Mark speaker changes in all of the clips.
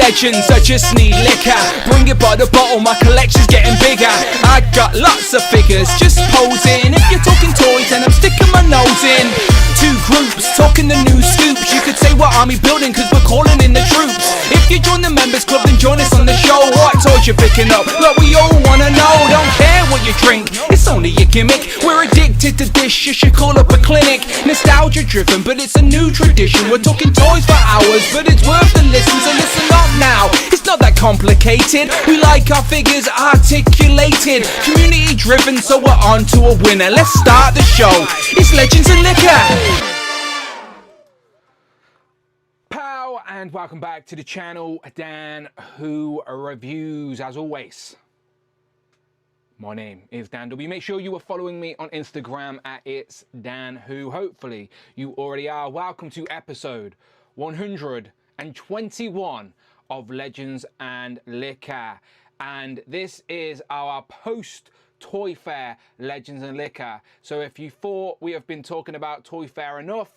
Speaker 1: legends, I just need liquor. Bring it by the bottle, my collection's getting bigger. I got lots of figures, just posing. If you're talking toys, then I'm sticking my nose in. Two groups, talking the new scoops. You could say we're army building, cause we're calling in the troops. If you join the members club, then join us on the show. What toys you picking up? Look, we all wanna know. Don't care what you drink, it's only a gimmick. We're addicted to this, you should call up a clinic. Nostalgia driven, but it's a new tradition. We're talking toys for hours, but it's worth the listen. So listen up now, it's not that complicated. We like our figures articulated, community driven, so we're on to a winner. Let's start the show. It's Legends and Liquor. Pow, and welcome back to the channel, Dan Who Reviews. As always, my name is Dan W. Make sure you are following me on Instagram at It's Dan Who. Hopefully you already are. Welcome to episode 121 of Legends and Liquor. And this is our post Toy Fair Legends and Liquor. So if you thought we have been talking about Toy Fair enough,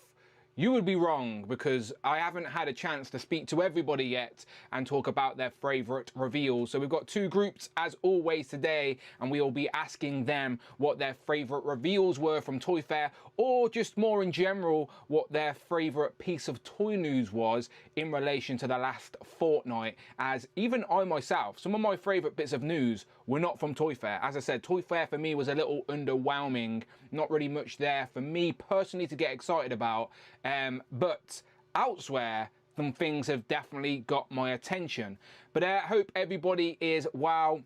Speaker 1: you would be wrong, because I haven't had a chance to speak to everybody yet and talk about their favourite reveals. So we've got two groups as always today, and we will be asking them what their favourite reveals were from Toy Fair, or just more in general what their favourite piece of toy news was in relation to the last fortnight. As even I myself, some of my favourite bits of news were not from Toy Fair. As I said, Toy Fair for me was a little underwhelming, not really much there for me personally to get excited about. But elsewhere, some things have definitely got my attention. But I hope everybody is well.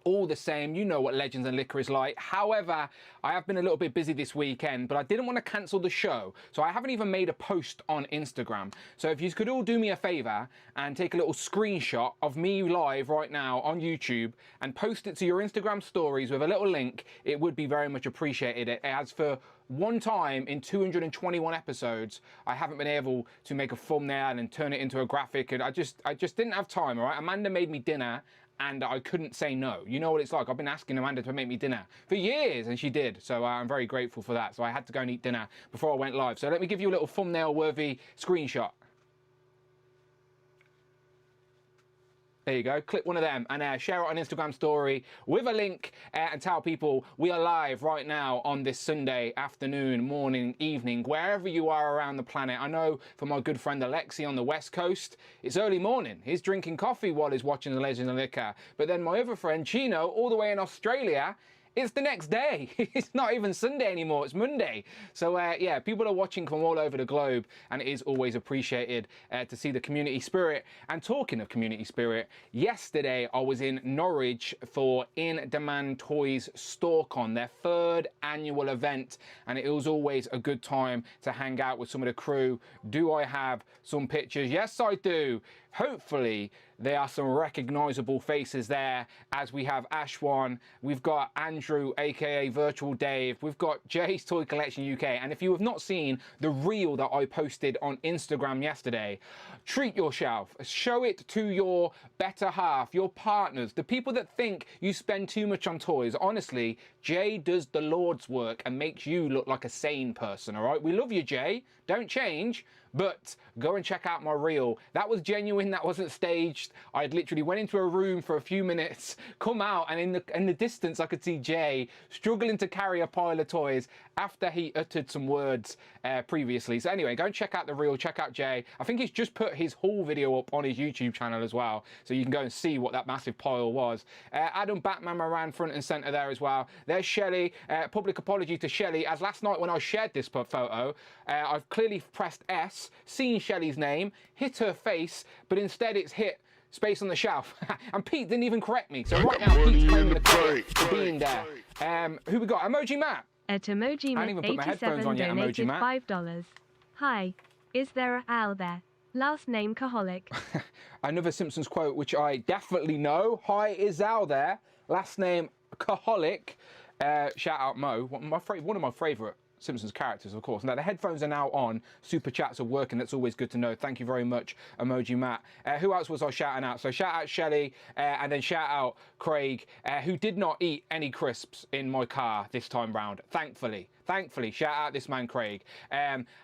Speaker 1: All the same, you know what Legends and Liquor is like. However, I have been a little bit busy this weekend, but I didn't want to cancel the show, so I haven't even made a post on Instagram. So if you could all do me a favor and take a little screenshot of me live right now on YouTube and post it to your Instagram stories with a little link, it would be very much appreciated. As for one time in 221 episodes, I haven't been able to make a thumbnail and turn it into a graphic, and I just didn't have time. All right, Amanda made me dinner, and I couldn't say no. You know what it's like. I've been asking Amanda to make me dinner for years, and she did. So I'm very grateful for that. So I had to go and eat dinner before I went live. So let me give you a little thumbnail-worthy screenshot. There you go, click one of them and share it on Instagram story with a link and tell people we are live right now on this Sunday afternoon, morning, evening, wherever you are around the planet. I know for my good friend Alexi on the West Coast, it's early morning. He's drinking coffee while he's watching the Legends and Liquor. But then my other friend Chino, all the way in Australia, it's the next day. It's not even Sunday anymore, it's Monday. So yeah, people are watching from all over the globe, and it is always appreciated to see the community spirit. And talking of community spirit, yesterday I was in Norwich for In Demand Toys StoreCon, their third annual event, and it was always a good time to hang out with some of the crew. Do I have some pictures? Yes, I do. Hopefully there are some recognizable faces there, as we have Ashwan, we've got Andrew aka Virtual Dave, we've got Jay's Toy Collection UK. And if you have not seen the reel that I posted on Instagram yesterday, treat yourself, show it to your better half, your partners, the people that think you spend too much on toys. Honestly, Jay does the Lord's work and makes you look like a sane person. All right, we love you, Jay, don't change. But go and check out my reel. That was genuine, that wasn't staged. I literally went into a room for a few minutes, come out, and in the distance I could see Jay struggling to carry a pile of toys after he uttered some words previously. So anyway, go and check out the reel, check out Jay. I think he's just put his haul video up on his YouTube channel as well, so you can go and see what that massive pile was. Adam Batman ran front and center there as well. There's Shelley. Public apology to Shelley, as last night when I shared this photo, I've clearly pressed S, seen Shelley's name, hit her face, but instead it's hit space on the shelf. And Pete didn't even correct me. So right now Pete's claiming the credit for being there. Who we got? Emoji Matt.
Speaker 2: At Emoji Matt 87 donated $5. Hi, is there a Al there? Last name Kaholic.
Speaker 1: Another Simpsons quote, which I definitely know. Hi, is Al there? Last name Kaholic. Shout out Mo. One of my favourite Simpsons characters, of course. Now, the headphones are now on. Super chats are working. That's always good to know. Thank you very much, Emoji Matt. Who else was I shouting out? So shout out Shelley, and then shout out Craig, who did not eat any crisps in my car this time round, thankfully. Thankfully, shout out this man Craig.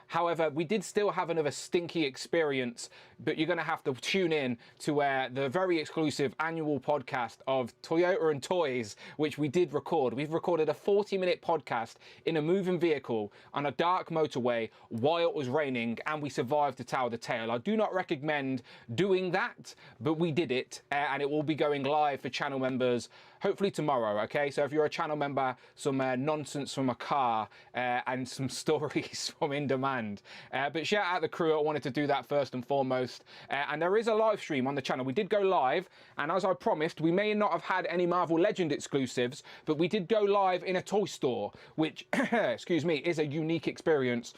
Speaker 1: However, we did still have another stinky experience, but you're going to have to tune in to the very exclusive annual podcast of Toyota and Toys, which we did record. We've recorded a 40-minute podcast in a moving vehicle on a dark motorway while it was raining, and we survived to tell the tale. I do not recommend doing that, but we did it, and it will be going live for channel members hopefully tomorrow, okay? So if you're a channel member, some nonsense from a car and some stories from In Demand. But shout out the crew. I wanted to do that first and foremost. And there is a live stream on the channel. We did go live, and as I promised, we may not have had any Marvel Legend exclusives, but we did go live in a toy store, which, excuse me, is a unique experience.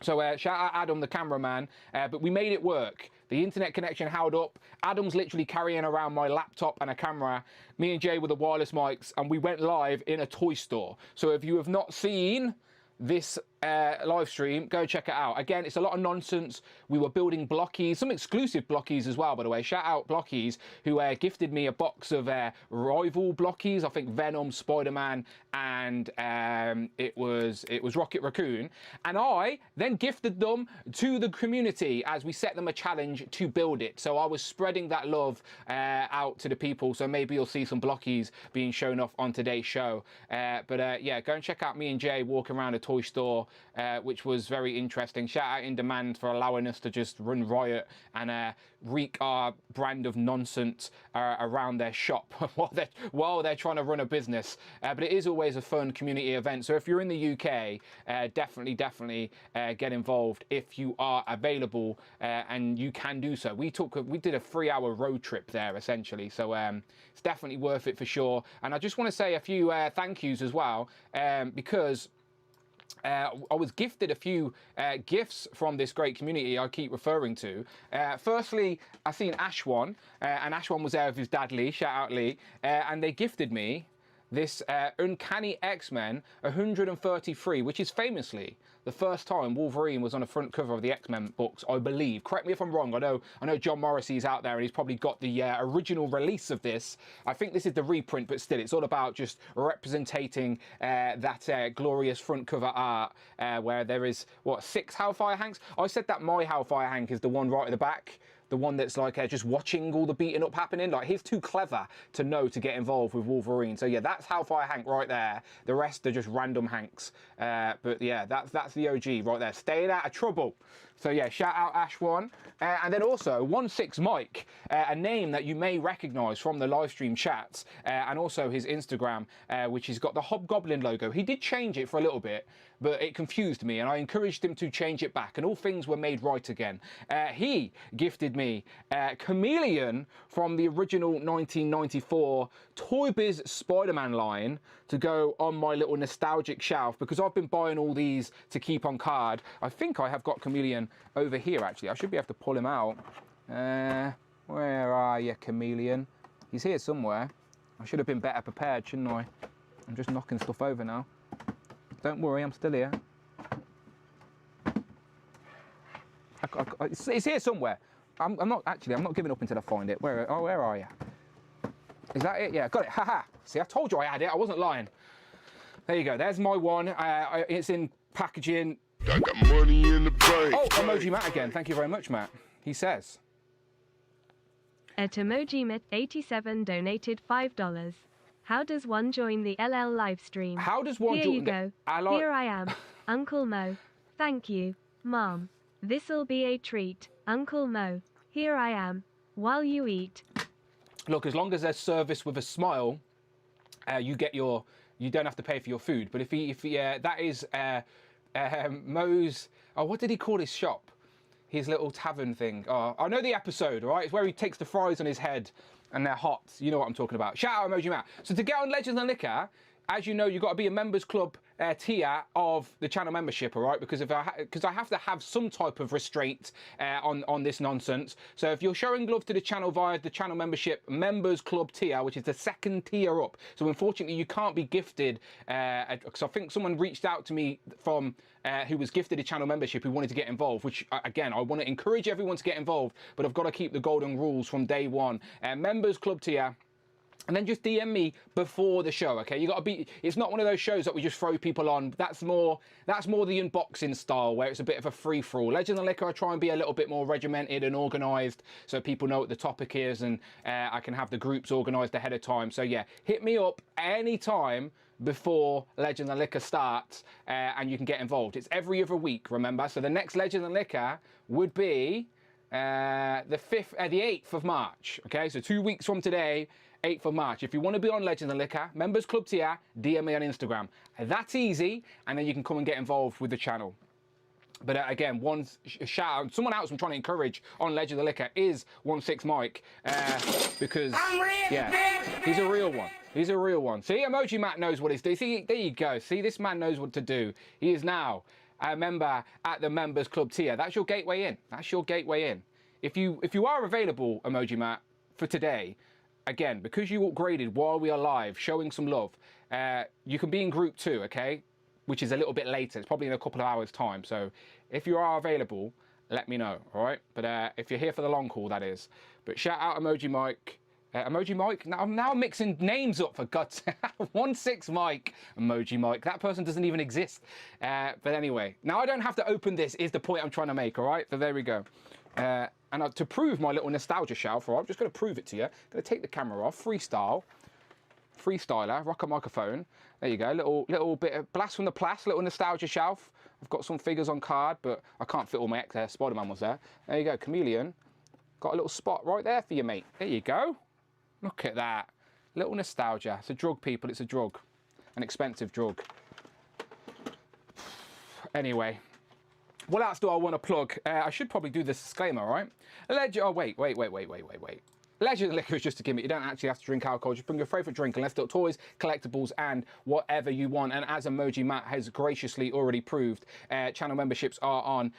Speaker 1: So shout out Adam, the cameraman, but we made it work. The internet connection held up. Adam's literally carrying around my laptop and a camera. Me and Jay with the wireless mics, and we went live in a toy store. So if you have not seen this live stream, go check it out. Again, it's a lot of nonsense. We were building blockies, some exclusive blockies as well, by the way. Shout out Blockies, who gifted me a box of rival blockies. I think Venom, Spider-Man, and it was Rocket Raccoon. And I then gifted them to the community as we set them a challenge to build it. So I was spreading that love out to the people. So maybe you'll see some blockies being shown off on today's show. But yeah, go and check out me and Jay walking around a toy store, which was very interesting. Shout out In Demand for allowing us to just run riot and wreak our brand of nonsense around their shop while they're trying to run a business. But it is always a fun community event. So if you're in the UK, definitely get involved if you are available, and you can do so. We did a 3-hour road trip there essentially. So it's definitely worth it for sure. And I just want to say a few thank yous as well, because I was gifted a few gifts from this great community I keep referring to. Firstly, I seen Ashwan, and Ashwan was there with his dad Lee, shout out Lee, and they gifted me this Uncanny X-Men 133, which is famously the first time Wolverine was on the front cover of the X-Men books, I believe. Correct me if I'm wrong. I know John Morrissey's out there and he's probably got the original release of this. I think this is the reprint, but still, it's all about just representing that glorious front cover art where there is, 6 Hellfire Hanks? I said that my Hellfire Hank is the one right at the back. The one that's like just watching all the beating up happening. Like, he's too clever to know to get involved with Wolverine. So yeah, that's Hellfire Hank right there. The rest are just random Hanks. But yeah, that's the OG right there. Staying out of trouble. So yeah, shout out Ashwan. And then also 16 Mike, a name that you may recognise from the live stream chats, and also his Instagram, which has got the Hobgoblin logo. He did change it for a little bit, but it confused me, and I encouraged him to change it back, and all things were made right again. He gifted me Chameleon from the original 1994 Toy Biz Spider-Man line to go on my little nostalgic shelf, because I've been buying all these to keep on card. I think I have got Chameleon over here, actually. I should be able to pull him out. Where are you, Chameleon? He's here somewhere. I should have been better prepared, shouldn't I? I'm just knocking stuff over now. Don't worry, I'm still here. It's here somewhere. I'm not giving up until I find it. Where are you? Is that it? Yeah, got it. Haha. See, I told you I had it. I wasn't lying. There you go. There's my one. It's in packaging.
Speaker 3: I got money in the bank.
Speaker 1: Oh, Emoji Matt again. Thank you very much, Matt. He says.
Speaker 2: At Emoji Matt 87 donated $5. How does one join the LL live stream?
Speaker 1: How does one
Speaker 2: join? Here you go. Here I am, Uncle Mo. Thank you, Mom. This'll be a treat, Uncle Mo. Here I am, while you eat.
Speaker 1: Look, as long as there's service with a smile, you don't have to pay for your food. But if that is Mo's. Oh, what did he call his shop? His little tavern thing. Oh, I know the episode, right? It's where he takes the fries on his head and they're hot. You know what I'm talking about. Shout out Emoji Matt. So to get on Legends and Liquor, as you know, you've got to be a members club tier of the channel membership, all right? Because I have to have some type of restraint on this nonsense. So if you're showing love to the channel via the channel membership members club tier, which is the second tier up, so unfortunately you can't be gifted. Because I think someone reached out to me from who was gifted a channel membership who wanted to get involved. Which again, I want to encourage everyone to get involved, but I've got to keep the golden rules from day one. Members club tier. And then just DM me before the show, okay? You got to be. It's not one of those shows that we just throw people on. That's more the unboxing style, where it's a bit of a free for all. Legend and Liquor, I try and be a little bit more regimented and organised, so people know what the topic is, and I can have the groups organised ahead of time. So yeah, hit me up anytime before Legend and Liquor starts, and you can get involved. It's every other week, remember? So the next Legend and Liquor would be the 8th of March. Okay, so 2 weeks from today. 8th of March. If you want to be on Legends and Liquor, members club tier, DM me on Instagram. That's easy, and then you can come and get involved with the channel. But again, one shout out, someone else I'm trying to encourage on Legends and Liquor is 16 Mike, because yeah, he's a real one. He's a real one. See, Emoji Matt knows what he's doing. See, there you go. See, this man knows what to do. He is now a member at the members club tier. That's your gateway in. That's your gateway in. If you are available, Emoji Matt, for today. Again, because you upgraded while we are live, showing some love, you can be in group 2, okay? Which is a little bit later. It's probably in a couple of hours' time. So if you are available, let me know, all right? But if you're here for the long haul, that is. But shout out Emoji Mike. Emoji Mike? Now I'm mixing names up, for God's sake. 16 Mike. Emoji Mike. That person doesn't even exist. But anyway, now I don't have to open this, is the point I'm trying to make, all right? So there we go. And to prove my little nostalgia shelf, I'm just going to prove it to you. I'm going to take the camera off, freestyler, rock a microphone. There you go, little bit of blast from the past, little nostalgia shelf. I've got some figures on card, but I can't fit all my ex. Spider-Man was there. There you go, Chameleon. Got a little spot right there for you, mate. There you go. Look at that. Little nostalgia. It's a drug, people. It's a drug. An expensive drug. Anyway. What else do I want to plug? I should probably do this disclaimer, right? Oh, wait. Legend Liquor is just a gimmick. You don't actually have to drink alcohol. Just bring your favourite drink and let's do toys, collectibles, and whatever you want. And as Emoji Matt has graciously already proved, channel memberships are on.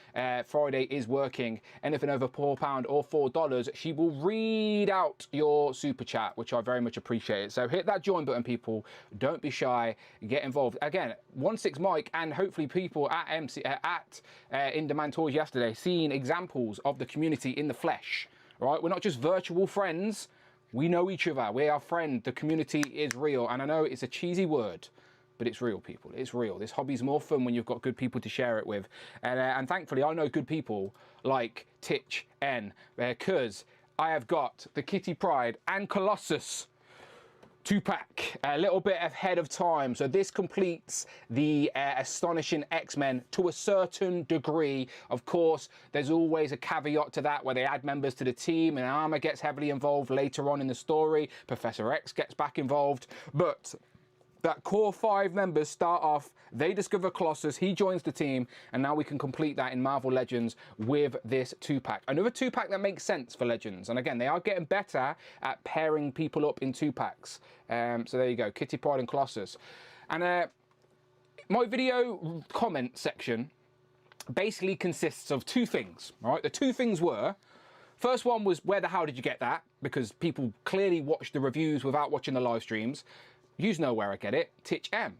Speaker 1: Friday is working. Anything over £4 or $4, she will read out your super chat, which I very much appreciate. So hit that join button, people. Don't be shy. Get involved. Again, 16 Mike and hopefully people at In Demand Toys yesterday seeing examples of the community in the flesh. Right, we're not just virtual friends. We know each other. We are friends. The community is real. And I know it's a cheesy word, but it's real, people. It's real. This hobby's more fun when you've got good people to share it with. And thankfully, I know good people like Titch N, because I have got the Kitty Pryde and Colossus 2-pack, a little bit ahead of time. So this completes the Astonishing X-Men to a certain degree. Of course, there's always a caveat to that where they add members to the team and Armor gets heavily involved later on in the story. Professor X gets back involved. But that core 5 members start off, they discover Colossus, he joins the team, and now we can complete that in Marvel Legends with this 2-pack. Another 2-pack that makes sense for Legends. And again, they are getting better at pairing people up in 2-packs. So there you go, Kitty Pryde and Colossus. And my video comment section basically consists of 2 things, all right? The 2 things were, first one was, where the hell did you get that? Because people clearly watched the reviews without watching the live streams. You know where I get it. Titch M,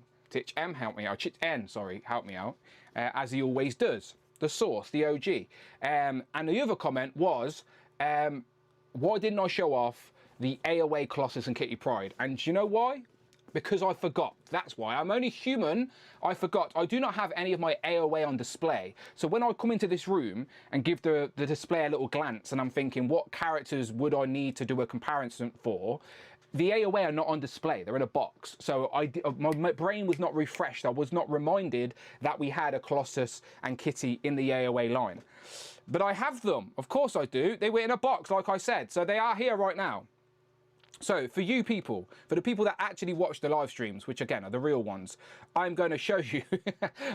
Speaker 1: help me out. Titch N, sorry, help me out. As he always does. The source, the OG. And the other comment was, why didn't I show off the AOA Colossus and Kitty Pryde? And do you know why? Because I forgot. That's why. I'm only human. I forgot. I do not have any of my AOA on display. So when I come into this room and give the display a little glance and I'm thinking, what characters would I need to do a comparison for? The AOA are not on display. They're in a box. So my brain was not refreshed. I was not reminded that we had a Colossus and Kitty in the AOA line. But I have them. Of course I do. They were in a box, like I said. So they are here right now. So for you people, for the people that actually watch the live streams, which again are the real ones, I'm going to show you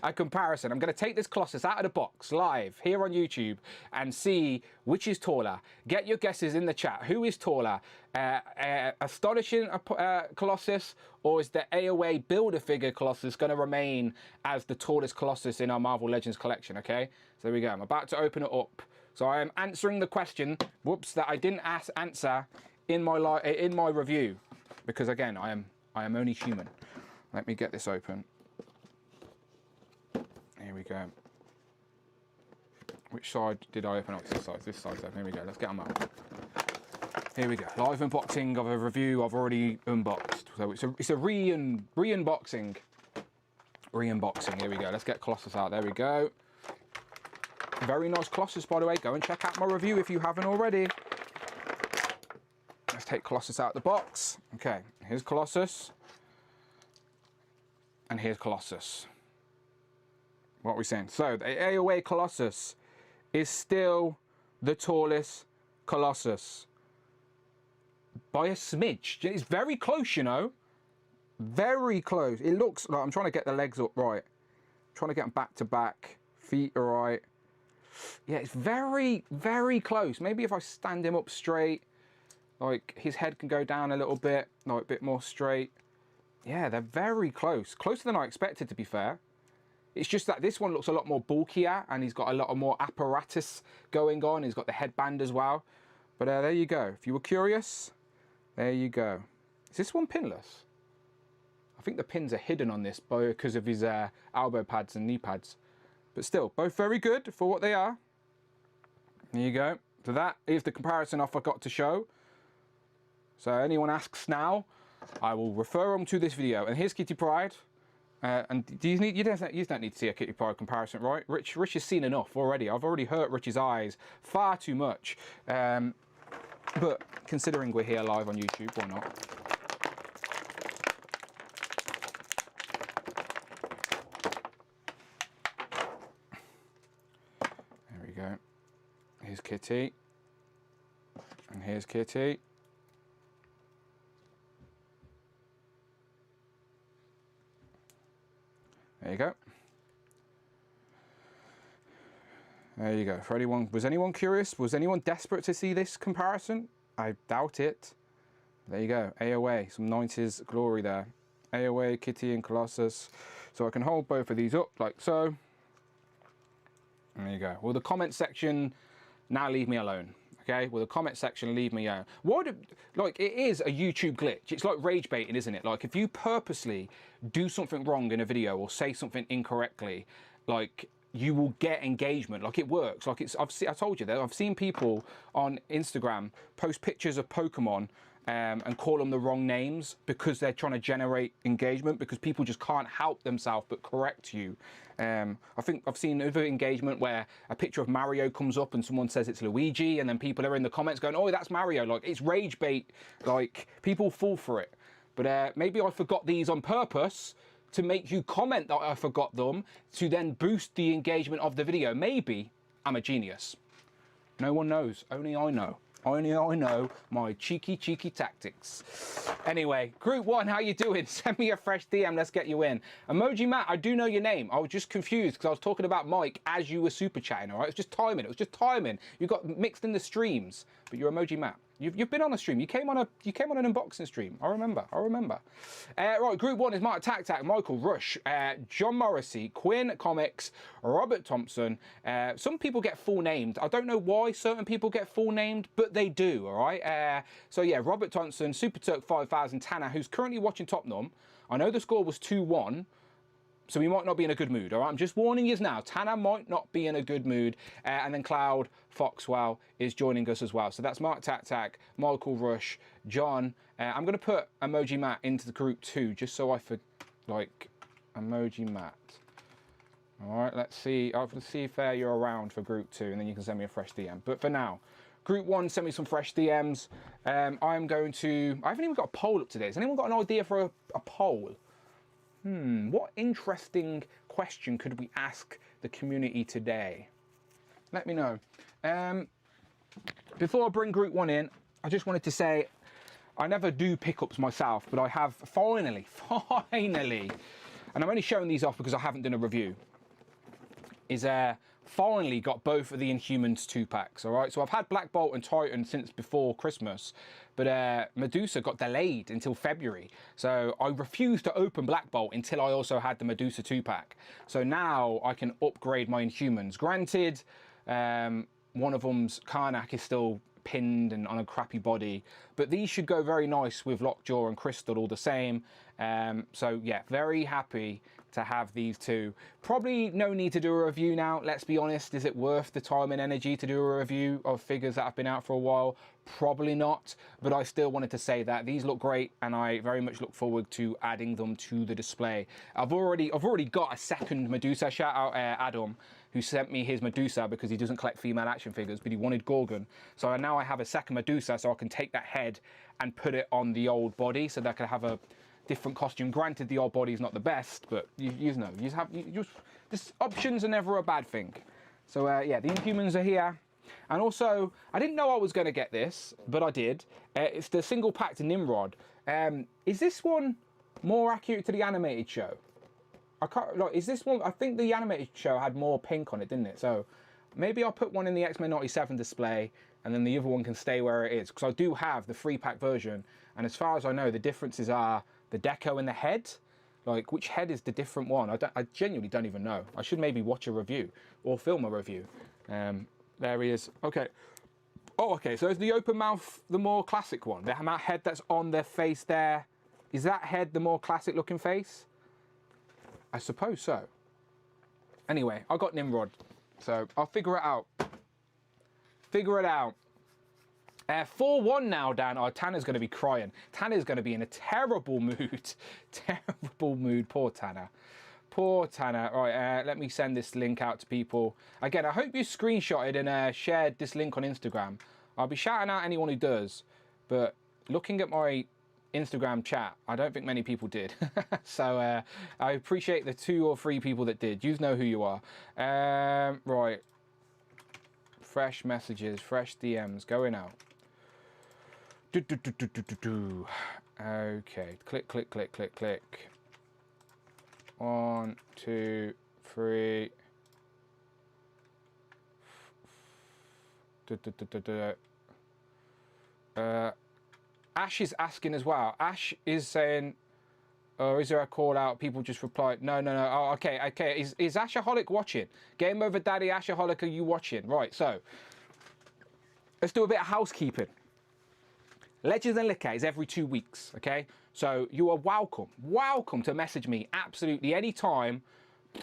Speaker 1: a comparison. I'm going to take this Colossus out of the box live here on YouTube and see which is taller. Get your guesses in the chat. Who is taller? Astonishing Colossus, or is the AOA Build-A-Figure Colossus going to remain as the tallest Colossus in our Marvel Legends collection? Okay, so there we go. I'm about to open it up. So I am answering the question, whoops, that I didn't answer in my review, because again I am only human. Let me get this open. Here we go. Which side did I open up? This side. This side's open. Here we go. Let's get them out. Here we go. Live unboxing of a review I've already unboxed. So it's a re-unboxing. Re-unboxing. Here we go. Let's get Colossus out. There we go. Very nice Colossus, by the way. Go and check out my review if you haven't already. Let's take Colossus out of the box. Okay, here's Colossus. And here's Colossus. What are we saying? So, the AOA Colossus is still the tallest Colossus. By a smidge. It's very close, you know. Very close. It looks like, I'm trying to get the legs up right. I'm trying to get them back to back. Feet are right. Yeah, it's very, very close. Maybe if I stand him up straight, like his head can go down a little bit, like a bit more straight. Yeah, they're very close. Closer than I expected, to be fair. It's just that this one looks a lot more bulkier and he's got a lot of more apparatus going on. He's got the headband as well. But there you go. If you were curious, there you go. Is this one pinless? I think the pins are hidden on this because of his elbow pads and knee pads. But still, both very good for what they are. There you go. So that is the comparison I forgot to show. So anyone asks now, I will refer them to this video. And here's Kitty Pryde. And you don't need to see a Kitty Pryde comparison, right? Rich has seen enough already. I've already hurt Rich's eyes far too much. But considering we're here live on YouTube, why not? There we go. Here's Kitty. And here's Kitty. There you go. There you go. For anyone, was anyone curious? Was anyone desperate to see this comparison? I doubt it. There you go. AOA, some 90s glory there. AOA, Kitty and Colossus. So I can hold both of these up like so. And there you go. Will the comment section now leave me alone? Okay, will the comment section leave me alone? Like, it is a YouTube glitch. It's like rage baiting, isn't it? Like, if you purposely do something wrong in a video or say something incorrectly, like, you will get engagement. Like, it works. Like, I told you that I've seen people on Instagram post pictures of Pokemon and call them the wrong names because they're trying to generate engagement, because people just can't help themselves but correct you. I think I've seen other engagement where a picture of Mario comes up and someone says it's Luigi, and then people are in the comments going, oh, that's Mario. Like, it's rage bait. Like, people fall for it. But maybe I forgot these on purpose to make you comment that I forgot them, to then boost the engagement of the video. Maybe I'm a genius. No one knows. Only I know. Only I know my cheeky tactics. Anyway, Group 1, how you doing? Send me a fresh DM, let's get you in. Emoji Matt, I do know your name. I was just confused because I was talking about Mike as you were super chatting, all right? It was just timing, You got mixed in the streams, but you're Emoji Matt. You've been on a stream. You came on an unboxing stream. I remember. Right, Group 1 is Mark Tac, Michael Rush, John Morrissey, Quinn Comics, Robert Thompson. Some people get full named. I don't know why certain people get full named, but they do, all right? So yeah, Robert Thompson, Super Turk 5000, Tanner, who's currently watching Topnum. I know the score was 2-1. So we might not be in a good mood, all right? I'm just warning you now. Tanner might not be in a good mood. And then Cloud Foxwell is joining us as well. So that's Mark Tac, Michael Rush, John. I'm going to put Emoji Matt into the Group 2 just so Emoji Matt. All right, let's see. I'll see if you're around for Group 2, and then you can send me a fresh DM. But for now, Group 1, send me some fresh DMs. I haven't even got a poll up today. Has anyone got an idea for a poll? What interesting question could we ask the community today? Let me know. Before I bring Group 1 in, I just wanted to say I never do pickups myself, but I have finally, and I'm only showing these off because I haven't done a review, is finally got both of the Inhumans 2-packs, all right? So I've had Black Bolt and Titan since before Christmas, but Medusa got delayed until February. So I refused to open Black Bolt until I also had the Medusa 2-pack. So now I can upgrade my Inhumans. Granted, one of them's Karnak is still pinned and on a crappy body, but these should go very nice with Lockjaw and Crystal all the same. So yeah, very happy to have these two. Probably no need to do a review now, let's be honest. Is it worth the time and energy to do a review of figures that have been out for a while? Probably not, but I still wanted to say that these look great and I very much look forward to adding them to the display. I've already got a second Medusa. Shout out Adam, who sent me his Medusa because he doesn't collect female action figures, but he wanted Gorgon. So now I have a second Medusa, so I can take that head and put it on the old body, so that I can have a different costume. Granted, the old body is not the best, but you know, this options are never a bad thing. So yeah, the Inhumans are here. And also, I didn't know I was going to get this, but I did. It's the single pack to Nimrod. Is this one more accurate to the animated show? I can't, like, is this one? I think the animated show had more pink on it, didn't it? So maybe I'll put one in the X-Men 97 display, and then the other one can stay where it is, because I do have the 3-pack version. And as far as I know, the differences are the deco and the head. Like, which head is the different one? I genuinely don't even know. I should maybe watch a review or film a review. There he is. Okay. Oh, okay. So is the open mouth the more classic one? The head that's on their face there, is that head the more classic looking face? I suppose so. Anyway, I got Nimrod, so I'll figure it out. Figure it out. 4-1 now, Dan. Oh, Tanner's going to be crying. Tanner's going to be in a terrible mood. Terrible mood. Poor Tanner. Poor Tanner. All right, let me send this link out to people. Again, I hope you screenshotted and shared this link on Instagram. I'll be shouting out anyone who does, but looking at my Instagram chat, I don't think many people did. So I appreciate the 2 or 3 people that did. You know who you are. Right. Fresh messages, fresh DMs going out. Okay, click, click, click, click, click. 1, 2, 3. Ash is asking as well. Ash is saying, oh, is there a call out? People just replied, no. Oh, okay. Is Ashaholic watching? Game Over Daddy, Ashaholic, are you watching? Right, so let's do a bit of housekeeping. Legends and Liquor is every 2 weeks, okay? So you are welcome to message me absolutely any time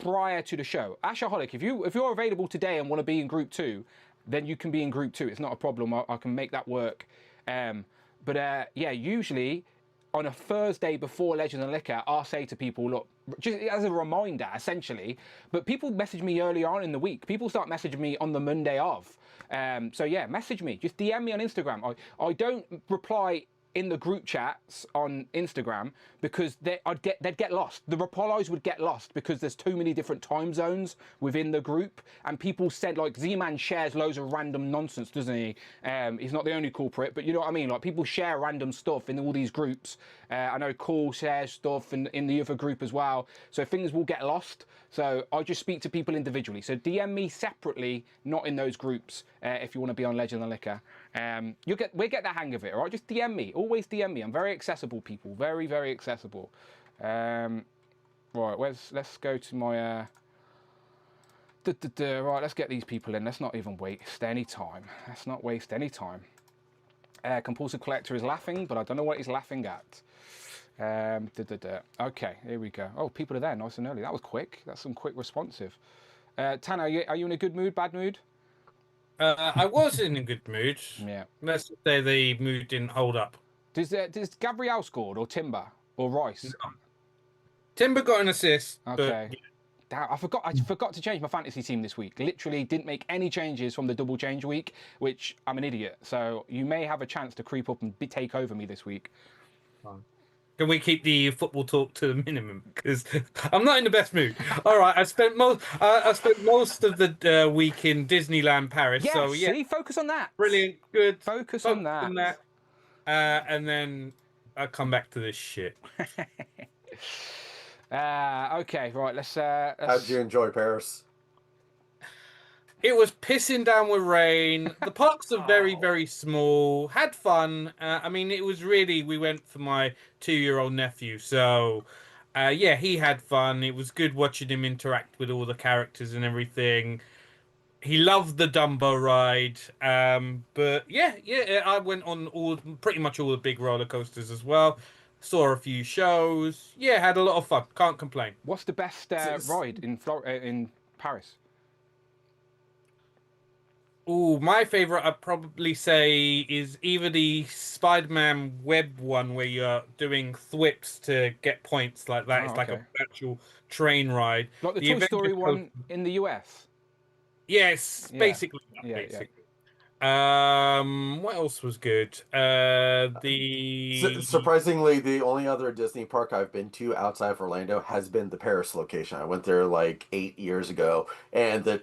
Speaker 1: prior to the show. Ashaholic, if you're available today and want to be in group 2, then you can be in group 2. It's not a problem. I can make that work. But yeah, usually on a Thursday before Legends and Liquor, I'll say to people, look, just as a reminder, essentially, but people message me early on in the week. People start messaging me on the Monday of. So yeah, message me. Just DM me on Instagram. I don't reply in the group chats on Instagram because they'd get lost. The replies would get lost because there's too many different time zones within the group, and people said, like, Z-Man shares loads of random nonsense, doesn't he? He's not the only culprit, but you know what I mean? Like, people share random stuff in all these groups. I know Cole shares stuff in the other group as well, so things will get lost. So I just speak to people individually. So DM me separately, not in those groups, if you want to be on Legend and Liquor. We'll get the hang of it, all right? Just DM me. Always DM me. I'm very accessible, people. Very, very accessible. Right, let's go to my... Right, let's get these people in. Let's not even waste any time. Let's not waste any time. Compulsive Collector is laughing, but I don't know what he's laughing at. Okay, here we go. Oh, people are there nice and early. That was quick. That's some quick responsive. Tanner, are you in a good mood, bad mood?
Speaker 4: I was in a good mood.
Speaker 1: Yeah.
Speaker 4: Let's say the mood didn't hold up.
Speaker 1: Does Gabrielle scored, or Timber, or Rice?
Speaker 4: No. Timber got an assist.
Speaker 1: Okay.
Speaker 4: But...
Speaker 1: I forgot to change my fantasy team this week. Literally didn't make any changes from the double change week, which I'm an idiot. So you may have a chance to creep up and take over me this week.
Speaker 4: Can we keep the football talk to the minimum? Because I'm not in the best mood. All right, I spent most of the week in Disneyland Paris.
Speaker 1: Yes,
Speaker 4: so yeah,
Speaker 1: see, focus on that.
Speaker 4: Brilliant, good.
Speaker 1: Focus on that.
Speaker 4: and then I come back to this shit.
Speaker 1: Okay, right. Let's.
Speaker 5: How'd you enjoy Paris?
Speaker 4: It was pissing down with rain. The parks are very, very small. Had fun. I mean, it was really. We went for my 2-year-old nephew, so yeah, he had fun. It was good watching him interact with all the characters and everything. He loved the Dumbo ride. But yeah, I went on pretty much all the big roller coasters as well. Saw a few shows. Yeah, had a lot of fun. Can't complain.
Speaker 1: What's the best ride in Paris?
Speaker 4: Oh, my favorite, I'd probably say, is either the Spider-Man web one where you're doing thwips to get points like that.
Speaker 1: Oh,
Speaker 4: it's like
Speaker 1: okay.
Speaker 4: an actual train ride.
Speaker 1: Like the
Speaker 4: The
Speaker 1: Toy
Speaker 4: Avenger
Speaker 1: Story one
Speaker 4: coaster-
Speaker 1: in the US.
Speaker 4: Yes,
Speaker 1: Yeah.
Speaker 4: basically.
Speaker 1: Yeah,
Speaker 4: Basically. What else was good?
Speaker 5: Surprisingly, the only other Disney park I've been to outside of Orlando has been the Paris location. I went there like 8 years ago, and the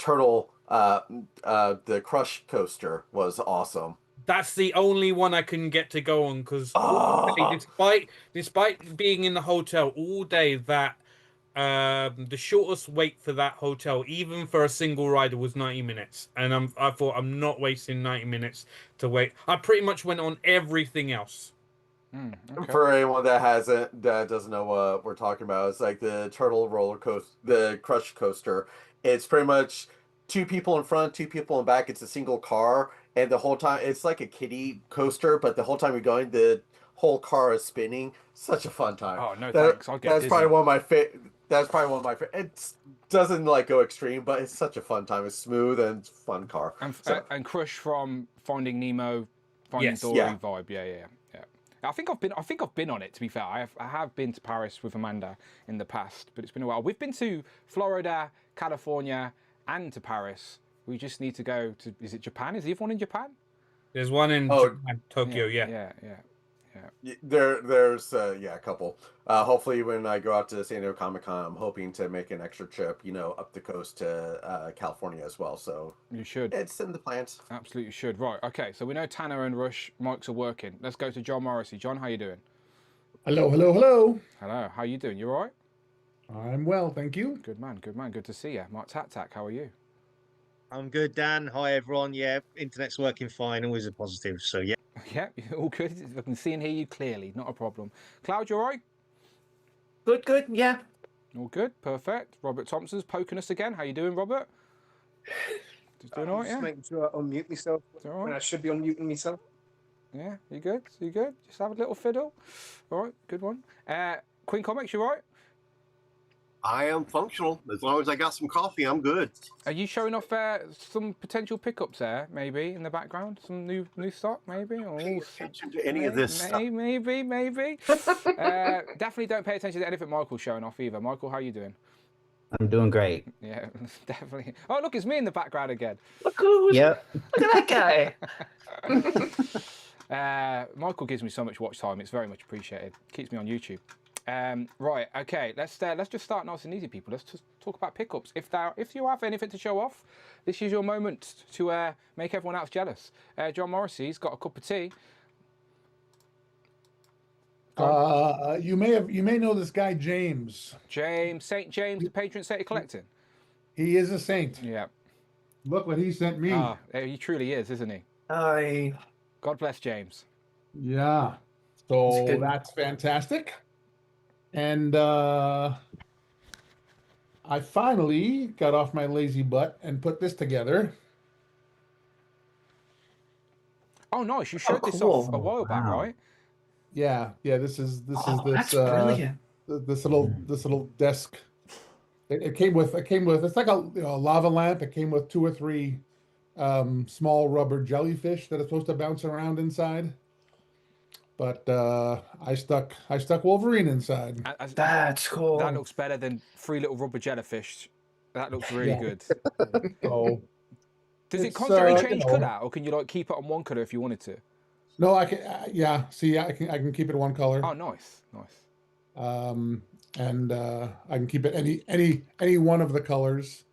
Speaker 5: the Crush coaster was awesome.
Speaker 4: That's the only one I couldn't get to go on because
Speaker 5: Oh.
Speaker 4: despite being in the hotel all day, that the shortest wait for that hotel, even for a single rider, was 90 minutes. And I thought I'm not wasting 90 minutes to wait. I pretty much went on everything else.
Speaker 1: Okay.
Speaker 5: For anyone that doesn't know what we're talking about, it's like the turtle roller coaster, the Crush coaster. It's pretty much 2 people in front, 2 people in back. It's a single car, and the whole time it's like a kiddie coaster, but the whole time you're going, the whole car is spinning. Such a fun time.
Speaker 1: Oh no, thanks. I'll get
Speaker 5: That's
Speaker 1: dizzy.
Speaker 5: probably one of my That's probably one of my It doesn't like go extreme, but it's such a fun time. It's smooth and it's a fun car.
Speaker 1: And Crush from Finding Nemo, Finding
Speaker 4: Yes.
Speaker 1: Dory
Speaker 5: Yeah.
Speaker 1: vibe. Yeah. I think I've been on it. To be fair, I have been to Paris with Amanda in the past, but it's been a while. We've been to Florida, California, and to Paris. We just need to go to. Is it Japan? Is the other one in Japan?
Speaker 4: There's one in Japan, Tokyo, yeah.
Speaker 5: There's a couple. Hopefully, when I go out to San Diego Comic-Con, I'm hoping to make an extra trip, up the coast to California as well. So
Speaker 1: You should.
Speaker 5: it's in the plans.
Speaker 1: Absolutely should. Right. Okay. So we know Tanner and Rush mics are working. Let's go to John Morrissey. John, how you doing?
Speaker 6: Hello, hello, hello.
Speaker 1: Hello. How you doing? You all right?
Speaker 6: I'm well, thank you.
Speaker 1: Good man. Good man. Good to see you. Mark Tac, how are you?
Speaker 7: I'm good, Dan. Hi, everyone. Yeah, internet's working fine. Always a positive. So, yeah.
Speaker 1: Yeah, all good. I can see and hear you clearly. Not a problem. Cloud, you all right?
Speaker 8: Good, yeah.
Speaker 1: All good. Perfect. Robert Thompson's poking us again. How you doing, Robert? Just doing all right,
Speaker 8: Just
Speaker 1: yeah?
Speaker 8: making sure I unmute myself
Speaker 1: All
Speaker 8: when I
Speaker 1: right.
Speaker 8: should be unmuting myself.
Speaker 1: Yeah, you good? You good? Just have a little fiddle. All right, good one. Queen Comics, you all right?
Speaker 9: I am functional. As long as I got some coffee, I'm good.
Speaker 1: Are you showing off some potential pickups there, maybe, in the background? Some new stock, maybe? Or
Speaker 9: Pay attention to any of this stuff.
Speaker 1: Maybe. Definitely don't pay attention to anything Michael's showing off either. Michael, how you doing?
Speaker 10: I'm doing great.
Speaker 1: Yeah, definitely. Oh, look, it's me in the background again.
Speaker 8: Look at that
Speaker 1: guy. Michael gives me so much watch time. It's very much appreciated. Keeps me on YouTube. Right, okay. Let's just start nice and easy, people. Let's just talk about pickups. If you have anything to show off, this is your moment to make everyone else jealous. John Morrissey's got a cup of tea.
Speaker 6: You may know this guy James.
Speaker 1: St. James, the patron saint of collecting.
Speaker 6: He is a saint.
Speaker 1: Yeah.
Speaker 6: Look what he sent me.
Speaker 1: He truly is, isn't he?
Speaker 8: I
Speaker 1: God bless James.
Speaker 6: Yeah. So that's fantastic. And I finally got off my lazy butt and put this together.
Speaker 1: Oh, nice! You showed this off a while back, right?
Speaker 6: Yeah. This is
Speaker 8: that's brilliant.
Speaker 6: this little desk. It came with it's like a lava lamp. It came with 2 or 3 small rubber jellyfish that are supposed to bounce around inside. But I stuck Wolverine inside.
Speaker 8: That's cool.
Speaker 1: That looks better than 3 little rubber jellyfish. That looks really good.
Speaker 6: So
Speaker 1: does it constantly change colour, or can you keep it on one colour if you wanted to?
Speaker 6: No, I can. See, I can keep it one color.
Speaker 1: Oh, nice.
Speaker 6: And I can keep it any one of the colors.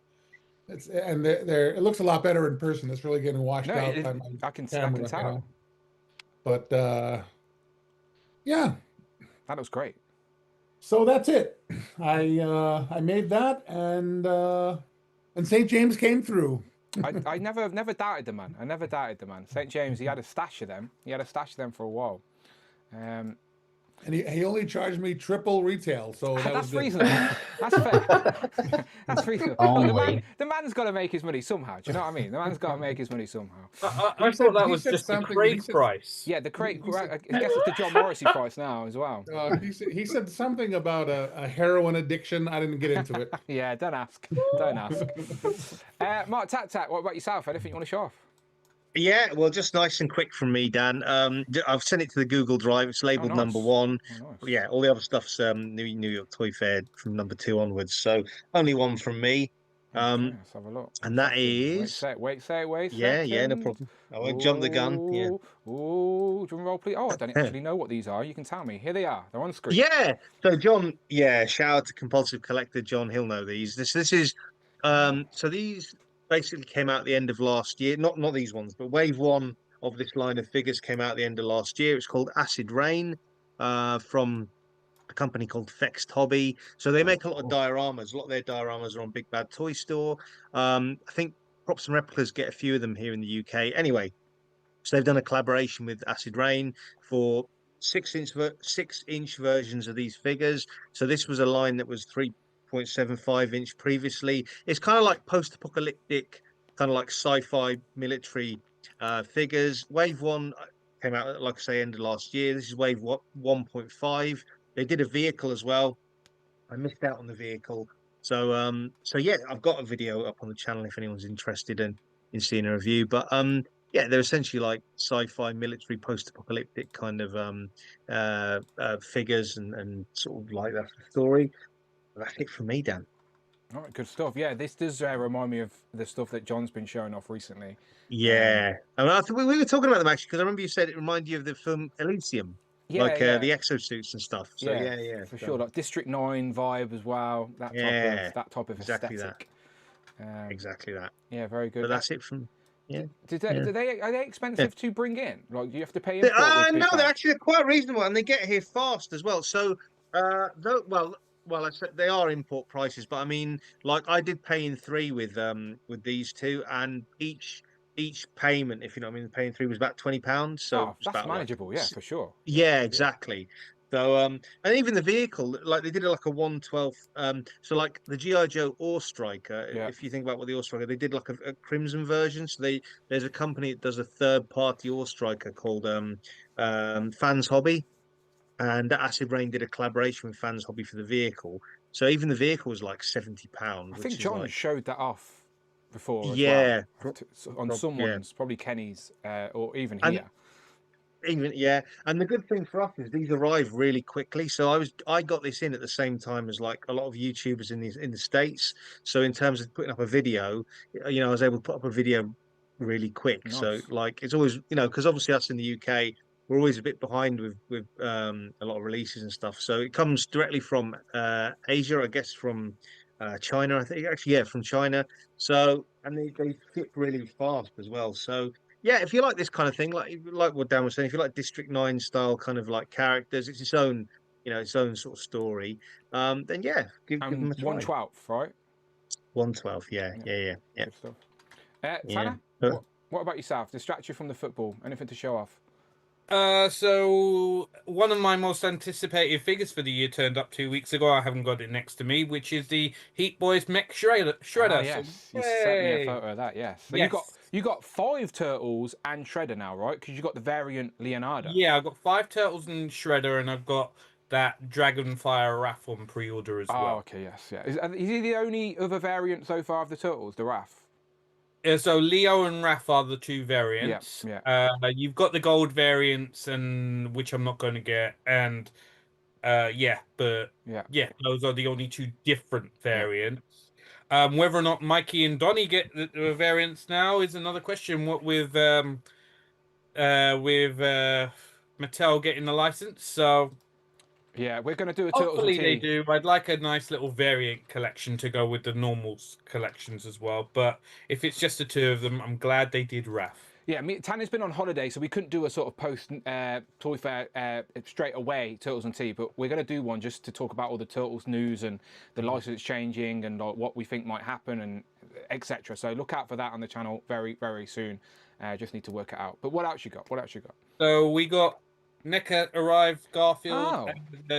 Speaker 6: It looks a lot better in person. It's really getting washed out by my
Speaker 1: I can
Speaker 6: camera,
Speaker 1: tell.
Speaker 6: But Yeah.
Speaker 1: That looks great.
Speaker 6: So that's it. I made that, and St. James came through.
Speaker 1: I never doubted the man. I never doubted the man. St. James, he had a stash of them. He had a stash of them for a while.
Speaker 6: And he only charged me triple retail, so that was
Speaker 1: That's
Speaker 6: good.
Speaker 1: reasonable. That's fair. That's reasonable.
Speaker 10: Only.
Speaker 1: The man's got to make his money somehow. Do you know what I mean? The man's got to make his money somehow.
Speaker 4: I thought that was just the crate price.
Speaker 1: Yeah, the crate. I guess it's the John Morrissey price now as well.
Speaker 6: He said something about a heroin addiction. I didn't get into it.
Speaker 1: Yeah, don't ask. Don't ask. Mark Tat, what about yourself? Anything you want to show off?
Speaker 7: Yeah, well, just nice and quick from me, Dan. I've sent it to the Google Drive. It's labeled
Speaker 1: nice.
Speaker 7: number 1.
Speaker 1: Oh, nice.
Speaker 7: Yeah, all the other stuff's New York Toy Fair from number 2 onwards. So only one from me.
Speaker 1: Okay, let's have a look.
Speaker 7: And that is.
Speaker 1: Wait.
Speaker 7: Yeah, no problem. I won't jump the gun. Yeah.
Speaker 1: Ooh, drum roll, please. Oh, I don't actually know what these are. You can tell me. Here they are. They're on screen.
Speaker 7: Yeah. So John, shout out to compulsive collector John. He'll know these. This is. So these basically came out at the end of last year. Not these ones, but wave 1 of this line of figures came out at the end of last year. It's called Acid Rain, from a company called Fexed Hobby. So they make a lot of dioramas. A lot of their dioramas are on Big Bad Toy Store. I think Props and Replicas get a few of them here in the UK. Anyway, so they've done a collaboration with Acid Rain for 6-inch versions of these figures. So this was a line that was 3.75-inch previously. It's kind of like post-apocalyptic, kind of like sci-fi military figures. Wave 1 came out, like I say, end of last year. This is wave 1.5. They did a vehicle as well. I missed out on the vehicle. So yeah, I've got a video up on the channel if anyone's interested in seeing a review. But yeah, they're essentially like sci-fi military post-apocalyptic kind of figures and sort of like that story. That's it for me, Dan.
Speaker 1: All right, good stuff. Yeah, this does remind me of the stuff that John's been showing off recently.
Speaker 7: Yeah, I mean, I think we were talking about them actually because I remember you said it reminded you of the film Elysium, the exosuits and stuff. So yeah,
Speaker 1: for sure. Like District 9 vibe as well. That type of
Speaker 7: exactly
Speaker 1: aesthetic.
Speaker 7: Exactly that.
Speaker 1: Yeah, very good.
Speaker 7: But that's it from. Yeah.
Speaker 1: Are they expensive to bring in? Like, do you have to pay?
Speaker 7: No, they're actually quite reasonable, and they get here fast as well. So, well, I said they are import prices, but I mean, like I did pay in 3 with these two, and each payment, if you know what I mean, paying 3 was about £20. So
Speaker 1: that's about manageable, yeah, for sure.
Speaker 7: Yeah, exactly. So and even the vehicle, like they did like a 1/12. So like the GI Joe Ore Striker, if you think about what the Ore Striker, they did like a Crimson version. So there's a company that does a third-party Ore Striker called Fans Hobby, and Acid Rain did a collaboration with Fans Hobby for the vehicle. So even the vehicle was like £70.
Speaker 1: I think John showed that off before.
Speaker 7: As
Speaker 1: well, on someone's, probably Kenny's, or even here.
Speaker 7: And the good thing for us is these arrive really quickly. So I got this in at the same time as like a lot of YouTubers in the States. So in terms of putting up a video, I was able to put up a video really quick. Nice. So like it's always, because obviously us in the UK, we're always a bit behind with a lot of releases and stuff. So it comes directly from Asia, I guess from China, I think actually, from China. So, and they ship really fast as well. So yeah, if you like this kind of thing, like what Dan was saying, if you like District 9 style kind of like characters, it's its own, its own sort of story. Then yeah, give them a try.
Speaker 1: 1/12, right?
Speaker 7: 1/12, yeah.
Speaker 1: Good stuff. Tanner, what about yourself? Distract you from the football? Anything to show off?
Speaker 4: So one of my most anticipated figures for the year turned up 2 weeks ago. I haven't got it next to me, which is the Heat Boys Mech Shredder.
Speaker 1: Yes, you sent me a photo of that. Yes. So yes. You got 5 Turtles and Shredder now, right? Because you got the variant Leonardo.
Speaker 4: Yeah, I've got 5 Turtles and Shredder, and I've got that Dragonfire Raph on pre-order as well.
Speaker 1: Oh, okay, yes, yeah. Is he the only other variant so far of the Turtles, the Raph?
Speaker 4: So Leo and Raph are the 2 variants.
Speaker 1: Yeah.
Speaker 4: You've got the gold variants, and which I'm not going to get, and those are the only 2 different variants. Whether or not Mikey and Donnie get the variants now is another question. What with Mattel getting the license, so.
Speaker 1: Yeah, we're going to do a Turtles.
Speaker 4: Hopefully they do. I'd like a nice little variant collection to go with the normal collections as well. But if it's just the 2 of them, I'm glad they did Raph.
Speaker 1: Yeah, Tanya's been on holiday, so we couldn't do a sort of post Toy Fair straight away, Turtles and Tea, but we're going to do one just to talk about all the Turtles news and the license changing and what we think might happen and etc. So look out for that on the channel very, very soon. Just need to work it out. But what else you got? What else you got?
Speaker 4: So we got NECA arrived, Garfield,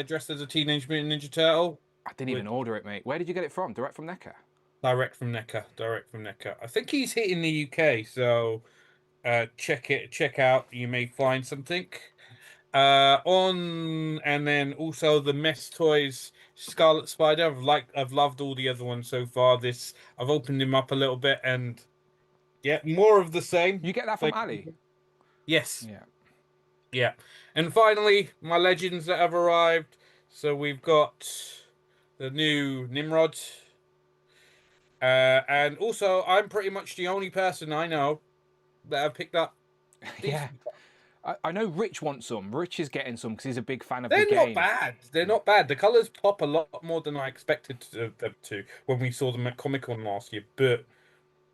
Speaker 4: dressed as a Teenage Mutant Ninja Turtle.
Speaker 1: I didn't even order it, mate. Where did you get it from? Direct from NECA?
Speaker 4: Direct from NECA. I think he's hitting the UK, so check out. You may find something. And then also the Mess Toys Scarlet Spider. I've loved all the other ones so far. I've opened him up a little bit, and yeah, more of the same.
Speaker 1: You get that from Ali?
Speaker 4: Yes.
Speaker 1: Yeah.
Speaker 4: And finally, my legends that have arrived. So we've got the new Nimrod. And also, I'm pretty much the only person I know that have picked up.
Speaker 1: Yeah. I know Rich wants some. Rich is getting some because he's a big fan of
Speaker 4: They're
Speaker 1: the game.
Speaker 4: not bad. They're not bad. The colours pop a lot more than I expected them to when we saw them at Comic-Con last year. But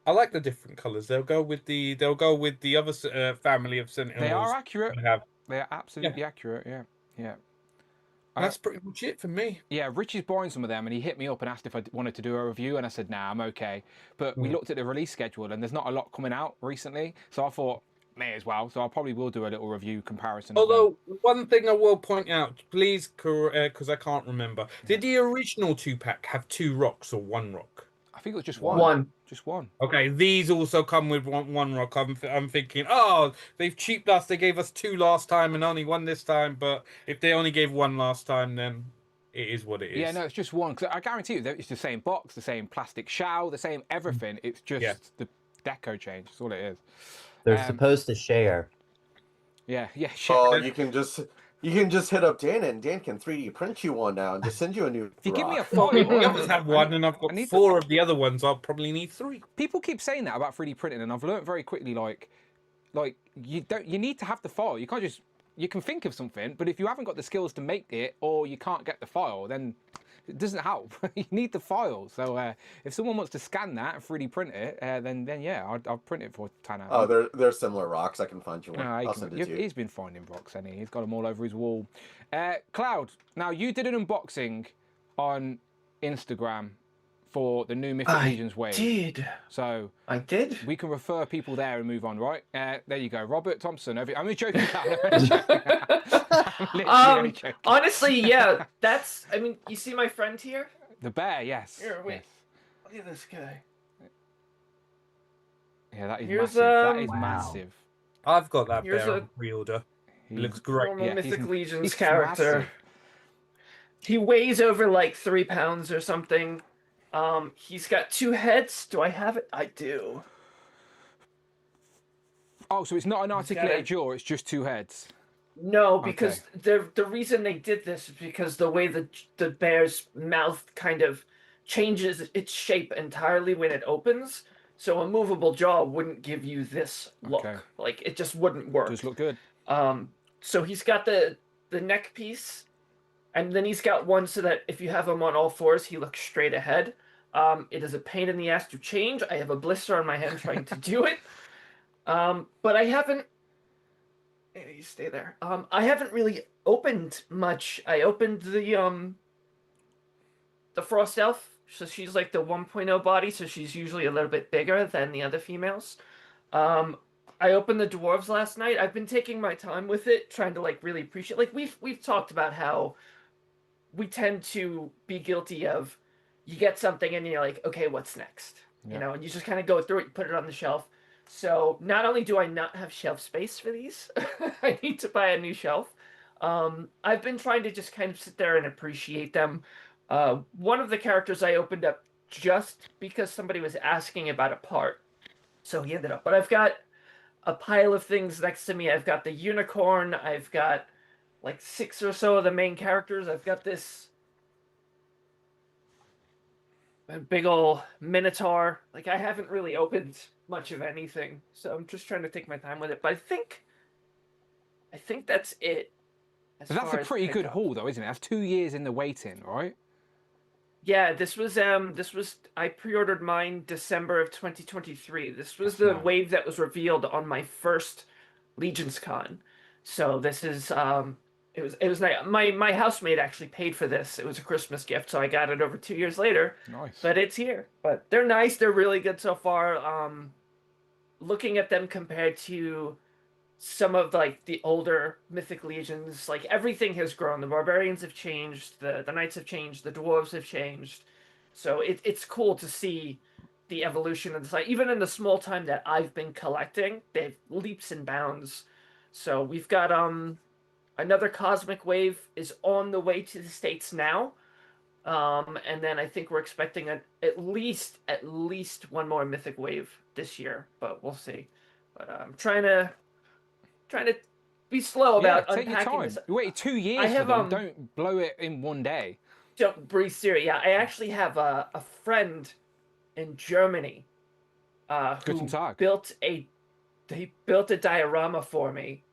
Speaker 4: I like the different colours. They'll go with the other family of Sentinels.
Speaker 1: They are accurate. They are absolutely accurate. Yeah.
Speaker 4: That's pretty much it for me.
Speaker 1: Yeah, Rich is buying some of them, and he hit me up and asked if I wanted to do a review, and I said, nah, I'm okay. But we looked at the release schedule, and there's not a lot coming out recently, so I thought, may as well. So I probably will do a little review comparison.
Speaker 4: Although, one thing I will point out, please, because I can't remember, did the original 2-pack have 2 rocks or 1 rock?
Speaker 1: I think it was just one. Just one.
Speaker 4: Okay, these also come with one rock. I'm thinking, oh, they've cheaped us. They gave us 2 last time and only 1 this time. But if they only gave 1 last time, then it is what it is.
Speaker 1: Yeah, no, it's just one. Because I guarantee you that it's the same box, the same plastic shell, the same everything. It's just the deco change. That's all it is.
Speaker 10: They're supposed to share.
Speaker 1: Yeah.
Speaker 5: Oh, you can just hit up Dan, and Dan can 3D print you one now and just send you a new.
Speaker 1: If you give me a
Speaker 4: photo, the others have 1, and I've got 4 of the other ones. I'll probably need 3.
Speaker 1: People keep saying that about 3D printing, and I've learned very quickly, like you need to have the file. You can't just, you can think of something, but if you haven't got the skills to make it, or you can't get the file, then it doesn't help. You need the file. So if someone wants to scan that and 3D print it, then yeah, I'll print it for Tanner.
Speaker 5: Oh, they're similar rocks. I can find you one.
Speaker 1: No,
Speaker 5: I'll send it to you.
Speaker 1: He's been finding rocks, hasn't he? He's got them all over his wall. Cloud, now you did an unboxing on Instagram for the new Mythic Legions wave.
Speaker 8: I did.
Speaker 1: We can refer people there and move on, right? There you go. Robert Thompson. I'm joking. I'm joking.
Speaker 8: Honestly, yeah. I mean, you see my friend here?
Speaker 1: The bear, yes.
Speaker 8: Here, wait.
Speaker 1: Yes.
Speaker 8: Look at this guy.
Speaker 1: Yeah, that is massive. That is massive.
Speaker 4: I've got that bear on pre-order. He looks great.
Speaker 8: Normal Mythic Legions
Speaker 1: he's
Speaker 8: character.
Speaker 1: massive.
Speaker 8: He weighs over like 3 pounds or something. He's got 2 heads. Do I have it? I do.
Speaker 1: Oh, so it's not an articulated jaw, it's just 2 heads.
Speaker 8: No, because the reason they did this is because the way the bear's mouth kind of changes its shape entirely when it opens. So a movable jaw wouldn't give you this look. Like, it just wouldn't work.
Speaker 1: Does look good.
Speaker 8: So he's got the neck piece, and then he's got one so that if you have him on all 4s, he looks straight ahead. It is a pain in the ass to change. I have a blister on my hand trying to do it. But I haven't... You stay there. I haven't really opened much. I opened the Frost Elf. So she's like the 1.0 body, so she's usually a little bit bigger than the other females. I opened the dwarves last night. I've been taking my time with it, trying to like really appreciate. Like we've talked about how we tend to be guilty of you get something and you're like, okay, what's next? Yeah. You know, and you just kind of go through it, you put it on the shelf. So not only do I not have shelf space for these, I need to buy a new shelf. I've been trying to just kind of sit there and appreciate them. One of the characters I opened up just because somebody was asking about a part. So he ended up. But I've got a pile of things next to me. I've got the unicorn. I've got like 6 or so of the main characters. I've got this big old minotaur. Like, I haven't really opened much of anything. So I'm just trying to take my time with it. But I think that's it.
Speaker 1: So that's a pretty good haul, though, isn't it? That's 2 years in the waiting, right?
Speaker 8: Yeah, this was I pre-ordered mine December of 2023. This was
Speaker 1: That's
Speaker 8: the
Speaker 1: mad.
Speaker 8: wave that was revealed on my first Legion's Con. So this is it was nice. My housemate actually paid for this. It was a Christmas gift, so I got it over 2 years later.
Speaker 1: Nice.
Speaker 8: But it's here. But they're nice. They're really good so far. Looking at them compared to some of like the older Mythic Legions, like everything has grown. The barbarians have changed, the knights have changed, the dwarves have changed. So it's cool to see the evolution of the site. Even in the small time that I've been collecting, they've leaps and bounds. So we've got another cosmic wave is on the way to the States now. And then I think we're expecting at least one more mythic wave this year, but we'll see. But I'm trying to be slow about
Speaker 1: take your
Speaker 8: unpacking
Speaker 1: time.
Speaker 8: this.
Speaker 1: You waited 2 years
Speaker 8: I have,
Speaker 1: for them. Don't blow it in one day.
Speaker 8: Don't breathe serious. Yeah, I actually have a friend in Germany who built a diorama for me,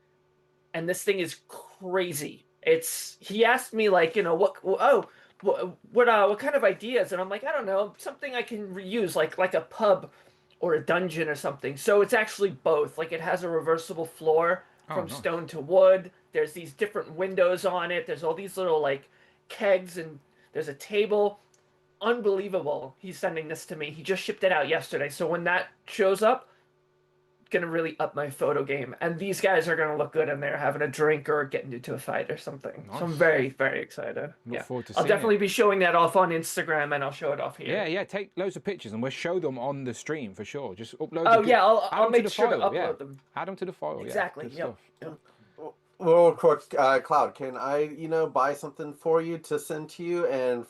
Speaker 8: and this thing is crazy. He asked me like, what kind of ideas, and I'm like, I don't know, something I can reuse, like a pub or a dungeon or something. So it's actually both. Like it has a reversible floor from
Speaker 1: nice.
Speaker 8: stone to wood. There's these different windows on it. There's all these little like kegs, and there's a table. Unbelievable. He's sending this to me. He just shipped it out yesterday. So when that shows up, gonna really up my photo game, and these guys are gonna look good in there having a drink or getting into a fight or something.
Speaker 1: Nice.
Speaker 8: So I'm very, very excited.
Speaker 1: Look forward to
Speaker 8: I'll
Speaker 1: seeing
Speaker 8: definitely
Speaker 1: it.
Speaker 8: be showing that off on Instagram, and I'll show it off here.
Speaker 1: Yeah, take loads of pictures and we'll show them on the stream for sure. Just upload.
Speaker 8: Oh
Speaker 1: the
Speaker 8: yeah,
Speaker 1: add
Speaker 8: I'll
Speaker 1: them
Speaker 8: make
Speaker 1: the
Speaker 8: sure to
Speaker 1: file,
Speaker 8: upload them.
Speaker 1: Add them to the file.
Speaker 8: Exactly.
Speaker 1: Yeah,
Speaker 8: Yep.
Speaker 5: Well, quick, Cloud, can I, buy something for you to send to you and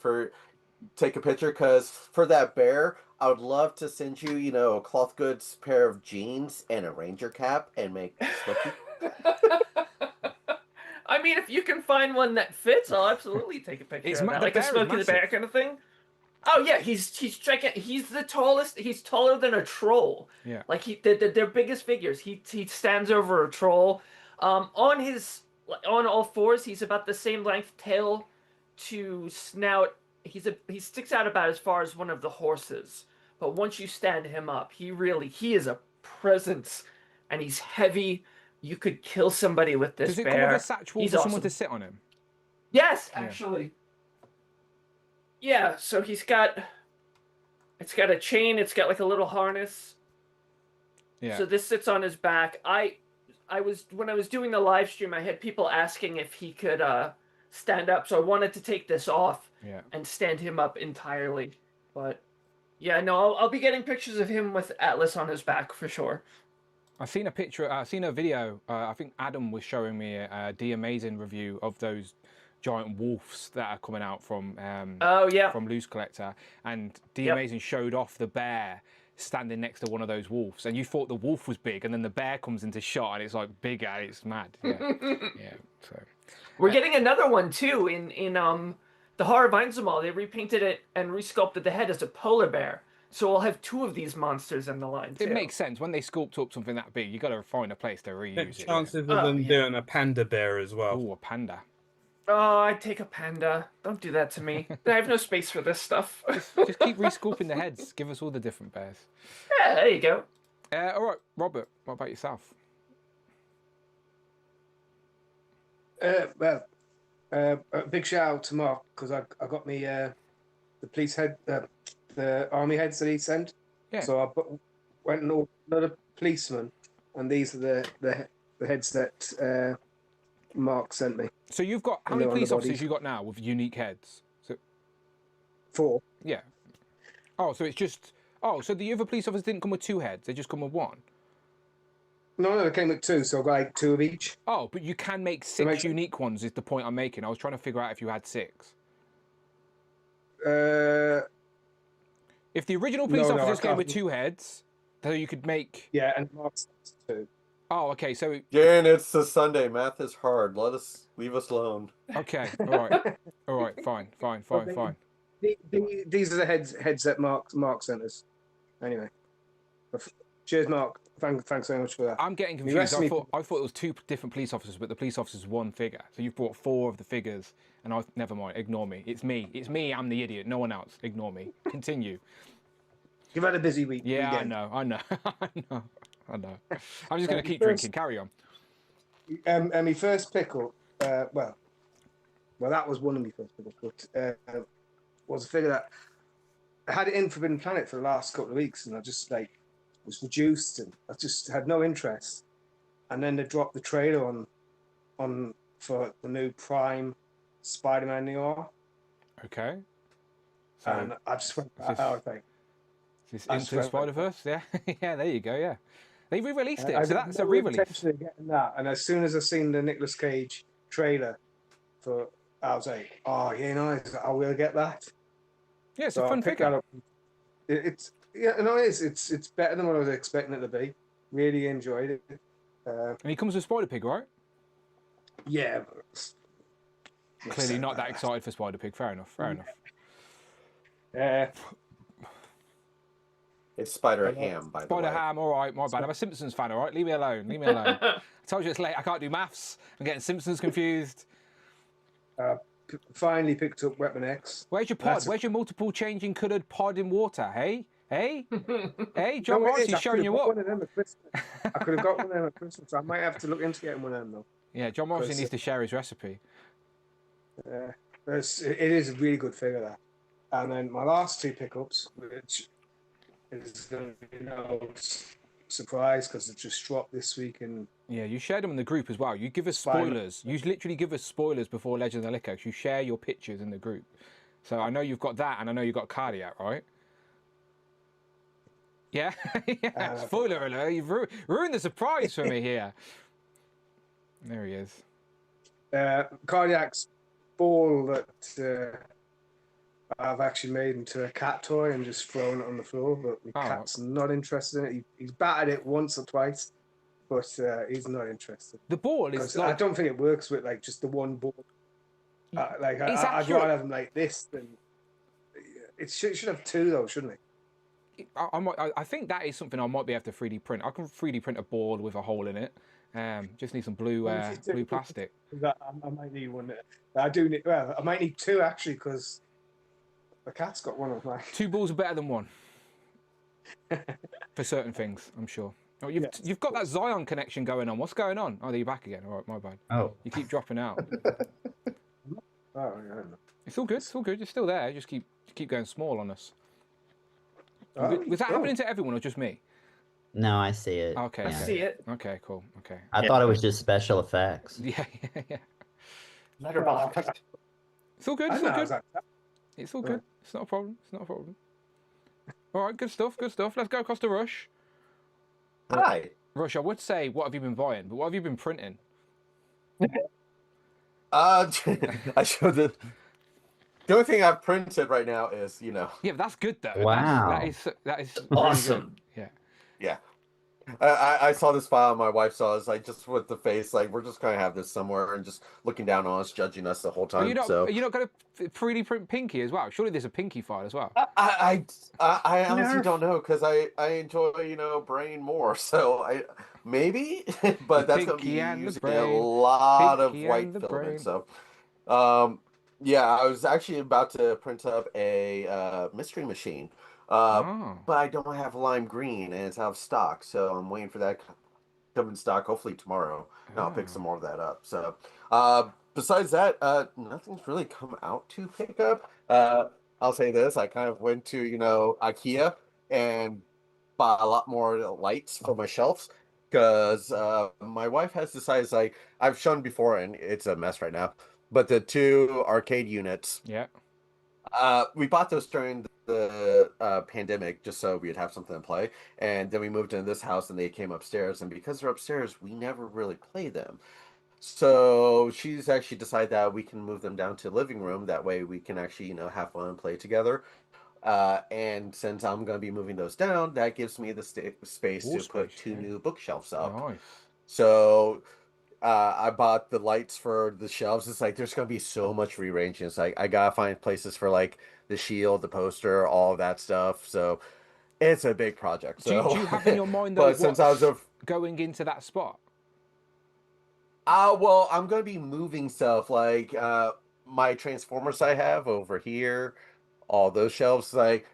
Speaker 5: take a picture? Because for that bear, I would love to send you, a cloth goods pair of jeans and a ranger cap and make Snooki.
Speaker 8: I mean, if you can find one that fits, I'll absolutely take a picture of that. Like a Smokey the Bear kind of thing. Oh yeah, he's gigantic. He's the tallest. He's taller than a troll.
Speaker 1: Yeah.
Speaker 8: Like they're biggest figures. He stands over a troll. On all fours, he's about the same length tail to snout. He sticks out about as far as one of the horses. But once you stand him up, he is a presence, and he's heavy. You could kill somebody with this bear.
Speaker 1: Does it come with a satchel
Speaker 8: He's
Speaker 1: for
Speaker 8: awesome.
Speaker 1: someone to sit on him?
Speaker 8: Yes, actually. Yeah, so it's got a chain, it's got like a little harness.
Speaker 1: Yeah.
Speaker 8: So this sits on his back. When I was doing the live stream, I had people asking if he could stand up, so I wanted to take this off and stand him up entirely. But yeah, no, I'll be getting pictures of him with Atlas on his back for sure.
Speaker 1: I've seen a video. I think Adam was showing me a The Amazing review of those giant wolves that are coming out from from Loose Collector, and The Amazing showed off the bear standing next to one of those wolves, and you thought the wolf was big, and then the bear comes into shot, and it's like bigger. It's mad. Yeah, yeah. So
Speaker 8: we're getting another one too in the Horror of Einzelmal. They repainted it and resculpted the head as a polar bear. So we'll have two of these monsters in the line too.
Speaker 1: It makes sense. When they sculpt up something that big, you got to find a place to reuse it.
Speaker 4: Chances of them doing a panda bear as well.
Speaker 1: Oh, a panda.
Speaker 8: Oh, I'd take a panda. Don't do that to me. I have no space for this stuff.
Speaker 1: Just keep resculpting the heads. Give us all the different bears.
Speaker 8: Yeah, there you go.
Speaker 1: All right, Robert, what about yourself?
Speaker 11: A big shout out to Mark, because I got me the police head, the army heads that he sent.
Speaker 1: Yeah.
Speaker 11: So I went and ordered another policeman, and these are the heads that Mark sent me.
Speaker 1: So you've got how many police officers you got now with unique heads? So
Speaker 11: 4.
Speaker 1: Yeah. Oh, so it's just so the other police officers didn't come with 2 heads; they just come with 1.
Speaker 11: No, they came with 2, so I got like 2 of each.
Speaker 1: Oh, but you can make 6 unique ones. Is the point I'm making? I was trying to figure out if you had 6. If the original police officers came with 2 heads, so you could make.
Speaker 11: Yeah, and Mark's 2.
Speaker 1: Oh, okay. So.
Speaker 5: Jan, it's a Sunday. Math is hard. Leave us alone.
Speaker 1: Okay. All right. Fine.
Speaker 11: These are the heads that Mark sent us. Anyway, cheers, Mark. Thanks so much for that.
Speaker 1: I'm getting confused. I thought it was 2 different police officers, but the police officers 1 figure. So you've brought 4 of the figures And never mind. Ignore me. It's me. It's me. I'm the idiot. No one else. Ignore me. Continue.
Speaker 11: You've had a busy week.
Speaker 1: Yeah,
Speaker 11: weekend.
Speaker 1: I know. I know. I'm just going to keep
Speaker 11: first-
Speaker 1: drinking. Carry on.
Speaker 11: And my first pickup, well, that was one of my first pickups, but was a figure that I had it in Forbidden Planet for the last couple of weeks, and I just was reduced, and I just had no interest. And then they dropped the trailer on for the new Prime Spider-Man Noir.
Speaker 1: Okay. So
Speaker 11: And I just went,
Speaker 1: Is this Into the Spider-Verse? Yeah. Yeah, there you go, yeah. They re-released it, so that's a
Speaker 11: no
Speaker 1: re-release.
Speaker 11: intention of getting that. And as soon as I seen the Nicolas Cage trailer, I was like, oh, yeah, nice. I will get that.
Speaker 1: Yeah, it's a fun figure.
Speaker 11: It's better than what I was expecting it to be. Really enjoyed it.
Speaker 1: And he comes with Spider-Pig, right?
Speaker 11: Yeah.
Speaker 1: Clearly not that excited for Spider-Pig. Fair enough.
Speaker 5: It's Spider-Ham, by the way.
Speaker 1: Spider-Ham, all right, my bad. I'm a Simpsons fan, all right? Leave me alone. I told you it's late. I can't do maths. I'm getting Simpsons confused.
Speaker 11: Finally picked up Weapon X.
Speaker 1: Where's your pod? Where's your multiple changing coloured pod in water, hey? Hey? Hey, John Morrison's showing you up.
Speaker 11: I could have got one of them at Christmas. I might have to look into getting one of them, though.
Speaker 1: Yeah, John Morrison needs to share his recipe.
Speaker 11: It is a really good figure, that. And then my last two pickups, which is going to be no surprise because it just dropped this week.
Speaker 1: Yeah, you shared them in the group as well. You give us spoilers. You literally give us spoilers before Legend of the Lickers. You share your pictures in the group. So I know you've got that, and I know you've got Cardiac, right? Yeah? Yeah. Spoiler alert, you've ruined the surprise for me here. There he is.
Speaker 11: Cardiac's ball that I've actually made into a cat toy and just thrown it on the floor, but the cat's not interested in it. He's battered it once or twice, but he's not interested.
Speaker 1: The ball is
Speaker 11: I don't think it works with just the one ball. I'd rather have them like this than... It should have two, though, shouldn't it?
Speaker 1: I think that is something I might be able to 3D print. I can 3D print a board with a hole in it. Just need some blue plastic.
Speaker 11: I might need one. I do need. Well, I might need two actually because the cat's got one of mine.
Speaker 1: Two balls are better than one for certain things, I'm sure. Oh, you've got that Zion connection going on. What's going on? Oh, you're back again. All right, my bad.
Speaker 10: Oh,
Speaker 1: you keep dropping out.
Speaker 11: Oh, yeah.
Speaker 1: It's all good. It's all good. You're still there. Just keep going small on us. Was that happening to everyone or just me?
Speaker 10: no, I see it.
Speaker 1: Okay.
Speaker 8: I see it.
Speaker 1: Okay, cool. Okay.
Speaker 10: I thought it was just special effects.
Speaker 1: Yeah.
Speaker 9: Letterboxd.
Speaker 1: It's all good. It's all good. It's all good. It's not a problem. All right, good stuff. Let's go across to Rush.
Speaker 5: Hi.
Speaker 1: Rush, I would say, what have you been buying? But what have you been printing?
Speaker 5: I showed the only thing I've printed right now is,
Speaker 1: Yeah, but that's good though.
Speaker 10: Wow.
Speaker 1: That is
Speaker 8: Awesome.
Speaker 1: Really
Speaker 5: yeah. I saw this file, my wife saw it, like just with the face, like we're just gonna have this somewhere and just looking down on us, judging us the whole time.
Speaker 1: You're not going to 3D print Pinky as well? Surely there's a Pinky file as well.
Speaker 5: I honestly don't know because I enjoy Brain more, so maybe, but that's gonna be using a lot of white filament. So, yeah, I was actually about to print up a mystery machine. But I don't have lime green and it's out of stock, so I'm waiting for that to come in stock hopefully tomorrow. And I'll pick some more of that up. So besides that, nothing's really come out to pick up. I'll say this, I kind of went to IKEA and bought a lot more lights for my shelves because my wife has decided, like I've shown before and it's a mess right now, but the two arcade units, we bought those during the pandemic just so we'd have something to play, and then we moved into this house and they came upstairs, and because they're upstairs we never really play them, so she's actually decided that we can move them down to the living room, that way we can actually have fun and play together, and since I'm going to be moving those down, that gives me the space to put two new bookshelves up.
Speaker 1: Nice.
Speaker 5: So I bought the lights for the shelves. It's like there's gonna be so much rearranging. It's like I gotta find places for like the shield, the poster, all of that stuff. So it's a big project. So
Speaker 1: do you have in your mind though,
Speaker 5: since I was
Speaker 1: going into that spot?
Speaker 5: Well, I'm gonna be moving stuff. Like my Transformers I have over here, all those shelves, like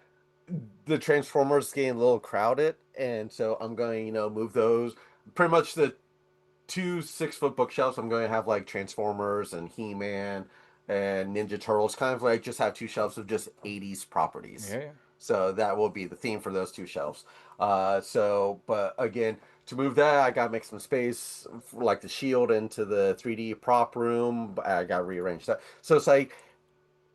Speaker 5: the Transformers getting a little crowded, and so I'm going, move those. Pretty much the 2 6-foot bookshelves. I'm going to have like Transformers and He-Man and Ninja Turtles, kind of like just have 2 shelves of just 80s properties.
Speaker 1: Yeah.
Speaker 5: So that will be the theme for those 2 shelves. But again, to move that, I got to make some space for, like the Shield into the 3D prop room. I got to rearrange that. So it's like,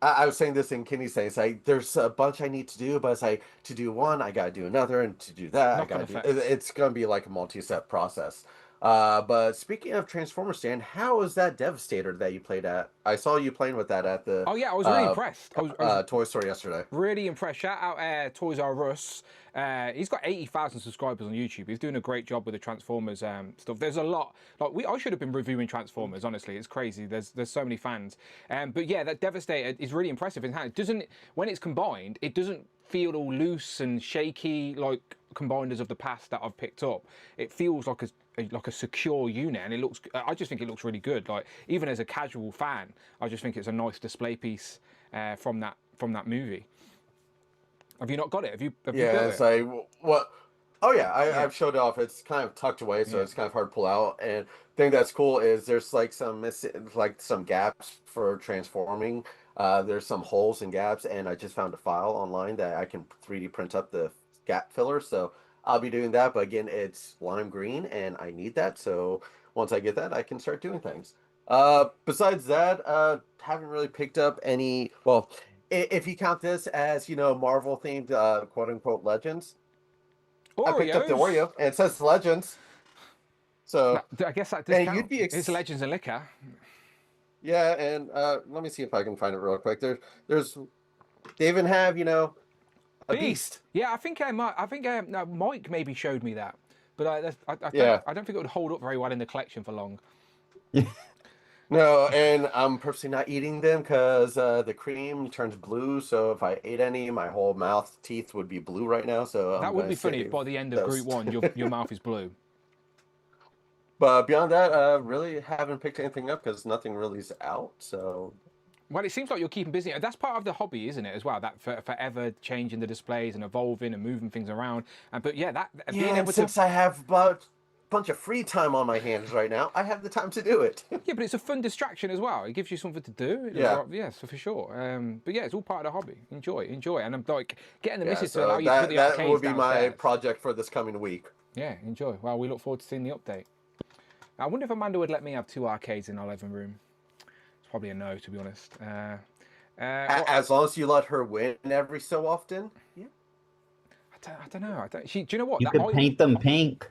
Speaker 5: I was saying this in Kenny's saying, it's like there's a bunch I need to do, but it's like to do one, I got to do another, and to do that, it's going to be like a multi-step process. But speaking of Transformers, Stan, how was that Devastator that you played at? I saw you playing with that at the.
Speaker 1: Oh yeah, I was really impressed. I was
Speaker 5: Toy Store yesterday.
Speaker 1: Really impressed. Shout out Toys R Us. He's got 80,000 subscribers on YouTube. He's doing a great job with the Transformers stuff. There's a lot. Like I should have been reviewing Transformers. Honestly, it's crazy. There's so many fans. But yeah, that Devastator is really impressive. It doesn't, when it's combined, it doesn't feel all loose and shaky like combiners of the past that I've picked up. It feels like a secure unit, and it looks. I just think it looks really good. Like even as a casual fan, I just think it's a nice display piece from that movie. Have you not got it? Have you got
Speaker 5: it's
Speaker 1: it?
Speaker 5: like what? Oh yeah, I've showed it off. It's kind of tucked away, so it's kind of hard to pull out. And the thing that's cool is there's like some gaps for transforming. There's some holes and gaps, and I just found a file online that I can 3D print up the gap filler. So I'll be doing that. But again, it's lime green, and I need that. So once I get that, I can start doing things. Besides that, haven't really picked up any. Well, if you count this as Marvel themed quote unquote Legends.
Speaker 1: Oreos.
Speaker 5: I picked up the Oreo, and it says Legends. So
Speaker 1: I guess that does count.
Speaker 5: You'd be
Speaker 1: it's Legends and Liquor.
Speaker 5: Yeah, and let me see if I can find it real quick. There's they even have a Beast.
Speaker 1: Yeah, I think Mike maybe showed me that, but I don't think it would hold up very well in the collection for long.
Speaker 5: No, and I'm purposely not eating them because the cream turns blue. So if I ate any, my whole mouth teeth would be blue right now. So
Speaker 1: that would be funny if by the end of Group 1 your mouth is blue.
Speaker 5: But beyond that, really haven't picked anything up because nothing really is out. So.
Speaker 1: Well, it seems like you're keeping busy. That's part of the hobby, isn't it, as well? That forever changing the displays and evolving and moving things around. But being able
Speaker 5: since I have about bunch of free time on my hands right now, I have the time to do it.
Speaker 1: Yeah, but it's a fun distraction as well. It gives you something to do.
Speaker 5: Yeah,
Speaker 1: so for sure. But yeah, it's all part of the hobby. Enjoy, and I'm like getting the missus to allow you to put the
Speaker 5: that
Speaker 1: arcades
Speaker 5: would be
Speaker 1: downstairs.
Speaker 5: my project for this coming week.
Speaker 1: Yeah, enjoy. Well, we look forward to seeing the update. I wonder if Amanda would let me have 2 arcades in our living room. It's probably a no, to be honest.
Speaker 5: As long as you let her win every so often. Yeah.
Speaker 1: I don't know. Do you know what?
Speaker 10: You could paint them pink.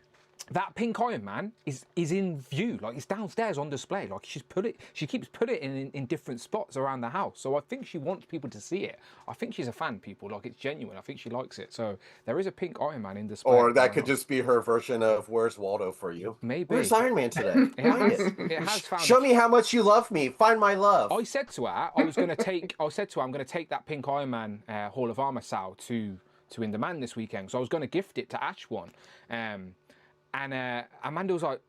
Speaker 1: That pink Iron Man is in view, like it's downstairs on display. Like she keeps putting it in different spots around the house. So I think she wants people to see it. I think she's a fan, people. Like it's genuine. I think she likes it. So there is a pink Iron Man in display.
Speaker 5: Or that could just be her version of "Where's Waldo" for you.
Speaker 1: Maybe.
Speaker 5: Where's Iron Man today?
Speaker 1: It has found.
Speaker 5: Show me how much you love me. Find my love.
Speaker 1: I said to her, I'm going to take that pink Iron Man Hall of Armor Sal to In Demand this weekend. So I was going to gift it to Ash one. And Amanda was like,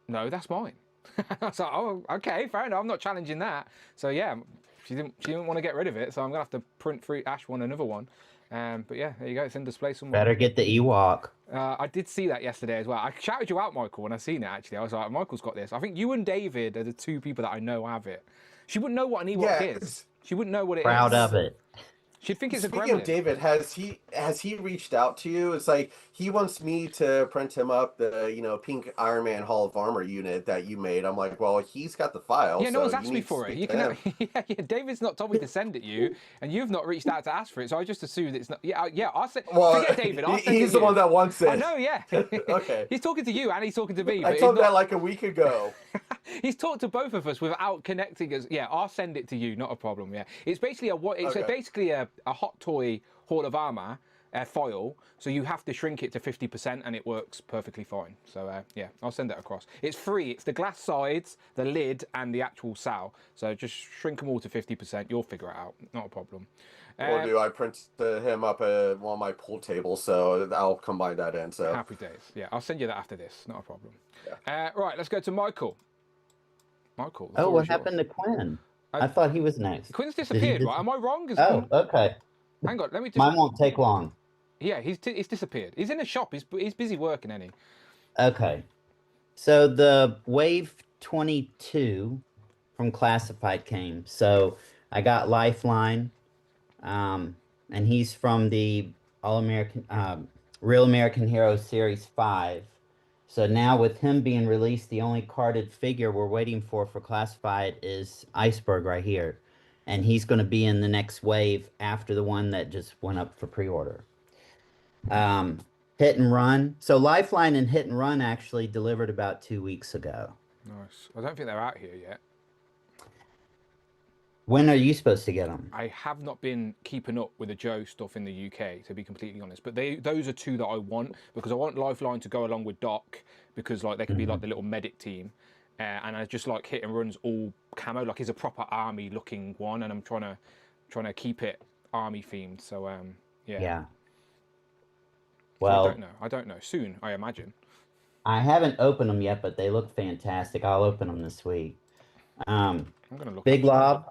Speaker 1: "No, that's mine." I was like, "Oh, okay, fair enough. I'm not challenging that." So yeah, she didn't want to get rid of it. So I'm gonna have to print for Ash one another one. But yeah, there you go. It's in display somewhere.
Speaker 10: Better get the Ewok.
Speaker 1: I did see that yesterday as well. I shouted you out, Michael, when I seen it. Actually, I was like, "Michael's got this." I think you and David are the 2 people that I know have it. She wouldn't know what an Ewok is. She wouldn't know what it is.
Speaker 10: Proud of it.
Speaker 1: She'd think it's a gremlin.
Speaker 5: Speaking of David, has he reached out to you? It's like he wants me to print him up the pink Iron Man Hall of Armor unit that you made. I'm like, well, he's got the file.
Speaker 1: Yeah, no one's asked me for it. You can. Yeah, David's not told me to send it you, and you've not reached out to ask for it. So I just assumed it's not. Yeah. I'll say. Well, forget David.
Speaker 5: He's the one that wants it.
Speaker 1: I know. Yeah.
Speaker 5: Okay.
Speaker 1: He's talking to you and he's talking to me.
Speaker 5: I told him that like a week ago.
Speaker 1: He's talked to both of us without connecting us. Yeah, I'll send it to you. Not a problem. Yeah, it's basically basically a hot toy Hall of Armor foil, so you have to shrink it to 50% and it works perfectly fine. So yeah, I'll send it across. It's free. It's the glass sides, the lid, and the actual sal. So just shrink them all to 50%. You'll figure it out. Not a problem.
Speaker 5: Or do I print him up at one of my pool tables? So I'll combine that in. So
Speaker 1: happy days. Yeah, I'll send you that after this. Not a problem.
Speaker 5: Yeah.
Speaker 1: Right, let's go to Michael. Michael.
Speaker 10: Oh, what happened to Quinn? I thought he was next.
Speaker 1: Quinn's
Speaker 10: Did he
Speaker 1: disappeared, right? Am I wrong?
Speaker 10: Oh, okay.
Speaker 1: Hang on, let me just.
Speaker 10: Mine won't take long.
Speaker 1: Yeah, he's disappeared. He's in the shop. He's busy working, ain't he?
Speaker 10: Okay. So the Wave 22 from Classified came. So I got Lifeline, and he's from the Real American Hero Series 5. So now with him being released, the only carded figure we're waiting for Classified is Iceberg right here. And he's going to be in the next wave after the one that just went up for pre-order. Hit and Run. So Lifeline and Hit and Run actually delivered about 2 weeks ago.
Speaker 1: Nice. I don't think they're out here yet.
Speaker 10: When are you supposed to get them?
Speaker 1: I have not been keeping up with the Joe stuff in the UK, to be completely honest. But those are two that I want, because I want Lifeline to go along with Doc, because like they can be like the little medic team, and I just like Hit and Run's all camo, like he's a proper army looking one, and I'm trying to keep it army themed. So yeah.
Speaker 10: Yeah.
Speaker 1: So
Speaker 10: Well,
Speaker 1: I don't know. Soon, I imagine.
Speaker 10: I haven't opened them yet, but they look fantastic. I'll open them this week.
Speaker 1: I'm gonna look.
Speaker 10: Big Lob,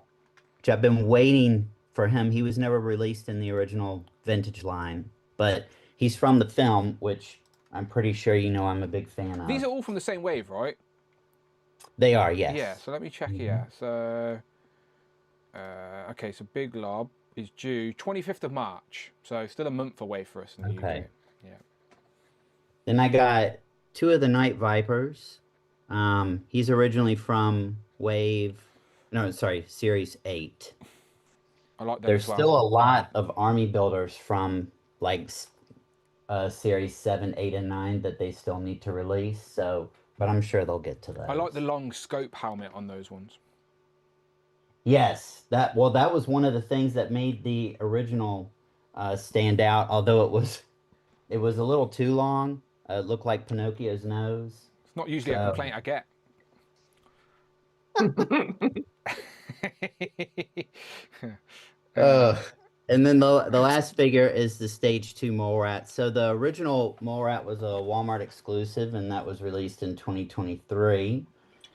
Speaker 10: which I've been waiting for him. He was never released in the original vintage line, but he's from the film, which I'm pretty sure you know I'm a big fan of.
Speaker 1: These are all from the same wave, right?
Speaker 10: They are, yes.
Speaker 1: Yeah. So let me check here. So, okay. So Big Lob is due 25th of March. So still a month away for us in the UK. Yeah.
Speaker 10: Then I got two of the Night Vipers. He's originally from Series 8.
Speaker 1: I like that.
Speaker 10: There's
Speaker 1: as well.
Speaker 10: still a lot of army builders from like Series 7, 8, and 9 that they still need to release. So, but I'm sure they'll get to that.
Speaker 1: I like the long scope helmet on those ones.
Speaker 10: Yes, that was one of the things that made the original stand out. Although it was a little too long. It looked like Pinocchio's nose.
Speaker 1: It's not usually a complaint I get.
Speaker 10: And then the last figure is the Stage 2 Mole Rat. So the original Mole Rat was a Walmart exclusive, and that was released in 2023.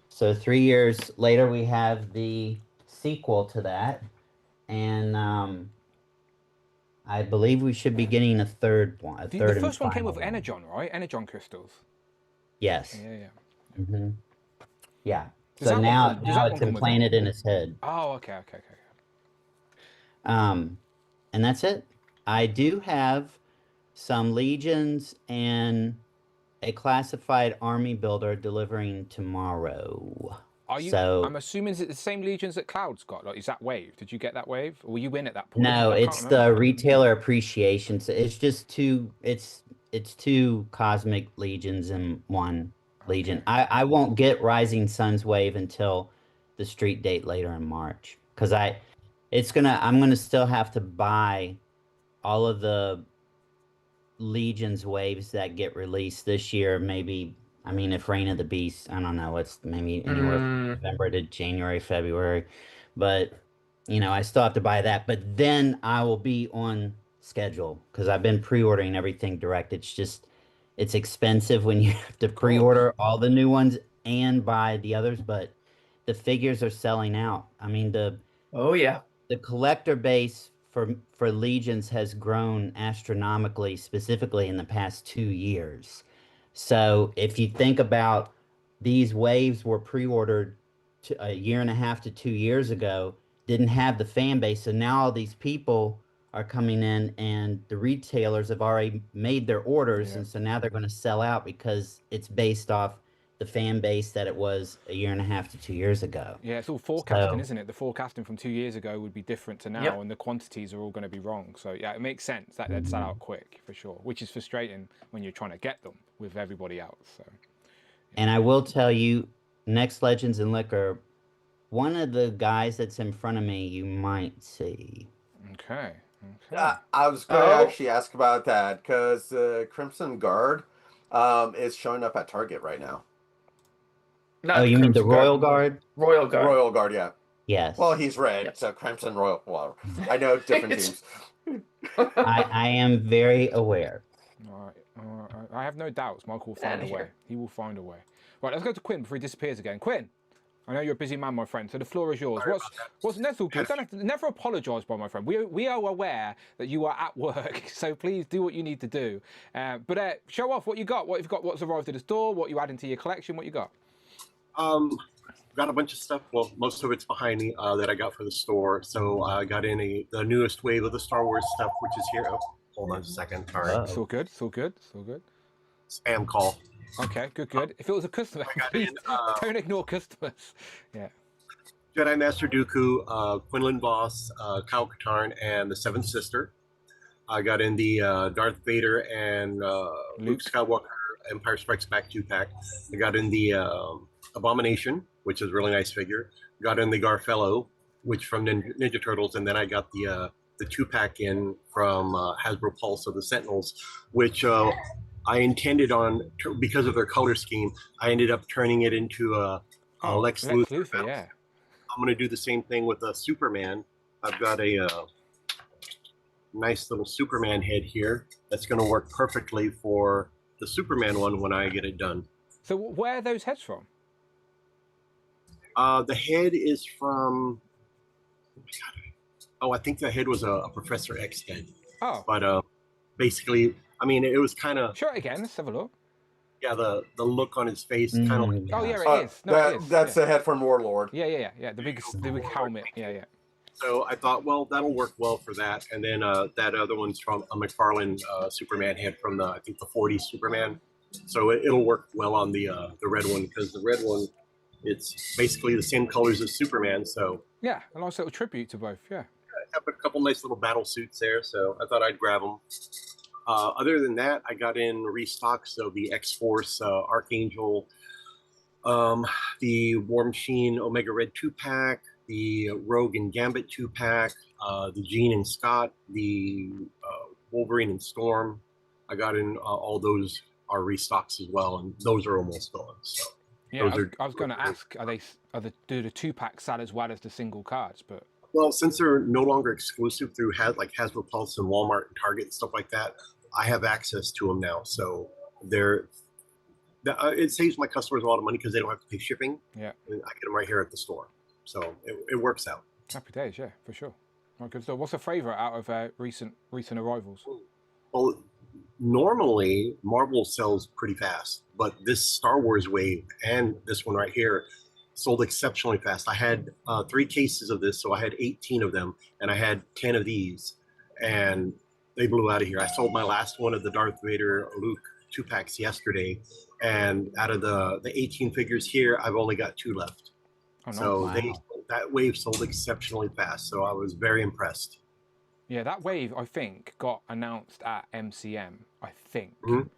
Speaker 10: So 3 years later, we have the sequel to that, and I believe we should be getting a third one.
Speaker 1: The first one came with Energon, right? Energon crystals.
Speaker 10: Yes.
Speaker 1: Yeah.
Speaker 10: Mm-hmm. Yeah. So now it's implanted in his head.
Speaker 1: Oh, okay.
Speaker 10: And that's it. I do have some Legions and a classified army builder delivering tomorrow.
Speaker 1: I'm assuming is it the same Legions that Cloud's got? Like, is that wave? Did you get that wave? Or were you in at that point?
Speaker 10: No, it's the retailer appreciation. So it's just two Cosmic Legions in one Legion. I won't get Rising Sun's wave until the street date later in March, because I'm gonna still have to buy all of the Legions waves that get released this year. Maybe, I mean, if Reign of the Beast, I don't know, it's maybe anywhere from November to January, February, but I still have to buy that. But then I will be on schedule, because I've been pre-ordering everything direct. It's expensive when you have to pre-order all the new ones and buy the others, but the figures are selling out. I mean, the collector base for Legions has grown astronomically, specifically in the past 2 years. So if you think about, these waves were pre-ordered a year and a half to 2 years ago, didn't have the fan base. So now all these people are coming in, and the retailers have already made their orders, and so now they're going to sell out because it's based off the fan base that it was a year and a half to 2 years ago.
Speaker 1: Yeah, it's all forecasting, isn't it? The forecasting from 2 years ago would be different to now, and the quantities are all going to be wrong. So yeah, it makes sense that they'd sell out quick, for sure, which is frustrating when you're trying to get them with everybody else. So.
Speaker 10: And I will tell you, next Legends and Liquor, one of the guys that's in front of me, you might see.
Speaker 1: Okay.
Speaker 5: I was going to actually ask about that, because Crimson Guard is showing up at Target right now.
Speaker 10: You mean the Royal Guard?
Speaker 8: Royal Guard.
Speaker 5: Royal Guard, yeah.
Speaker 10: Yes.
Speaker 5: Well, he's red, so Crimson Royal. Well, I know different teams.
Speaker 10: I am very aware.
Speaker 1: All right. I have no doubts. Michael will find a way. He will find a way. Right, let's go to Quinn before he disappears again. Quinn. I know you're a busy man, my friend, so the floor is yours.
Speaker 9: Sorry
Speaker 1: That's all good. Don't have to, never apologise, by my friend. We are aware that you are at work, so please do what you need to do. But show off what you got. What you've got. What's arrived at the store. What you add into your collection. What you got.
Speaker 9: Got a bunch of stuff. Well, most of it's behind me that I got for the store. So I got in the newest wave of the Star Wars stuff, which is here. Oh, hold on a second. All right.
Speaker 1: It's all good. It's all good. It's all good.
Speaker 9: Spam call.
Speaker 1: Okay, good. If it was a customer, please don't ignore customers. Yeah.
Speaker 9: Jedi Master Dooku, Quinlan Voss, Kyle Katarn, and the Seventh Sister. I got in the Darth Vader and Luke Skywalker Empire Strikes Back 2-pack. I got in the Abomination, which is a really nice figure. Got in the Garfello, which from Ninja Turtles, and then I got the 2-pack in from Hasbro Pulse of the Sentinels, which I intended on, because of their color scheme, I ended up turning it into a Lex Luthor.
Speaker 1: Yeah.
Speaker 9: I'm going to do the same thing with Superman. I've got a nice little Superman head here that's going to work perfectly for the Superman one when I get it done.
Speaker 1: So where are those heads from?
Speaker 9: The head is from... Oh, I think the head was a Professor X head.
Speaker 1: Oh.
Speaker 9: But basically... I mean, it was kind of...
Speaker 1: Show it again. Let's have a look.
Speaker 9: Yeah, the look on his face, kind of like...
Speaker 1: Oh, yeah, it is. No, it is.
Speaker 5: That's the head from Warlord.
Speaker 1: Yeah. The big helmet. Yeah.
Speaker 9: So I thought, well, that'll work well for that. And then that other one's from a McFarlane Superman head from I think the 40s Superman. So it'll work well on the red one, because the red one, it's basically the same colors as Superman. So
Speaker 1: yeah, a nice little tribute to both. Yeah.
Speaker 9: I have a couple nice little battle suits there, so I thought I'd grab them. Other than that, I got in restocks of the X-Force Archangel, the War Machine Omega Red 2-pack, the Rogue and Gambit 2-pack, the Jean and Scott, the Wolverine and Storm. I got in all those are restocks as well, and those are almost gone. So
Speaker 1: yeah, I was going to ask, do the 2-pack sell as well as the single cards? But
Speaker 9: well, since they're no longer exclusive through Hasbro Pulse and Walmart and Target and stuff like that, I have access to them now. So it saves my customers a lot of money because they don't have to pay shipping.
Speaker 1: Yeah,
Speaker 9: and I get them right here at the store. So it works out.
Speaker 1: Happy days, yeah, for sure. Right, good stuff. What's a favorite out of recent arrivals?
Speaker 9: Well, normally Marvel sells pretty fast, but this Star Wars wave and this one right here sold exceptionally fast. I had 3 cases of this, so I had 18 of them, and I had 10 of these, and they blew out of here. I sold my last one of the Darth Vader Luke 2-packs yesterday, and out of the 18 figures here, I've only got 2 left.
Speaker 1: Oh, no.
Speaker 9: So
Speaker 1: Wow.
Speaker 9: That wave sold exceptionally fast, so I was very impressed.
Speaker 1: Yeah, that wave, I think, got announced at MCM, I think.
Speaker 9: Mm-hmm.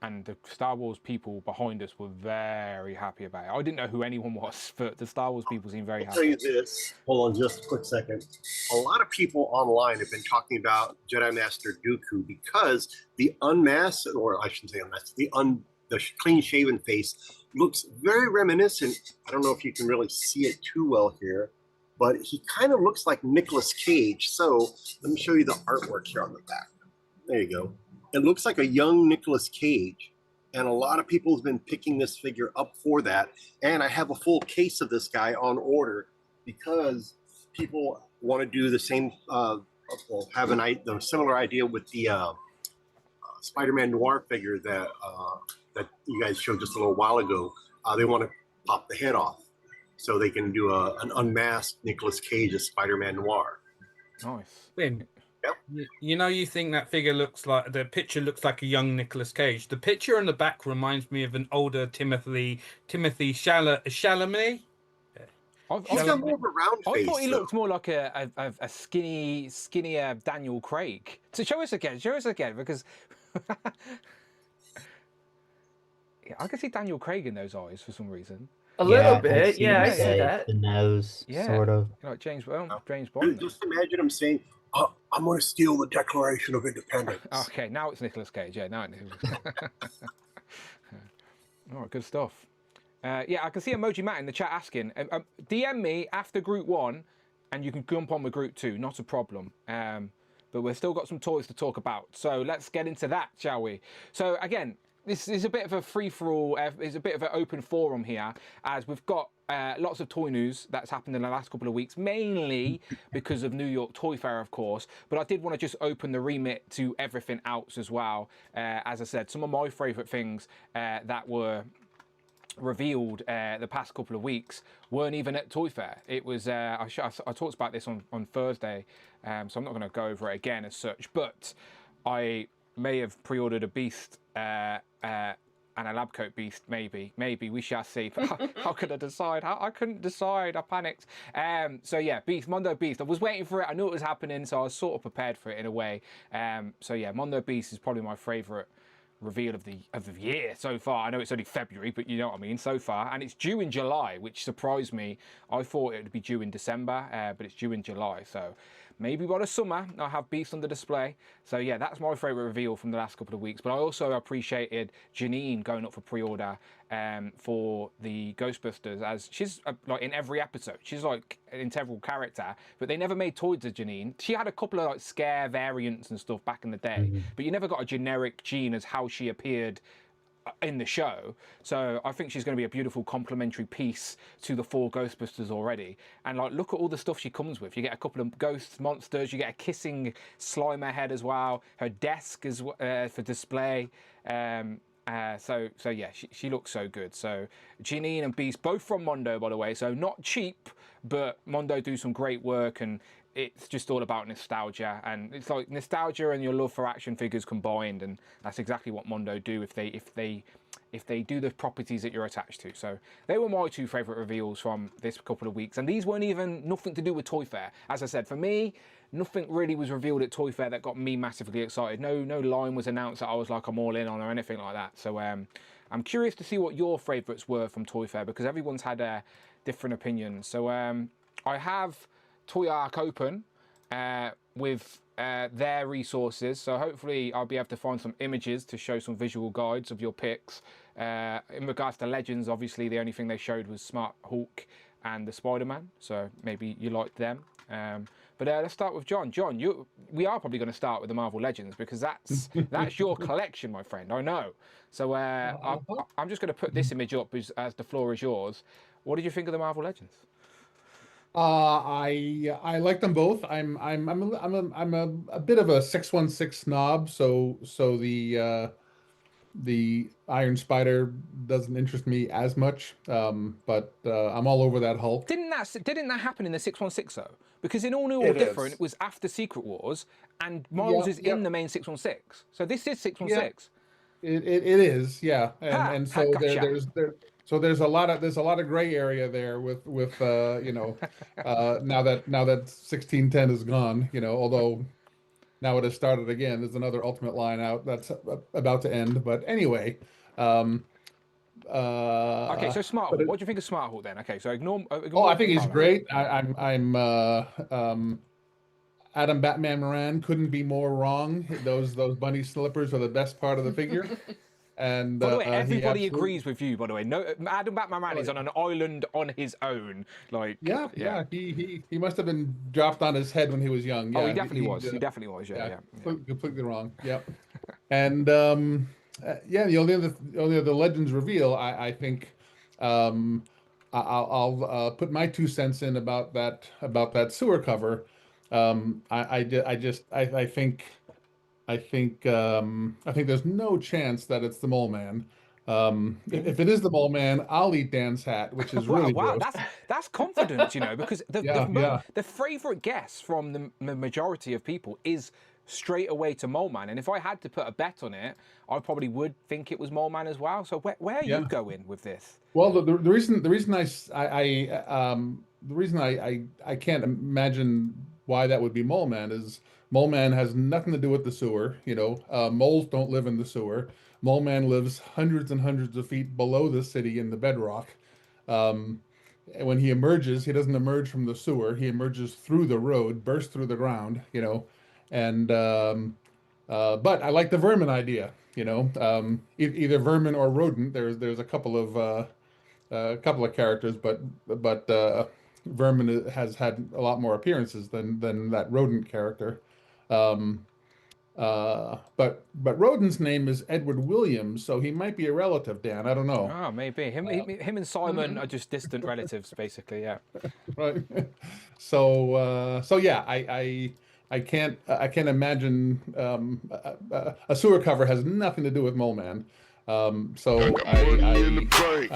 Speaker 1: And the Star Wars people behind us were very happy about it. I didn't know who anyone was, but the Star Wars people seemed very happy.
Speaker 9: I'll tell you this. Hold on just a quick second. A lot of people online have been talking about Jedi Master Dooku because the unmasked, or I shouldn't say unmasked, the clean-shaven face looks very reminiscent. I don't know if you can really see it too well here, but he kind of looks like Nicolas Cage. So let me show you the artwork here on the back. There you go. It looks like a young Nicolas Cage, and a lot of people have been picking this figure up for that. And I have a full case of this guy on order because people want to do the same, have a similar idea with the Spider-Man Noir figure that you guys showed just a little while ago. They want to pop the head off so they can do an unmasked Nicolas Cage as Spider-Man Noir.
Speaker 1: Nice.
Speaker 4: Win.
Speaker 9: Yep.
Speaker 4: You know, you think that figure the picture looks like a young Nicolas Cage. The picture on the back reminds me of an older Timothy Chalamet.
Speaker 9: He's got more of a round face.
Speaker 1: I thought he looked more like a skinnier Daniel Craig. So show us again, because I can see Daniel Craig in those eyes for some reason.
Speaker 8: A little bit, yeah, I see that.
Speaker 10: The nose, sort of.
Speaker 1: Like James Bond.
Speaker 9: Just imagine him saying, I'm going to steal the Declaration of Independence.
Speaker 1: Okay, now it's Nicolas Cage. Yeah, now it's all right, good stuff. Yeah, I can see Emoji Matt in the chat asking, DM me after Group 1 and you can jump on with Group 2, not a problem. But we've still got some toys to talk about. So let's get into that, shall we? So again, this is a bit of a free-for-all. It's a bit of an open forum here, as we've got lots of toy news that's happened in the last couple of weeks, mainly because of New York Toy Fair, of course. But I did want to just open the remit to everything else as well. As I said, some of my favourite things that were revealed the past couple of weeks weren't even at Toy Fair. It was I talked about this on Thursday, so I'm not going to go over it again as such. But I may have pre-ordered a Beast and a lab coat Beast. Maybe we shall see. But how could I decide? I couldn't decide. I panicked. So yeah, Beast, Mondo Beast. I was waiting for it. I knew it was happening, so I was sort of prepared for it in a way. So yeah, Mondo Beast is probably my favourite reveal of the year so far. I know it's only February, but you know what I mean, so far. And it's due in July, which surprised me. I thought it would be due in December, but it's due in July. So maybe by the summer I'll have Beast on the display. So yeah, that's my favourite reveal from the last couple of weeks. But I also appreciated Janine going up for pre-order for the Ghostbusters, as she's like in every episode. She's like an integral character, but they never made toys of Janine. She had a couple of like scare variants and stuff back in the day, but you never got a generic Jean as how she appeared in the show. So I think she's going to be a beautiful complementary piece to the 4 Ghostbusters already. And like, look at all the stuff she comes with. You get a couple of ghost monsters, you get a kissing Slimer head as well, her desk is for display. So yeah, she looks so good. So Janine and Beast, both from Mondo, by the way, so not cheap, but Mondo do some great work, and it's just all about nostalgia, and it's like nostalgia and your love for action figures combined, and that's exactly what Mondo do if they do the properties that you're attached to. So they were my 2 favourite reveals from this couple of weeks, and these weren't even nothing to do with Toy Fair. As I said, for me, nothing really was revealed at Toy Fair that got me massively excited. No line was announced that I was like, I'm all in on or anything like that. So I'm curious to see what your favourites were from Toy Fair, because everyone's had different opinions. So I have Toy Arc open with their resources, so hopefully I'll be able to find some images to show some visual guides of your picks. In regards to Legends, obviously the only thing they showed was Smart Hulk and the Spider-Man, so maybe you liked them. But let's start with John. John, we are probably going to start with the Marvel Legends, because that's your collection, my friend, I know. So I'm just going to put this image up as the floor is yours. What did you think of the Marvel Legends?
Speaker 6: I like them both. I'm a bit of a 616 snob, so the Iron Spider doesn't interest me as much. But I'm all over that Hulk.
Speaker 1: Didn't that happen in the 616 though? Because in All New All Different, it was after Secret Wars, and Miles is in the main 616. So this is 616.
Speaker 6: It is, yeah, and so
Speaker 1: gotcha.
Speaker 6: there's a lot of gray area there with you know, now that 1610 is gone, you know, although now it has started again. There's another Ultimate line out that's about to end, but anyway.
Speaker 1: Okay, so Smart Hulk. What do you think of Smart Hulk then? Okay, so ignore
Speaker 6: I think he's great. I'm Adam Batman Moran couldn't be more wrong. Those bunny slippers are the best part of the figure. And
Speaker 1: by the way, everybody agrees with you. By the way, no, Adam Batman Moran is on an island on his own. Like,
Speaker 6: yeah. He must have been dropped on his head when he was young. Yeah,
Speaker 1: oh, he definitely was. He definitely was. Yeah.
Speaker 6: Completely wrong. Yep. And the only other Legends reveal, I think, I'll put my 2 cents in about that sewer cover. I think there's no chance that it's the Mole Man. If it is the Mole Man, I'll eat Dan's hat, which is really
Speaker 1: wow.
Speaker 6: gross.
Speaker 1: That's confidence, you know, because the favourite guess from the majority of people is straight away to Mole Man, and if I had to put a bet on it, I probably would think it was Mole Man as well. So where are you going with this?
Speaker 6: Well, the reason I can't imagine why that would be Mole Man is Mole Man has nothing to do with the sewer. You know, moles don't live in the sewer. Mole Man lives hundreds and hundreds of feet below the city in the bedrock. When he emerges, he doesn't emerge from the sewer. He emerges through the road, bursts through the ground. You know, and but I like the vermin idea. You know, either vermin or rodent. There's a couple of characters, but vermin has had a lot more appearances than that rodent character. But Roden's name is Edward Williams, so he might be a relative, Dan. I don't know.
Speaker 1: Oh, maybe him and Simon are just distant relatives, basically. Yeah.
Speaker 6: Right. So yeah, I can't imagine a sewer cover has nothing to do with Mole Man. So
Speaker 3: in the bank.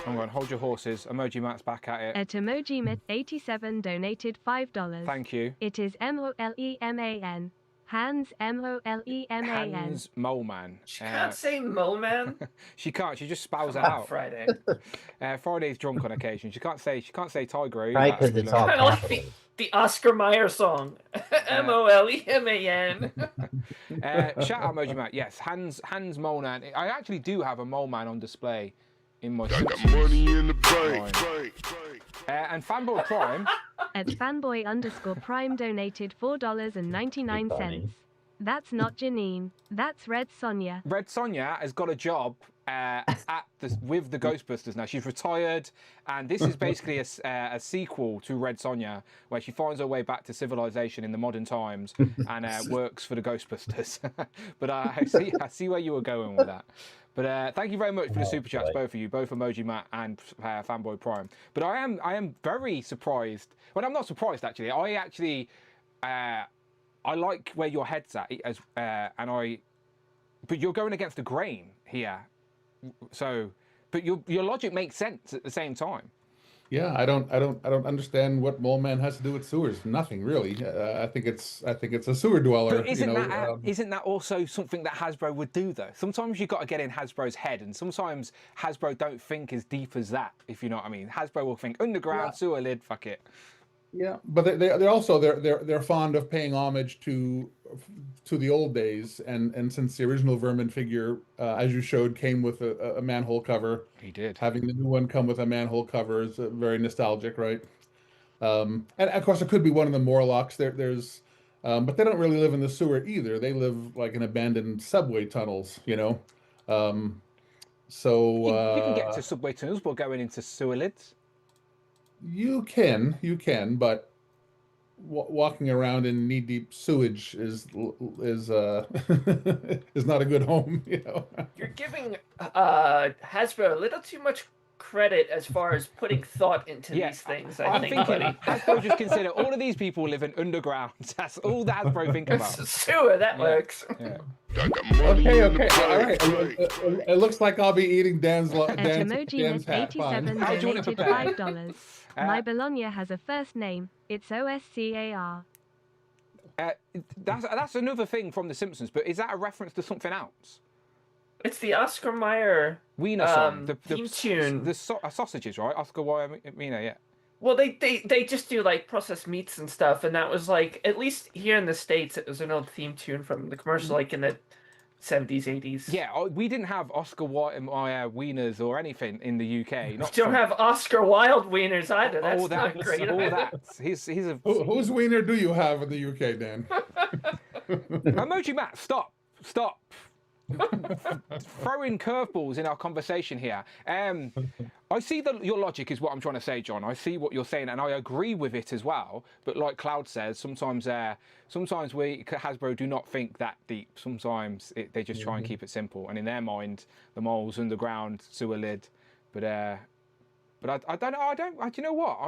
Speaker 1: Hang on, hold your horses. Emoji Matt's back at it.
Speaker 2: At Emoji Matt 87 donated $5.
Speaker 1: Thank you.
Speaker 2: It is Moleman. Hans Moleman.
Speaker 1: Hans Mole Man.
Speaker 8: She can't say Mo Man.
Speaker 1: She can't. She just spells
Speaker 8: Come
Speaker 1: it
Speaker 8: on,
Speaker 1: out.
Speaker 8: Friday.
Speaker 1: Friday's drunk on occasion. She can't say Tiger.
Speaker 10: Right, because it's all
Speaker 8: Kind of like
Speaker 10: capitals.
Speaker 8: the Oscar Mayer song. Moleman.
Speaker 1: Shout out Emoji Matt. Yes, Hans Mole Man. I actually do have a Mole Man on display in my
Speaker 3: Got
Speaker 1: Simpsons
Speaker 3: money in the bank.
Speaker 1: line. And Fanboy Prime.
Speaker 2: At fanboy_prime donated $4.99. That's not Janine. That's Red Sonja.
Speaker 1: Red Sonja has got a job with the Ghostbusters now. She's retired, and this is basically a sequel to Red Sonja, where she finds her way back to civilization in the modern times and works for the Ghostbusters. But I see where you were going with that. But thank you very much for the super chats, both of you, both Emoji Matt and Fanboy Prime. But I am very surprised. Well, I'm not surprised actually. I like where your head's at, but you're going against the grain here. So, but your logic makes sense at the same time.
Speaker 6: yeah, I don't understand what Mole Man has to do with sewers. Nothing really. I think it's a sewer dweller.
Speaker 1: But isn't that also something that Hasbro would do though? Sometimes you've got to get in Hasbro's head, and sometimes Hasbro don't think as deep as that. If you know what I mean, Hasbro will think underground sewer lid, fuck it.
Speaker 6: Yeah, but they're also they're fond of paying homage to the old days, and since the original Vermin figure, as you showed, came with a manhole cover.
Speaker 1: He did.
Speaker 6: Having the new one come with a manhole cover is very nostalgic, right? And of course, it could be one of the Morlocks. There's, but they don't really live in the sewer either. They live like in abandoned subway tunnels, you know. So
Speaker 1: You can get to subway tunnels while going into sewer lids.
Speaker 6: You can, but walking around in knee-deep sewage is is not a good home, you know.
Speaker 8: You're giving Hasbro a little too much credit as far as putting thought into these things. I think, buddy.
Speaker 1: Hasbro just consider all of these people living underground. That's all that Hasbro think about.
Speaker 8: Sewer, that works.
Speaker 1: Yeah.
Speaker 6: Okay, all right. It looks like I'll be eating Dan's
Speaker 2: At Emoji
Speaker 6: Dan's
Speaker 2: Matt
Speaker 6: hat. Fine.
Speaker 2: 87
Speaker 1: How do you want to
Speaker 2: donated
Speaker 1: prepare?
Speaker 2: $5. My Bologna has a first name. It's Oscar.
Speaker 1: That's another thing from The Simpsons, but is that a reference to something else?
Speaker 8: It's the Oscar Mayer
Speaker 1: Wiener song, the
Speaker 8: theme tune.
Speaker 1: The sausages, right? Oscar Wiener, yeah.
Speaker 8: Well, they just do like processed meats and stuff, and that was like, at least here in the States, it was an old theme tune from the commercial, like in the 70s, 80s.
Speaker 1: Yeah, we didn't have Oscar Wiener wieners or anything in the UK.
Speaker 8: We don't have Oscar Wilde wieners either. That's not great.
Speaker 1: All that. He's a...
Speaker 6: Whose wiener do you have in the UK, Dan?
Speaker 1: Emoji Matt, stop. Throwing curveballs in our conversation here. I see that your logic is what I'm trying to say, John. I see what you're saying, and I agree with it as well. But like Cloud says, sometimes we Hasbro do not think that deep. Sometimes they just try and keep it simple, and in their mind, the mole's underground sewer lid. But I don't know. Do you know what?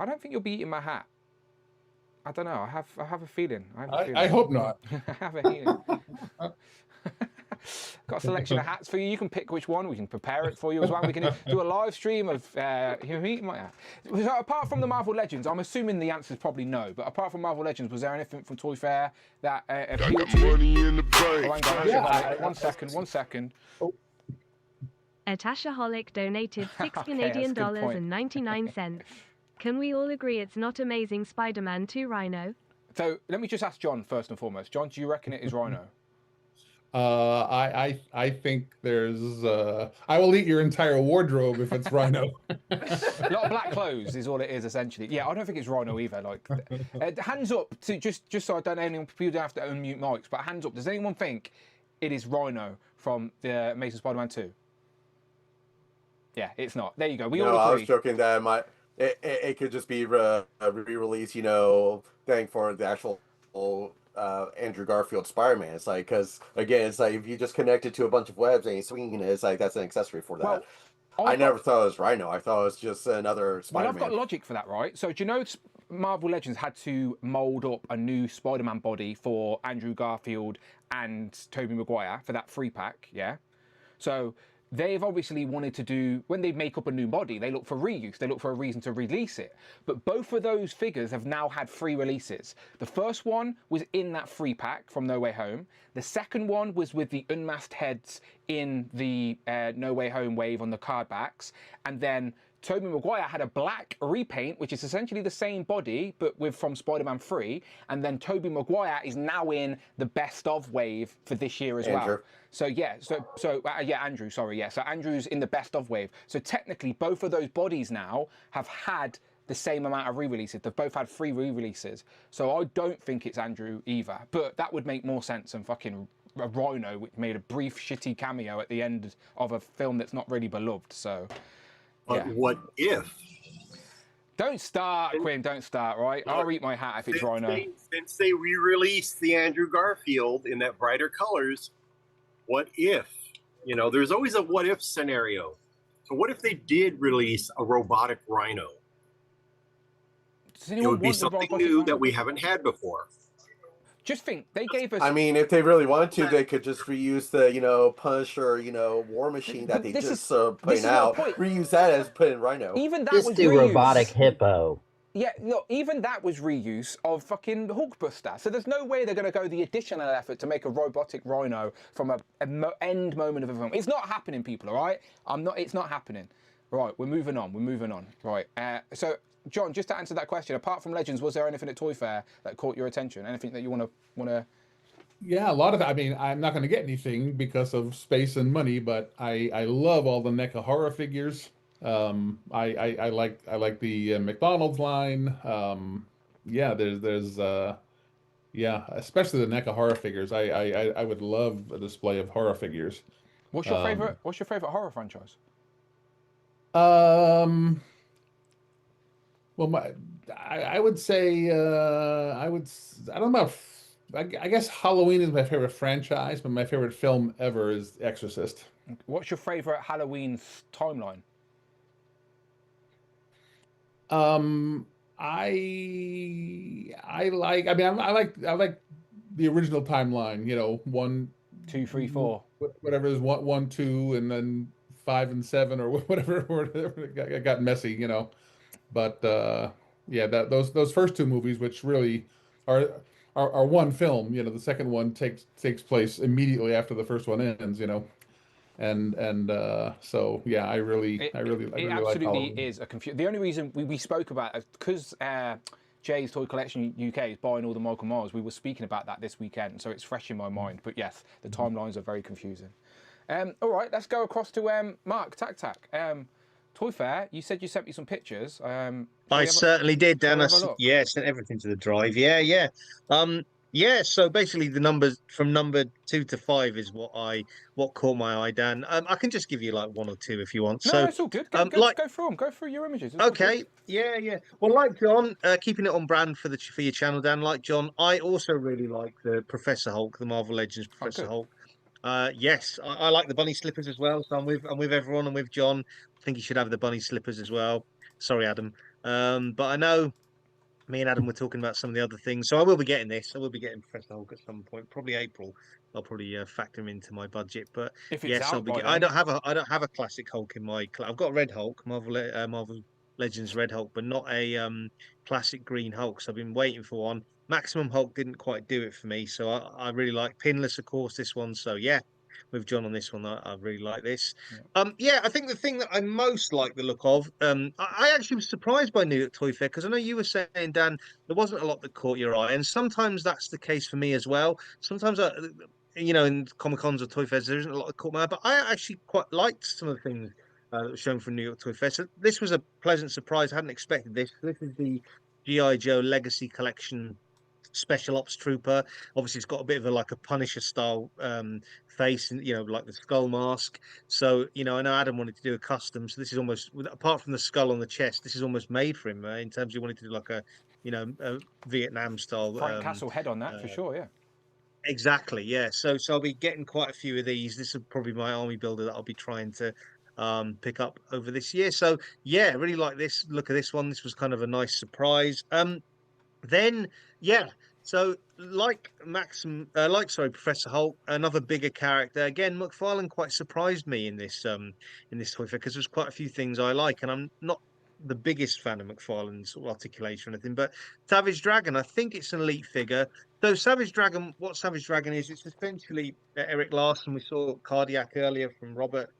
Speaker 1: I don't think you'll be eating my hat. I don't know. I have a feeling.
Speaker 6: I hope not.
Speaker 1: I have a feeling. Got a selection of hats for you. You can pick which one. We can prepare it for you as well. We can do a live stream of eating my hat. So apart from the Marvel Legends, I'm assuming the answer is probably no. But apart from Marvel Legends, was there anything from Toy Fair that appealed to you? Oh, hang on, one second.
Speaker 2: Atashaholic donated $6 Canadian dollars and 99 cents. Can we all agree it's not Amazing Spider-Man 2 Rhino?
Speaker 1: So let me just ask John first and foremost. John, do you reckon it is Rhino?
Speaker 6: I think there's I will eat your entire wardrobe if it's Rhino.
Speaker 1: A lot of black clothes is all it is essentially. Yeah, I don't think it's Rhino either. Like, hands up to just so I don't people don't have to unmute mics, but hands up. Does anyone think it is Rhino from the Amazing Spider-Man 2? Yeah, it's not. There you go. We all agree.
Speaker 5: I was joking that it could just be a re-release, thing for the actual Andrew Garfield Spider-Man. It's like, because again, it's like if you just connect it to a bunch of webs and he's swinging it, it's like that's an accessory for that.
Speaker 1: Well,
Speaker 5: I never thought it was Rhino. I thought it was just another Spider-Man.
Speaker 1: Well, I've got logic for that, right? So do you know Marvel Legends had to mould up a new Spider-Man body for Andrew Garfield and Tobey Maguire for that 3-pack, yeah? So they've obviously wanted to do, when they make up a new body, they look for reuse, they look for a reason to release it. But both of those figures have now had 3 releases. The first one was in that 3-pack from No Way Home. The second one was with the unmasked heads in the No Way Home wave on the card backs. And then Tobey Maguire had a black repaint, which is essentially the same body, but with from Spider-Man 3. And then Tobey Maguire is now in the best of wave for this year as well. So yeah, Andrew, sorry, yeah. So Andrew's in the best of wave. So technically, both of those bodies now have had the same amount of re-releases. They've both had 3 re-releases. So I don't think it's Andrew either. But that would make more sense than fucking a Rhino, which made a brief shitty cameo at the end of a film that's not really beloved. So.
Speaker 9: But what if?
Speaker 1: Don't start, Quinn. Don't start, right? I'll eat my hat if it's Rhino.
Speaker 9: Since they re-released the Andrew Garfield in that brighter colors, what if? You know, there's always a what if scenario. So what if they did release a robotic Rhino? It would be something new that we haven't had before.
Speaker 1: Just think, they gave us.
Speaker 5: I mean, if they really wanted to, they could just reuse the, Punisher, War Machine that they just putting out. Reuse that as put in Rhino.
Speaker 1: Even that
Speaker 10: just
Speaker 1: was
Speaker 10: do
Speaker 1: reuse.
Speaker 10: Robotic Hippo.
Speaker 1: Yeah, look, even that was reuse of fucking Hulkbuster. So there's no way they're going to go the additional effort to make a robotic Rhino from an end moment of a film. It's not happening, people. All right, It's not happening. Right, we're moving on. Right. So. John, just to answer that question, apart from Legends, was there anything at Toy Fair that caught your attention? Anything that you want to?
Speaker 6: Yeah, a lot of. I mean, I'm not going to get anything because of space and money, but I love all the NECA horror figures. I like the McDonald's line. Yeah, there's especially the NECA horror figures. I would love a display of horror figures.
Speaker 1: What's your favorite? What's your favorite horror franchise?
Speaker 6: Well, I would say I don't know. I guess Halloween is my favorite franchise, but my favorite film ever is Exorcist.
Speaker 1: What's your favorite Halloween timeline?
Speaker 6: I like the original timeline. 1, 2, 3, 4, whatever is 1, 2, and then 5 and 7 or whatever. It got messy, But those first 2 movies, which really are one film, the second one takes place immediatally after the first one ends, and so yeah, I really
Speaker 1: absolutely like is a The only reason we spoke about it because Jay's Toy Collection UK is buying all the Michael Myers. We were speaking about that this weekend, so it's fresh in my mind. But yes, the timelines are very confusing. All right, let's go across to Mark Tac. Toy Fair, you said you sent me some pictures.
Speaker 7: I certainly did, Dan. I sent everything to the drive. Yeah. So basically, the numbers from number 2 to 5 is what caught my eye, Dan. I can just give you like 1 or 2 if you want.
Speaker 1: No, it's all good. Go through them. Go through your images. It's
Speaker 7: okay. Yeah. Well, like John, keeping it on brand for your channel, Dan. Like John, I also really like the Professor Hulk, the Marvel Legends Professor Hulk. Yes, I like the bunny slippers as well. So I'm with everyone. I'm with John. I think he should have the bunny slippers as well. Sorry, Adam. But I know me and Adam were talking about some of the other things. So I will be getting this. I will be getting Professor Hulk at some point, probably April. I'll probably factor him into my budget. But yes, I don't have a classic Hulk in my. I've got Red Hulk, Marvel Legends Red Hulk, but not a classic Green Hulk. So I've been waiting for one. Maximum Hulk didn't quite do it for me, so I really like Pinless, of course, this one. So yeah, with John on this one, I really like this. I think the thing that I most like the look of, I actually was surprised by New York Toy Fair because I know you were saying, Dan, there wasn't a lot that caught your eye, and sometimes that's the case for me as well. Sometimes in Comic Cons or Toy Fairs, there isn't a lot that caught my eye, but I actually quite liked some of the things that were shown from New York Toy Fair. So this was a pleasant surprise. I hadn't expected this. This is the G.I. Joe Legacy Collection Special Ops Trooper. Obviously, it's got a bit of a Punisher style face, and like the skull mask. So I know Adam wanted to do a custom. So this is almost, apart from the skull on the chest, this is almost made for him in terms of wanting to do like a Vietnam style.
Speaker 1: Frank Castle head on that for sure. Yeah.
Speaker 7: Exactly, yeah. So I'll be getting quite a few of these. This is probably my army builder that I'll be trying to pick up over this year. So yeah, really like this. Look at this one. This was kind of a nice surprise. Then yeah, so Professor Hulk, another bigger character. Again, McFarlane quite surprised me in this toy fair because there's quite a few things I like, and I'm not the biggest fan of McFarlane's sort of articulation or anything, but Savage Dragon, I think it's an elite figure. So Savage Dragon, what Savage Dragon is, it's essentially Eric Larson. We saw Cardiac earlier from Robert.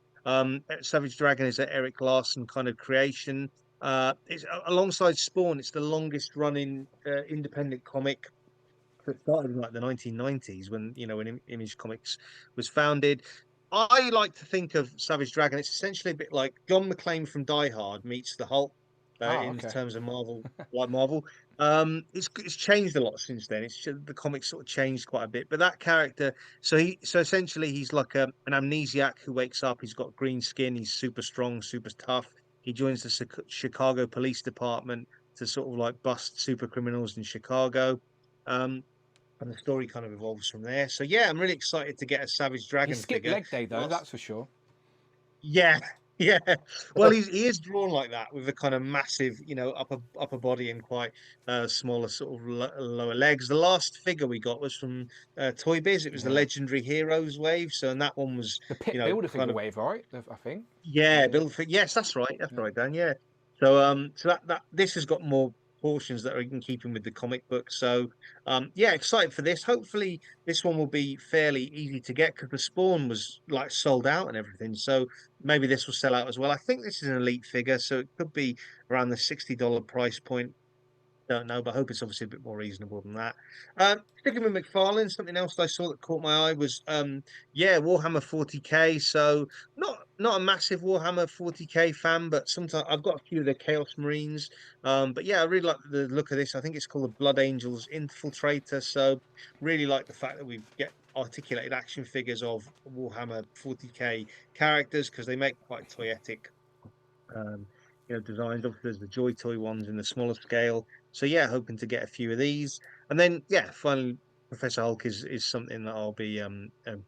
Speaker 7: Savage Dragon is an Eric Larson kind of creation. It's alongside Spawn. It's the longest running independent comic that started in like the 1990s when when Image Comics was founded. I like to think of Savage Dragon. It's essentially a bit like John McClane from Die Hard meets the Hulk in terms of Marvel, like Marvel. It's changed a lot since then. The comics sort of changed quite a bit. But that character, so essentially he's like an amnesiac who wakes up. He's got green skin. He's super strong, super tough. He joins the Chicago Police Department to sort of like bust super criminals in Chicago. And the story kind of evolves from there. So yeah, I'm really excited to get a Savage Dragon figure.
Speaker 1: Leg day though, that's for sure.
Speaker 7: Yeah, yeah. Well, he is drawn like that with a kind of massive, upper body and quite smaller sort of lower legs. The last figure we got was from Toy Biz. It was the Legendary Heroes wave. So and that one was
Speaker 1: the Pit Builder figure wave, right? I think.
Speaker 7: Yeah, Yes, that's right. That's right, Dan. Yeah. So so that this has got more portions that are in keeping with the comic book. So yeah, excited for this. Hopefully this one will be fairly easy to get because the Spawn was like sold out and everything. So maybe this will sell out as well. I think this is an elite figure, so it could be around the $60 price point. Don't know, but I hope it's obviously a bit more reasonable than that. Sticking with McFarlane, something else I saw that caught my eye was Warhammer 40k. So not a massive Warhammer 40k fan, but sometimes I've got a few of the Chaos Marines. But yeah, I really like the look of this. I think it's called the Blood Angels Infiltrator. So really like the fact that we get articulated action figures of Warhammer 40k characters because they make quite toyetic designs. Obviously, there's the Joy Toy ones in the smaller scale. So yeah, hoping to get a few of these, and then yeah, finally, Professor Hulk is something that I'll be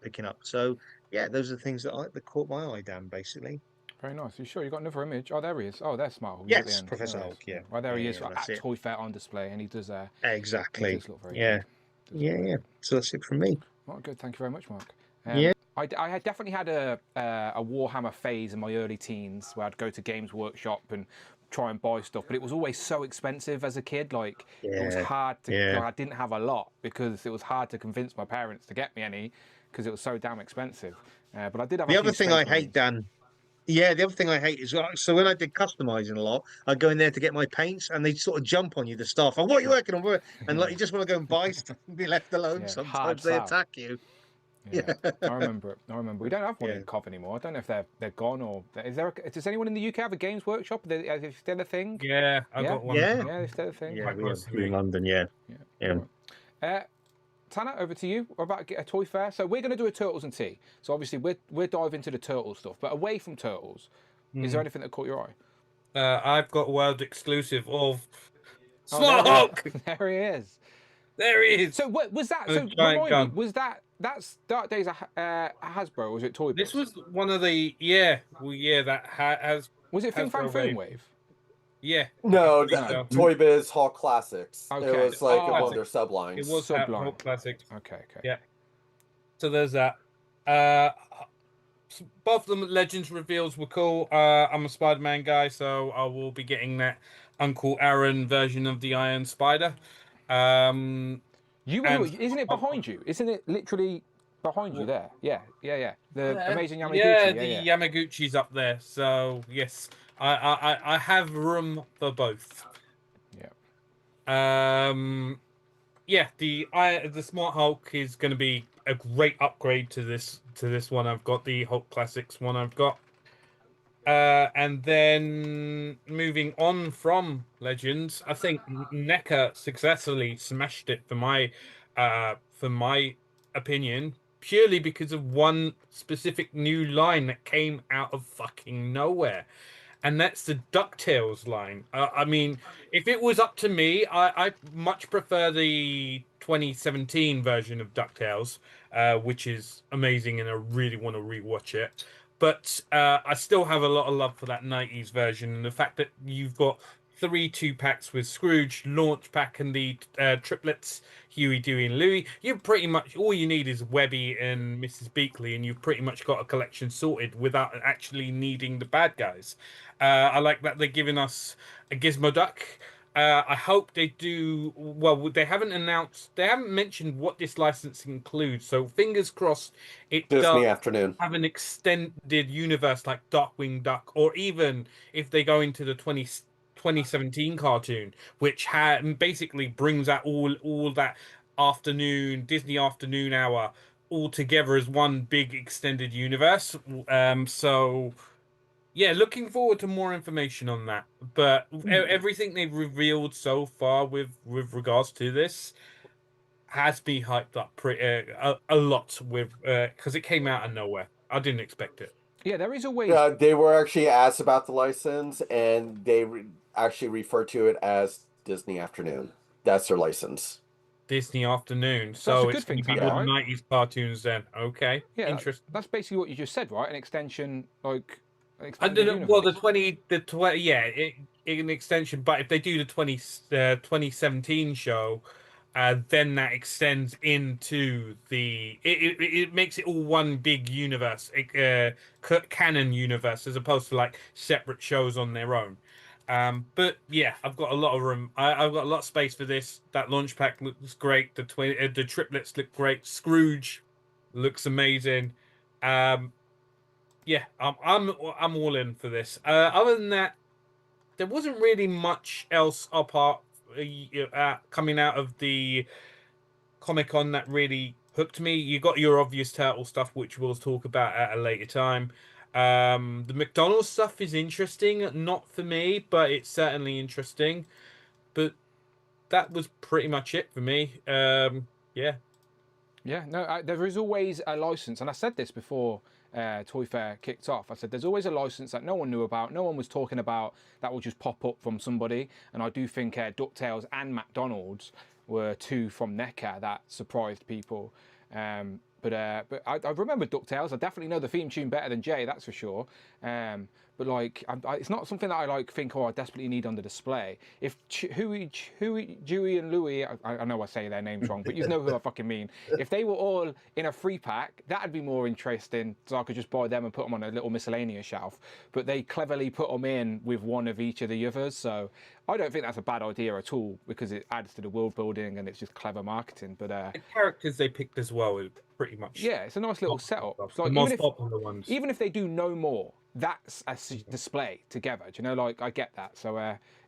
Speaker 7: picking up. So yeah, those are the things that caught my eye, Dan. Basically.
Speaker 1: Very nice. You sure you got another image? Oh, there he is. Oh, there's Smart.
Speaker 7: Yes, Professor Hulk. Yeah.
Speaker 1: Well, there he is at Toy Fair on display, and he does.
Speaker 7: Exactly.
Speaker 1: He does look very good.
Speaker 7: Yeah. So that's it from me.
Speaker 1: Well, good. Thank you very much, Mark.
Speaker 7: Yeah.
Speaker 1: I had definitely had a Warhammer phase in my early teens where I'd go to Games Workshop and try and buy stuff, but it was always so expensive as a kid. Like it was hard to. I didn't have a lot because it was hard to convince my parents to get me any because it was so damn expensive. But I did have.
Speaker 7: The other thing I hate, Dan. Yeah, the other thing I hate is so when I did customizing a lot, I'd go in there to get my paints, and they'd sort of jump on you, the staff. Oh, what are you working on? And like you just want to go and buy stuff and be left alone. Sometimes they attack you.
Speaker 1: Yeah, I remember it. We don't have one in Cov anymore. I don't know if they're gone or is there? Does anyone in the UK have a Games Workshop? Is it still a thing?
Speaker 4: Yeah, I got one.
Speaker 1: Yeah, it's still a thing.
Speaker 7: Yeah, we have in London. Yeah.
Speaker 1: Tanner, over to you. We're about to get a toy fair. So we're going to do a Turtles and Tea. So obviously we're diving into the Turtles stuff. But away from Turtles, is there anything that caught your eye?
Speaker 4: I've got a world exclusive of Smart Hulk.
Speaker 1: There he is.
Speaker 4: There he is.
Speaker 1: So what was that? So remind me, was that's Dark Days Hasbro, or was it Toy Biz?
Speaker 4: This was one of the that has.
Speaker 1: Was it Fin Fan Foom Wave?
Speaker 4: Yeah.
Speaker 5: No, Toy Biz Hulk Classics.
Speaker 1: Okay.
Speaker 5: It was like one of their sublines.
Speaker 4: It was Hulk Classics.
Speaker 1: Okay.
Speaker 4: Yeah. So there's that. Both of them Legends reveals were cool. I'm a Spider-Man guy, so I will be getting that Uncle Aaron version of the Iron Spider.
Speaker 1: Isn't it behind you? Isn't it literally behind you there? Yeah. The Amazing Yamaguchi.
Speaker 4: Yeah, the Yamaguchi's up there. So yes, I have room for both.
Speaker 1: Yeah.
Speaker 4: The Smart Hulk is going to be a great upgrade to this one. I've got the Hulk Classics one. I've got. And then moving on from Legends, I think NECA successfully smashed it for my opinion, purely because of one specific new line that came out of fucking nowhere. and that's the DuckTales line. I mean, if it was up to me, I much prefer the 2017 version of DuckTales, which is amazing, and I really want to rewatch it. But I still have a lot of love for that 90s version, and the fact that you've got 3 2-packs with Scrooge, Launch Pack, and the triplets, Huey, Dewey, and Louie. You pretty much all you need is Webby and Mrs. Beakley, and you've pretty much got a collection sorted without actually needing the bad guys. I like that they're giving us a Gizmo Duck. I hope they do well. They haven't mentioned what this license includes. So fingers crossed, it
Speaker 5: Disney
Speaker 4: does
Speaker 5: Afternoon.
Speaker 4: have an extended universe like Darkwing Duck, or even if they go into the 2017 cartoon, which basically brings out all that Disney afternoon hour all together as one big extended universe. So yeah, looking forward to more information on that. But everything they've revealed so far with regards to this has me hyped up a lot with because it came out of nowhere. I didn't expect it.
Speaker 1: Yeah, there is always.
Speaker 5: They were actually asked about the license, and they actually refer to it as Disney Afternoon. That's their license.
Speaker 4: Disney Afternoon.
Speaker 1: That's a
Speaker 4: So
Speaker 1: good
Speaker 4: it's
Speaker 1: thing
Speaker 4: going to be
Speaker 1: to have,
Speaker 4: all the
Speaker 1: right?
Speaker 4: 90s cartoons then. Okay.
Speaker 1: Yeah,
Speaker 4: Interesting.
Speaker 1: that's basically what you just said, right? An extension, like an
Speaker 4: I
Speaker 1: expanded
Speaker 4: don't know. Well,
Speaker 1: universe.
Speaker 4: the 20, yeah, an extension. But if they do the 2017 show, then that extends into it makes it all one big universe, canon universe, as opposed to like separate shows on their own. But yeah, I've got a lot of room. I've got a lot of space for this. That launch pack looks great. The triplets look great. Scrooge looks amazing. Yeah, I'm all in for this. Other than that, there wasn't really much else apart coming out of the Comic Con that really hooked me. You got your obvious turtle stuff, which we'll talk about at a later time. The McDonald's stuff is interesting, not for me, but it's certainly interesting. But that was pretty much it for me. Yeah.
Speaker 1: Yeah, no, there is always a license, and I said this before Toy Fair kicked off. I said there's always a license that no one knew about, no one was talking about, that will just pop up from somebody. And I do think DuckTales and McDonald's were two from NECA that surprised people. But I remember DuckTales. I definitely know the theme tune better than Jay, that's for sure. But like, it's not something that I like think, oh, I desperately need on the display. If Huey, Dewey, and Louie, I know I say their names wrong, but you know who I fucking mean. If they were all in a 3-pack, that'd be more interesting, so I could just buy them and put them on a little miscellaneous shelf. But they cleverly put them in with one of each of the others, so I don't think that's a bad idea at all, because it adds to the world building and it's just clever marketing. But
Speaker 4: the characters they picked as well is pretty much,
Speaker 1: yeah, it's a nice little setup.
Speaker 4: It's
Speaker 1: like,
Speaker 4: the most popular ones.
Speaker 1: Even if they do no more, that's a display together. Do you know? Like, I get that. So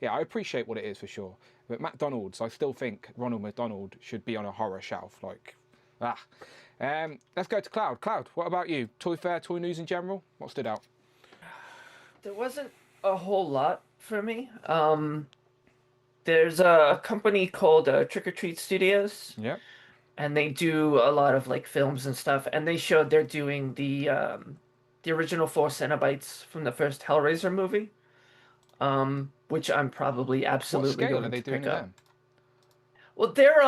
Speaker 1: yeah, I appreciate what it is for sure. But McDonald's, I still think Ronald McDonald should be on a horror shelf. Like, let's go to Cloud. Cloud, what about you? Toy Fair, toy news in general? What stood out?
Speaker 8: There wasn't a whole lot for me. There's a company called Trick or Treat Studios.
Speaker 1: Yeah.
Speaker 8: And they do a lot of like films and stuff. And they showed they're doing the original 4 Cenobites from the first Hellraiser movie, which I'm probably absolutely going to pick up. Well, they're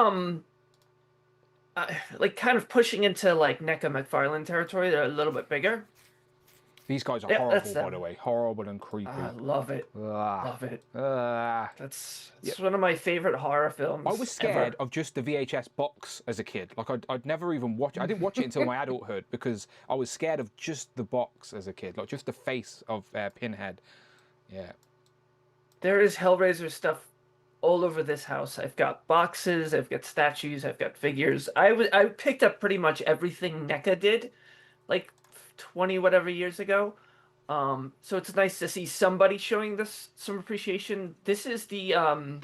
Speaker 8: like kind of pushing into like NECA McFarlane territory. They're a little bit bigger.
Speaker 1: These guys are horrible, by the way. Horrible and creepy.
Speaker 8: I love it. Love it. That's
Speaker 1: Yeah.
Speaker 8: one of my favorite horror films.
Speaker 1: I was scared of just the VHS box as a kid. Like, I'd never even watch it. I didn't watch it until my adulthood because I was scared of just the box as a kid. Like, just the face of Pinhead. Yeah.
Speaker 8: There is Hellraiser stuff all over this house. I've got boxes, I've got statues, I've got figures. I picked up pretty much everything NECA did, like 20 whatever years ago. So it's nice to see somebody showing this some appreciation. This is the so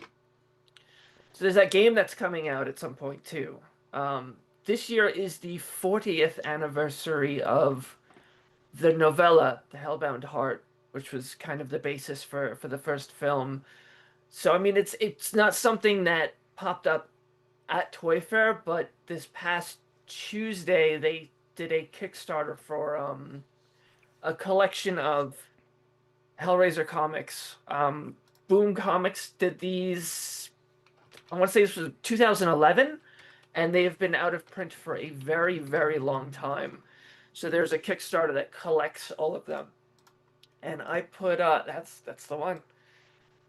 Speaker 8: there's that game that's coming out at some point too. This year is the 40th anniversary of the novella The Hellbound Heart, which was kind of the basis for the first film. So I mean, it's not something that popped up at Toy Fair, but this past Tuesday they did a Kickstarter for a collection of Hellraiser comics. Boom Comics did these. I want to say this was 2011, and they have been out of print for a very, very long time. So there's a Kickstarter that collects all of them, and I put that's the one.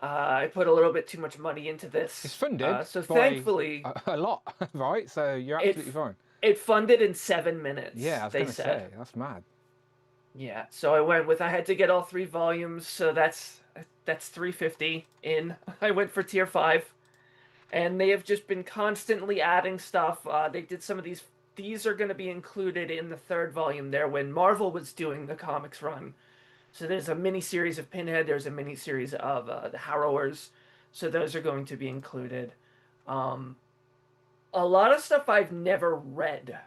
Speaker 8: I put a little bit too much money into this.
Speaker 1: It's funded.
Speaker 8: So
Speaker 1: by
Speaker 8: thankfully,
Speaker 1: a lot, right? So you're absolutely fine.
Speaker 8: It funded in 7 minutes.
Speaker 1: Yeah, I was
Speaker 8: they
Speaker 1: gonna
Speaker 8: said.
Speaker 1: say that's mad.
Speaker 8: Yeah, so I went with. I had to get all 3 volumes, so that's $350 in. I went for tier 5, and they have just been constantly adding stuff. They did some of these. These are going to be included in the 3rd volume there when Marvel was doing the comics run. So there's a mini series of Pinhead. There's a mini series of the Harrowers. So those are going to be included. A lot of stuff I've never read.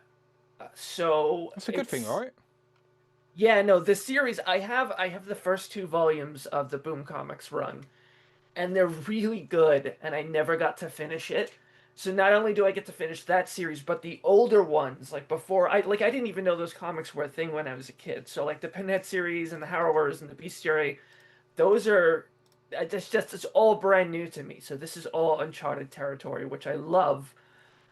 Speaker 8: So
Speaker 1: that's a good thing, right?
Speaker 8: Yeah, no, the series I have the first 2 volumes of the Boom Comics run, and they're really good, and I never got to finish it. So not only do I get to finish that series, but the older ones, like before I didn't even know those comics were a thing when I was a kid. So like the Pinhead series and the Harrowers and the Bestiary, those are it's all brand new to me. So this is all uncharted territory, which I love.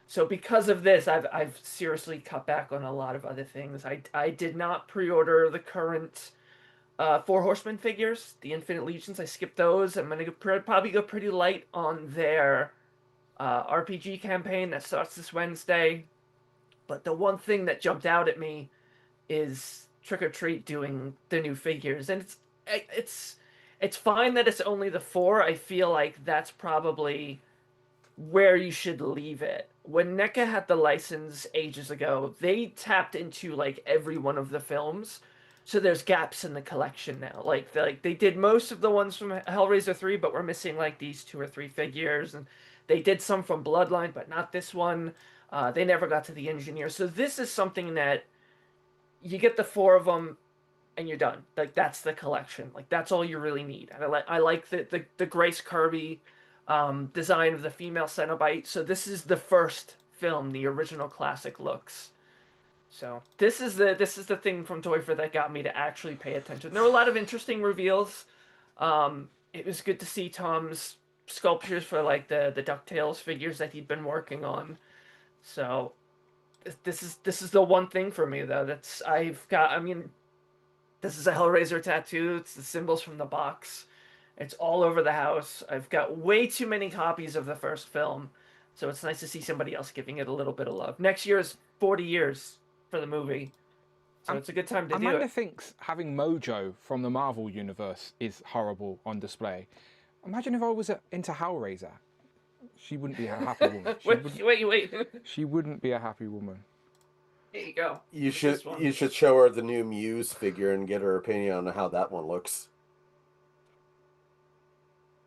Speaker 8: So because of this, I've seriously cut back on a lot of other things. I did not pre-order the current 4 Horsemen figures, the Infinite Legions. I skipped those. I'm gonna probably go pretty light on their RPG campaign that starts this Wednesday. But the one thing that jumped out at me is Trick or Treat doing the new figures, and it's fine that it's only the 4. I feel like that's probably where you should leave it. When NECA had the license ages ago, they tapped into like every one of the films. So there's gaps in the collection now. Like they did most of the ones from Hellraiser 3, but we're missing like these 2 or 3 figures, and they did some from Bloodline, but not this one. They never got to the Engineer. So this is something that you get the 4 of them and you're done. Like that's the collection. Like that's all you really need. And I like the Grace Kirby design of the female Cenobite. So this is the first film, the original classic looks. So this is the thing from Toy Fair that got me to actually pay attention. There were a lot of interesting reveals. It was good to see Tom's sculptures for like the DuckTales figures that he'd been working on. So this is the one thing for me though that's I've got. I mean, this is a Hellraiser tattoo. It's the symbols from the box. It's all over the house. I've got way too many copies of the first film, so it's nice to see somebody else giving it a little bit of love. Next year is 40 years for the movie, so it's a good time to do it.
Speaker 1: Amanda thinks having Mojo from the Marvel universe is horrible on display. Imagine if I was into Hellraiser. She wouldn't be a happy woman.
Speaker 8: Wait.
Speaker 1: She wouldn't be a happy woman.
Speaker 8: There you go.
Speaker 5: You should show her the new Muse figure and get her opinion on how that one looks.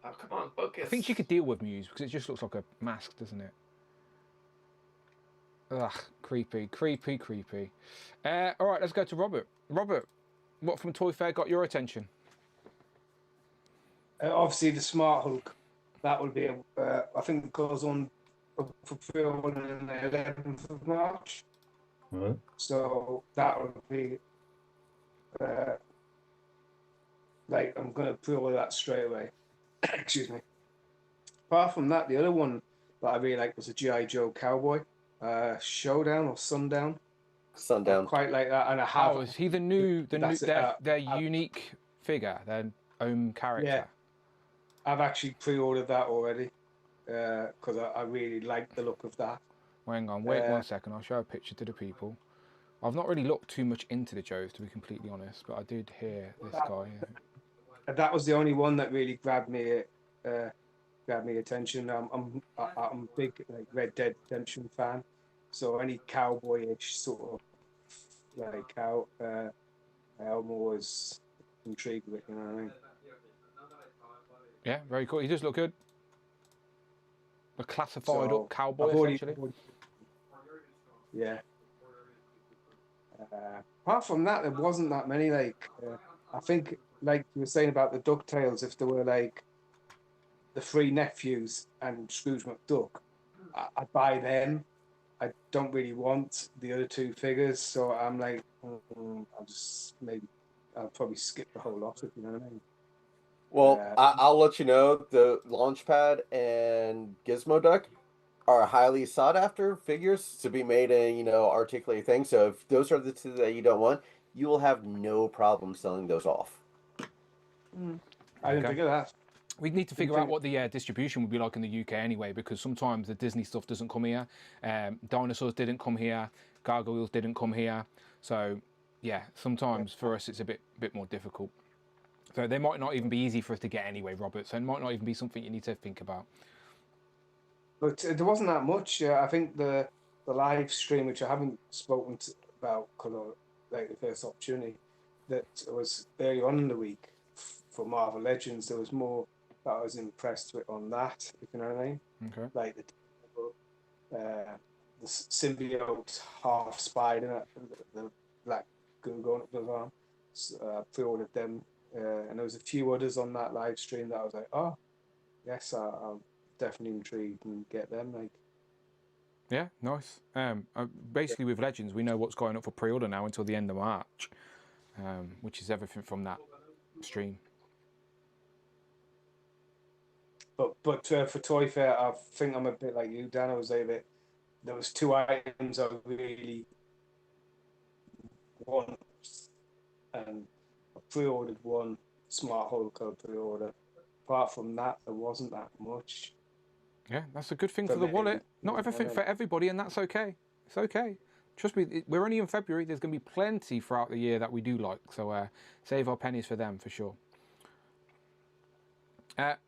Speaker 8: Oh, come on, focus.
Speaker 1: I think she could deal with Muse because it just looks like a mask, doesn't it? Ugh, creepy. All right, let's go to Robert. Robert, what from Toy Fair got your attention?
Speaker 11: Obviously, the Smart Hook. That would be, I think it goes on for pre-order on the 11th of March.
Speaker 7: Right.
Speaker 11: So that would be, like, I'm going to pre-order that straight away. Excuse me. Apart from that, the other one that I really liked was a G.I. Joe Cowboy. Showdown or Sundown.
Speaker 5: Sundown.
Speaker 11: I quite like that, and I have.
Speaker 1: Oh, is he their unique figure, their own character?
Speaker 11: Yeah, I've actually pre-ordered that already because I really like the look of that.
Speaker 1: Hang on, wait 1 second. I'll show a picture to the people. I've not really looked too much into the Joes, to be completely honest, but I did hear this guy.
Speaker 11: That was the only one that really grabbed me attention. I'm a big like Red Dead Redemption fan, so any cowboyish sort of like I'm always intrigued with. You know what I mean?
Speaker 1: Yeah, very cool. He does look good. A classified up cowboy, essentially.
Speaker 11: Yeah. Apart from that, there wasn't that many. Like, I think, like you were saying about the DuckTales, if there were like the 3 nephews and Scrooge McDuck, I'd buy them. I don't really want the other 2 figures, so I'm like, I'll probably skip the whole lot, if you know what I mean.
Speaker 5: Well, I'll let you know the Launchpad and Gizmo Duck are highly sought after figures to be made in, articulated things. So if those are the two that you don't want, you will have no problem selling those off.
Speaker 11: I didn't think of that.
Speaker 1: We need to figure out what the distribution would be like in the UK anyway, because sometimes the Disney stuff doesn't come here. Dinosaurs didn't come here. Gargoyles didn't come here. So, yeah, sometimes for us it's a bit more difficult. So they might not even be easy for us to get anyway, Robert. So it might not even be something you need to think about.
Speaker 11: But there wasn't that much. I think the live stream, which I haven't spoken about, like the first opportunity, that was early on in the week for Marvel Legends. There was more that I was impressed with on that, if you know what I mean.
Speaker 1: Okay.
Speaker 11: Like the symbiote half spider, the black goo going up his arm. Pre-ordered them, and there was a few others on that live stream that I was like, oh, yes, I'm definitely intrigued and get them. Like,
Speaker 1: yeah, nice. Basically, with Legends, we know what's going up for pre-order now until the end of March, which is everything from that stream.
Speaker 11: But for Toy Fair, I think I'm a bit like you, Dan. I was like that. There was 2 items I really want, and I pre-ordered one Smart Hole Code pre-order. Apart from that, there wasn't that much.
Speaker 1: Yeah, that's a good thing for the wallet. Not everything for everybody, and that's okay. It's okay. Trust me, we're only in February. There's going to be plenty throughout the year that we do like. So save our pennies for them for sure.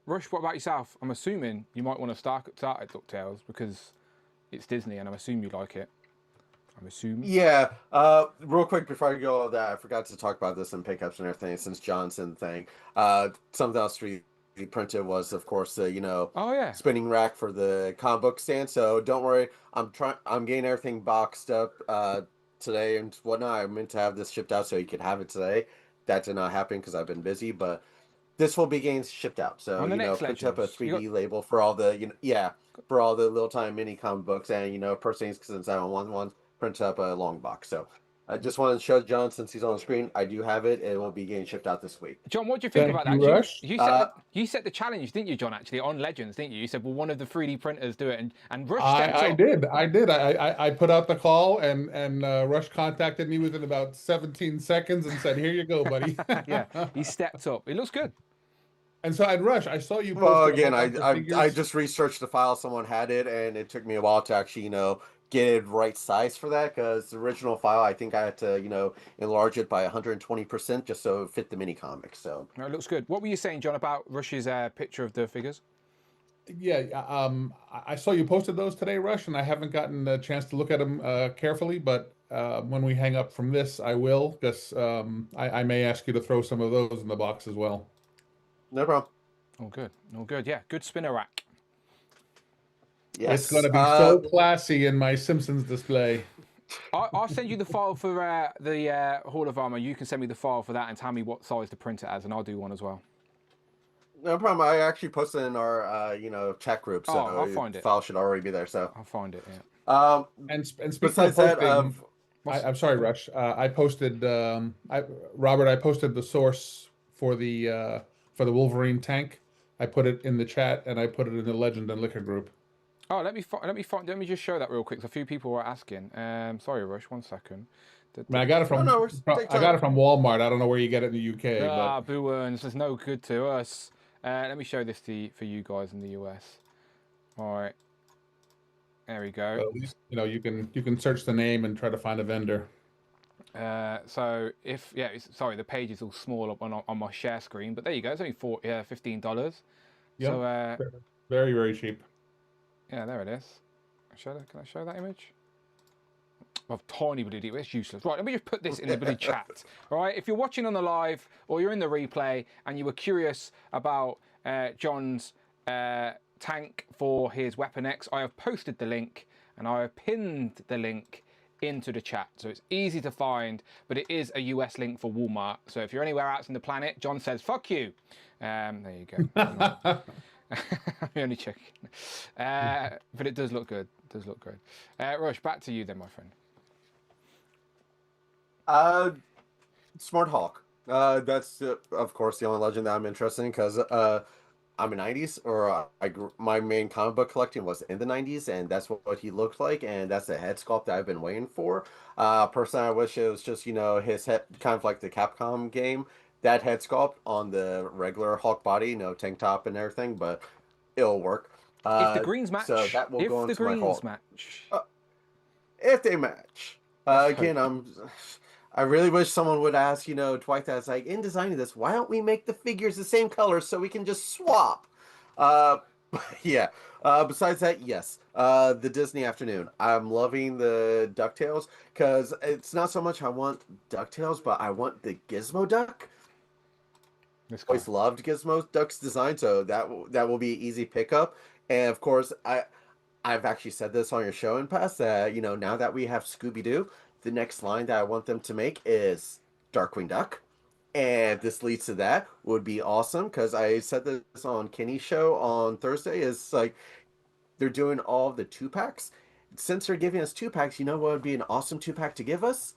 Speaker 1: Rush, what about yourself? I'm assuming you might want to start at DuckTales because it's Disney, and I assume you like it. I'm assuming.
Speaker 5: Yeah. Real quick before I go all that, I forgot to talk about this in pickups and everything since Johnson thing. Something else we printed was, of course, the spinning rack for the comic book stand. So don't worry, I'm getting everything boxed up today and whatnot. I meant to have this shipped out so you could have it today. That did not happen because I've been busy, but this will be getting shipped out. So print up a 3D label for all the for all the little time mini comic books, and personally, since I don't want one, print up a long box. So I just wanted to show John, since he's on the screen, I do have it. It will be getting shipped out this week.
Speaker 1: John, what do you think about that?
Speaker 6: Rush.
Speaker 1: You set the challenge, didn't you, John? Actually, on Legends, didn't you? You said, "Well, one of the 3D printers do it," and Rush stepped up.
Speaker 6: I did. I put out the call, and Rush contacted me within about 17 seconds and said, "Here you go, buddy."
Speaker 1: Yeah, he stepped up. It looks good.
Speaker 6: And so I'd Rush. I saw you.
Speaker 5: Well, again, I just researched the file. Someone had it, and it took me a while to actually get it right size for that, because the original file, I think I had to enlarge it by 120% just so it fit the mini comic. So
Speaker 1: it looks good. What were you saying, John, about Rush's picture of the figures?
Speaker 6: Yeah, I saw you posted those today, Rush, and I haven't gotten a chance to look at them carefully, but when we hang up from this, I will, because I may ask you to throw some of those in the box as well.
Speaker 5: No problem.
Speaker 1: All good. All good. Yeah, good spinner rack.
Speaker 6: Yes. It's going to be so classy in my Simpsons display.
Speaker 1: I'll send you the file for the Hall of Armor. You can send me the file for that and tell me what size to print it as, and I'll do one as well.
Speaker 5: No problem. I actually posted in our chat group, so
Speaker 1: I'll find it.
Speaker 5: The file should already be there. So
Speaker 1: I'll find it. Yeah.
Speaker 6: And speaking of posting, I'm sorry, Rush. I posted Robert. I posted the source for the Wolverine tank. I put it in the chat, and I put it in the Legend and Liquor group.
Speaker 1: Oh, let me just show that real quick. A few people were asking. Sorry, Rush. 1 second.
Speaker 6: I got it from I got it from Walmart. I don't know where you get it in the UK.
Speaker 1: Boo earns. There's no good to us. Let me show this for you guys in the US. All right. There we go.
Speaker 6: So, you can search the name and try to find a vendor.
Speaker 1: So sorry, the page is all small up on my share screen, but there you go. It's only $15.
Speaker 6: Yeah.
Speaker 1: So
Speaker 6: very, very cheap.
Speaker 1: Yeah, there it is. Can I show that image? I've tiny bloody, it's useless. Right, let me just put this in the bloody chat. All right, if you're watching on the live or you're in the replay and you were curious about John's tank for his Weapon X, I have posted the link and I have pinned the link into the chat. So it's easy to find, but it is a US link for Walmart. So if you're anywhere else on the planet, John says, fuck you. There you go. I'm only checking. But it does look good. It does look good. Rush, back to you then, my friend.
Speaker 5: Smart Hawk. That's of course the only legend that I'm interested in because I'm a '90s, or my main comic book collecting was in the '90s, and that's what he looked like, and that's the head sculpt that I've been waiting for. Personally, I wish it was just his head, kind of like the Capcom game, that head sculpt on the regular Hulk body, tank top and everything, but it'll work.
Speaker 1: If the greens
Speaker 5: So
Speaker 1: match,
Speaker 5: that will go
Speaker 1: if the
Speaker 5: into my
Speaker 1: greens
Speaker 5: Hulk.
Speaker 1: match,
Speaker 5: If they match.
Speaker 1: Let's
Speaker 5: Again,
Speaker 1: hope.
Speaker 5: I really wish someone would ask, Dwight, that's like, in designing this, why don't we make the figures the same color so we can just swap? Uh, yeah. Besides that, yes. The Disney afternoon. I'm loving the DuckTales because it's not so much I want DuckTales, but I want the Gizmo Duck.
Speaker 1: This guy.
Speaker 5: Always loved Gizmo Duck's design, so that will be an easy pickup. And of course, I've actually said this on your show in past that now that we have Scooby Doo, the next line that I want them to make is Darkwing Duck, and this leads to that would be awesome because I said this on Kenny's show on Thursday. Is like they're doing all the 2-packs. Since they're giving us 2-packs, you know what would be an awesome 2-pack to give us?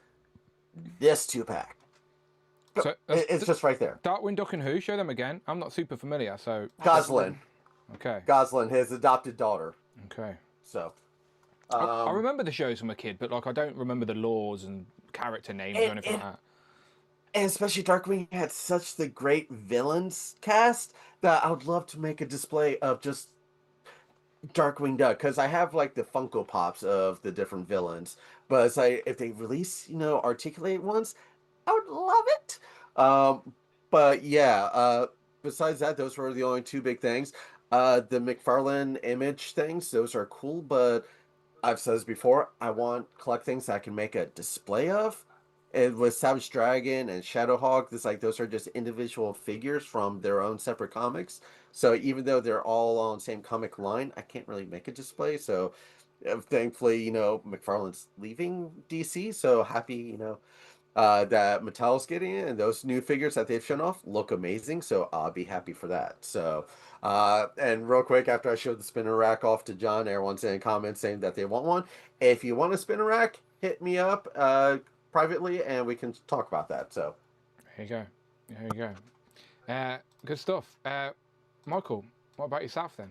Speaker 5: This 2-pack.
Speaker 1: So
Speaker 5: it's just right there.
Speaker 1: Darkwing Duck and who? Show them again. I'm not super familiar, so.
Speaker 5: Goslin.
Speaker 1: Okay.
Speaker 5: Goslin, his adopted daughter.
Speaker 1: Okay.
Speaker 5: So.
Speaker 1: I remember the shows from a kid, but I don't remember the laws and character names or anything like that.
Speaker 5: And especially Darkwing had such the great villains cast that I would love to make a display of just Darkwing Duck, because I have like the Funko Pops of the different villains, but it's like if they release articulate ones, I would love it. But yeah, besides that, those were the only two big things. The McFarlane Image things, those are cool, but I've said this before, I want collect things that I can make a display of. And with Savage Dragon and Shadowhawk, those are just individual figures from their own separate comics. So even though they're all on the same comic line, I can't really make a display. So thankfully, McFarlane's leaving DC. So happy, that Mattel's getting it, and those new figures that they've shown off look amazing. So I'll be happy for that. So, and real quick, after I showed the spinner rack off to John, everyone's in comments saying that they want one. If you want a spinner rack, hit me up privately, and we can talk about that. So
Speaker 1: there you go. Good stuff. Michael, what about yourself then?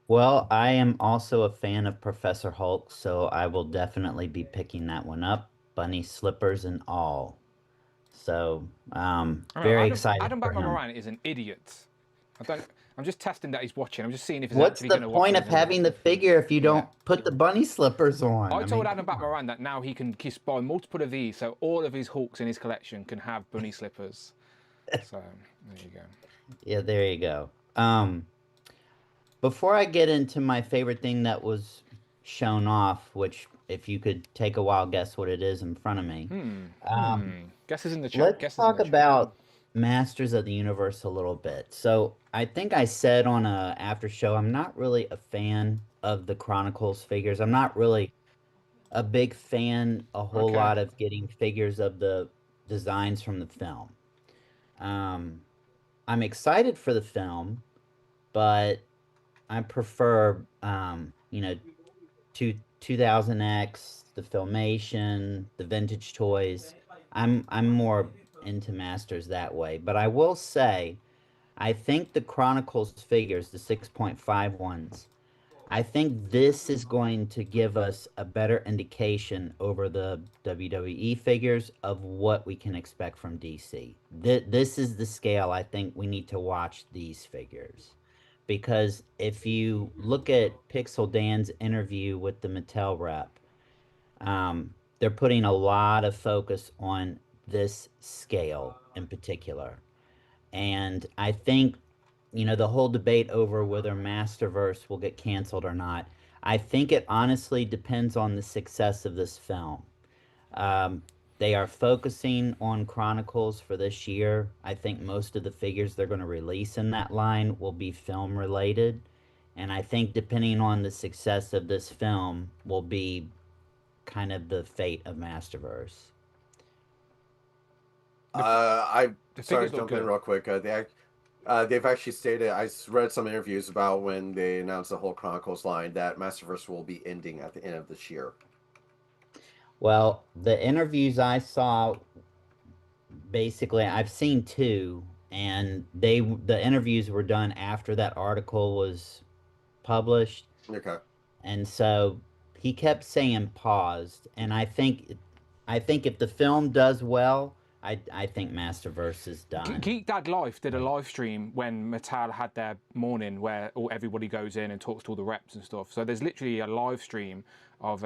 Speaker 10: Well, I am also a fan of Professor Hulk, so I will definitely be picking that one up, bunny slippers and all. So, very excited
Speaker 1: Adam
Speaker 10: for
Speaker 1: Batman
Speaker 10: him.
Speaker 1: Moran is an idiot. I'm just testing that he's watching. I'm just seeing if he's
Speaker 10: What's
Speaker 1: actually
Speaker 10: the
Speaker 1: going to watch.
Speaker 10: point of having the figure if you don't put the bunny slippers on?
Speaker 1: I told Adam Batman Moran that now he can buy multiple of these, so all of his Hulks in his collection can have bunny slippers. So there you go.
Speaker 10: Yeah, there you go. Before I get into my favorite thing that was shown off, which if you could take a wild guess what it is in front of me.
Speaker 1: Guesses in the chat.
Speaker 10: Let's talk about Masters of the Universe a little bit. So I think I said on a after show, I'm not really a fan of the Chronicles figures. I'm not really a big fan a whole lot of getting figures of the designs from the film. I'm excited for the film, but I prefer 2000X, the Filmation, the vintage toys. I'm more into Masters that way. But I will say, I think the Chronicles figures, the 6.5 ones, I think this is going to give us a better indication over the WWE figures of what we can expect from DC. This is the scale I think we need to watch these figures. Because if you look at Pixel Dan's interview with the Mattel rep, they're putting a lot of focus on this scale in particular. And I think, the whole debate over whether Masterverse will get canceled or not, I think it honestly depends on the success of this film. They are focusing on Chronicles for this year. I think most of the figures they're going to release in that line will be film related. And I think depending on the success of this film will be kind of the fate of Masterverse.
Speaker 5: Sorry to jump in real quick. They've actually stated, I read some interviews about when they announced the whole Chronicles line, that Masterverse will be ending at the end of this year.
Speaker 10: Well, the interviews I saw, basically, I've seen two, and the interviews were done after that article was published,
Speaker 5: Okay.
Speaker 10: and so he kept saying paused, and I think if the film does well, I think Masterverse is done.
Speaker 1: Geek Dad Life did a live stream when Mattel had their morning where everybody goes in and talks to all the reps and stuff. So there's literally a live stream of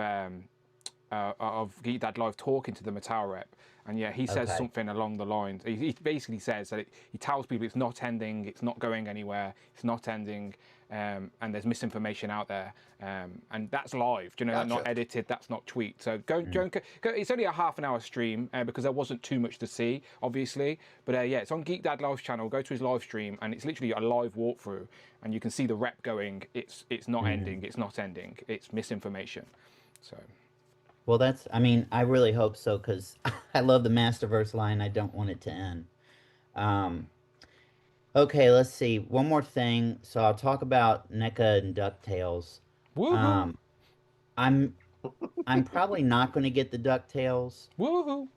Speaker 1: Geek Dad Live talking to the Mattel rep. And yeah, he says
Speaker 10: Okay.
Speaker 1: something along the lines. He basically says that he tells people it's not ending, it's not going anywhere, it's not ending, and there's misinformation out there. And that's live, you know,
Speaker 5: Gotcha.
Speaker 1: not edited, that's not tweaked. So go, it's only a half an hour stream because there wasn't too much to see, obviously. But yeah, it's on Geek Dad Live's channel. Go to his live stream, and it's literally a live walkthrough, and you can see the rep going, it's not ending, it's not ending, it's misinformation. So.
Speaker 10: Well, I mean, I really hope so, because I love the Masterverse line. I don't want it to end. Okay, let's see. One more thing. So I'll talk about NECA and DuckTales.
Speaker 1: Woohoo!
Speaker 10: I'm probably not going to get the DuckTales.
Speaker 1: Woohoo!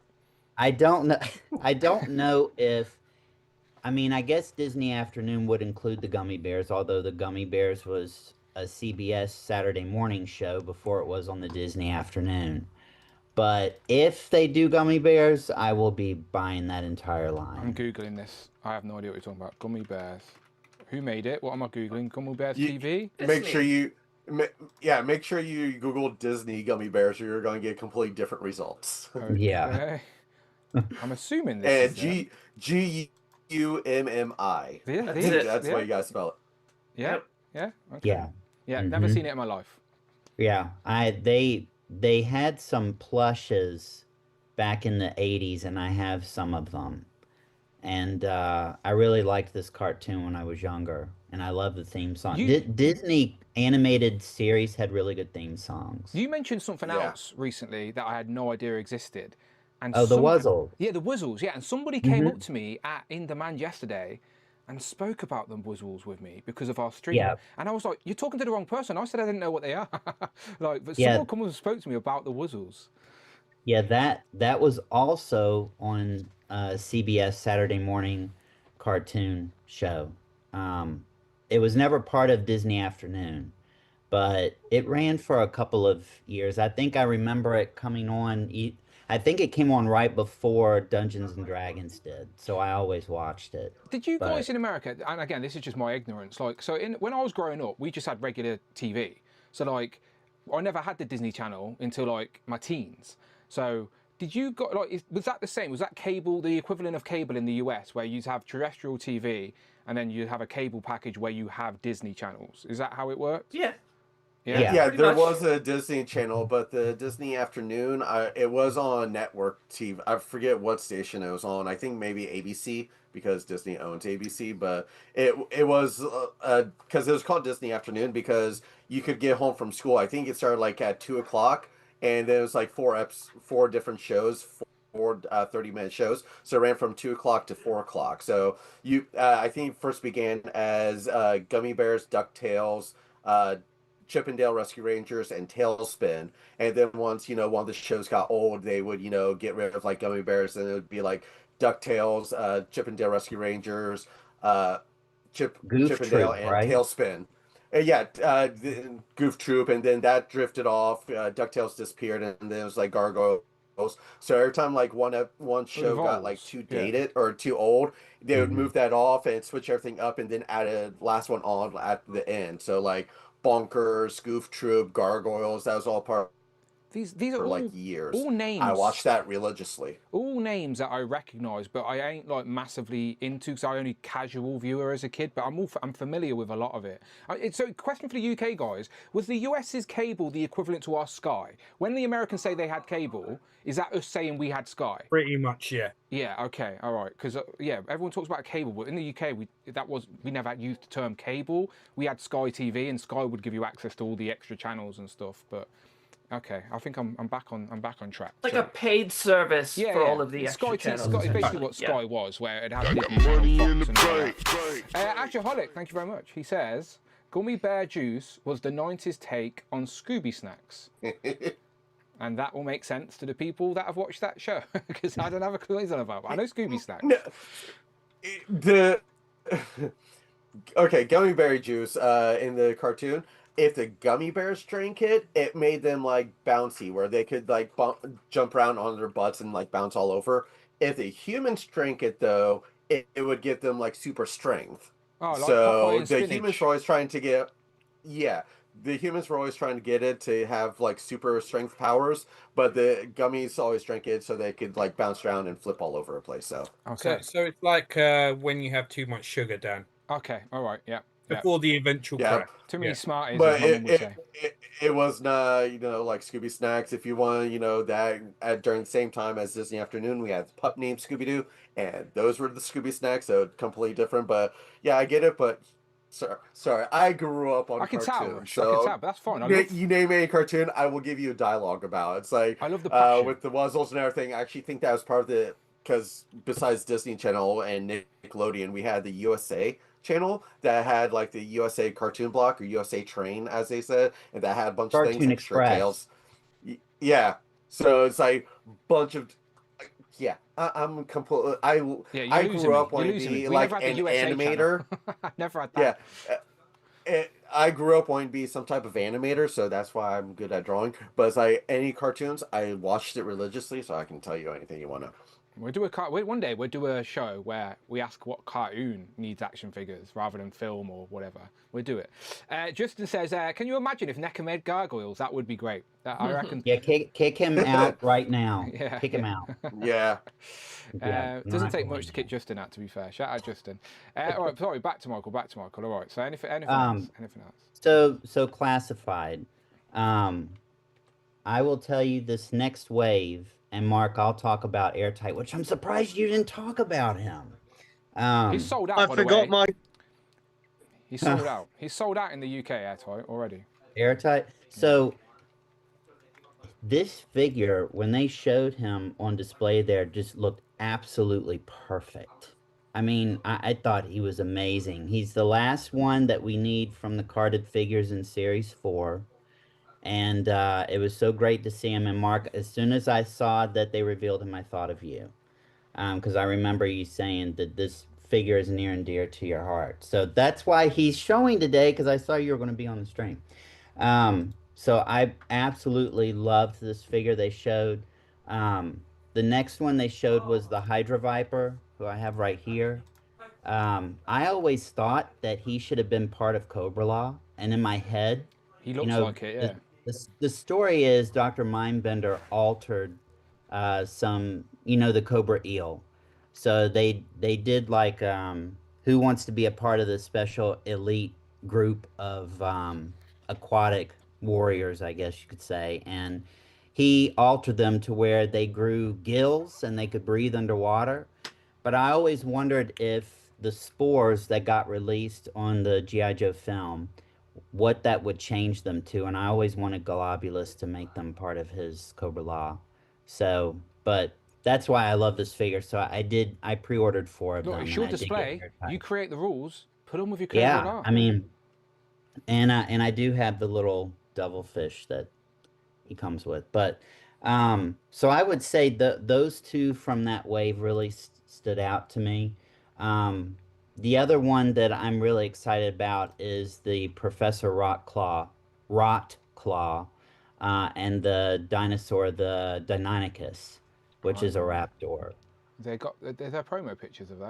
Speaker 10: I don't know. I don't know if. I mean, I guess Disney Afternoon would include the Gummy Bears, although the Gummy Bears was a CBS Saturday morning show before it was on the Disney Afternoon. But if they do Gummy Bears, I will be buying that entire line.
Speaker 1: I'm Googling this. I have no idea what you're talking about. Gummy Bears. Who made it? What am I Googling? Gummy Bears TV?
Speaker 5: Make sure you Google Disney Gummy Bears, or you're going to get completely different results.
Speaker 1: Okay.
Speaker 10: Yeah.
Speaker 1: I'm assuming this
Speaker 5: And Gummi.
Speaker 1: Yeah,
Speaker 5: I think that's why you guys spell it.
Speaker 1: Yeah. Yeah. Okay.
Speaker 10: Yeah.
Speaker 1: Yeah. Never seen it in my life.
Speaker 10: Yeah. They had some plushes back in the 80s, and I have some of them. And I really liked this cartoon when I was younger, and I love the theme song. Disney animated series had really good theme songs.
Speaker 1: You mentioned something else recently that I had no idea existed. And
Speaker 10: the Wuzzles.
Speaker 1: Yeah, the Wuzzles. Yeah, and somebody came up to me at In Demand yesterday and spoke about the Wuzzles with me because of our stream.
Speaker 10: Yeah.
Speaker 1: And I was like, "You're talking to the wrong person." I said I didn't know what they are. But
Speaker 10: Yeah.
Speaker 1: someone come and spoke to me about the Wuzzles.
Speaker 10: Yeah, that was also on CBS Saturday morning cartoon show. It was never part of Disney Afternoon, but it ran for a couple of years. I think I remember it coming on. I think it came on right before Dungeons and Dragons did, so I always watched it.
Speaker 1: Did you guys in America? And again, this is just my ignorance. Like, so when I was growing up, we just had regular TV. So like, I never had the Disney Channel until like my teens. So did you got like? Was that the same? Was that cable the equivalent of cable in the US, where you'd have terrestrial TV and then you'd have a cable package where you have Disney channels? Is that how it worked?
Speaker 8: Yeah.
Speaker 5: Yeah,
Speaker 8: pretty
Speaker 5: there
Speaker 8: much.
Speaker 5: was a Disney Channel, but the Disney Afternoon, it was on network TV. I forget what station it was on. I think maybe ABC, because Disney owns ABC. But it was because it was called Disney Afternoon because you could get home from school. I think it started like at 2:00, and then it was like four different shows. Four 30-minute shows, so it ran from 2:00 to 4:00. So I think it first began as Gummy Bears, DuckTales, Chip and Dale Rescue Rangers, and Tailspin. And then once one of the shows got old, they would get rid of like Gummy Bears, and it would be like DuckTales, Chip and Dale Rescue Rangers, Chip and Dale, and
Speaker 10: right?
Speaker 5: Tailspin. The Goof Troop, and then that drifted off. DuckTales disappeared, and then it was like Gargoyles. So every time like one show got like too dated or too old, they would move that off and switch everything up, and then add a last one on at the end. So like Bonkers, Goof Troop, Gargoyles, that was all part.
Speaker 1: These are
Speaker 5: for
Speaker 1: all,
Speaker 5: like years.
Speaker 1: All names.
Speaker 5: I watched that religiously.
Speaker 1: All names that I recognise, but I ain't like massively into, because I only casual viewer as a kid. But I'm familiar with a lot of it. So, question for the UK guys: was the US's cable the equivalent to our Sky? When the Americans say they had cable, is that us saying we had Sky?
Speaker 4: Pretty much, yeah.
Speaker 1: Yeah. Okay. All right. Because everyone talks about cable, but in the UK we never used the term cable. We had Sky TV, and Sky would give you access to all the extra channels and stuff, but. Okay, I think I'm back on track.
Speaker 8: Like a paid service for all of the extra channels.
Speaker 1: Sky is basically what Sky was, where it had Disney
Speaker 3: Money
Speaker 1: Channel,
Speaker 3: in the
Speaker 1: Fox, and all
Speaker 3: bank.
Speaker 1: that. Actuaholic, thank you very much. He says, Gummy Bear Juice was the 90s take on Scooby Snacks. And that will make sense to the people that have watched that show, because I don't have a clue what he's on about. I know Scooby Snacks.
Speaker 5: No, the okay, gummy berry juice in the cartoon. If the gummy bears drank it, it made them like bouncy, where they could like jump around on their butts and like bounce all over. If the humans drank it, though, it would give them like super strength.
Speaker 1: Oh, like Popeye
Speaker 5: So
Speaker 1: and
Speaker 5: the
Speaker 1: spinach.
Speaker 5: humans were always trying to get, yeah, the humans were always trying to get it to have like super strength powers, but the gummies always drank it so they could like bounce around and flip all over the place. So
Speaker 1: Okay.
Speaker 4: So it's like when you have too much sugar, Dan.
Speaker 1: Okay. All right. Yeah.
Speaker 4: Before the eventual crash.
Speaker 1: Too many smarties,
Speaker 5: but
Speaker 1: as my mum would say.
Speaker 5: it was not, like Scooby Snacks. If you want, that during the same time as Disney Afternoon, we had a pup named Scooby Doo, and those were the Scooby Snacks, so completely different. But yeah, I get it. But sorry, I grew up on
Speaker 1: I can
Speaker 5: cartoons.
Speaker 1: tell, Rush,
Speaker 5: so
Speaker 1: I can tell, but that's fine.
Speaker 5: You name any cartoon, I will give you a dialogue about. It's like
Speaker 1: I love the passion.
Speaker 5: with the Wuzzles and everything. I actually think that was part of the, because besides Disney Channel and Nickelodeon, we had the USA channel that had like the USA cartoon block or USA Train, as they said, and that had a bunch of things like Tales. Yeah, so it's like a bunch of I'm completely. I grew up wanting to be like an animator.
Speaker 1: I never had that.
Speaker 5: Yeah. I grew up wanting to be some type of animator, so that's why I'm good at drawing. But it's like any cartoons, I watched it religiously, so I can tell you anything you want to.
Speaker 1: One day we'll do a show where we ask what cartoon needs action figures rather than film or whatever. We'll do it. Justin says, can you imagine if Necker made gargoyles? That would be great. I reckon.
Speaker 10: Yeah, kick him out right now. Kick him out.
Speaker 5: Yeah.
Speaker 1: Doesn't take much to kick Justin out, to be fair. Shout out Justin. All right, sorry, back to Michael. All right, so anything else?
Speaker 10: So classified. I will tell you this next wave. And Mark, I'll talk about Airtight, which I'm surprised you didn't talk about him.
Speaker 1: He's sold out.
Speaker 7: I forgot my.
Speaker 1: He's sold out. He's sold out in the UK, Airtight already.
Speaker 10: Airtight. So this figure, when they showed him on display there, just looked absolutely perfect. I mean, I thought he was amazing. He's the last one that we need from the carded figures in Series 4. And it was so great to see him. And Mark, as soon as I saw that they revealed him, I thought of you. Because I remember you saying that this figure is near and dear to your heart. So that's why he's showing today, because I saw you were going to be on the stream. So I absolutely loved this figure they showed. The next one they showed was the Hydra Viper, who I have right here. I always thought that he should have been part of Cobra Law. And in my head,
Speaker 1: he looks like it, yeah.
Speaker 10: The story is Dr. Mindbender altered some, the Cobra Eel. So they did like Who Wants to Be a Part of the Special Elite Group of aquatic warriors, I guess you could say. And he altered them to where they grew gills and they could breathe underwater. But I always wondered if the spores that got released on the G.I. Joe film, what that would change them to, and I always wanted Globulus to make them part of his Cobra Law. So, but that's why I love this figure. So I pre-ordered 4 of them.
Speaker 1: Look, it's your display. You create the rules. Put them with your Cobra Law.
Speaker 10: Yeah, I mean, and I do have the little devilfish that he comes with. But so I would say those two from that wave really stood out to me. The other one that I'm really excited about is the Professor Rotclaw, and the dinosaur, the Deinonychus, which is a raptor.
Speaker 1: There's promo pictures of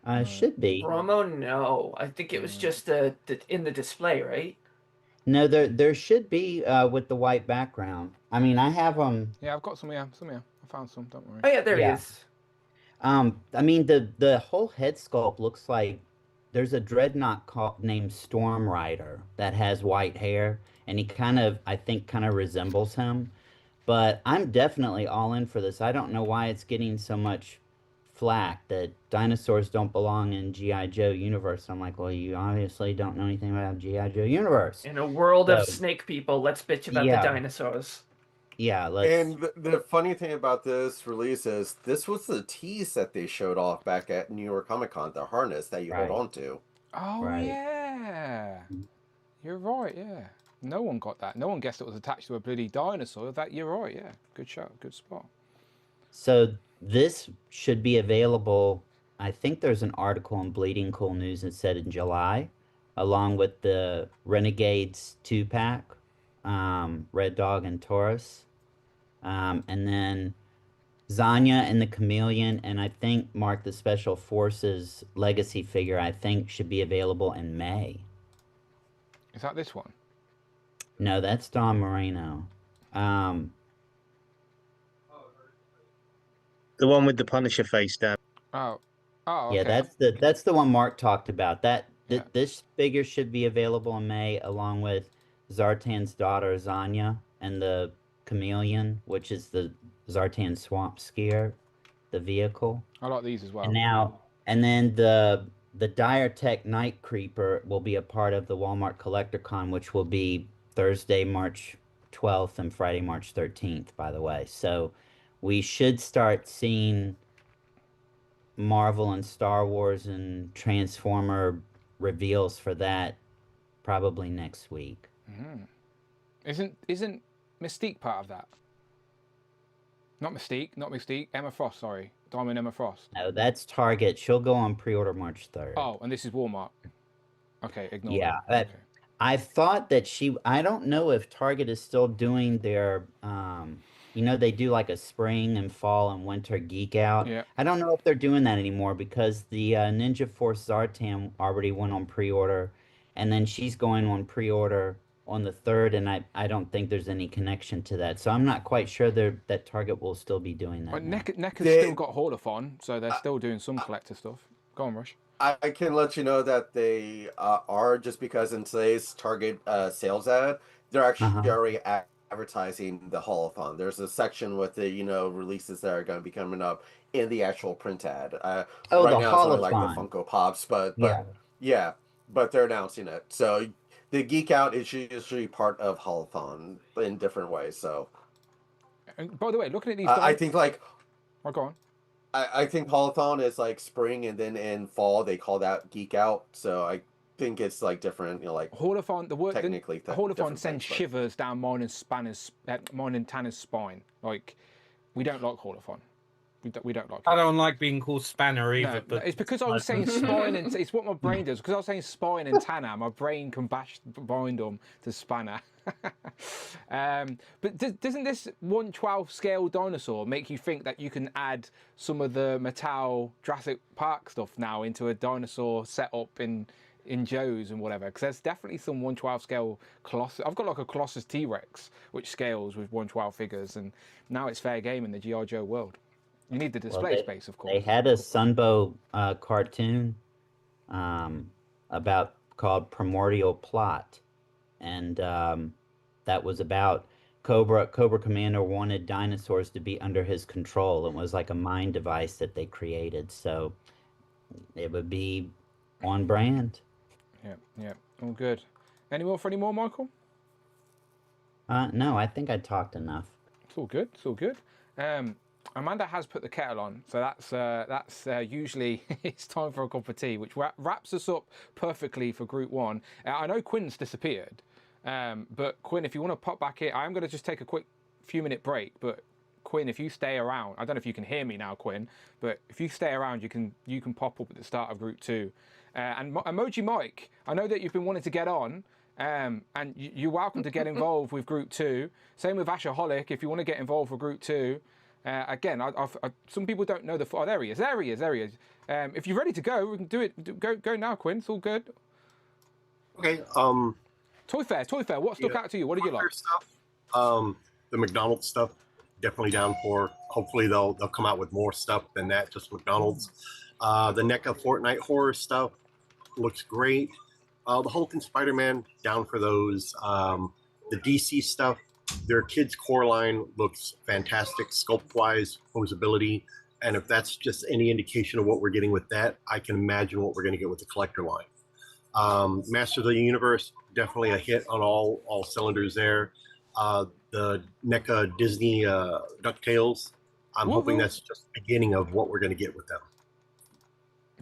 Speaker 1: that.
Speaker 10: Should be.
Speaker 8: Promo? No, I think it was just in the display, right?
Speaker 10: No, there should be with the white background. I mean, I have them.
Speaker 1: Yeah, I've got some here. I found some. Don't worry.
Speaker 8: Oh yeah, there he is.
Speaker 10: I mean, the whole head sculpt looks like there's a dreadnought named Storm Rider that has white hair, and he I think kind of resembles him. But I'm definitely all in for this. I don't know why it's getting so much flack that dinosaurs don't belong in G.I. Joe universe. I'm like, well, you obviously don't know anything about G.I. Joe universe.
Speaker 8: In a world of snake people, let's bitch about the dinosaurs.
Speaker 10: Yeah,
Speaker 5: And the funny thing about this release is this was the tease that they showed off back at New York Comic Con, the harness that you hold on to.
Speaker 1: Oh, yeah. You're right, yeah. No one got that. No one guessed it was attached to a bloody dinosaur. That you're right. Yeah, good shot, good spot.
Speaker 10: So this should be available. I think there's an article in Bleeding Cool News that said in July, along with the Renegades 2-pack, Red Dog and Taurus, and then Zanya and the Chameleon, and I think Mark the Special Forces Legacy figure, I think, should be available in May.
Speaker 1: Is that this one?
Speaker 10: No, that's Don Moreno.
Speaker 7: The one with the Punisher face down.
Speaker 1: Oh, okay.
Speaker 10: Yeah, that's the one Mark talked about.
Speaker 1: Yeah.
Speaker 10: This figure should be available in May, along with Zartan's daughter Zanya and the Chameleon, which is the Zartan Swamp Skier, the vehicle.
Speaker 1: I like these as well.
Speaker 10: And then the Dire Tech Night Creeper will be a part of the Walmart Collector Con, which will be Thursday, March 12th and Friday, March 13th, by the way. So we should start seeing Marvel and Star Wars and Transformer reveals for that probably next week.
Speaker 1: Isn't Mystique part of that? Not Mystique. Emma Frost, sorry. Diamond Emma Frost.
Speaker 10: No, that's Target. She'll go on pre-order March 3rd.
Speaker 1: Oh, and this is Walmart. Okay, ignore
Speaker 10: Yeah,
Speaker 1: that. Okay.
Speaker 10: I thought that I don't know if Target is still doing their, they do like a spring and fall and winter geek out.
Speaker 1: Yeah.
Speaker 10: I don't know if they're doing that anymore because the Ninja Force Zartan already went on pre-order, and then she's going on pre-order on the 3rd, and I don't think there's any connection to that. So I'm not quite sure that Target will still be doing that.
Speaker 1: But NECA's still got Holophon, so they're still doing some collector stuff. Go on, Rush.
Speaker 5: I can let you know that they are, just because in today's Target sales ad, they're actually already advertising the Holothon. There's a section with the releases that are going to be coming up in the actual print ad. Right
Speaker 10: the
Speaker 5: now it's only like
Speaker 10: Holothon.
Speaker 5: the Funko Pops, but they're announcing it. So the Geek Out is usually part of Holothon in different ways. So,
Speaker 1: and by the way, looking at these,
Speaker 5: I think like,
Speaker 1: oh, go on.
Speaker 5: I think Holothon is like spring, and then in fall they call that Geek Out. So I think it's like different, like
Speaker 1: Holophon. The word
Speaker 5: technically,
Speaker 1: Holophon sends shivers down mine and Tanner's spine. Like, we don't like Holophon. We don't like it.
Speaker 4: I don't like being called Spanner either.
Speaker 1: No,
Speaker 4: but
Speaker 1: it's because I was saying spine, and it's what my brain does. Because I was saying spine and Tanner, my brain can bind them to Spanner. But doesn't this 1/12 scale dinosaur make you think that you can add some of the Mattel Jurassic Park stuff now into a dinosaur setup in Joe's and whatever? Because there's definitely some 1/12 scale Colossus. I've got like a Colossus T-Rex which scales with 1/12 figures, and now it's fair game in the G.I. Joe world. You need the display space, of course.
Speaker 10: They had a Sunbow cartoon about called Primordial Plot, and that was about Cobra Commander wanted dinosaurs to be under his control. It was like a mind device that they created, so it would be on brand.
Speaker 1: Yeah, all good. Any more, Michael?
Speaker 10: No, I think I talked enough.
Speaker 1: It's all good. Amanda has put the kettle on, so that's usually it's time for a cup of tea, which wraps us up perfectly for Group 1. I know Quinn's disappeared, but Quinn, if you want to pop back in, I am going to just take a quick few-minute break, but Quinn, if you stay around, I don't know if you can hear me now, Quinn, but if you stay around, you can pop up at the start of Group 2. And Emoji Mike, I know that you've been wanting to get on, and you're welcome to get involved with Group 2. Same with Ashaholic, if you want to get involved with Group 2. Again, some people don't know oh, there he is. If you're ready to go, we can do it. Go now, Quinn. It's all good.
Speaker 9: Okay.
Speaker 1: Toy Fair. What stuck out to you? What did you like?
Speaker 9: Stuff. The McDonald's stuff. Definitely down for. Hopefully they'll come out with more stuff than that. Just McDonald's. The NECA Fortnite horror stuff looks great. The Hulk and Spider-Man, down for those. The DC stuff. Their kids' core line looks fantastic, sculpt-wise, posability, and if that's just any indication of what we're getting with that, I can imagine what we're going to get with the collector line. Master of the Universe, definitely a hit on all cylinders there. The NECA Disney DuckTales, I'm hoping that's just the beginning of what we're going to get with them.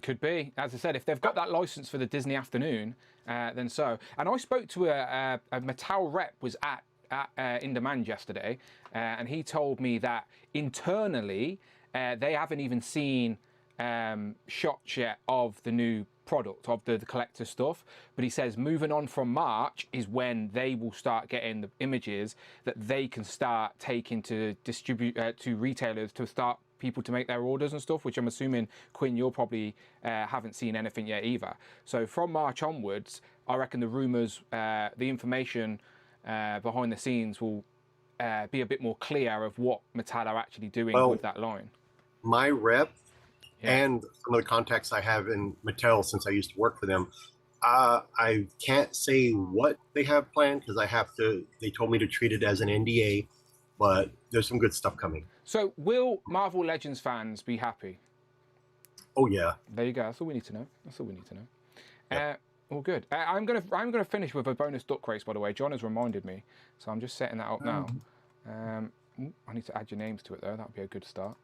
Speaker 1: Could be. As I said, if they've got that license for the Disney afternoon, then so. And I spoke to a Mattel rep was at In Demand yesterday, and he told me that internally they haven't even seen shots yet of the new product, of the collector stuff. But he says moving on from March is when they will start getting the images that they can start taking to distribute to retailers to start people to make their orders and stuff, which I'm assuming, Quinn, you'll probably haven't seen anything yet either. So from March onwards, I reckon the rumours, the information behind the scenes will be a bit more clear of what Mattel are actually doing with that line.
Speaker 9: My rep and some of the contacts I have in Mattel, since I used to work for them, I can't say what they have planned because they told me to treat it as an NDA, but there's some good stuff coming.
Speaker 1: So will Marvel Legends fans be happy?
Speaker 9: Oh yeah.
Speaker 1: There you go. That's all we need to know. That's all we need to know. Yeah. All good. I'm gonna finish with a bonus duck race, by the way. John has reminded me, so I'm just setting that up now. I need to add your names to it though. That would be a good start.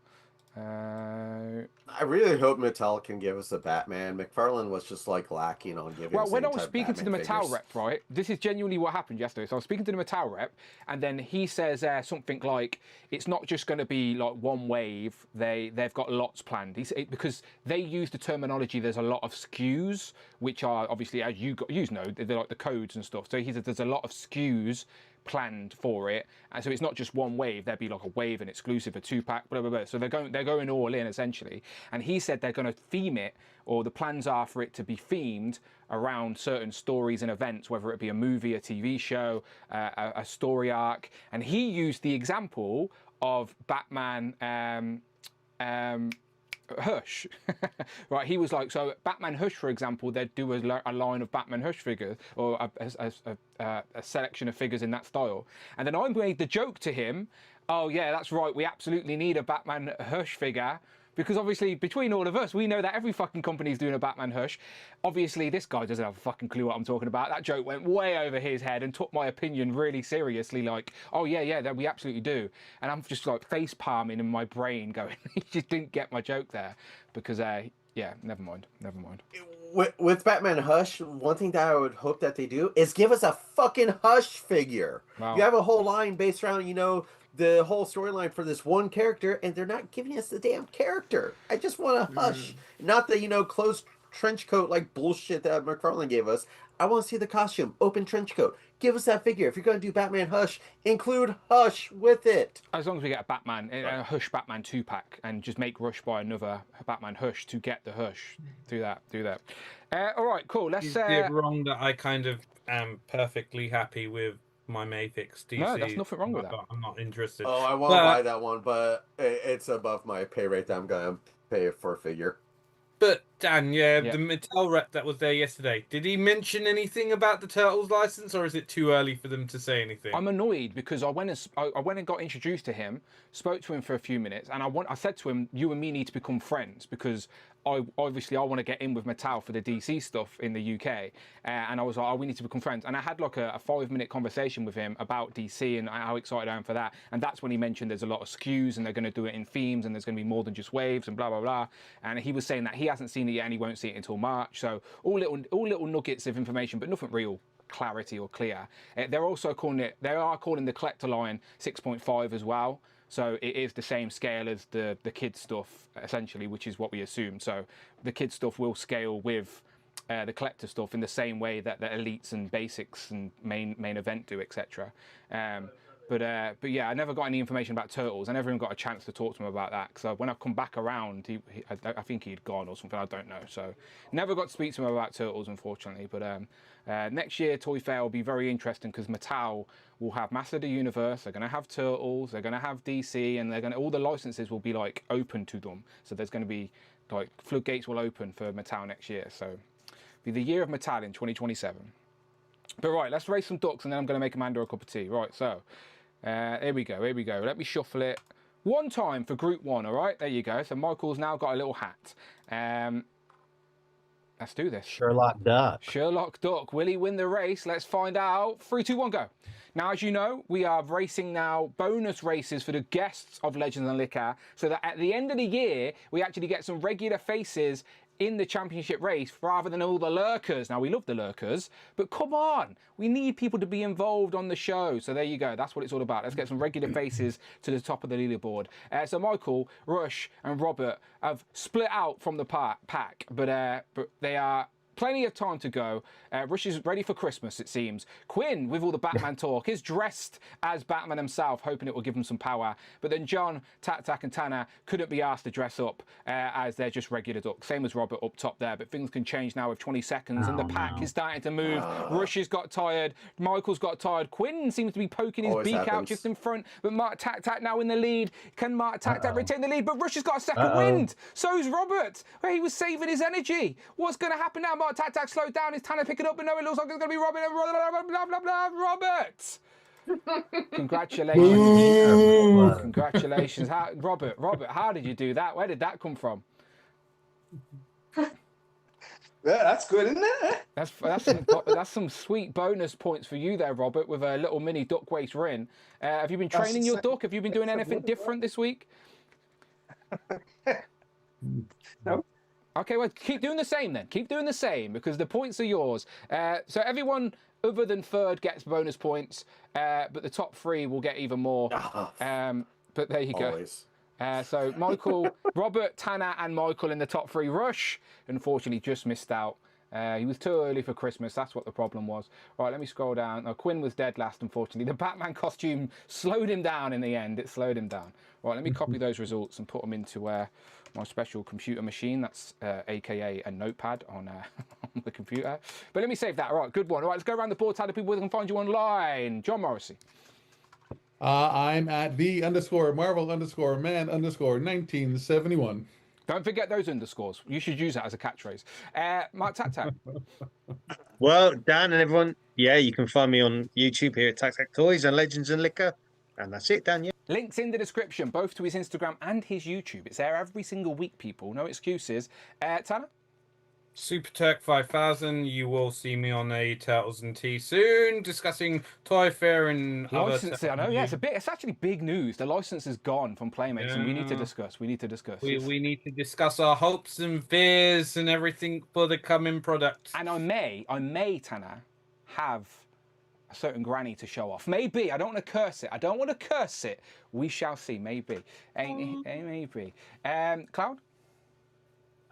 Speaker 5: I really hope Mattel can give us a Batman. McFarlane was just like lacking on giving us
Speaker 1: Well, when I was
Speaker 5: type
Speaker 1: speaking to the
Speaker 5: Batman
Speaker 1: Mattel
Speaker 5: figures.
Speaker 1: rep, right, this is genuinely what happened yesterday. So I was speaking to the Mattel rep, and then he says something like, it's not just going to be like one wave. They've got lots planned. Because they use the terminology, there's a lot of SKUs, which are obviously, as you know, they're like the codes and stuff. So he said there's a lot of SKUs planned for it, and so it's not just one wave. There'd be like a wave, an exclusive, a 2-pack, blah blah blah. So they're going all in essentially. And he said they're going to theme it, or the plans are for it to be themed around certain stories and events, whether it be a movie, a TV show, a story arc. And he used the example of Batman. Hush, right? He was like, so Batman Hush, for example, they'd do a line of Batman Hush figures, or a selection of figures in that style. And then I made the joke to him, oh yeah, that's right, we absolutely need a Batman Hush figure, because obviously between all of us, we know that every fucking company is doing a Batman Hush. Obviously, this guy doesn't have a fucking clue what I'm talking about. That joke went way over his head and took my opinion really seriously, like, oh yeah, that we absolutely do. And I'm just like face palming in my brain going, he just didn't get my joke there, because yeah, never mind.
Speaker 5: With Batman Hush, one thing that I would hope that they do is give us a fucking Hush figure.
Speaker 1: Wow.
Speaker 5: You have a whole line based around, the whole storyline for this one character, and they're not giving us the damn character. I just want a Hush, not the closed trench coat like bullshit that McFarlane gave us. I want to see the costume, open trench coat. Give us that figure. If you're going to do Batman Hush, include Hush with it.
Speaker 1: As long as we get a Batman, a Hush Batman 2-pack, and just make Rush buy another Batman Hush to get the Hush. Do that. All right, cool. Let's.
Speaker 4: Is it wrong that I kind of am perfectly happy with my Mafix DC?
Speaker 1: No, that's nothing wrong with that.
Speaker 4: I'm not interested.
Speaker 5: Oh, I want to buy that one, but it's above my pay rate that I'm going to pay for a figure.
Speaker 4: But Dan, the Mattel rep that was there yesterday, did he mention anything about the Turtles license, or is it too early for them to say anything?
Speaker 1: I'm annoyed because I went and got introduced to him, spoke to him for a few minutes, and I said to him, you and me need to become friends, because I want to get in with Mattel for the DC stuff in the UK, and I was like, we need to become friends. And I had like a 5-minute conversation with him about DC and how excited I am for that. And that's when he mentioned there's a lot of SKUs and they're going to do it in themes and there's going to be more than just waves and blah blah blah. And he was saying that he hasn't seen it yet and he won't see it until March. So all little nuggets of information, but nothing real clarity or clear. They are calling the collector line 6.5 as well. So it is the same scale as the kids stuff, essentially, which is what we assume. So the kids stuff will scale with the collector stuff in the same way that the elites and basics and main event do, etc. But yeah, I never got any information about Turtles. I never even got a chance to talk to him about that. So when I come back around, I think he'd gone or something. I don't know. So never got to speak to him about Turtles, unfortunately. But next year, Toy Fair will be very interesting because Mattel will have Master of the Universe. They're going to have Turtles. They're going to have DC, and all the licenses will be like open to them. So there's going to be like floodgates will open for Mattel next year. So it'll be the year of Mattel in 2027. But right, let's raise some ducks, and then I'm going to make Amanda a cup of tea. Right, so. Here we go. Let me shuffle it one time for group 1, all right? There you go. So Michael's now got a little hat. Let's do this.
Speaker 10: Sherlock Duck.
Speaker 1: Will he win the race? Let's find out. 3, 2, 1, go. Now, as you know, we are racing now bonus races for the guests of Legends and Liquor, so that at the end of the year, we actually get some regular faces in the championship race rather than all the lurkers. Now, we love the lurkers, but come on, we need people to be involved on the show. So there you go. That's what it's all about. Let's get some regular faces to the top of the leaderboard. So Michael, Rush, and Robert have split out from the pack, but they are plenty of time to go. Rush is ready for Christmas, it seems. Quinn, with all the Batman talk, is dressed as Batman himself, hoping it will give him some power. But then John, Tak, and Tanner couldn't be asked to dress up as they're just regular ducks. Same as Robert up top there, but things can change now with 20 seconds, and the pack is starting to move. Rush has got tired. Michael's got tired. Quinn seems to be poking his
Speaker 5: Always
Speaker 1: beak out
Speaker 5: happens.
Speaker 1: just in front, but Mark Tak now in the lead. Can Mark Tak retain the lead? But Rush has got a second wind. So's Robert, where he was saving his energy. What's going to happen now? Mark Tak slowed down. Is Tanner picking up? But no, it looks like it's going to be Robert. Robert! Congratulations. Congratulations. Robert, how did you do that? Where did that come from?
Speaker 11: Yeah, that's good, isn't it?
Speaker 1: That's some sweet bonus points for you there, Robert, with a little mini duck waist ring. Have you been training your duck? Have you been doing anything different this week?
Speaker 11: No.
Speaker 1: Okay, well, keep doing the same then. Keep doing the same because the points are yours. So everyone other than third gets bonus points, but the top three will get even more. But there you go.
Speaker 5: Always.
Speaker 1: So Michael, Robert, Tanner, and Michael in the top three. Rush, unfortunately, just missed out. He was too early for Christmas. That's what the problem was. Right, let me scroll down. Quinn was dead last, unfortunately. The Batman costume slowed him down in the end. It slowed him down. Right, let me copy those results and put them into my special computer machine. That's AKA a notepad on the computer. But let me save that. All right, good one. All right, let's go around the board. Tell the people where they can find you online. John Morrissey.
Speaker 6: I'm at the_Marvel_man_1971.
Speaker 1: Don't forget those underscores. You should use that as a catchphrase. Mark Tak.
Speaker 7: Well, Dan and everyone, yeah, you can find me on YouTube here at Tak Toys and Legends and Liquor. And that's it, Dan. Yeah.
Speaker 1: Links in the description, both to his Instagram and his YouTube. It's there every single week, people. No excuses. Tanner?
Speaker 4: Super Turk 5000. You will see me on a Turtles and Tea soon, discussing Toy Fair and
Speaker 1: licensing. I know, yeah, it's actually big news. The license is gone from Playmates, and we need to discuss. We need to discuss.
Speaker 4: We need to discuss our hopes and fears and everything for the coming product.
Speaker 1: And I may, Tanner, have a certain granny to show off. Maybe. I don't want to curse it. We shall see. Maybe. Maybe. Cloud?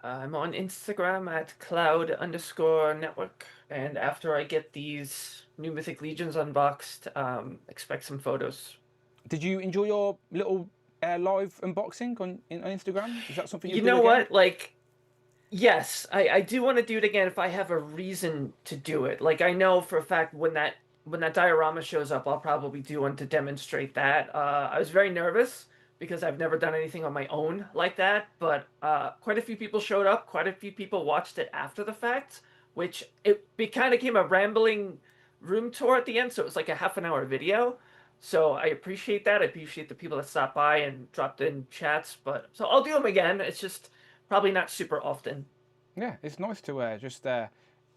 Speaker 8: I'm on Instagram at cloud_network. And after I get these new Mythic Legions unboxed, expect some photos.
Speaker 1: Did you enjoy your little live unboxing on Instagram? Is that something
Speaker 8: you know what? Like, yes, I do want to do it again if I have a reason to do it. Like, I know for a fact when that diorama shows up, I'll probably do one to demonstrate that. I was very nervous because I've never done anything on my own like that, but quite a few people showed up. Quite a few people watched it after the fact, which it kind of became a rambling room tour at the end, so it was like a half-an-hour video. So I appreciate that. I appreciate the people that stopped by and dropped in chats. So I'll do them again. It's just probably not super often.
Speaker 1: Yeah, it's nice to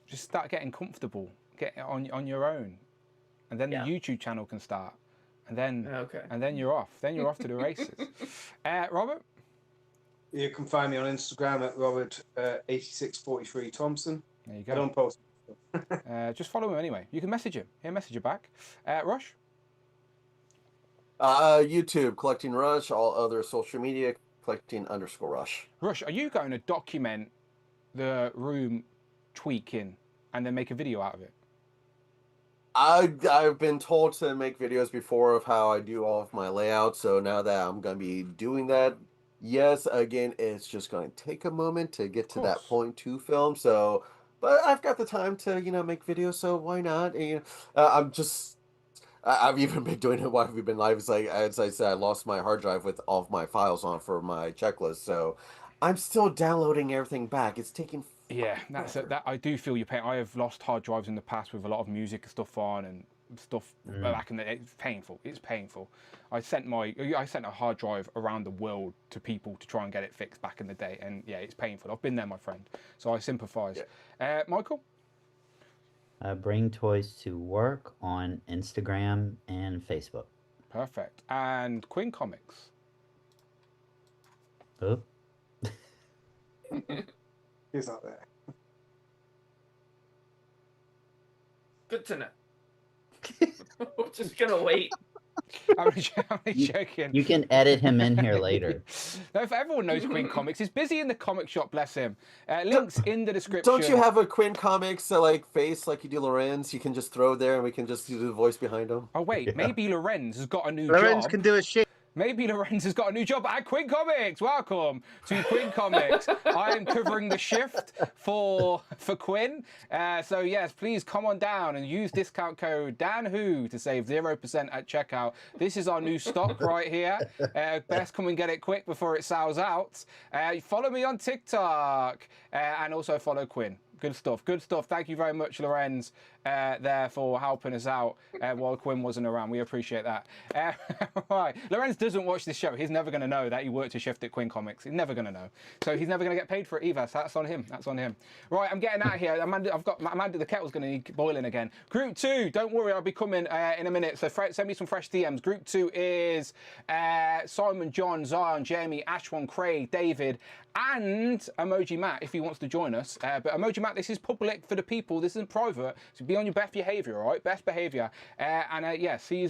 Speaker 1: just start getting comfortable, get on your own, and then the YouTube channel can start. And then you're off. Then you're off to the races. Robert?
Speaker 11: You can find me on Instagram at Robert8643 Thompson.
Speaker 1: There you go.
Speaker 11: I don't post.
Speaker 1: Just follow him anyway. You can message him. He'll message you back. Rush?
Speaker 5: YouTube, Collecting Rush. All other social media, Collecting_Rush.
Speaker 1: Rush, are you going to document the room tweaking and then make a video out of it?
Speaker 5: I've been told to make videos before of how I do all of my layouts, so now that I'm going to be doing that, yes, again, it's just going to take a moment to get to that point to film, so, but I've got the time to, make videos, so why not? And, I've even been doing it while we've been live. It's like, as I said, I lost my hard drive with all of my files on for my checklist, so I'm still downloading everything back. It's taking
Speaker 1: Yeah, that I do feel your pain. I have lost hard drives in the past with a lot of music and stuff on and stuff back in the day. It's painful. It's painful. I sent a hard drive around the world to people to try and get it fixed back in the day, and yeah, it's painful. I've been there, my friend. So I sympathise. Yeah. Michael?
Speaker 10: Bring Toys to Work on Instagram and Facebook.
Speaker 1: Perfect. And Quinn Comics?
Speaker 10: Oh.
Speaker 11: He's not there.
Speaker 8: Good to know. We're just gonna wait.
Speaker 1: I'm joking.
Speaker 10: You can edit him in here later.
Speaker 1: No, if everyone knows Quinn Comics, he's busy in the comic shop. Bless him. Links in the description.
Speaker 5: Don't you have a Quinn Comics like face like you do Lorenz? You can just throw it there, and we can just do the voice behind him.
Speaker 1: Oh wait, maybe Lorenz has got a new
Speaker 7: Lorenz
Speaker 1: job.
Speaker 7: can do a shit.
Speaker 1: Maybe Lorenz has got a new job at Quinn Comics. Welcome to Quinn Comics. I am covering the shift for Quinn. So yes, please come on down and use discount code DanWho to save 0% at checkout. This is our new stock right here. Best come and get it quick before it sells out. Follow me on TikTok and also follow Quinn. Good stuff. Good stuff. Thank you very much, Lorenz, there for helping us out while Quinn wasn't around. We appreciate that. Right. Lorenz doesn't watch this show. He's never going to know that he worked a shift at Quinn Comics. He's never going to know. So he's never going to get paid for it either. So that's on him. That's on him. Right. I'm getting out of here. Amanda, the kettle's going to need boiling again. Group 2. Don't worry. I'll be coming in a minute. So send me some fresh DMs. Group 2 is Simon, John, Zion, Jamie, Ashwan, Craig, David, and Emoji Matt if he wants to join us. But Emoji Matt, this is public for the people. This isn't private. So be on your best behaviour, all right? Best behaviour. Yeah, see you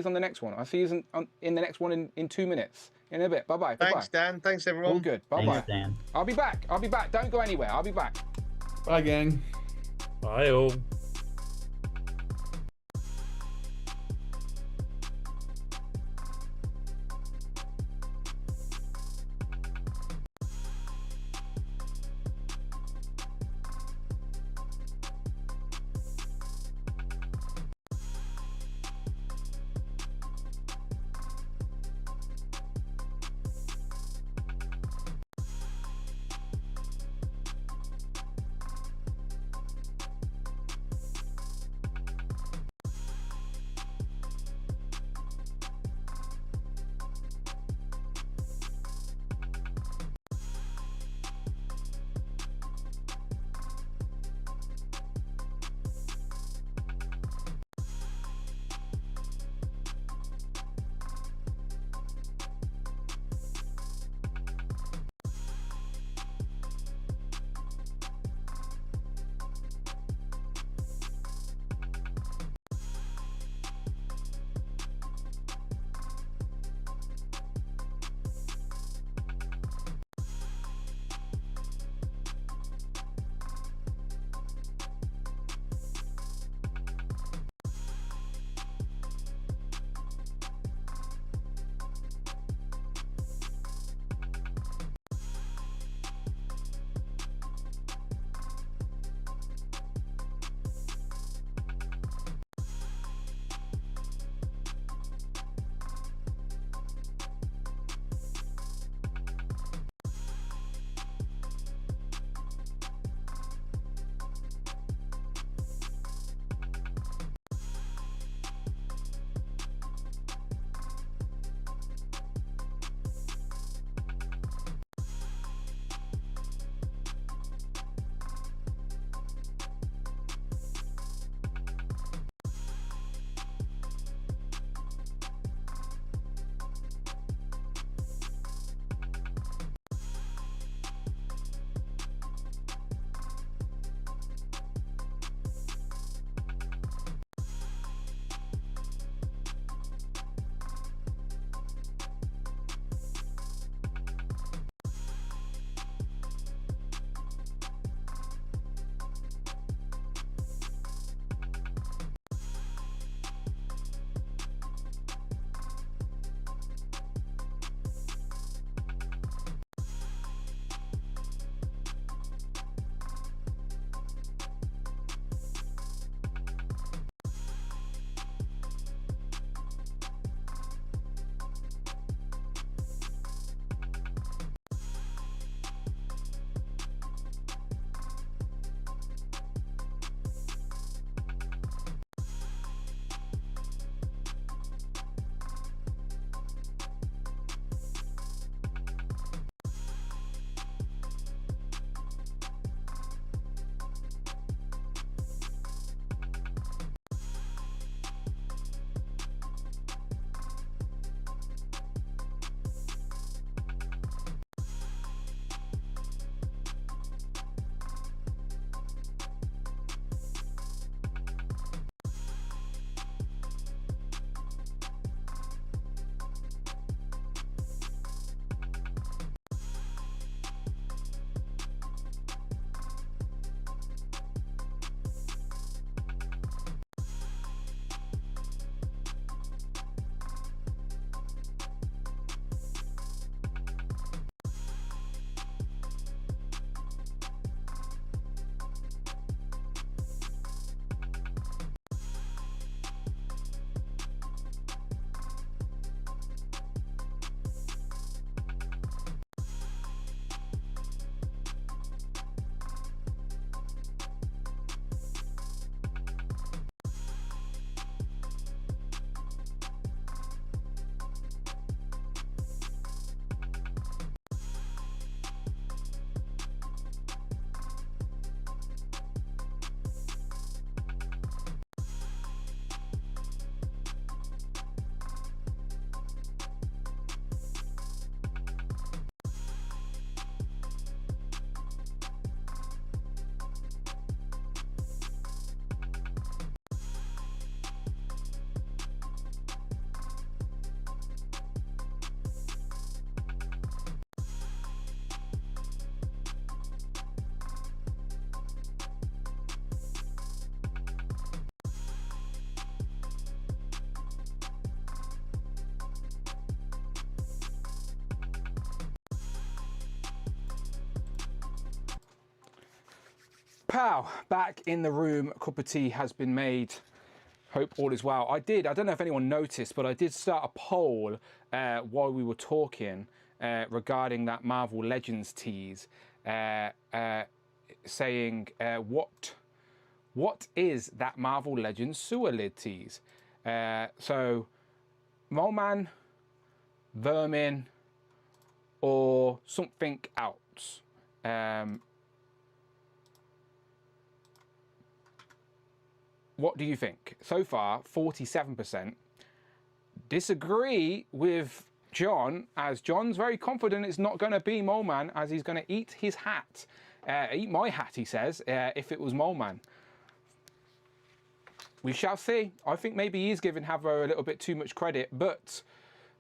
Speaker 1: on the next one. I'll see you in the next one in 2 minutes. In a bit. Bye-bye.
Speaker 7: Thanks, Dan. Thanks, everyone.
Speaker 1: All good. Bye-bye.
Speaker 10: Thanks, Dan.
Speaker 1: I'll be back. Don't go anywhere. I'll be back.
Speaker 6: Bye, gang.
Speaker 4: Bye all.
Speaker 1: Pow, back in the room. A cup of tea has been made. Hope all is well. I don't know if anyone noticed, but I did start a poll while we were talking regarding that Marvel Legends tease, saying what is that Marvel Legends sewer lid tease? So, Mole Man, Vermin, or something else? What do you think? So far, 47% disagree with John, as John's very confident it's not going to be Mole Man, as he's going to eat his hat. Eat my hat, he says, if it was Mole Man. We shall see. I think maybe he's giving Havro a little bit too much credit, but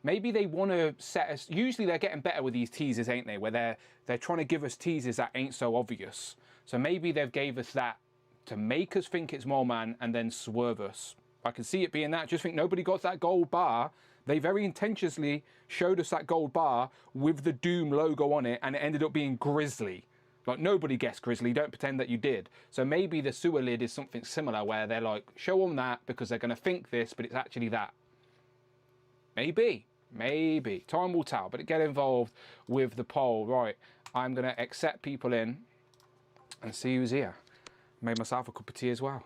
Speaker 1: maybe they want to set us. Usually they're getting better with these teasers, ain't they? Where they're trying to give us teasers that ain't so obvious. So maybe they've gave us that to make us think it's Mole Man and then swerve us. I can see it being that. Just think nobody got that gold bar. They very intentionally showed us that gold bar with the Doom logo on it, and it ended up being Grizzly. Like, nobody guessed Grizzly. Don't pretend that you did. So maybe the sewer lid is something similar, where they're like, show them that because they're going to think this, but it's actually that. Maybe. Time will tell. But get involved with the poll. Right. I'm going to accept people in and see who's here. Made myself a cup of tea as well.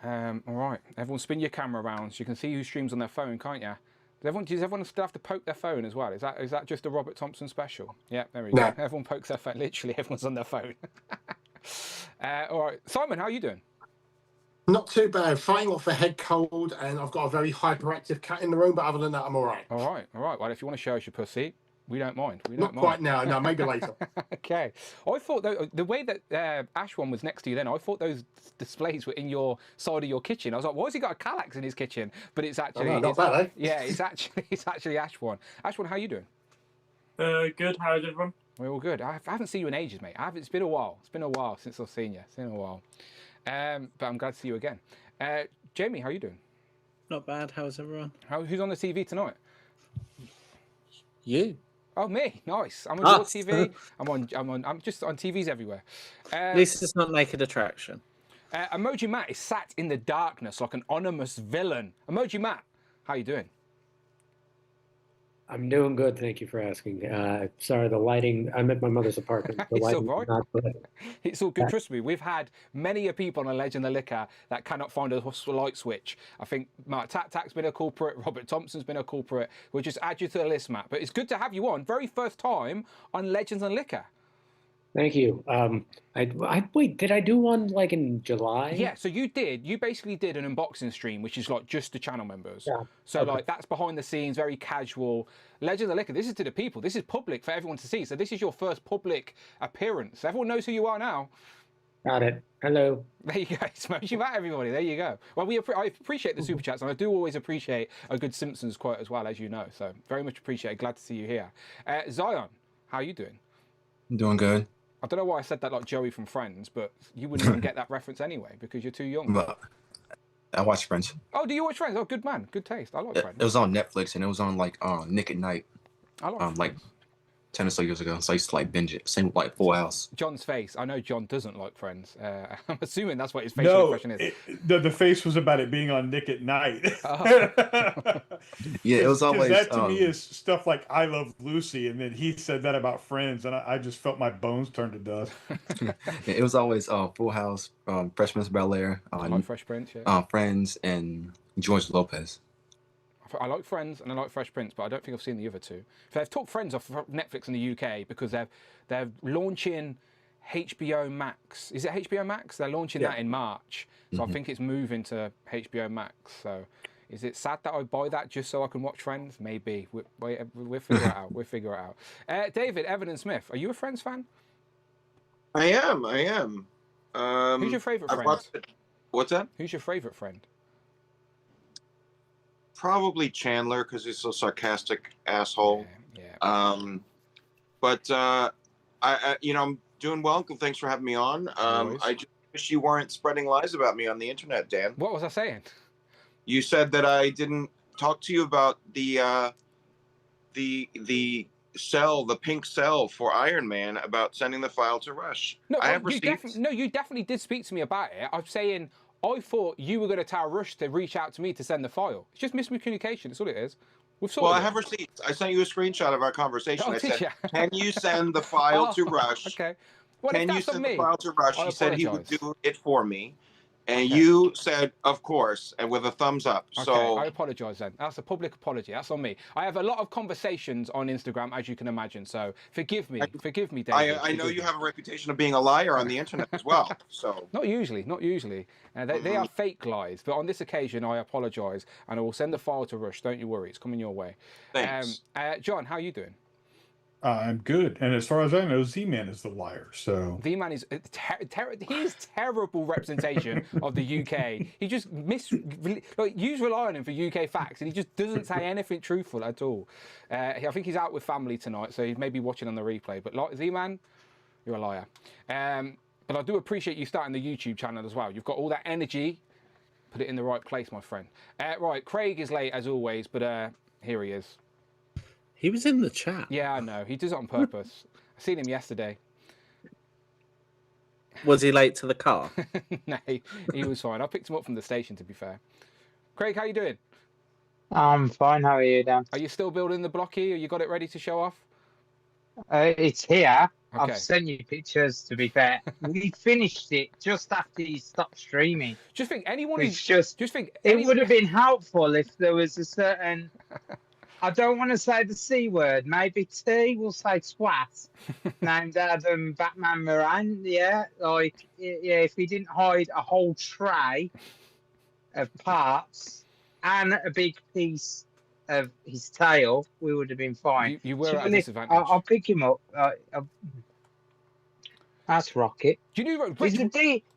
Speaker 1: All right. Everyone spin your camera around so you can see who streams on their phone, can't you? Does everyone still have to poke their phone as well? Is that just a Robert Thompson special? Yeah, there we go. Everyone pokes their phone. Literally, everyone's on their phone. All right. Simon, how are you doing?
Speaker 12: Not too bad. Fighting off a head cold, and I've got a very hyperactive cat in the room, but other than that, I'm all right.
Speaker 1: All right. Well, if you want to show us your pussy, we don't mind.
Speaker 12: Not quite now. No, maybe later.
Speaker 1: Okay. I thought the way that Ash one was next to you then, I thought those displays were in your side of your kitchen. I was like, why has he got a Kallax in his kitchen? But it's actually
Speaker 12: not bad, eh?
Speaker 1: Yeah, it's actually Ash one. Ash one, how are you doing?
Speaker 13: Good. How's everyone?
Speaker 1: We're all good. I haven't seen you in ages, mate. It's been a while. It's been a while since I've seen you. It's been a while. But I'm glad to see you again. Jamie, how are you doing?
Speaker 13: Not bad. How's everyone?
Speaker 1: Who's on the TV tonight?
Speaker 13: You.
Speaker 1: Oh, me. Nice. I'm on your TV. I'm just on TVs everywhere.
Speaker 13: At least it's not Naked Attraction.
Speaker 1: Emoji Matt is sat in the darkness like an ominous villain. Emoji Matt, how you doing?
Speaker 14: I'm doing good, thank you for asking. Sorry, the lighting, I'm at my mother's apartment. The
Speaker 1: It's all
Speaker 14: lighting
Speaker 1: right.
Speaker 14: not good.
Speaker 1: It's all good. Trust me, we've had many a people on a Legend of Liquor that cannot find a light switch. I think Mark Tat's been a culprit, Robert Thompson's been a culprit. We'll just add you to the list, Matt. But it's good to have you on. Very first time on Legends and Liquor.
Speaker 14: Thank you. Wait, did I do one like in July?
Speaker 1: Yeah, so you basically did an unboxing stream, which is like just the channel members. Yeah. So like that's behind the scenes, very casual. Legends of Liquor, this is to the people. This is public for everyone to see. So this is your first public appearance. Everyone knows who you are now.
Speaker 14: Got it. Hello.
Speaker 1: There you go. Smash you back, everybody. There you go. Well, I appreciate the super chats, and I do always appreciate a good Simpsons quote as well, as you know. So very much appreciate. Glad to see you here. Zion, how are you doing?
Speaker 15: I'm doing good.
Speaker 1: I don't know why I said that like Joey from Friends, but you wouldn't even get that reference anyway because you're too young.
Speaker 15: But I watch Friends.
Speaker 1: Oh, do you watch Friends? Oh, good man. Good taste. I like Friends.
Speaker 15: It was on Netflix, and it was on like Nick at Night.
Speaker 1: I like
Speaker 15: like 10 or so years ago. So I used to like binge it. Same with like Full House.
Speaker 1: John's face. I know John doesn't like Friends. I'm assuming that's what his facial expression is.
Speaker 16: The face was about it being on Nick at Night.
Speaker 1: Oh.
Speaker 15: Yeah, it was always
Speaker 16: that to me is stuff like I Love Lucy, and then he said that about Friends, and I just felt my bones turn to dust.
Speaker 15: It was always Full House, Fresh Prince of Bel-Air,
Speaker 1: Fresh Prince, yeah.
Speaker 15: Friends, and George Lopez.
Speaker 1: I like Friends and I like Fresh Prince, but I don't think I've seen the other two. They've took Friends off Netflix in the UK because they're launching HBO Max. Is it HBO Max? They're launching that in March, so I think it's moving to HBO Max. So, is it sad that I buy that just so I can watch Friends? Maybe. We'll figure it out. We'll figure it out. David, Evan, and Smith, are you a Friends fan?
Speaker 17: I am.
Speaker 1: Who's your favourite friend?
Speaker 17: What's that?
Speaker 1: Who's your favourite friend?
Speaker 17: Probably Chandler because he's a sarcastic asshole.
Speaker 1: Yeah.
Speaker 17: But I'm doing well. Thanks for having me on. I just wish you weren't spreading lies about me on the internet, Dan.
Speaker 1: What was I saying?
Speaker 17: You said that I didn't talk to you about the sell the pink cell for Iron Man about sending the file to Rush.
Speaker 1: No,
Speaker 17: I have
Speaker 1: you
Speaker 17: receipts.
Speaker 1: you definitely did speak to me about it. I'm saying I thought you were going to tell Rush to reach out to me to send the file. It's just miscommunication. That's all it is. We've sorted
Speaker 17: Well, I
Speaker 1: it.
Speaker 17: have receipts. I sent you a screenshot of our conversation.
Speaker 1: Oh,
Speaker 17: I
Speaker 1: did
Speaker 17: said,
Speaker 1: ya?
Speaker 17: "Can you send the file to
Speaker 1: Oh,
Speaker 17: Rush?"
Speaker 1: Okay. Well, if
Speaker 17: Can you
Speaker 1: that's on
Speaker 17: send the
Speaker 1: me,
Speaker 17: file to Rush?
Speaker 1: I
Speaker 17: He said he would
Speaker 1: apologise.
Speaker 17: do it for me. And
Speaker 1: Okay.
Speaker 17: you said, of course, and with a thumbs up.
Speaker 1: Okay,
Speaker 17: So
Speaker 1: I apologise then. That's a public apology. That's on me. I have a lot of conversations on Instagram, as you can imagine. So forgive me, David.
Speaker 17: I know you have a reputation of being a liar on the internet as well. So
Speaker 1: Not usually, not usually. They are fake lies, but on this occasion, I apologise, and I will send the file to Rush. Don't you worry, it's coming your way.
Speaker 17: Thanks.
Speaker 1: John, how are you doing?
Speaker 16: I'm good. And as far as I know, Z-Man is the liar. So
Speaker 1: V-Man is he's terrible representation of the UK. He just you rely on him for UK facts, and he just doesn't say anything truthful at all. I think he's out with family tonight, so he may be watching on the replay. But Z-Man, you're a liar. But I do appreciate you starting the YouTube channel as well. You've got all that energy. Put it in the right place, my friend. Right, Craig is late as always, but here he is.
Speaker 13: He was in the chat.
Speaker 1: Yeah, I know. He does it on purpose. I seen him yesterday.
Speaker 13: Was he late to the car?
Speaker 1: No, he was fine. I picked him up from the station, to be fair. Craig, how you doing?
Speaker 18: I'm fine. How are you, Dan?
Speaker 1: Are you still building the blocky? Or you got it ready to show off?
Speaker 18: It's here.
Speaker 1: Okay.
Speaker 18: I've sent you pictures, to be fair. We finished it just after you stopped streaming.
Speaker 1: Just think, anyone
Speaker 18: It's
Speaker 1: who's...
Speaker 18: just
Speaker 1: think...
Speaker 18: It would have been helpful if there was a certain... I don't want to say the C word. Maybe T, we'll say twat. Named Adam Batman Moran. Yeah, like, yeah, if he didn't hide a whole tray of parts and a big piece of his tail, we would have been fine.
Speaker 1: You were at a disadvantage.
Speaker 18: I'll pick him up. That's Rocket.
Speaker 1: Do you know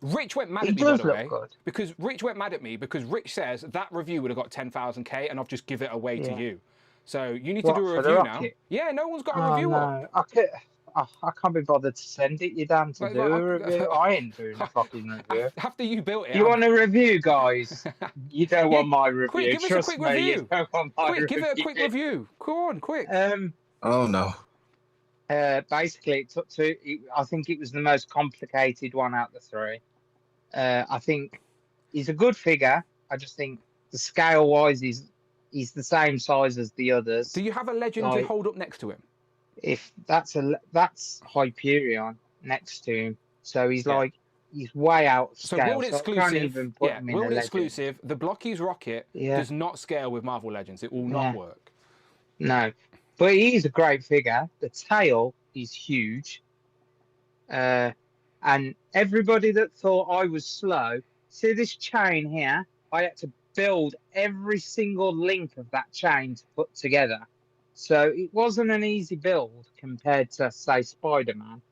Speaker 1: Rich went mad
Speaker 18: he
Speaker 1: at me, by
Speaker 18: does
Speaker 1: the
Speaker 18: look
Speaker 1: way?
Speaker 18: good.
Speaker 1: Because Rich went mad at me because Rich says that review would have got 10,000k and I've just give it away to
Speaker 18: Yeah.
Speaker 1: you. So you need
Speaker 18: What,
Speaker 1: to do a
Speaker 18: for the
Speaker 1: review now.
Speaker 18: Rocket?
Speaker 1: Yeah, no one's got a
Speaker 18: Oh,
Speaker 1: review up.
Speaker 18: no. I can't be bothered to send it, you damn, to do a review. I ain't doing a fucking review.
Speaker 1: After you built it.
Speaker 18: You want a review, guys? You don't want my review.
Speaker 1: Quick, give us a
Speaker 18: Trust
Speaker 1: quick
Speaker 18: me,
Speaker 1: review.
Speaker 18: you don't want my
Speaker 1: Quick, give it a
Speaker 18: review.
Speaker 1: quick review. Go on, quick.
Speaker 15: Oh no.
Speaker 18: Basically, it took two. I think it was the most complicated one out of the three. I think he's a good figure. I just think the scale-wise, he's the same size as the others.
Speaker 1: Do you have a legend to
Speaker 18: Like,
Speaker 1: hold up next to him?
Speaker 18: if that's Hyperion next to him, so he's like he's way out of
Speaker 1: So
Speaker 18: scale.
Speaker 1: world
Speaker 18: I can't
Speaker 1: exclusive,
Speaker 18: even put him in a
Speaker 1: world
Speaker 18: legend.
Speaker 1: exclusive. The Blocky's Rocket
Speaker 18: Yeah.
Speaker 1: does not scale with Marvel Legends. It will not
Speaker 18: Yeah.
Speaker 1: work.
Speaker 18: No, but he's a great figure. The tail is huge. And everybody that thought I was slow, see this chain here? I had to build every single link of that chain to put together. So it wasn't an easy build compared to, say, Spider-Man.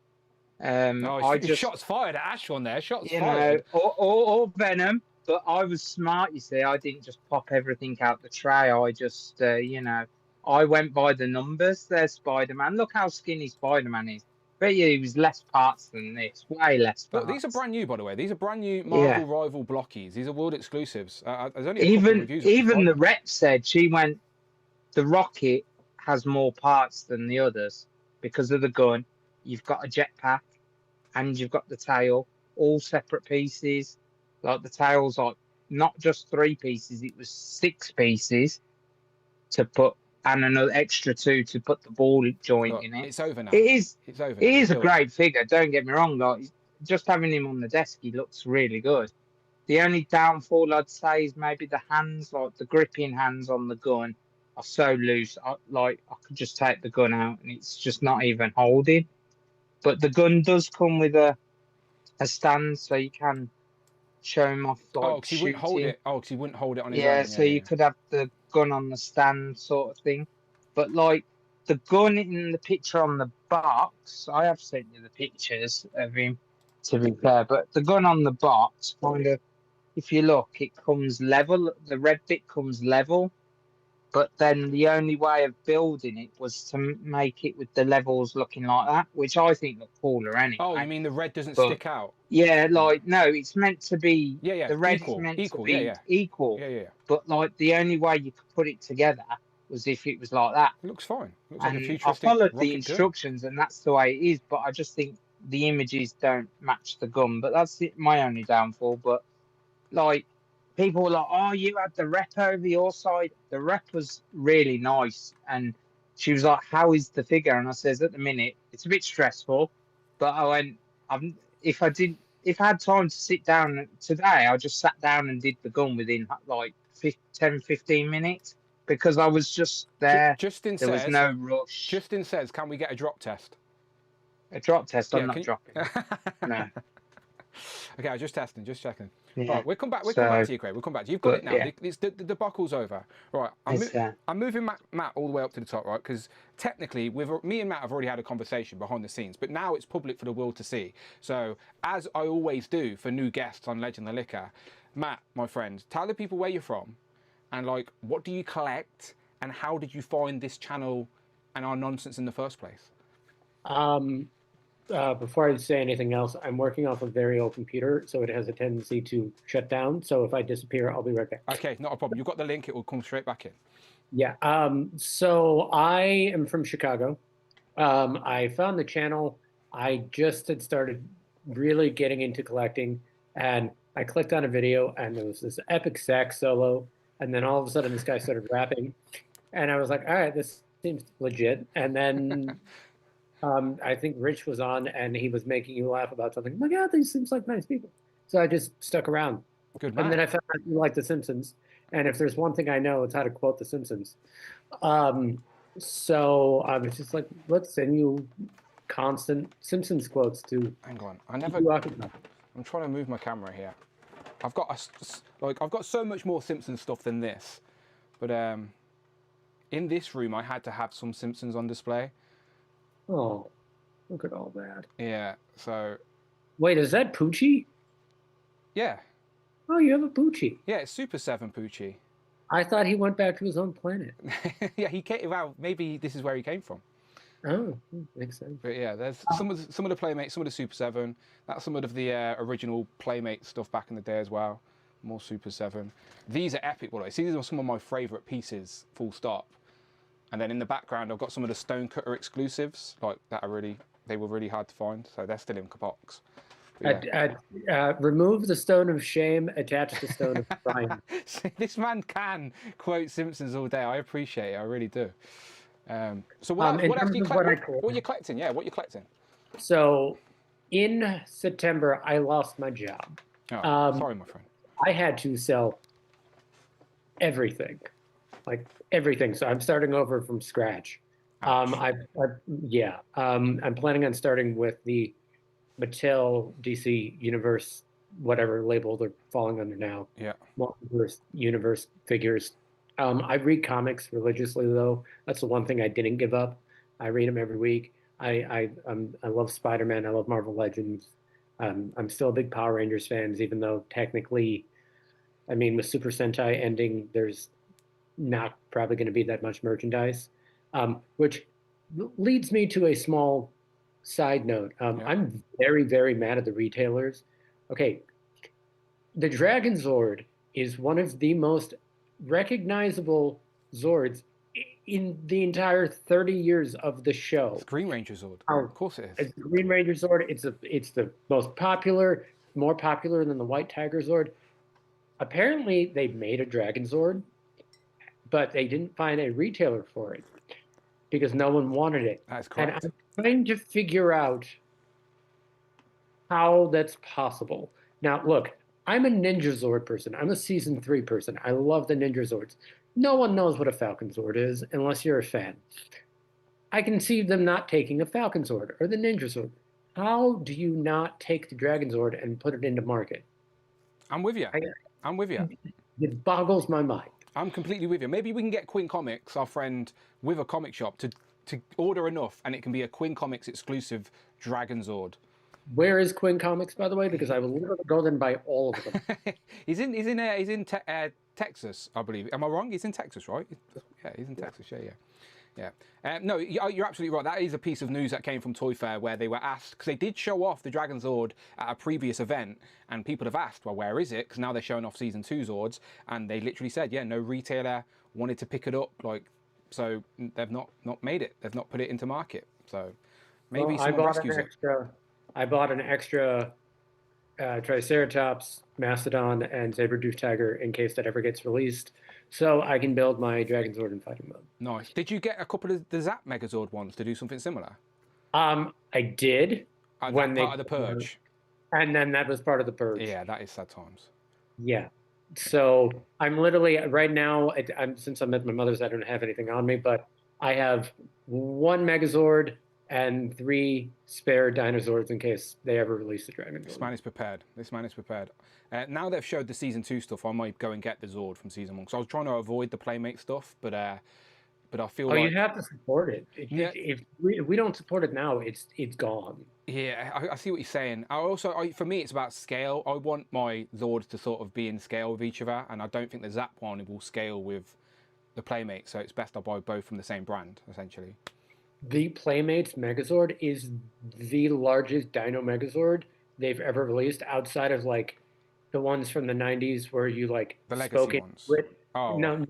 Speaker 1: Shots fired at Ash on there. Shots
Speaker 18: you
Speaker 1: fired.
Speaker 18: know, or Venom. But I was smart, you see. I didn't just pop everything out the tray. I just, I went by the numbers. There's Spider-Man. Look how skinny Spider-Man is. Bet you he was less parts than this. Way less parts.
Speaker 1: Look, these are brand new, by the way. These are brand new Marvel rival Blockies. These are world exclusives. There's only a couple of reviews of
Speaker 18: Even the
Speaker 1: Spider-Man.
Speaker 18: rep said, she went, the Rocket has more parts than the others because of the gun. You've got a jetpack and you've got the tail, all separate pieces. Like the tail's like not just 3 pieces, it was 6 pieces to put, and another extra 2 to put the ball joint
Speaker 1: Look,
Speaker 18: in it.
Speaker 1: it's over now.
Speaker 18: It's
Speaker 1: over.
Speaker 18: It is a
Speaker 1: Killed
Speaker 18: great figure, don't get me wrong. Like, just having him on the desk, he looks really good. The only downfall I'd say is maybe the hands, like the gripping hands on the gun are so loose. I could just take the gun out and it's just not even holding. But the gun does come with a stand, so you can show him off like
Speaker 1: Oh, because he wouldn't hold
Speaker 18: shooting.
Speaker 1: it. Oh, because he wouldn't hold it on his
Speaker 18: Yeah,
Speaker 1: own.
Speaker 18: so you could have the gun on the stand sort of thing. But like the gun in the picture on the box, I have sent you the pictures of him, to be fair, but the gun on the box, kind of, if you look, it comes level, the red bit comes level, but then the only way of building it was to make it with the levels looking like that, which I think look cooler anyway.
Speaker 1: Oh, you mean the red doesn't
Speaker 18: But-
Speaker 1: stick out?
Speaker 18: Yeah, like, no, it's meant to be,
Speaker 1: Yeah,
Speaker 18: the red
Speaker 1: equal,
Speaker 18: is meant
Speaker 1: equal,
Speaker 18: to be
Speaker 1: yeah.
Speaker 18: equal.
Speaker 1: Yeah.
Speaker 18: But like the only way you could put it together was if it was like that.
Speaker 1: It looks fine. It looks like a
Speaker 18: And I
Speaker 1: futuristic
Speaker 18: followed the
Speaker 1: rocket gun.
Speaker 18: instructions, and that's the way it is. But I just think the images don't match the gun. But that's my only downfall. But like, people were like, "Oh, you had the rep over your side." The rep was really nice, and she was like, "How is the figure?" And I says, "At the minute, it's a bit stressful." But I went, if I had time to sit down today, I just sat down and did the gun within like 10, 15 minutes because I was just there. There was no rush.
Speaker 1: Justin says, "Can we get a drop test?"
Speaker 18: A drop test? I'm
Speaker 1: Yeah,
Speaker 18: not dropping. No.
Speaker 1: Okay, I'm just testing, just checking.
Speaker 18: Yeah.
Speaker 1: Right, we'll come back to you, Craig. We'll come back to you. You've got it now.
Speaker 18: Yeah.
Speaker 1: The debacle's over. Right, I'm moving Matt all the way up to the top, right? Because technically, me and Matt have already had a conversation behind the scenes, but now it's public for the world to see. So, as I always do for new guests on Legend of the Liquor, Matt, my friend, tell the people where you're from, and like, what do you collect, and how did you find this channel and our nonsense in the first place?
Speaker 14: Before I say anything else, I'm working off a very old computer, so it has a tendency to shut down. So if I disappear, I'll be right back.
Speaker 1: Okay, not a problem. You've got the link. It will come straight back in.
Speaker 14: Yeah. So I am from Chicago. I found the channel. I just had started really getting into collecting, and I clicked on a video, and there was this epic sax solo, and then all of a sudden this guy started rapping, and I was like, all right, this seems legit. And then I think Rich was on, and he was making you laugh about something. Oh my God, these seems like nice people. So I just stuck around.
Speaker 1: Good man.
Speaker 14: And then I found out you like The Simpsons. And if there's one thing I know, it's how to quote The Simpsons. So I was just like, let's send you constant Simpsons quotes to.
Speaker 1: Hang on, I'm trying to move my camera here. I've got so much more Simpsons stuff than this, but in this room I had to have some Simpsons on display.
Speaker 14: Oh, look at all that.
Speaker 1: Yeah, so.
Speaker 14: Wait, is that Poochie?
Speaker 1: Yeah.
Speaker 14: Oh, you have a Poochie.
Speaker 1: Yeah, it's Super 7 Poochie.
Speaker 14: I thought he went back to his own planet.
Speaker 1: Yeah, he came. Well, maybe this is where he came from.
Speaker 14: Oh, makes sense.
Speaker 1: But yeah, there's some of the Playmates, some of the Super 7. That's some of the original Playmate stuff back in the day as well. More Super 7. These are epic, by the way. See, these are some of my favourite pieces, full stop. And then in the background, I've got some of the Stonecutter exclusives, like that they were really hard to find, so they're still in box.
Speaker 14: Yeah. Remove the stone of shame, attach the stone of crime.
Speaker 1: This man can quote Simpsons all day. I appreciate it, I really do. So what else do you collect? What you collecting? Yeah, what you collecting?
Speaker 14: So, in September, I lost my job.
Speaker 1: Oh, sorry, my friend.
Speaker 14: I had to sell everything. Like everything. So I'm starting over from scratch. I'm planning on starting with the Mattel DC Universe, whatever label they're falling under now.
Speaker 1: Yeah.
Speaker 14: Multiverse Universe figures. I read comics religiously though. That's the one thing I didn't give up. I read them every week. I love Spider-Man. I love Marvel Legends. I'm still a big Power Rangers fan, even though technically, I mean, with Super Sentai ending, there's not probably going to be that much merchandise, which leads me to a small side note. I'm very, very mad at the retailers. Okay, the Dragon Zord is one of the most recognizable Zords in the entire 30 years of the show.
Speaker 1: It's Green Ranger Zord. Of course it is.
Speaker 14: It's Green Ranger Zord. It's the most popular, more popular than the White Tiger Zord. Apparently, they made a Dragon Zord, but they didn't find a retailer for it because no one wanted it.
Speaker 1: That's correct.
Speaker 14: And I'm trying to figure out how that's possible. Now, look, I'm a Ninja Zord person. I'm a Season 3 person. I love the Ninja Zords. No one knows what a Falcon Zord is unless you're a fan. I can see them not taking a Falcon Zord or the Ninja Zord. How do you not take the Dragon Zord and put it into market?
Speaker 1: I'm with you. I'm with you.
Speaker 14: It boggles my mind.
Speaker 1: I'm completely with you. Maybe we can get Quinn Comics, our friend, with a comic shop to order enough, and it can be a Quinn Comics exclusive Dragon Zord.
Speaker 14: Where is Quinn Comics, by the way? Because I will literally go there and buy all of them.
Speaker 1: He's in Texas, I believe. Am I wrong? He's in Texas, right? Yeah, he's in Texas. Yeah. No, you're absolutely right. That is a piece of news that came from Toy Fair where they were asked, because they did show off the Dragon Zord at a previous event, and people have asked, well, where is it? Because now they're showing off Season 2 Zords, and they literally said, yeah, no retailer wanted to pick it up. Like, so they've not made it. They've not put it into market. So maybe
Speaker 14: Well,
Speaker 1: someone rescues it.
Speaker 14: I bought an extra Triceratops, Mastodon, and Saber-Tooth Tiger in case that ever gets released, so I can build my Dragon Zord in fighting mode.
Speaker 1: Nice. Did you get a couple of the Zap Megazord ones to do something similar?
Speaker 14: I did
Speaker 1: when they part of the purge,
Speaker 14: and then that was part of the purge.
Speaker 1: Yeah, that is sad times.
Speaker 14: Yeah. So I'm literally right now. Since I'm at my mother's, I don't have anything on me, but I have 1 Megazord and 3 spare dinosaurs in case they ever release the Dragon Zord.
Speaker 1: This man is prepared. This man is prepared. Now they've showed the season 2 stuff, I might go and get the Zord from season 1. So I was trying to avoid the Playmate stuff, but I feel like
Speaker 14: you have to support it. If we don't support it now, it's gone.
Speaker 1: Yeah, I see what you're saying. For me, it's about scale. I want my Zords to sort of be in scale with each other, and I don't think the Zap one will scale with the Playmate. So it's best I buy both from the same brand, essentially.
Speaker 14: The Playmates Megazord is the largest Dino Megazord they've ever released, outside of like the ones from the 90s where you like
Speaker 1: the
Speaker 14: spoke
Speaker 1: legacy
Speaker 14: it
Speaker 1: ones.
Speaker 14: with.
Speaker 1: Oh,
Speaker 14: no,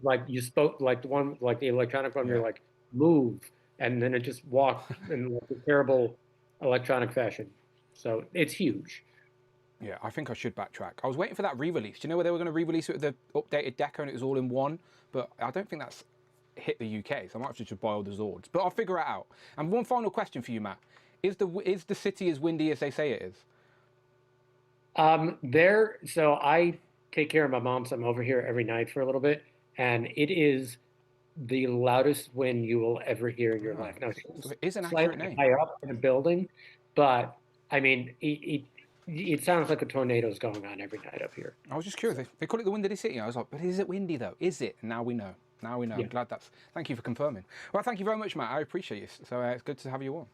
Speaker 14: like you spoke like the one, like the electronic one. You're like move, and then it just walked in like a terrible electronic fashion. So it's huge.
Speaker 1: Yeah, I think I should backtrack. I was waiting for that re-release. Do you know where they were going to re-release it with the updated deco and it was all in one? But I don't think that's hit the UK, so I might have to just buy all the Zords. But I'll figure it out. And one final question for you, Matt: is the city as windy as they say it is?
Speaker 14: So I take care of my mom, so I'm over here every night for a little bit, and it is the loudest wind you will ever hear in your life. Now,
Speaker 1: so it is an accurate name.
Speaker 14: High up in a building, but I mean, it sounds like a tornado's going on every night up here.
Speaker 1: I was just curious. They call it the windy city. I was like, but is it windy though? Is it? Now we know. Now we know.
Speaker 14: Yeah.
Speaker 1: I'm glad thank you for confirming. Well, thank you very much, Matt. I appreciate you. So it's good to have you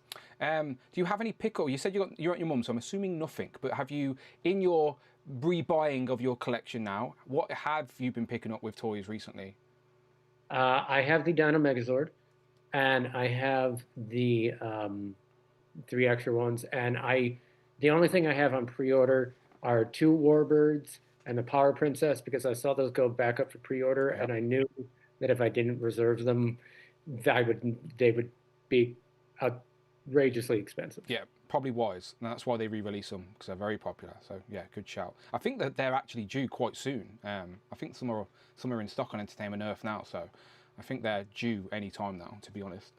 Speaker 1: on. Do you have any pickle? You said you're at your mum, so I'm assuming nothing. But have you, in your rebuying of your collection now, what have you been picking up with toys recently?
Speaker 14: I have the Dino Megazord, and I have the 3 extra ones, and the only thing I have on pre-order are 2 Warbirds and the Power Princess, because I saw those go back up for pre-order, and I knew that if I didn't reserve them, they would be outrageously expensive.
Speaker 1: Yeah, probably wise. And that's why they re-release them, because they're very popular. So yeah, good shout. I think that they're actually due quite soon. I think some are in stock on Entertainment Earth now, so I think they're due any time now, to be honest.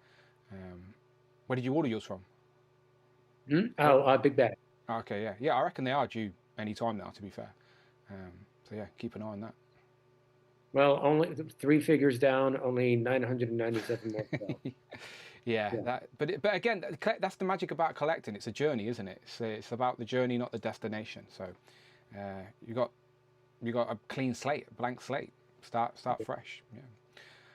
Speaker 1: Where did you order yours from?
Speaker 14: Big Bad.
Speaker 1: Okay, yeah. I reckon they are due any time now, to be fair. So yeah, keep an eye on that.
Speaker 14: Well, only 3 figures down, only 997 more to go.
Speaker 1: Yeah. But again, that's the magic about collecting. It's a journey, isn't it? It's about the journey, not the destination. So you got a clean slate, a blank slate. Start fresh.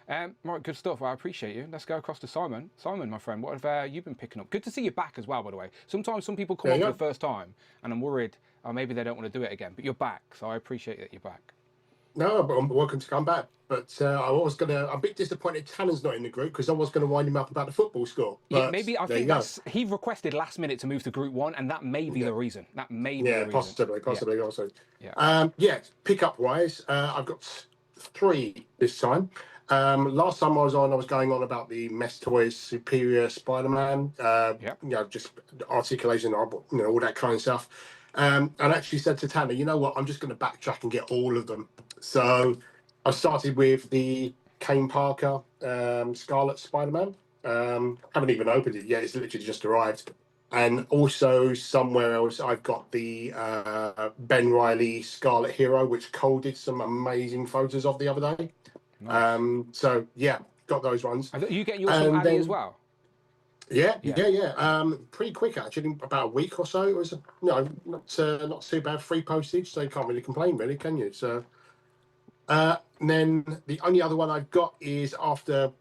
Speaker 1: Yeah. Right, good stuff. Well, I appreciate you. Let's go across to Simon. Simon, my friend, what have you been picking up? Good to see you back as well, by the way. Sometimes some people come on for the first time, and I'm worried, maybe they don't want to do it again. But you're back, so I appreciate that you're back.
Speaker 12: No, but I'm welcome to come back. But I'm a bit disappointed Tannen's not in the group, because I was going to wind him up about the football score. But
Speaker 1: yeah, maybe I think he requested last minute to move to Group 1, and that may be the reason. That may be the reason.
Speaker 12: Possibly also.
Speaker 1: Yeah.
Speaker 12: Pick-up wise, I've got 3 this time. Last time I was going on about the Mess Toys Superior Spider-Man. Just articulation, all that kind of stuff. And actually said to Tanner, you know what, I'm just going to backtrack and get all of them. So I started with the Kane Parker Scarlet Spider-Man. Haven't even opened it yet. It's literally just arrived. And also somewhere else, I've got the Ben Reilly Scarlet Hero, which Cole did some amazing photos of the other day. Nice. So yeah, got those ones.
Speaker 1: Are you getting yours from Addy as well?
Speaker 12: Yeah. Pretty quick actually, about a week or so. It was not too bad. Free postage, so you can't really complain, really, can you? So, then the only other one I've got is after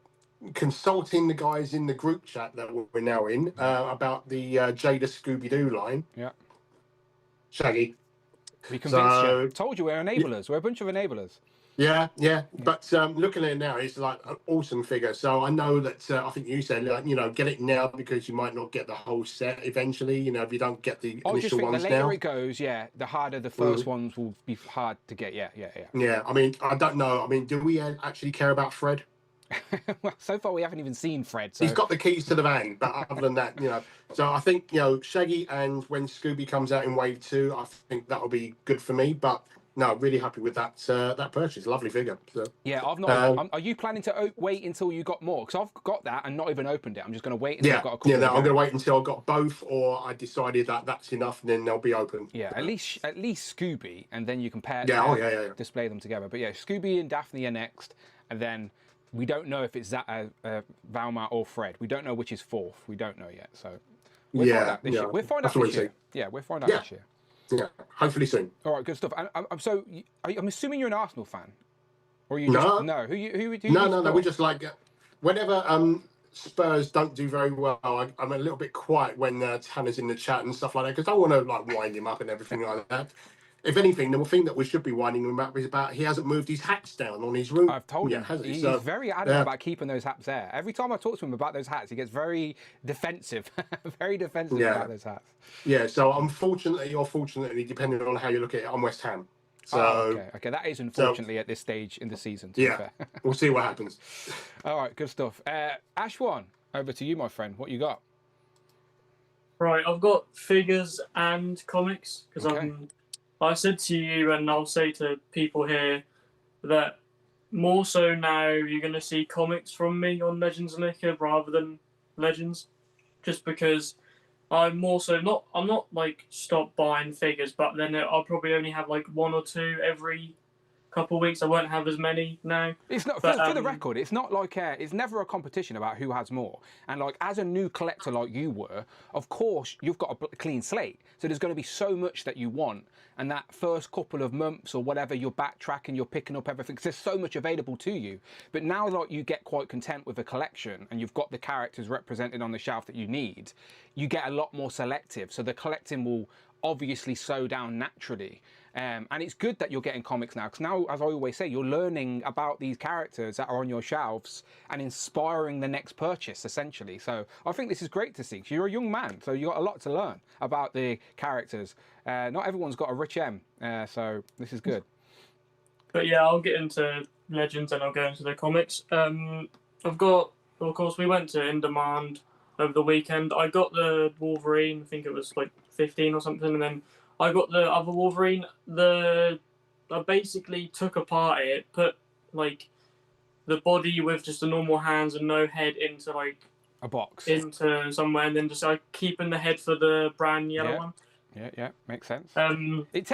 Speaker 12: consulting the guys in the group chat that we're now in about the Jada Scooby-Doo line.
Speaker 1: Yeah.
Speaker 12: Shaggy.
Speaker 1: We convinced you. Told you we're enablers. We're a bunch of enablers.
Speaker 12: Yeah. But looking at it now, it's like an awesome figure. So I know that I think you said, get it now because you might not get the whole set eventually. If you don't get the initial ones now. I just think
Speaker 1: the later it goes, the harder the first ones will be hard to get. Yeah.
Speaker 12: Yeah. I mean, I don't know. I mean, do we actually care about Fred?
Speaker 1: Well, so far we haven't even seen Fred. So
Speaker 12: He's got the keys to the van, but other than that, So I think Shaggy, and when Scooby comes out in Wave 2, I think that'll be good for me. But no, really happy with that purchase. Lovely figure. So,
Speaker 1: yeah, I've not. Are you planning to wait until you got more? Because I've got that and not even opened it. I'm just going to wait until I've got a couple.
Speaker 12: I'm going to wait until I've got both, or I decided that that's enough, and then they'll be open.
Speaker 1: Yeah, at least Scooby, and then you compare. Display them together. But yeah, Scooby and Daphne are next, and then we don't know if it's Valma or Fred. We don't know which is fourth. We don't know yet. So we'll find out this year. We'll find out this year. Yeah, we'll find out this year.
Speaker 12: Yeah, hopefully soon.
Speaker 1: All right, good stuff. So I'm assuming you're an Arsenal fan, or are you just no? No.
Speaker 12: We just like whenever Spurs don't do very well, I'm a little bit quiet when Tanner's in the chat and stuff like that, because I want to wind him up and everything like that. If anything, the thing that we should be winding him up is about he hasn't moved his hats down on his roof.
Speaker 1: I've told him. He's very adamant about keeping those hats there. Every time I talk to him about those hats, he gets very defensive, about those hats.
Speaker 12: Yeah, so unfortunately or fortunately, depending on how you look at it, I'm West Ham. So
Speaker 1: okay, that is unfortunately at this stage in the season. To be fair.
Speaker 12: We'll see what happens.
Speaker 1: All right, good stuff. Ashwan, over to you, my friend. What you got?
Speaker 19: Right, I've got figures and comics because I said to you, and I'll say to people here, that more so now you're going to see comics from me on Legends of Nika rather than Legends, just because I'm not like stopped buying figures, but then I'll probably only have like one or two every couple of weeks. I won't have as many now.
Speaker 1: It's not for the record. It's not like it's never a competition about who has more. And like as a new collector like you were, of course you've got a clean slate. So there's going to be so much that you want, and that first couple of months or whatever, you're backtracking, you're picking up everything. 'Cause there's so much available to you. But now like you get quite content with a collection, and you've got the characters represented on the shelf that you need, you get a lot more selective. So the collecting will obviously slow down naturally. And it's good that you're getting comics now, because now, as I always say, you're learning about these characters that are on your shelves and inspiring the next purchase, essentially. So I think this is great to see, because you're a young man, so you've got a lot to learn about the characters. Not everyone's got a rich M, so this is good.
Speaker 19: But yeah, I'll get into Legends and I'll go into the comics. I've got, of course, we went to In Demand over the weekend. I got the Wolverine, I think it was like 15 or something, and then I got the other Wolverine. I basically took apart it, put like the body with just the normal hands and no head into like
Speaker 1: a box,
Speaker 19: into somewhere, and then just like keeping the head for the brand yellow one.
Speaker 1: Yeah, makes sense.
Speaker 19: It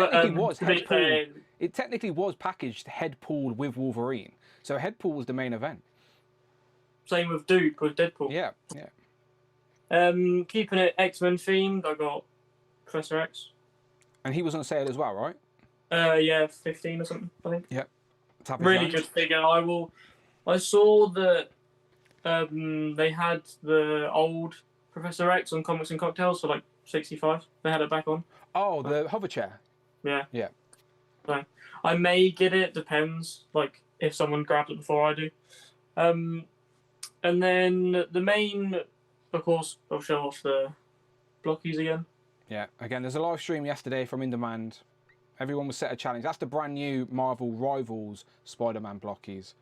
Speaker 1: technically was packaged head pooled with Wolverine, so head pool was the main event.
Speaker 19: Same with Duke with Deadpool.
Speaker 1: Yeah.
Speaker 19: Keeping it X-Men themed, I got Professor X.
Speaker 1: And he was on sale as well, right?
Speaker 19: Yeah, 15 or something, I think.
Speaker 1: Yep.
Speaker 19: Really good figure. I saw that they had the old Professor X on Comics and Cocktails for like 65. They had it back on.
Speaker 1: Oh, the hover chair.
Speaker 19: Yeah.
Speaker 1: Yeah.
Speaker 19: So I may get it, depends, like if someone grabbed it before I do. And then the main, of course, I'll show off the blockies again.
Speaker 1: Yeah, again, there's a live stream yesterday from In Demand. Everyone was set a challenge. That's the brand new Marvel Rivals Spider-Man blockies.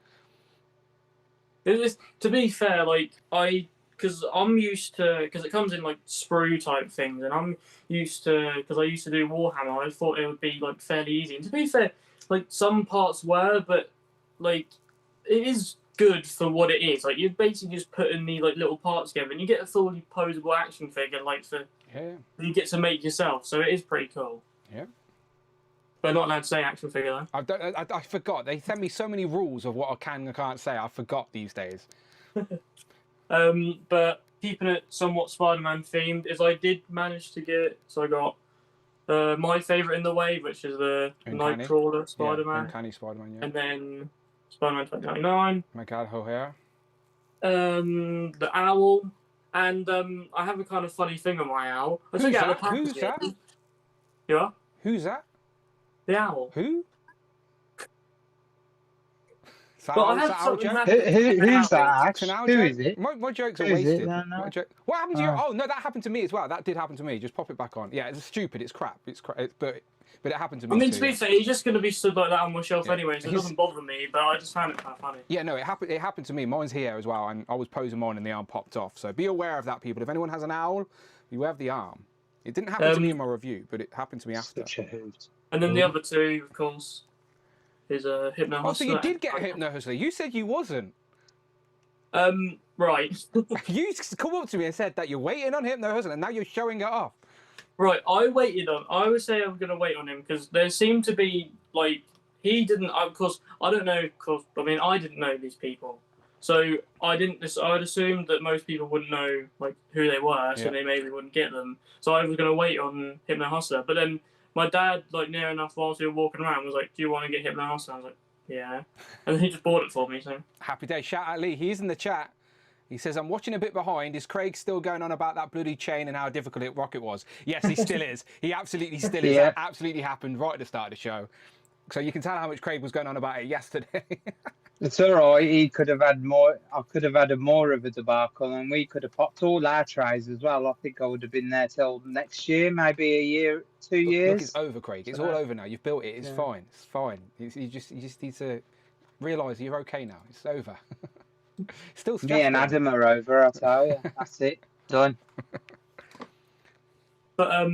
Speaker 19: To be fair, like because I'm used to, because it comes in like sprue type things, and I'm used to, because I used to do Warhammer, I thought it would be like fairly easy. And to be fair, like some parts were, but like it is good for what it is. Like you're basically just putting the like little parts together, and you get a fully posable action figure, like you get to make yourself. So it is pretty cool.
Speaker 1: Yeah.
Speaker 19: But not allowed to say action figure though.
Speaker 1: I forgot. They send me so many rules of what I can and can't say. I forgot these days.
Speaker 19: But keeping it somewhat Spider-Man themed is I did manage to get. So I got my favorite in the wave, which is the Nightcrawler Spider-Man.
Speaker 1: Yeah, Uncanny Spider-Man. Yeah.
Speaker 19: And then Spider-Man 2099.
Speaker 1: Miguel O'Hara.
Speaker 19: The owl, and I have a kind of funny thing on my owl. I took it out of the packaging.
Speaker 1: Who's that?
Speaker 19: Yeah.
Speaker 1: Who's that?
Speaker 19: The owl.
Speaker 1: Who?
Speaker 8: But I have something happen.
Speaker 18: Who's that, Ash?
Speaker 1: Canal
Speaker 18: Who
Speaker 1: joke?
Speaker 18: is it?
Speaker 1: My jokes are
Speaker 18: Who is it?
Speaker 1: wasted.
Speaker 18: No, no.
Speaker 1: What happened to you?
Speaker 18: Oh.
Speaker 1: Oh no, that happened to me as well. That did happen to me. Just pop it back on. Yeah, it's stupid. It's crap. But it happened to me.
Speaker 19: I mean,
Speaker 1: too,
Speaker 19: to be
Speaker 1: yeah.
Speaker 19: fair, he's just going to be stood like that on my shelf
Speaker 1: Yeah.
Speaker 19: anyway, so it doesn't bother me. But I just found it kind of funny.
Speaker 1: Yeah, no, it happened. It happened to me. Mine's here as well, and I was posing mine, and the arm popped off. So be aware of that, people. If anyone has an owl, beware of the arm. It didn't happen to me in my review, but it happened to me after.
Speaker 19: And then the other two, of course, is Hypno Hustler.
Speaker 1: Oh, so you did get a Hypno Hustler. You said you wasn't.
Speaker 19: Right.
Speaker 1: You come up to me and said that you're waiting on Hypno Hustler, and now you're showing it off.
Speaker 19: Right, I would say I'm going to wait on him because there seemed to be, like, he didn't, of course, I don't know, I didn't know these people. So I'd assumed that most people wouldn't know, like, who they were, so they maybe wouldn't get them. So I was going to wait on Hypno Hustler. But then my dad, like, near enough whilst we were walking around was like, do you want to get Hypno Hustler? I was like, yeah. And then he just bought it for me, so.
Speaker 1: Happy day. Shout out Lee. He's in the chat. He says, I'm watching a bit behind. Is Craig still going on about that bloody chain and how difficult Rocket was? Yes, he still is. He absolutely still is.
Speaker 18: Yeah.
Speaker 1: That absolutely happened right at the start of the show. So you can tell how much Craig was going on about it yesterday.
Speaker 18: It's all right. He could have had more. I could have had more of a debacle, and we could have popped all our trays as well. I think I would have been there till next year, maybe a year, 2 years.
Speaker 1: Look, it's over, Craig. It's all over now. You've built it. It's fine. It's fine. You just need to realise you're okay now. It's over. Still stressful.
Speaker 18: Me and Adam are over, I'll tell you. That's it. Done.
Speaker 19: But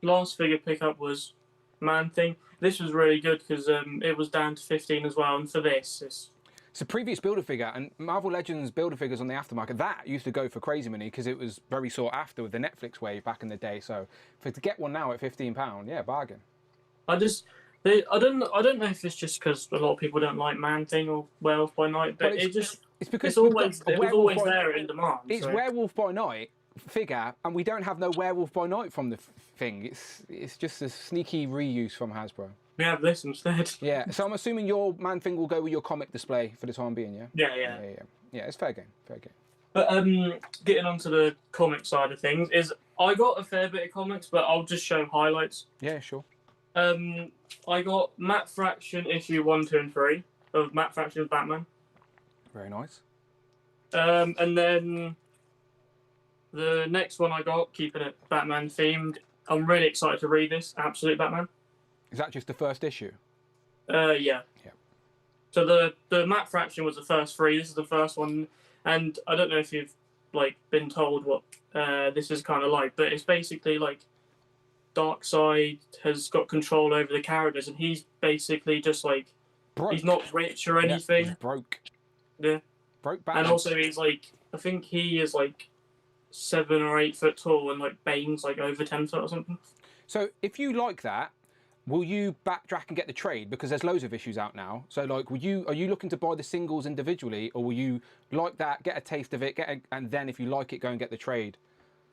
Speaker 19: last figure pickup was Man Thing. This was really good because it was down to 15 as well. And for this,
Speaker 1: it's a previous Build-A-Figure, and Marvel Legends Build-A-Figures on the aftermarket, that used to go for crazy money because it was very sought after with the Netflix wave back in the day. So to get one now at £15, yeah, bargain.
Speaker 19: I don't know if it's just because a lot of people don't like Man Thing or Werewolf by Night, but
Speaker 1: it's because
Speaker 19: it was always there in demand.
Speaker 1: It's
Speaker 19: so.
Speaker 1: Werewolf by Night figure, and we don't have no Werewolf by Night from the thing. It's just a sneaky reuse from Hasbro.
Speaker 19: We have this instead.
Speaker 1: Yeah, so I'm assuming your Man Thing will go with your comic display for the time being, yeah?
Speaker 19: Yeah.
Speaker 1: Yeah, it's fair game,
Speaker 19: But getting onto the comic side of things, is I got a fair bit of comics, but I'll just show highlights.
Speaker 1: Yeah, sure.
Speaker 19: I got Matt Fraction issue 1, 2, and 3 of Matt Fraction's Batman.
Speaker 1: Very nice.
Speaker 19: And then the next one I got, keeping it Batman themed. I'm really excited to read this, Absolute Batman.
Speaker 1: Is that just the first issue?
Speaker 19: Yeah. So the Matt Fraction was the first 3. This is the first one, and I don't know if you've been told what this is kind of like, but it's basically like Darkseid has got control over the characters, and he's basically just
Speaker 1: broke.
Speaker 19: He's not rich or anything.
Speaker 1: He's broke.
Speaker 19: Yeah.
Speaker 1: Broke Batman.
Speaker 19: And also he's I think he is 7 or 8 foot tall, and Bane's over 10 foot or something.
Speaker 1: So if you like that, will you backtrack and get the trade? Because there's loads of issues out now. So are you looking to buy the singles individually, or will you like that, get a taste of it, and then if you like it, go and get the trade?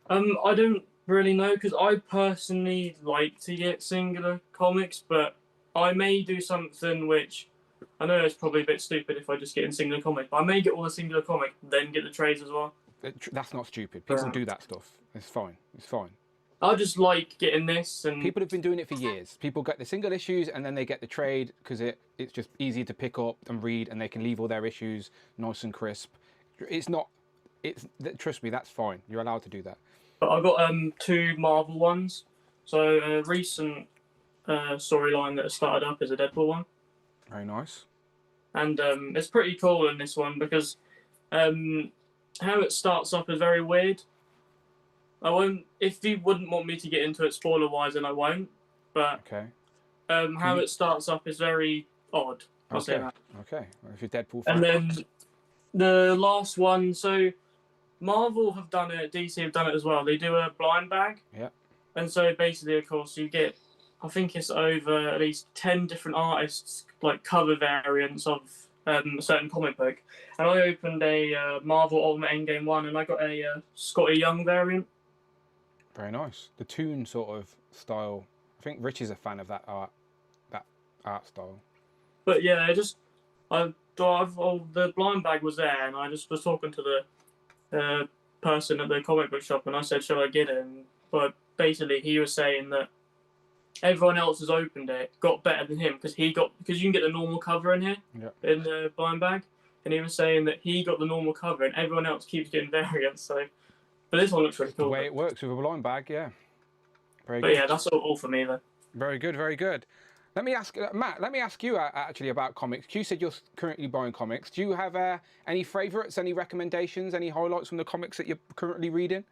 Speaker 19: I don't really know, because I personally like to get singular comics, but I may do something which I know it's probably a bit stupid if I just get in singular comic, but I may get all the singular comic, then get the trades as well.
Speaker 1: That's not stupid. People do that stuff. It's fine. It's fine.
Speaker 19: I just like getting this, and
Speaker 1: people have been doing it for years. People get the single issues and then they get the trade because it's just easier to pick up and read, and they can leave all their issues nice and crisp. Trust me, that's fine. You're allowed to do that.
Speaker 19: But I got 2 Marvel ones. So a recent storyline that has started up is a Deadpool one.
Speaker 1: Very nice.
Speaker 19: And it's pretty cool in this one because how it starts up is very weird. I won't. If you wouldn't want me to get into it spoiler-wise, then I won't. But how it starts up is very odd. I'll say that.
Speaker 1: Okay. Well, if you're Deadpool fan.
Speaker 19: And then the last one. So Marvel have done it. DC have done it as well. They do a blind bag.
Speaker 1: Yeah.
Speaker 19: And so basically, of course, you get. I think it's over at least 10 different artists cover variants of a certain comic book. And I opened a Marvel Ultimate Endgame one, and I got a Scotty Young variant.
Speaker 1: Very nice. The Toon sort of style. I think Rich is a fan of that art style.
Speaker 19: But yeah, the blind bag was there, and I just was talking to the person at the comic book shop, and I said, "Shall I get it?" But basically, he was saying that everyone else has opened it, got better than him because you can get the normal cover in here in the blind bag, and he was saying that he got the normal cover and everyone else keeps getting variants. So, but this one looks really cool.
Speaker 1: The way it works with a blind bag, yeah. Very
Speaker 19: but
Speaker 1: good.
Speaker 19: yeah, that's all for me though.
Speaker 1: Very good, very good. Let me ask Matt. Let me ask you actually about comics. Q said you're currently buying comics. Do you have any favourites, any recommendations, any highlights from the comics that you're currently reading?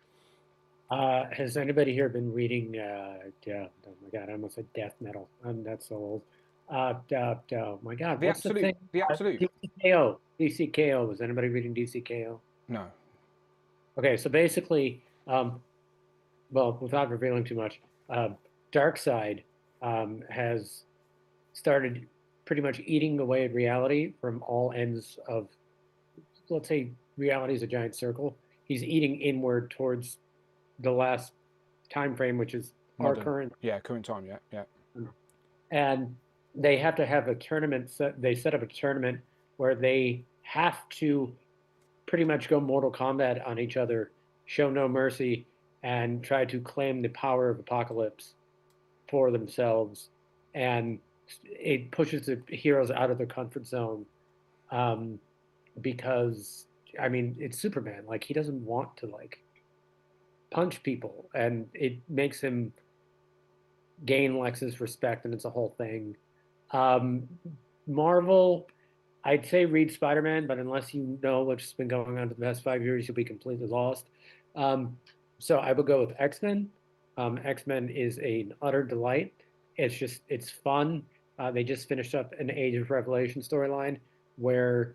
Speaker 14: Has anybody here been reading? Oh my God, I almost said death metal. That's so old. Oh my God,
Speaker 1: The
Speaker 14: what's
Speaker 1: Absolute.
Speaker 14: the thing?
Speaker 1: The Absolute.
Speaker 14: DCKO. DCKO. Was anybody reading DCKO?
Speaker 1: No.
Speaker 14: Okay, so basically, well, without revealing too much, Darkseid has started pretty much eating away at reality from all ends of, let's say, reality is a giant circle. He's eating inward towards the last time frame, which is
Speaker 1: Modern.
Speaker 14: our current.
Speaker 1: Yeah, current time. Yeah.
Speaker 14: And they have to have a tournament. They set up a tournament where they have to pretty much go Mortal Kombat on each other, show no mercy, and try to claim the power of Apocalypse for themselves. And it pushes the heroes out of their comfort zone, because I mean it's Superman. Like he doesn't want to punch people, and it makes him gain Lex's respect, and it's a whole thing. Marvel, I'd say read Spider-Man, but unless you know what's been going on for the past 5 years, you'll be completely lost. So I would go with X-Men. X-Men is an utter delight. It's fun. They just finished up an Age of Revelation storyline where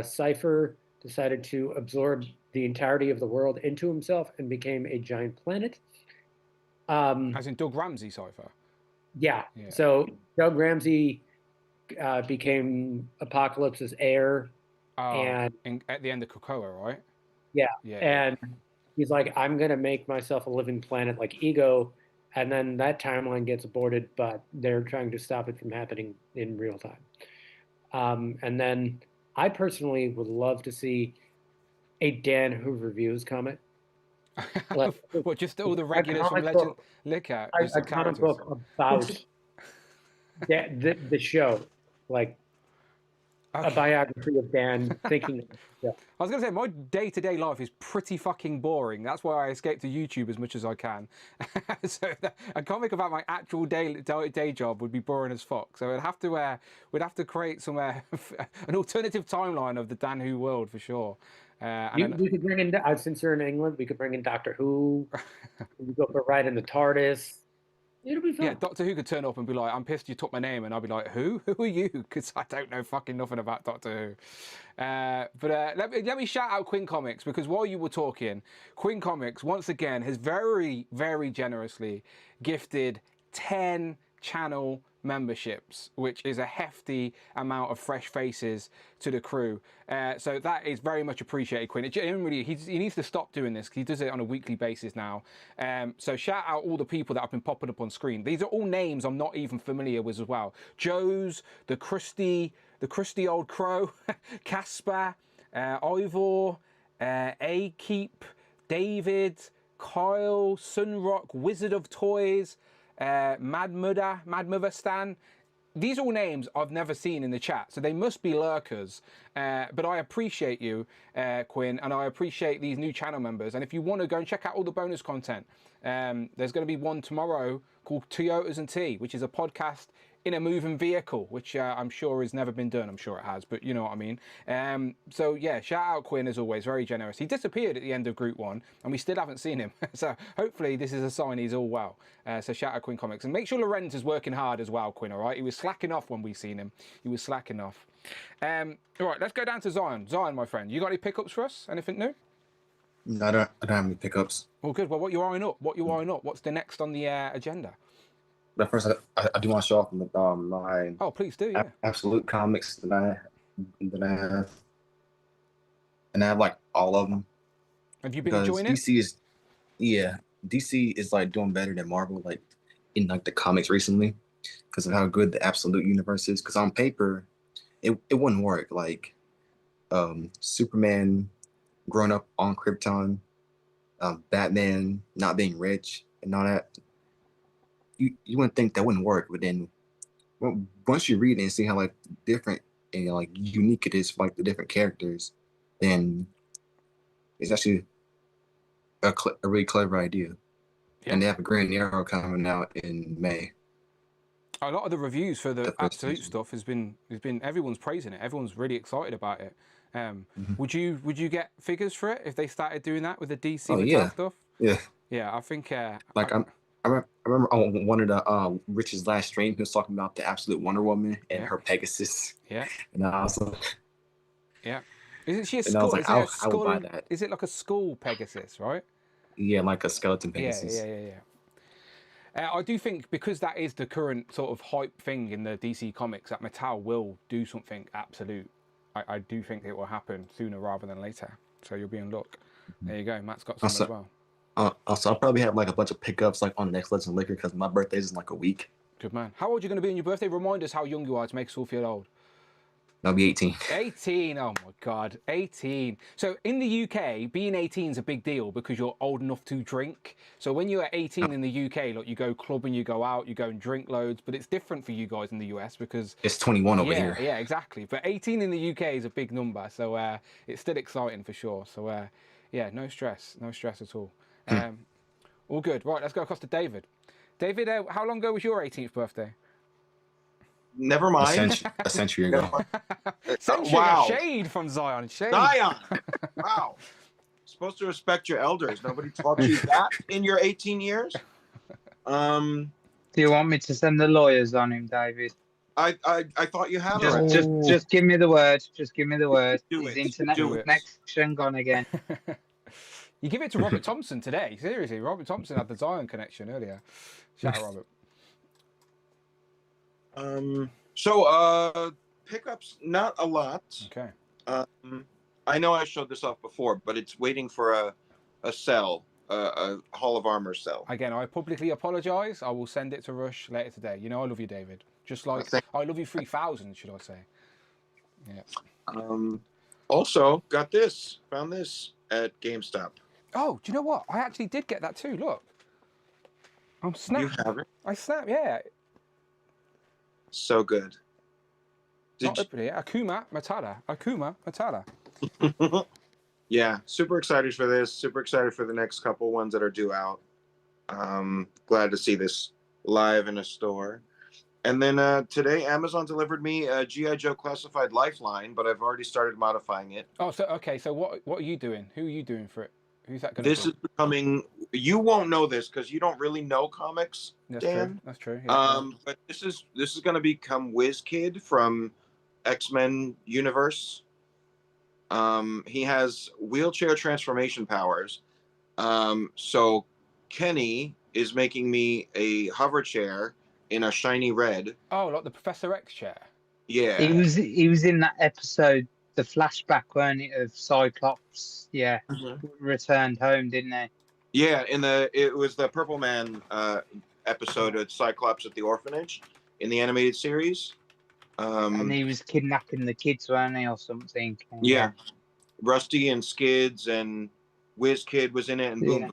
Speaker 14: Cypher decided to absorb the entirety of the world into himself and became a giant planet.
Speaker 1: As in Doug Ramsey Cypher?
Speaker 14: Yeah. So Doug Ramsey became Apocalypse's heir.
Speaker 1: And at the end of Krakoa, right?
Speaker 14: Yeah. And he's like, I'm going to make myself a living planet like Ego. And then that timeline gets aborted, but they're trying to stop it from happening in real time. And then I personally would love to see a Dan Hoover Reviews comic.
Speaker 1: What, just all the regulars from Legend? Look at
Speaker 14: a comic book about the show, like a biography of Dan thinking.
Speaker 1: I was going to say, my day-to-day life is pretty fucking boring. That's why I escape to YouTube as much as I can. So a comic about my actual day job would be boring as fuck. So we'd have to create some an alternative timeline of the Dan Who world for sure.
Speaker 14: We could bring in, since you're in England, we could bring in Doctor Who. We go for right in the TARDIS. It'll be fun.
Speaker 1: Yeah, Doctor Who could turn up and be like, I'm pissed you took my name. And I'll be like, who? Who are you? Because I don't know fucking nothing about Doctor Who. But let me shout out Quinn Comics, because while you were talking, Quinn Comics, once again, has very, very generously gifted 10 channel memberships, which is a hefty amount of fresh faces to the crew. So that is very much appreciated, Quinn. He needs to stop doing this, because he does it on a weekly basis now. So shout out all the people that have been popping up on screen. These are all names I'm not even familiar with as well. Joe's, the crusty old crow, Casper, Ivor, A-Keep, David, Kyle, Sunrock, Wizard of Toys, Mad Mother Stan. These are all names I've never seen in the chat, so they must be lurkers. But I appreciate you, Quinn, and I appreciate these new channel members. And if you want to go and check out all the bonus content, there's going to be one tomorrow called Toyotas and Tea, which is a podcast in a moving vehicle, which I'm sure has never been done. I'm sure it has, but you know what I mean. So yeah, shout out Quinn as always, very generous. He disappeared at the end of Group 1, and we still haven't seen him. So hopefully this is a sign he's all well. So shout out Quinn Comics. And make sure Lorenz is working hard as well, Quinn, all right? He was slacking off when we seen him. He was slacking off. All right, let's go down to Zion. Zion, my friend, you got any pickups for us? Anything new?
Speaker 15: No, I don't have any pickups.
Speaker 1: Well, good. Well, what you eyeing up? What's the next on the agenda?
Speaker 15: But first, I do want to show off my
Speaker 1: please do, yeah.
Speaker 15: Absolute comics that I have, and I have like all of them.
Speaker 1: Have you been enjoying it?
Speaker 15: DC is like doing better than Marvel, like in like the comics recently, because of how good the Absolute universe is. Because on paper, it wouldn't work. Like Superman growing up on Krypton, Batman not being rich and all that. you wouldn't think that wouldn't work, but then once you read it and see how like different and like unique it is for like the different characters, then it's actually a really clever idea.
Speaker 1: Yeah.
Speaker 15: And they have a Green Arrow coming out in May.
Speaker 1: A lot of the reviews for the Absolute stuff has been everyone's praising it. Everyone's really excited about it. Would you get figures for it if they started doing that with the DC Mattel stuff?
Speaker 15: Yeah.
Speaker 1: Yeah, I think.
Speaker 15: Like I remember on one of the Rich's last stream, he was talking about the Absolute Wonder Woman and her Pegasus.
Speaker 1: Yeah.
Speaker 15: And I was like,
Speaker 1: yeah. Isn't she a
Speaker 15: and
Speaker 1: skull?
Speaker 15: I was like, I would buy
Speaker 1: skull?
Speaker 15: that.
Speaker 1: Is it like a skull Pegasus, right?
Speaker 15: Yeah, like a skeleton Pegasus.
Speaker 1: Yeah. I do think because that is the current sort of hype thing in the DC comics, that Mattel will do something absolute. I do think it will happen sooner rather than later. So you'll be in luck. There you go. Matt's got some as well.
Speaker 15: Also, I'll probably have like a bunch of pickups like on the next Legend of Liquor because my birthday's in like a week.
Speaker 1: Good man. How old are you going to be on your birthday? Remind us how young you are to make us all feel old.
Speaker 15: I'll be 18.
Speaker 1: 18, oh my God, 18. So in the UK, being 18 is a big deal because you're old enough to drink. So when you're 18 in the UK, like you go clubbing, you go out, you go and drink loads, but it's different for you guys in the US because...
Speaker 15: It's 21 over here.
Speaker 1: Yeah, exactly. But 18 in the UK is a big number, so it's still exciting for sure. So yeah, no stress at all. All good. Right, let's go across to David. David, how long ago was your 18th birthday?
Speaker 17: Never mind.
Speaker 15: A century ago.
Speaker 17: Wow.
Speaker 1: Shade from Zion. Shade.
Speaker 17: Zion. Wow. Supposed to respect your elders. Nobody taught you that in your 18 years.
Speaker 18: Do you want me to send the lawyers on him, David?
Speaker 17: I thought you had
Speaker 18: just give me the word. Just give me the word.
Speaker 17: Do
Speaker 18: His
Speaker 17: it.
Speaker 18: internet
Speaker 17: Do it.
Speaker 18: connection gone again.
Speaker 1: You give it to Robert Thompson today. Seriously, Robert Thompson had the Zion connection earlier. Shout out, Robert.
Speaker 17: So pickups, not a lot.
Speaker 1: Okay.
Speaker 17: I know I showed this off before, but it's waiting for a cell, a Hall of Armor cell.
Speaker 1: Again, I publicly apologise. I will send it to Rush later today. You know I love you, David. Just like I love you 3000, should I say? Yeah.
Speaker 17: Also got this. Found this at GameStop.
Speaker 1: Oh, do you know what? I actually did get that too. Look. I'm snapped.
Speaker 17: You have it?
Speaker 1: I snapped, yeah.
Speaker 17: So good.
Speaker 1: Akuma Matata.
Speaker 17: Yeah, super excited for this. Super excited for the next couple ones that are due out. Glad to see this live in a store. And then today, Amazon delivered me a G.I. Joe Classified Lifeline, but I've already started modifying it.
Speaker 1: Oh, so okay. So what are you doing? Who are you doing for it? Who's that going to be?
Speaker 17: This is becoming... You won't know this because you don't really know comics, Dan.
Speaker 1: That's true. Yeah.
Speaker 17: But this is going to become WizKid from X-Men universe. He has wheelchair transformation powers. So Kenny is making me a hover chair in a shiny red.
Speaker 1: Oh, like the Professor X chair.
Speaker 17: Yeah.
Speaker 18: He was in that episode, the flashback, weren't it, of Cyclops? Yeah, returned home, didn't he?
Speaker 17: Yeah, it was the Purple Man episode of Cyclops at the orphanage in the animated series.
Speaker 18: And he was kidnapping the kids, weren't he, or something?
Speaker 17: Yeah. Rusty and Skids and WizKid was in it, and Boom.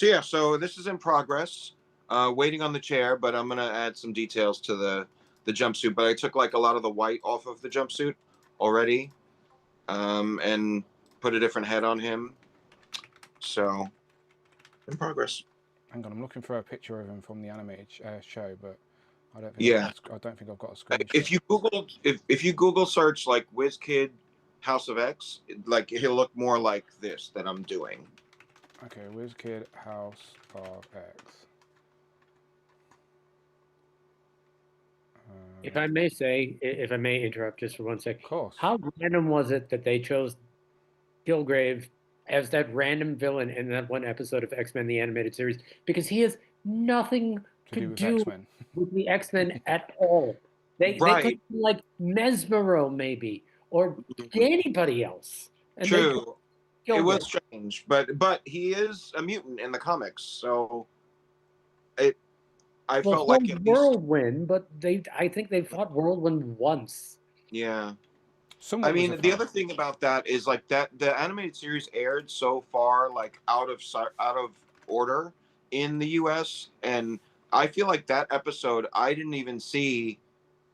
Speaker 18: Yeah.
Speaker 17: So this is in progress. Waiting on the chair, but I'm gonna add some details to the jumpsuit. But I took like a lot of the white off of the jumpsuit already, and put a different head on him. So in progress.
Speaker 1: Hang on, I'm looking for a picture of him from the animated show, but I don't think I don't think I've got a screen.
Speaker 17: If you Google search like WizKid House of X, like he'll look more like this that I'm doing.
Speaker 1: Okay, WizKid House of X.
Speaker 14: If I may say, if I may interrupt just for 1 second.
Speaker 1: Of course.
Speaker 14: How random was it that they chose Kilgrave as that random villain in that one episode of X-Men the Animated Series? Because he has nothing to do with the X-Men at all. They could be like Mesmero maybe, or anybody else. And
Speaker 17: True. It was strange, but he is a mutant in the comics, so I felt like
Speaker 14: Whirlwind, but I think they fought Whirlwind once.
Speaker 17: Yeah. I mean, the other thing about that is like that the animated series aired so far like out of order in the US, and I feel like that episode I didn't even see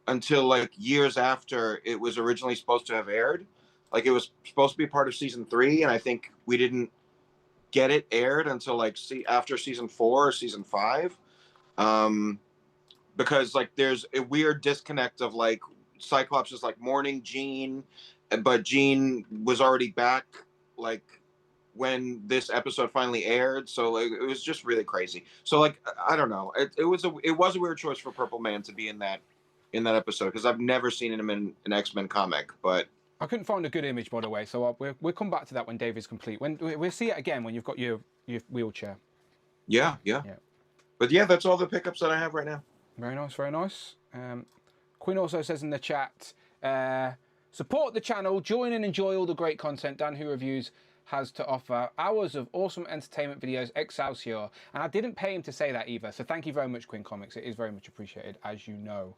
Speaker 17: until like years after it was originally supposed to have aired. Like it was supposed to be part of season 3, and I think we didn't get it aired until like after season 4 or season 5. Because like there's a weird disconnect of like Cyclops is like mourning Jean, but Jean was already back like when this episode finally aired, so like, it was just really crazy. So like I don't know, it was a weird choice for Purple Man to be in that episode, because I've never seen him in an X-Men comic. But
Speaker 1: I couldn't find a good image, by the way, so we'll come back to that when Dave is complete. When we'll see it again when you've got your wheelchair.
Speaker 17: Yeah. But yeah, that's all the pickups that I have right now.
Speaker 1: Very nice, very nice. Quinn also says in the chat, support the channel, join and enjoy all the great content Dan Who Reviews has to offer. Hours of awesome entertainment videos, Excelsior. And I didn't pay him to say that either, so thank you very much, Quinn Comics. It is very much appreciated, as you know.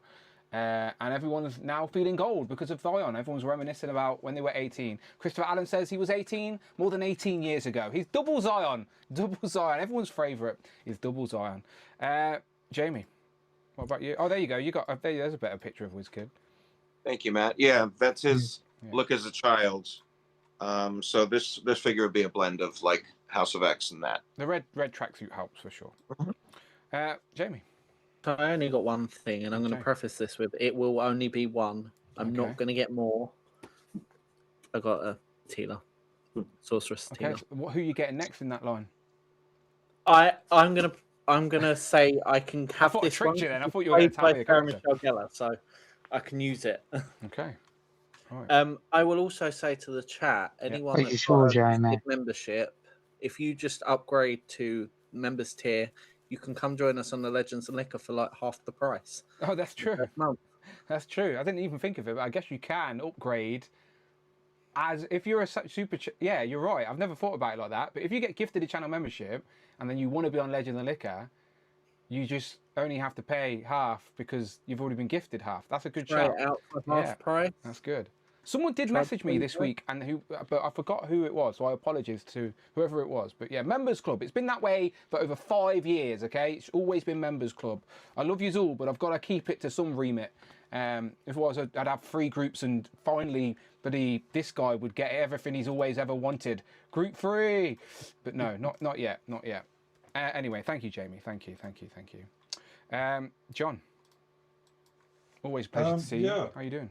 Speaker 1: And everyone's now feeling gold because of Zion. Everyone's reminiscing about when they were 18. Christopher Allen says he was 18 more than 18 years ago. He's double Zion. Double Zion. Everyone's favourite is double Zion. Jamie, what about you? Oh, there you go. There's a better picture of WizKid.
Speaker 17: Thank you, Matt. Yeah, that's his look as a child. So this figure would be a blend of like House of X and that.
Speaker 1: The red tracksuit helps for sure. Jamie.
Speaker 13: So I only got one thing, and I'm going to preface this with it will only be one. I'm not going to get more. I got a Teela, Sorceress Teela.
Speaker 1: Okay, so who are you getting next in that line?
Speaker 13: I'm gonna say I can have
Speaker 1: I
Speaker 13: this
Speaker 1: tricked
Speaker 13: one.
Speaker 1: you then. I thought you were going to tell me a
Speaker 13: Sarah
Speaker 1: character.
Speaker 13: Michelle Gellar, so I can use it.
Speaker 1: Okay. Right.
Speaker 13: I will also say to the chat, anyone
Speaker 18: Are you
Speaker 13: that's
Speaker 18: sure,
Speaker 13: got a
Speaker 18: Jamie?
Speaker 13: Gifted membership, if you just upgrade to members tier, you can come join us on the Legends and Liquor for like half the price.
Speaker 1: Oh, that's true. That's true. I didn't even think of it, but I guess you can upgrade as if you're a super. Yeah, you're right. I've never thought about it like that. But if you get gifted a channel membership and then you want to be on Legends and Liquor, you just only have to pay half because you've already been gifted half. That's a good shout.
Speaker 13: Out for half price.
Speaker 1: That's good. Someone did message me this week, but I forgot who it was, so I apologise to whoever it was. But yeah, Members Club. It's been that way for over 5 years, okay? It's always been Members Club. I love you all, but I've got to keep it to some remit. If it was, I'd have 3 groups, and finally, this guy would get everything he's always ever wanted. Group 3! But no, not yet, not yet. Anyway, thank you, Jamie. Thank you. John, always a pleasure to see you. How are you doing?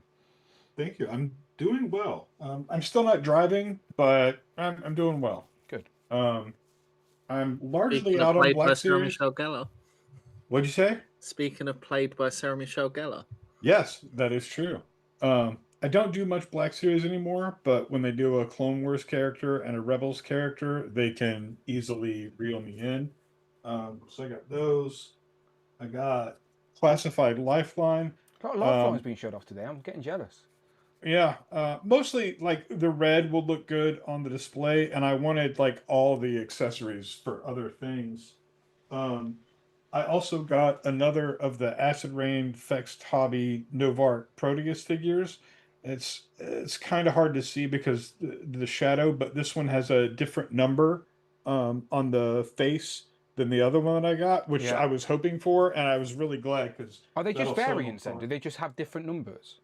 Speaker 16: Thank you. I'm doing well. I'm still not driving, but I'm doing well.
Speaker 1: Good.
Speaker 16: I'm largely
Speaker 13: Speaking
Speaker 16: out
Speaker 13: of
Speaker 16: on
Speaker 13: played
Speaker 16: Black
Speaker 13: by Sarah
Speaker 16: Series.
Speaker 13: Michelle Gellar.
Speaker 16: What'd you say?
Speaker 13: Speaking of played by Sarah Michelle Gellar.
Speaker 16: Yes, that is true. I don't do much Black Series anymore, but when they do a Clone Wars character and a Rebels character, they can easily reel me in. So I got those. I got Classified Lifeline.
Speaker 1: Got a lot of Lifeline's being showed off today. I'm getting jealous.
Speaker 16: Yeah, mostly like the red will look good on the display, and I wanted like all the accessories for other things. I also got another of the Acid Rain Fext Hobby Novart Proteus figures. It's kind of hard to see because the shadow, but this one has a different number on the face than the other one I got, which I was hoping for, and I was really glad because
Speaker 1: are they just variants then? Do they just have different numbers?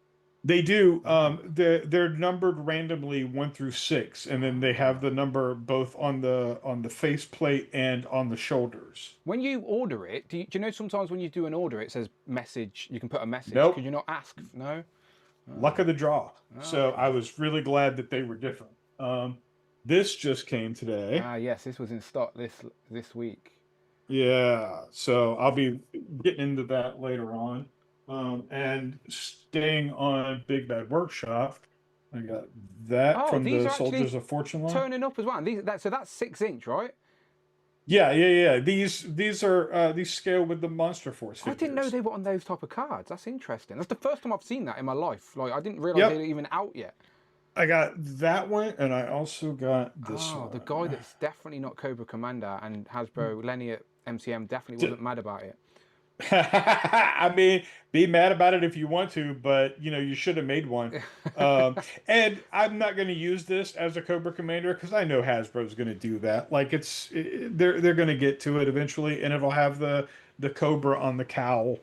Speaker 16: They do. They're numbered randomly 1 through 6, and then they have the number both on the face plate and on the shoulders.
Speaker 1: When you order it, do you know sometimes when you do an order, it says message. You can put a message.
Speaker 16: Nope.
Speaker 1: Could you not ask? No.
Speaker 16: Luck of the draw. So I was really glad that they were different. This just came today.
Speaker 1: Ah, yes, this was in stock this week.
Speaker 16: Yeah. So I'll be getting into that later on. And staying on Big Bad Workshop, I got that from the Soldiers of Fortune line.
Speaker 1: Turning up as well. So that's 6 inch, right?
Speaker 16: Yeah. These are these scale with the Monster Force figures.
Speaker 1: I didn't know they were on those type of cards. That's interesting. That's the first time I've seen that in my life. Like I didn't realize they were even out yet.
Speaker 16: I got that one, and I also got this one.
Speaker 1: The guy that's definitely not Cobra Commander and Hasbro, Lenny at MCM, definitely wasn't mad about it.
Speaker 16: I mean, be mad about it if you want to, but you should have made one. And I'm not going to use this as a Cobra Commander because I know Hasbro's going to do that. Like they're going to get to it eventually, and it'll have the Cobra on the cowl.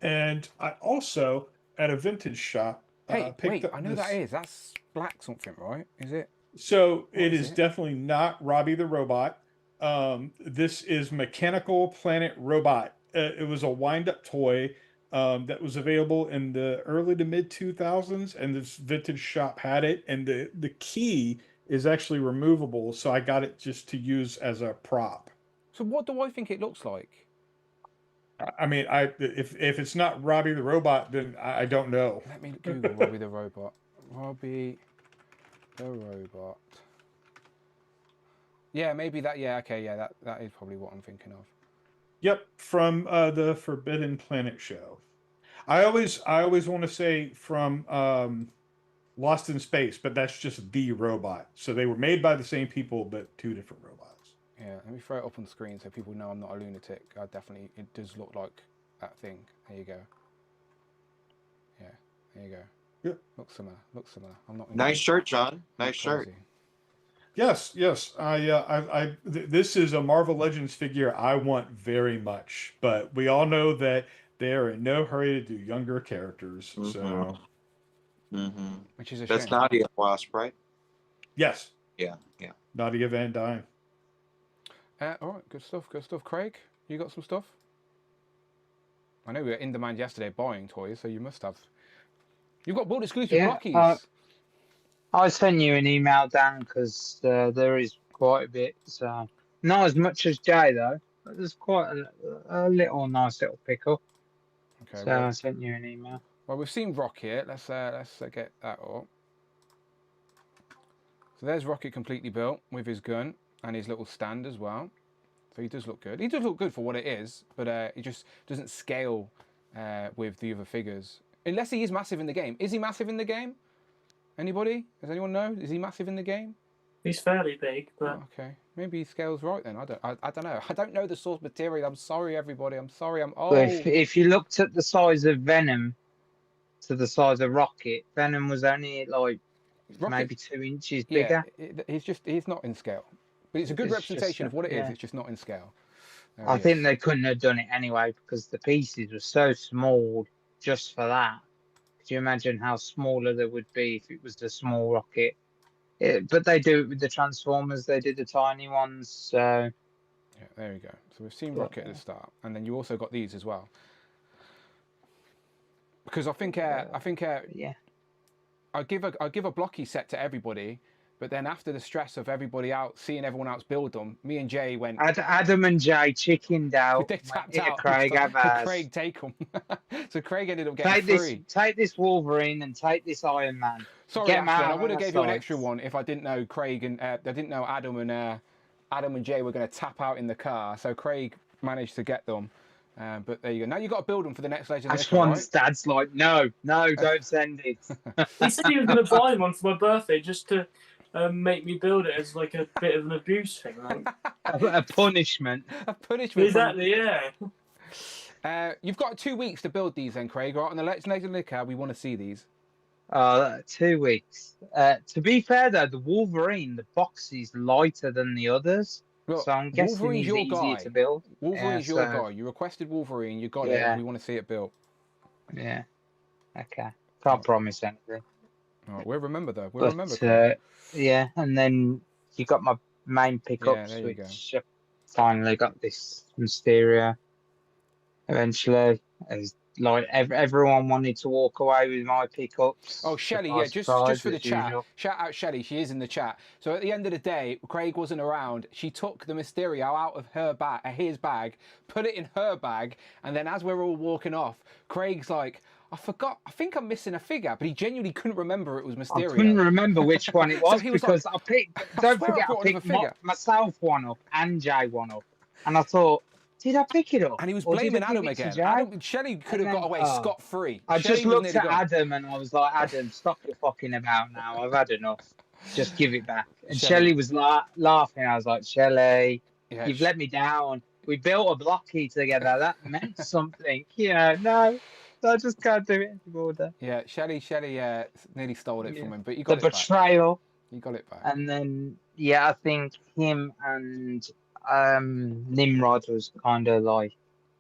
Speaker 16: And I also at a vintage shop
Speaker 1: Hey,
Speaker 16: picked
Speaker 1: wait,
Speaker 16: up
Speaker 1: I know
Speaker 16: this.
Speaker 1: that is. That's black something, right? Is it?
Speaker 16: So
Speaker 1: What
Speaker 16: it
Speaker 1: is
Speaker 16: is
Speaker 1: it?
Speaker 16: definitely not Robbie the Robot. This is Mechanical Planet Robot. It was a wind-up toy that was available in the early to mid 2000s, and this vintage shop had it. And the key is actually removable, so I got it just to use as a prop.
Speaker 1: So what do I think it looks like?
Speaker 16: I mean, if it's not Robbie the Robot, then I don't know.
Speaker 1: Let me Google Robbie the Robot. Robbie the Robot. Yeah, maybe that. Yeah, okay, yeah, that is probably what I'm thinking of.
Speaker 16: Yep, from the Forbidden Planet show. I always want to say from Lost in Space, but that's just the robot. So they were made by the same people, but two different robots.
Speaker 1: Yeah, let me throw it up on the screen so people know I'm not a lunatic. It does look like that thing. There you go. Yeah, there you go.
Speaker 16: Yep.
Speaker 1: Looks similar. I'm not.
Speaker 17: Nice shirt, John. Nice shirt.
Speaker 16: Yes. This is a Marvel Legends figure I want very much, but we all know that they are in no hurry to do younger characters. So,
Speaker 1: which is a
Speaker 17: That's
Speaker 1: shame.
Speaker 17: Nadia Wasp, right?
Speaker 16: Yes.
Speaker 17: Yeah.
Speaker 16: Nadia Van Dyne.
Speaker 1: All right, good stuff. Craig, you got some stuff? I know we were in demand yesterday buying toys, so you must have. You've got World exclusive blockies.
Speaker 18: I sent you an email, Dan, because there is quite a bit. So not as much as Jay though. But there's quite a nice little pickup.
Speaker 1: Okay.
Speaker 18: So I sent you an email.
Speaker 1: Well, we've seen Rocket. Let's get that up. So there's Rocket completely built with his gun and his little stand as well. So he does look good. He does look good for what it is, but he just doesn't scale with the other figures. Unless he is massive in the game. Is he massive in the game? Anybody? Does anyone know? Is he massive in the game?
Speaker 19: He's fairly big, but
Speaker 1: okay, maybe he scales right then. I don't know. I don't know the source material. I'm sorry, everybody. I'm sorry. I'm old.
Speaker 18: But if you looked at the size of Venom to the size of Rocket, Venom was only like maybe 2 inches bigger.
Speaker 1: He's not in scale, but it's a good representation of what it is. It's just not in scale.
Speaker 18: I think they couldn't have done it anyway because the pieces were so small just for that. Could you imagine how smaller they would be if it was a small Rocket? But they do it with the Transformers. They did the tiny ones. So
Speaker 1: yeah, there you go. So we've seen Rocket at the start, and then you also got these as well. Because I think
Speaker 18: yeah,
Speaker 1: I give a blocky set to everybody, but then after the stress of everybody out seeing everyone else build them, me and Jay went.
Speaker 18: Adam and Jay chickened out.
Speaker 1: They tapped out.
Speaker 18: Craig,
Speaker 1: Craig, take them. So Craig ended up getting three.
Speaker 18: Take this Wolverine and take this Iron Man.
Speaker 1: Sorry, Ashton, I would have gave you an extra one if I didn't know Craig and I didn't know Adam and Jay were going to tap out in the car. So Craig managed to get them. But there you go. Now you've got to build them for the next Legend.
Speaker 18: That's one. Dad's like, no, don't send it.
Speaker 19: He said he was going to buy one for my birthday just to make me build it as like a bit of an abuse thing. Like.
Speaker 18: a punishment.
Speaker 1: A punishment.
Speaker 19: Exactly, yeah.
Speaker 1: You've got 2 weeks to build these then, Craig. Right, on the Legend Liquor, we want to see these.
Speaker 18: 2 weeks. To be fair though, the Wolverine, the box is lighter than the others.
Speaker 1: Look,
Speaker 18: so I'm guessing
Speaker 1: Wolverine's
Speaker 18: he's easier to build.
Speaker 1: Wolverine's your guy. You requested Wolverine, you got it. We want to see it built.
Speaker 18: Yeah. Okay. Can't promise anything.
Speaker 1: All right, we'll remember though. We'll remember.
Speaker 18: Yeah, and then you got my main pickups, which finally got this Mysterio. Eventually, as like everyone wanted to walk away with my pickups.
Speaker 1: Oh, Shelley, yeah, just for the chat. Shout out Shelley, she is in the chat. So at the end of the day, Craig wasn't around. She took the Mysterio out of his bag, put it in her bag, and then as we're all walking off, Craig's like, I forgot. I think I'm missing a figure, but he genuinely couldn't remember it was Mysterio.
Speaker 18: I couldn't remember which one it was,
Speaker 1: So was
Speaker 18: because
Speaker 1: like,
Speaker 18: I picked. Don't forget, I picked myself one up and Jay one up, and I thought, did I pick it up?
Speaker 1: And he was blaming Adam again. Shelley could have got away scot-free.
Speaker 18: I just looked at Adam and I was like, Adam, stop your fucking about now. I've had enough. Just give it back. And Shelley was laughing. I was like, Shelley, you've let me down. We built a blocky together. That meant something. Yeah, no, I just can't do it anymore.
Speaker 1: Yeah, Shelley nearly stole it from him, but you
Speaker 18: The
Speaker 1: got it back.
Speaker 18: betrayal.
Speaker 1: You got it back.
Speaker 18: And then, yeah, I think him and Nimrod was kind of like,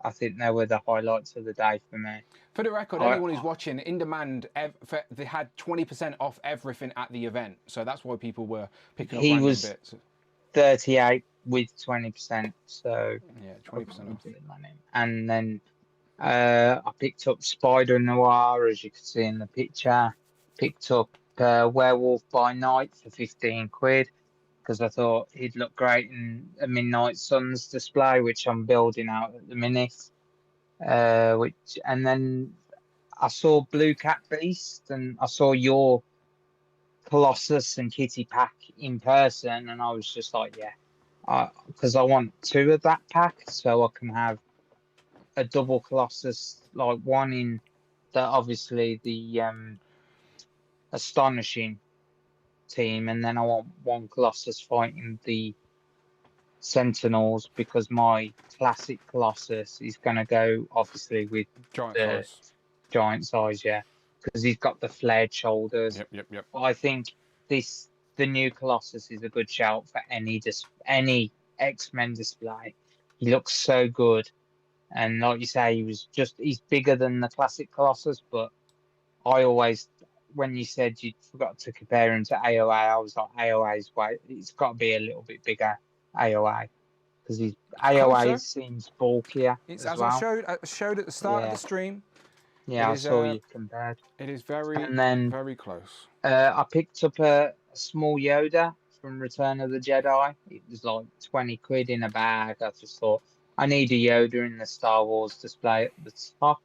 Speaker 18: I think they were the highlights of the day for me.
Speaker 1: For the record, anyone who's watching, In Demand, they had 20% off everything at the event, so that's why people were picking up random bits.
Speaker 18: 38 with 20%, so
Speaker 1: yeah, 20% off.
Speaker 18: And then I picked up Spider Noir, as you can see in the picture. Picked up Werewolf by Night for 15 quid because I thought he'd look great in a Midnight Suns display, which I'm building out at the minute. And then I saw Blue Cat Beast, and I saw your Colossus and Kitty pack in person, and I was just like, yeah, because I want 2 of that pack, so I can have a double Colossus, like one in obviously the Astonishing team, and then I want 1 Colossus fighting the Sentinels, because my classic Colossus is going to go obviously with giant size, yeah, because he's got the flared shoulders.
Speaker 1: Yep.
Speaker 18: But I think the new Colossus is a good shout for any X-Men display. He looks so good, and like you say, he's bigger than the classic Colossus. But I always, when you said you forgot to compare him to AOA, I was like, AOA's weight, it's got to be a little bit bigger, AOA, because AOA seems bulkier
Speaker 1: It's
Speaker 18: as
Speaker 1: as
Speaker 18: well.
Speaker 1: I showed at the start of the stream.
Speaker 18: Yeah, I saw you compared.
Speaker 1: It is very,
Speaker 18: and then,
Speaker 1: very close.
Speaker 18: I picked up a small Yoda from Return of the Jedi. It was like 20 quid in a bag. I just thought, I need a Yoda in the Star Wars display at the top.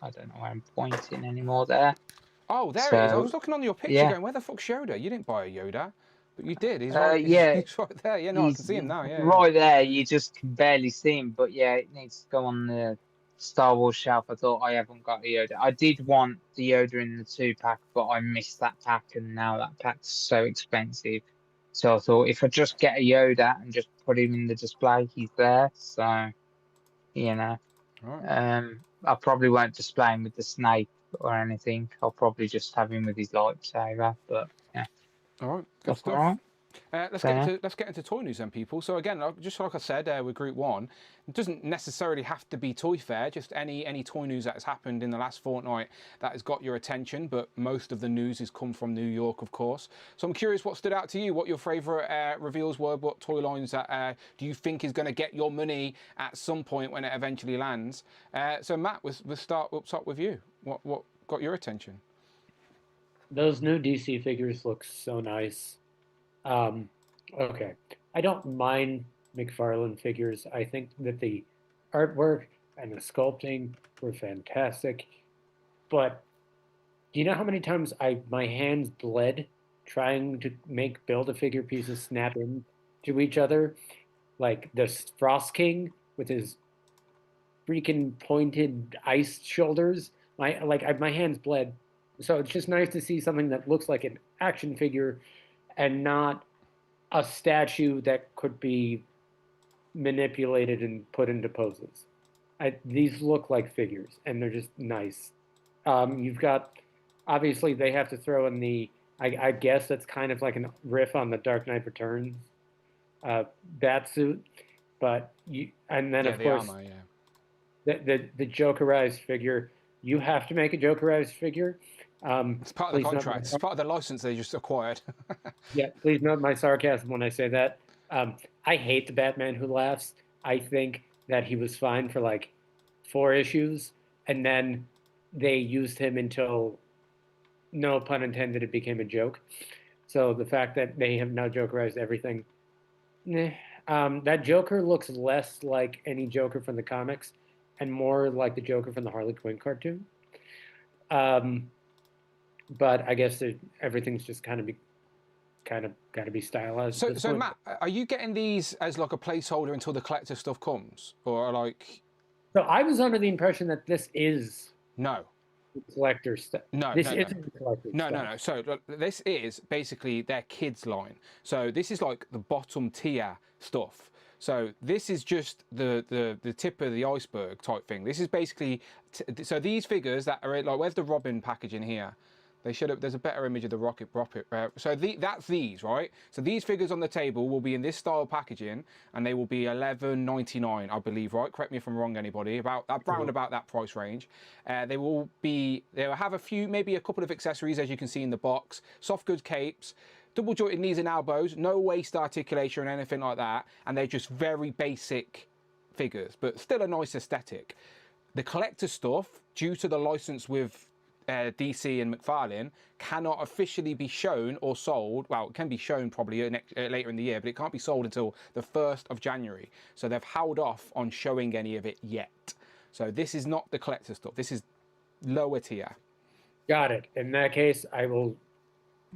Speaker 18: I don't know where I'm pointing anymore there.
Speaker 1: Oh, there it is. I was looking on your picture going, where the fuck's Yoda? You didn't buy a Yoda. But you did. He's right,
Speaker 18: yeah,
Speaker 1: he's right there. Yeah, no, I can see him now. Yeah,
Speaker 18: right there. You just can barely see him. But yeah, it needs to go on the Star Wars shelf. I thought I haven't got a Yoda. I did want the Yoda in the 2-pack, but I missed that pack, and now that pack's so expensive. So I thought if I just get a Yoda and just put him in the display, he's there. So, you know, I probably won't display him with the snake or anything. I'll probably just have him with his lightsaber. But yeah.
Speaker 1: All right, good stuff.
Speaker 18: All right.
Speaker 1: Let's get into toy news then, people. So again, just like I said with Group 1, it doesn't necessarily have to be Toy Fair. Just any toy news that has happened in the last fortnight that has got your attention. But most of the news has come from New York, of course. So I'm curious what stood out to you. What your favourite reveals were. What toy lines that do you think is going to get your money at some point when it eventually lands? So Matt, we'll start with you. What got your attention?
Speaker 14: Those new DC figures look so nice. Okay, I don't mind McFarlane figures. I think that the artwork and the sculpting were fantastic. But do you know how many times my hands bled trying to make Build-A-Figure pieces snap into each other? Like the Frost King with his freaking pointed ice shoulders. My hands bled. So it's just nice to see something that looks like an action figure and not a statue that could be manipulated and put into poses. These look like figures, and they're just nice. You've got, obviously, they have to throw in I guess that's kind of like a riff on the Dark Knight Returns Batsuit, but and then of course
Speaker 1: armor,
Speaker 14: the Jokerized figure. You have to make a Jokerized figure.
Speaker 1: It's part of the contract. It's part of the license they just acquired.
Speaker 14: Yeah, please note my sarcasm when I say that. I hate the Batman Who Laughs. I think that he was fine for like 4 issues, and then they used him until, no pun intended, it became a joke. So the fact that they have now Jokerized everything, that Joker looks less like any Joker from the comics and more like the Joker from the Harley Quinn cartoon. But I guess everything's just kind of got to be stylized.
Speaker 1: So Matt, are you getting these as like a placeholder until the collector stuff comes, or like?
Speaker 14: So I was under the impression that this is
Speaker 1: the
Speaker 14: collector stuff.
Speaker 1: No,
Speaker 14: this isn't the collector stuff.
Speaker 1: No. So look, this is basically their kids line. So this is like the bottom tier stuff. So this is just the tip of the iceberg type thing. This is basically so these figures that are like, where's the Robin package in here? They should have. There's a better image of the rocket. So that's these, right? So these figures on the table will be in this style packaging, and they will be $11.99, I believe, right? Correct me if I'm wrong, anybody. About that price range. They will have a few, maybe a couple of accessories, as you can see in the box. Soft goods capes, double jointed knees and elbows, no waist articulation or anything like that, and they're just very basic figures, but still a nice aesthetic. The collector stuff, due to the license with DC and McFarlane, cannot officially be shown or sold. Well, it can be shown probably later in the year, but it can't be sold until the 1st of January. So they've held off on showing any of it yet. So this is not the collector stuff. This is lower tier.
Speaker 14: Got it. In that case, I will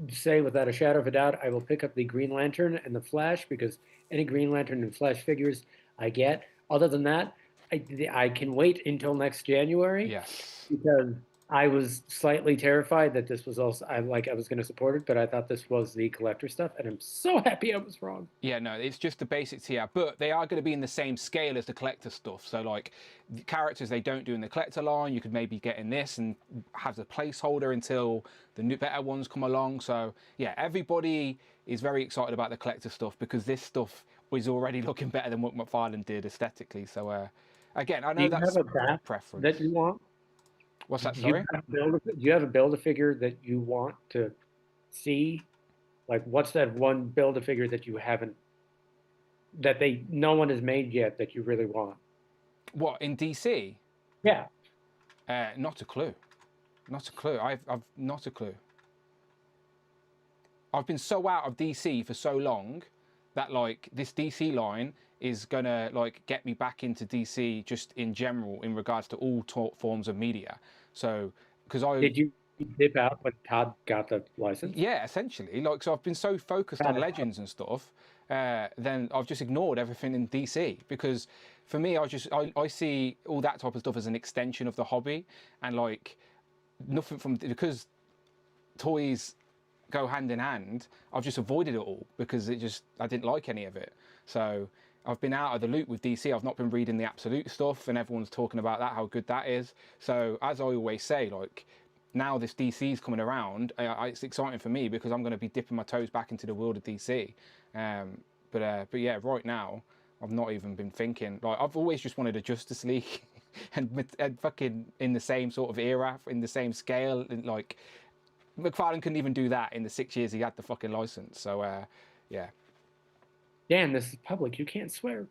Speaker 14: say without a shadow of a doubt, I will pick up the Green Lantern and the Flash, because any Green Lantern and Flash figures I get. Other than that, I can wait until next January.
Speaker 1: Yes.
Speaker 14: Because I was slightly terrified that this was also, I was going to support it, but I thought this was the collector stuff, and I'm so happy I was wrong.
Speaker 1: Yeah, no, it's just the basics here, but they are going to be in the same scale as the collector stuff. So, like, the characters they don't do in the collector line, you could maybe get in this and have the placeholder until the new better ones come along. So, yeah, everybody is very excited about the collector stuff because this stuff was already looking better than what McFarlane did aesthetically. So, again, I know that's
Speaker 14: a bat
Speaker 1: preference.
Speaker 14: that you want?
Speaker 1: What's that, sorry?
Speaker 14: Do you have a Build-A-Figure that you want to see? Like, what's that one Build-A-Figure that you haven't, that no one has made yet that you really want?
Speaker 1: What, in DC?
Speaker 14: Yeah.
Speaker 1: Not a clue. Not a clue. I've not a clue. I've been so out of DC for so long that, like, this DC line is gonna, like, get me back into DC just in general in regards to all forms of media. So, because
Speaker 14: Did you dip out when Todd got the license?
Speaker 1: Yeah, essentially. Like, so I've been so focused on Legends and stuff, then I've just ignored everything in DC, because for me, I see all that type of stuff as an extension of the hobby, and, like, nothing because toys go hand in hand, I've just avoided it all because I didn't like any of it. So I've been out of the loop with DC. I've not been reading the Absolute stuff, and everyone's talking about that, how good that is. So as I always say, like, now this DC's coming around, it's exciting for me because I'm going to be dipping my toes back into the world of DC. But yeah, right now I've not even been thinking. Like, I've always just wanted a Justice League, and fucking in the same sort of era, in the same scale, and, like, McFarlane couldn't even do that in the 6 years he had the fucking license. So yeah.
Speaker 14: Dan, this is public. You can't swear.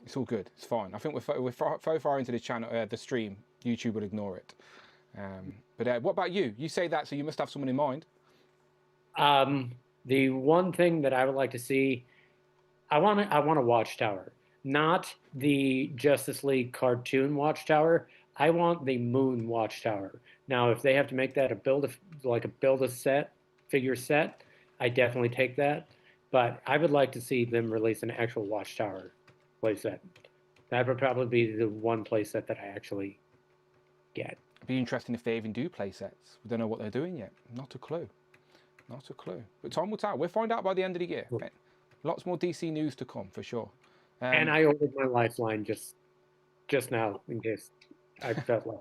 Speaker 1: It's all good. It's fine. I think we're so far into the channel, the stream, YouTube will ignore it. But what about you? You say that, so you must have someone in mind.
Speaker 14: The one thing that I would like to see, I want a Watchtower, not the Justice League cartoon Watchtower. I want the Moon Watchtower. Now, if they have to make that a figure set, I definitely take that. But I would like to see them release an actual Watchtower playset. That would probably be the one playset that I actually get.
Speaker 1: It'd be interesting if they even do playsets. We don't know what they're doing yet. Not a clue. Not a clue. But time will tell. We'll find out by the end of the year. Okay. Lots more DC news to come, for sure.
Speaker 14: And I ordered my Lifeline just now, in case I felt like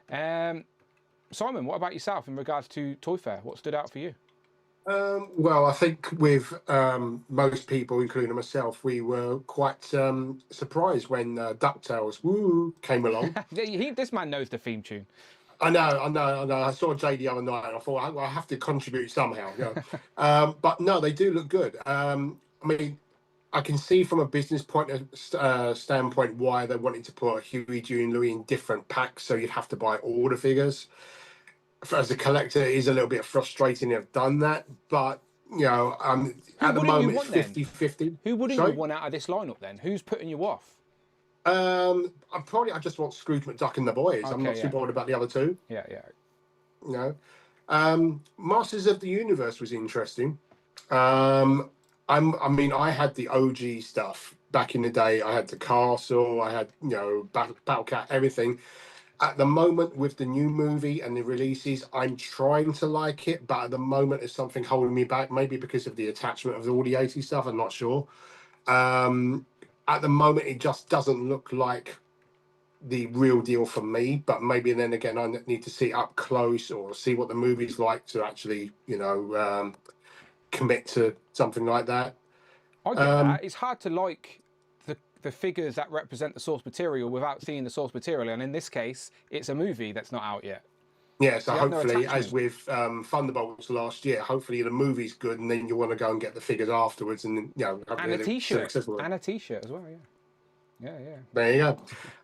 Speaker 14: it.
Speaker 1: Simon, what about yourself in regards to Toy Fair? What stood out for you?
Speaker 12: Well, I think with most people, including myself, we were quite surprised when DuckTales Woo came along.
Speaker 1: This man knows the theme tune.
Speaker 12: I know. I saw Jay the other night, and I thought I have to contribute somehow. But no, they do look good. I mean, I can see from a business standpoint why they wanted to put Huey, Dewey, and Louie in different packs, so you'd have to buy all the figures. As a collector, it is a little bit frustrating to have done that, but at the moment it's 50-50.
Speaker 1: Who wouldn't you want out of this lineup then? Who's putting you off?
Speaker 12: I just want Scrooge McDuck and the boys. I'm not too bothered about the other two.
Speaker 1: Yeah.
Speaker 12: Masters of the Universe was interesting. I had the OG stuff back in the day. I had the castle. I had Battle Cat, everything. At the moment, with the new movie and the releases, I'm trying to like it, but at the moment, there's something holding me back. Maybe because of the attachment of all the 80s stuff. I'm not sure. At the moment, it just doesn't look like the real deal for me. But maybe then again, I need to see it up close or see what the movie's like to actually, commit to something like that.
Speaker 1: I get that. It's hard to like the figures that represent the source material without seeing the source material, and in this case, it's a movie that's not out yet.
Speaker 12: Yeah, so
Speaker 1: You have no
Speaker 12: hopefully, as
Speaker 1: attachment.
Speaker 12: with Thunderbolts last year, hopefully the movie's good, and then you want to go and get the figures afterwards, and
Speaker 1: And a
Speaker 12: it's
Speaker 1: T-shirt.
Speaker 12: accessible.
Speaker 1: And a T-shirt as well. Yeah. Yeah.
Speaker 12: There you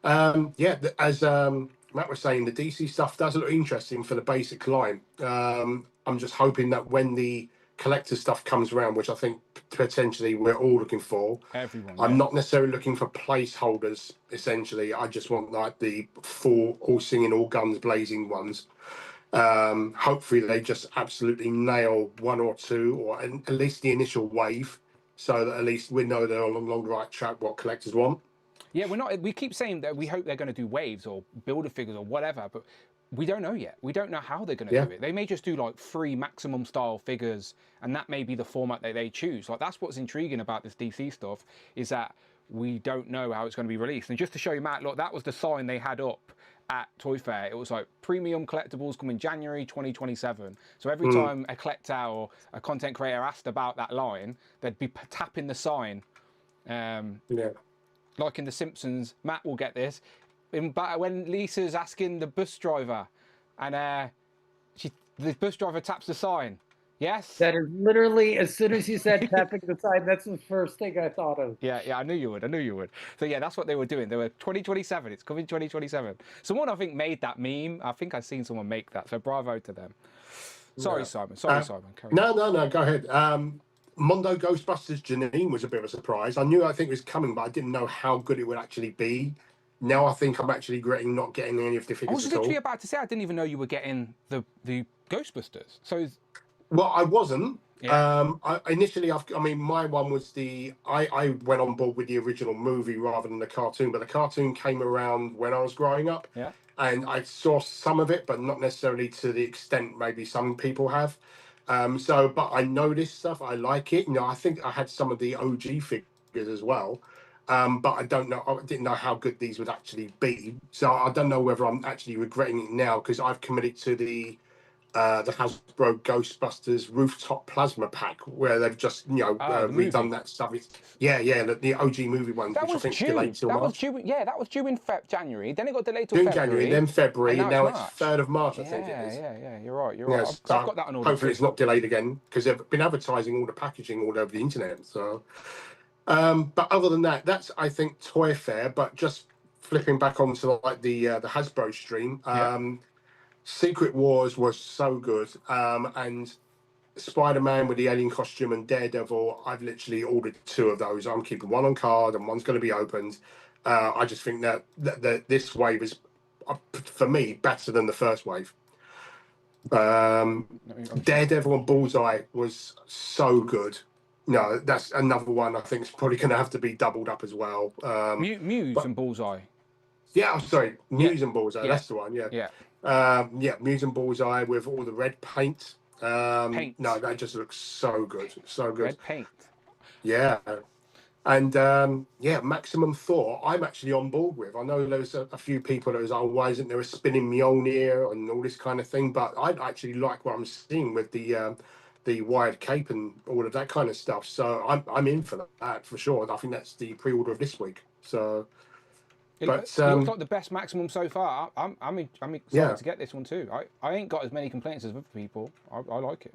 Speaker 12: go. As Matt was saying, the DC stuff does look interesting for the basic line. I'm just hoping that when the collector stuff comes around, which I think potentially we're all looking for,
Speaker 1: Everyone.
Speaker 12: I'm not necessarily looking for placeholders. Essentially, I just want like the full, all singing, all guns blazing ones. Hopefully, they just absolutely nail one or two, or at least the initial wave, so that at least we know they're along the right track. What collectors want.
Speaker 1: Yeah, we keep saying that we hope they're going to do waves or builder figures or whatever, but we don't know yet. We don't know how they're going to do it. They may just do like 3 maximum style figures, and that may be the format that they choose. Like that's what's intriguing about this DC stuff, is that we don't know how it's going to be released. And just to show you, Matt, look, that was the sign they had up at Toy Fair. It was like premium collectibles coming January 2027. So every time a collector or a content creator asked about that line, they'd be tapping the sign. Like in The Simpsons, Matt will get this. When Lisa's asking the bus driver, and the bus driver taps the sign. Yes?
Speaker 14: That is literally, as soon as you said tapping the sign, that's the first thing I thought of.
Speaker 1: Yeah, I knew you would. So yeah, that's what they were doing. They were 2027. It's coming 2027. Someone, I think, made that meme. I think I've seen someone make that. So bravo to them. Sorry, Simon. Carry on.
Speaker 12: No, go ahead. Mondo Ghostbusters Janine was a bit of a surprise. I think it was coming, but I didn't know how good it would actually be. Now I think I'm actually regretting not getting any of the figures
Speaker 1: I was
Speaker 12: at all.
Speaker 1: literally about to say, I didn't even know you were getting the Ghostbusters. So,
Speaker 12: well, I wasn't.
Speaker 1: Yeah.
Speaker 12: Initially, my one was I went on board with the original movie rather than the cartoon, but the cartoon came around when I was growing up.
Speaker 1: Yeah.
Speaker 12: And I saw some of it, but not necessarily to the extent maybe some people have. But I know this stuff. I like it. I think I had some of the OG figures as well. But I don't know. I didn't know how good these would actually be. So I don't know whether I'm actually regretting it now because I've committed to the Hasbro Ghostbusters rooftop plasma pack where they've just redone that stuff. The OG movie one, which I think delayed till March.
Speaker 1: That was due in January. Then it got delayed till
Speaker 12: June,
Speaker 1: February.
Speaker 12: January, then February, and now it's
Speaker 1: March.
Speaker 12: 3rd of March. I think it is.
Speaker 1: Yeah. You're right. I've got that on order.
Speaker 12: Hopefully, it's not delayed again because they've been advertising all the packaging all over the internet. So, but other than that, that's I think Toy Fair. But just flipping back onto the Hasbro stream. Secret Wars was so good, and Spider-Man with the alien costume and Daredevil, I've literally ordered 2 of those. I'm keeping one on card and one's going to be opened. I just think that this wave is, for me, better than the first wave. Daredevil and Bullseye was so good. No, that's another one I think is probably going to have to be doubled up as well.
Speaker 1: Muse and Bullseye.
Speaker 12: Yeah, I'm sorry, Muse and Bullseye. That's the one. Yeah. Muse and Bullseye with all the red paint.
Speaker 1: Paint.
Speaker 12: No, that just looks so good. So good.
Speaker 1: Red paint.
Speaker 12: Yeah. And Maximum Thor, I'm actually on board with. I know there's a few people that was, why isn't there a spinning Mjolnir and all this kind of thing? But I actually like what I'm seeing with the wired cape and all of that kind of stuff. So I'm in for that for sure. I think that's the pre-order of this week. So.
Speaker 1: It looks like the best Maximum so far. I'm excited to get this one too. I ain't got as many complaints as other people. I like it.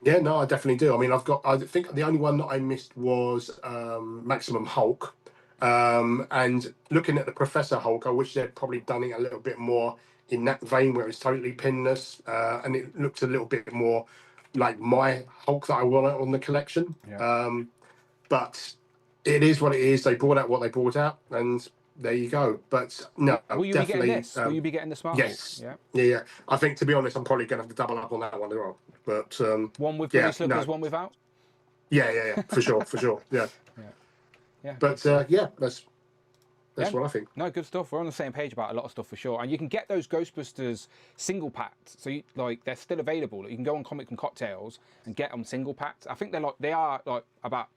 Speaker 12: Yeah, no, I definitely do. I mean, I think the only one that I missed was Maximum Hulk. And looking at the Professor Hulk, I wish they'd probably done it a little bit more in that vein where it's totally pinless. And it looks a little bit more like my Hulk that I want on the collection.
Speaker 1: Yeah.
Speaker 12: But it is what it is. They brought out what they brought out, and there you go. But no,
Speaker 1: will you
Speaker 12: definitely.
Speaker 1: Be getting this? Will you be getting the Smart
Speaker 12: Yes.
Speaker 1: Hulk?
Speaker 12: Yeah. I think, to be honest, I'm probably going to have to double up on that one as well. But
Speaker 1: one with British slippers, one without.
Speaker 12: Yeah, for sure. Yeah. But that's what I think.
Speaker 1: No, good stuff. We're on the same page about a lot of stuff for sure. And you can get those Ghostbusters single packed. So they're still available. You can go on Comic and Cocktails and get them single packed. I think they are about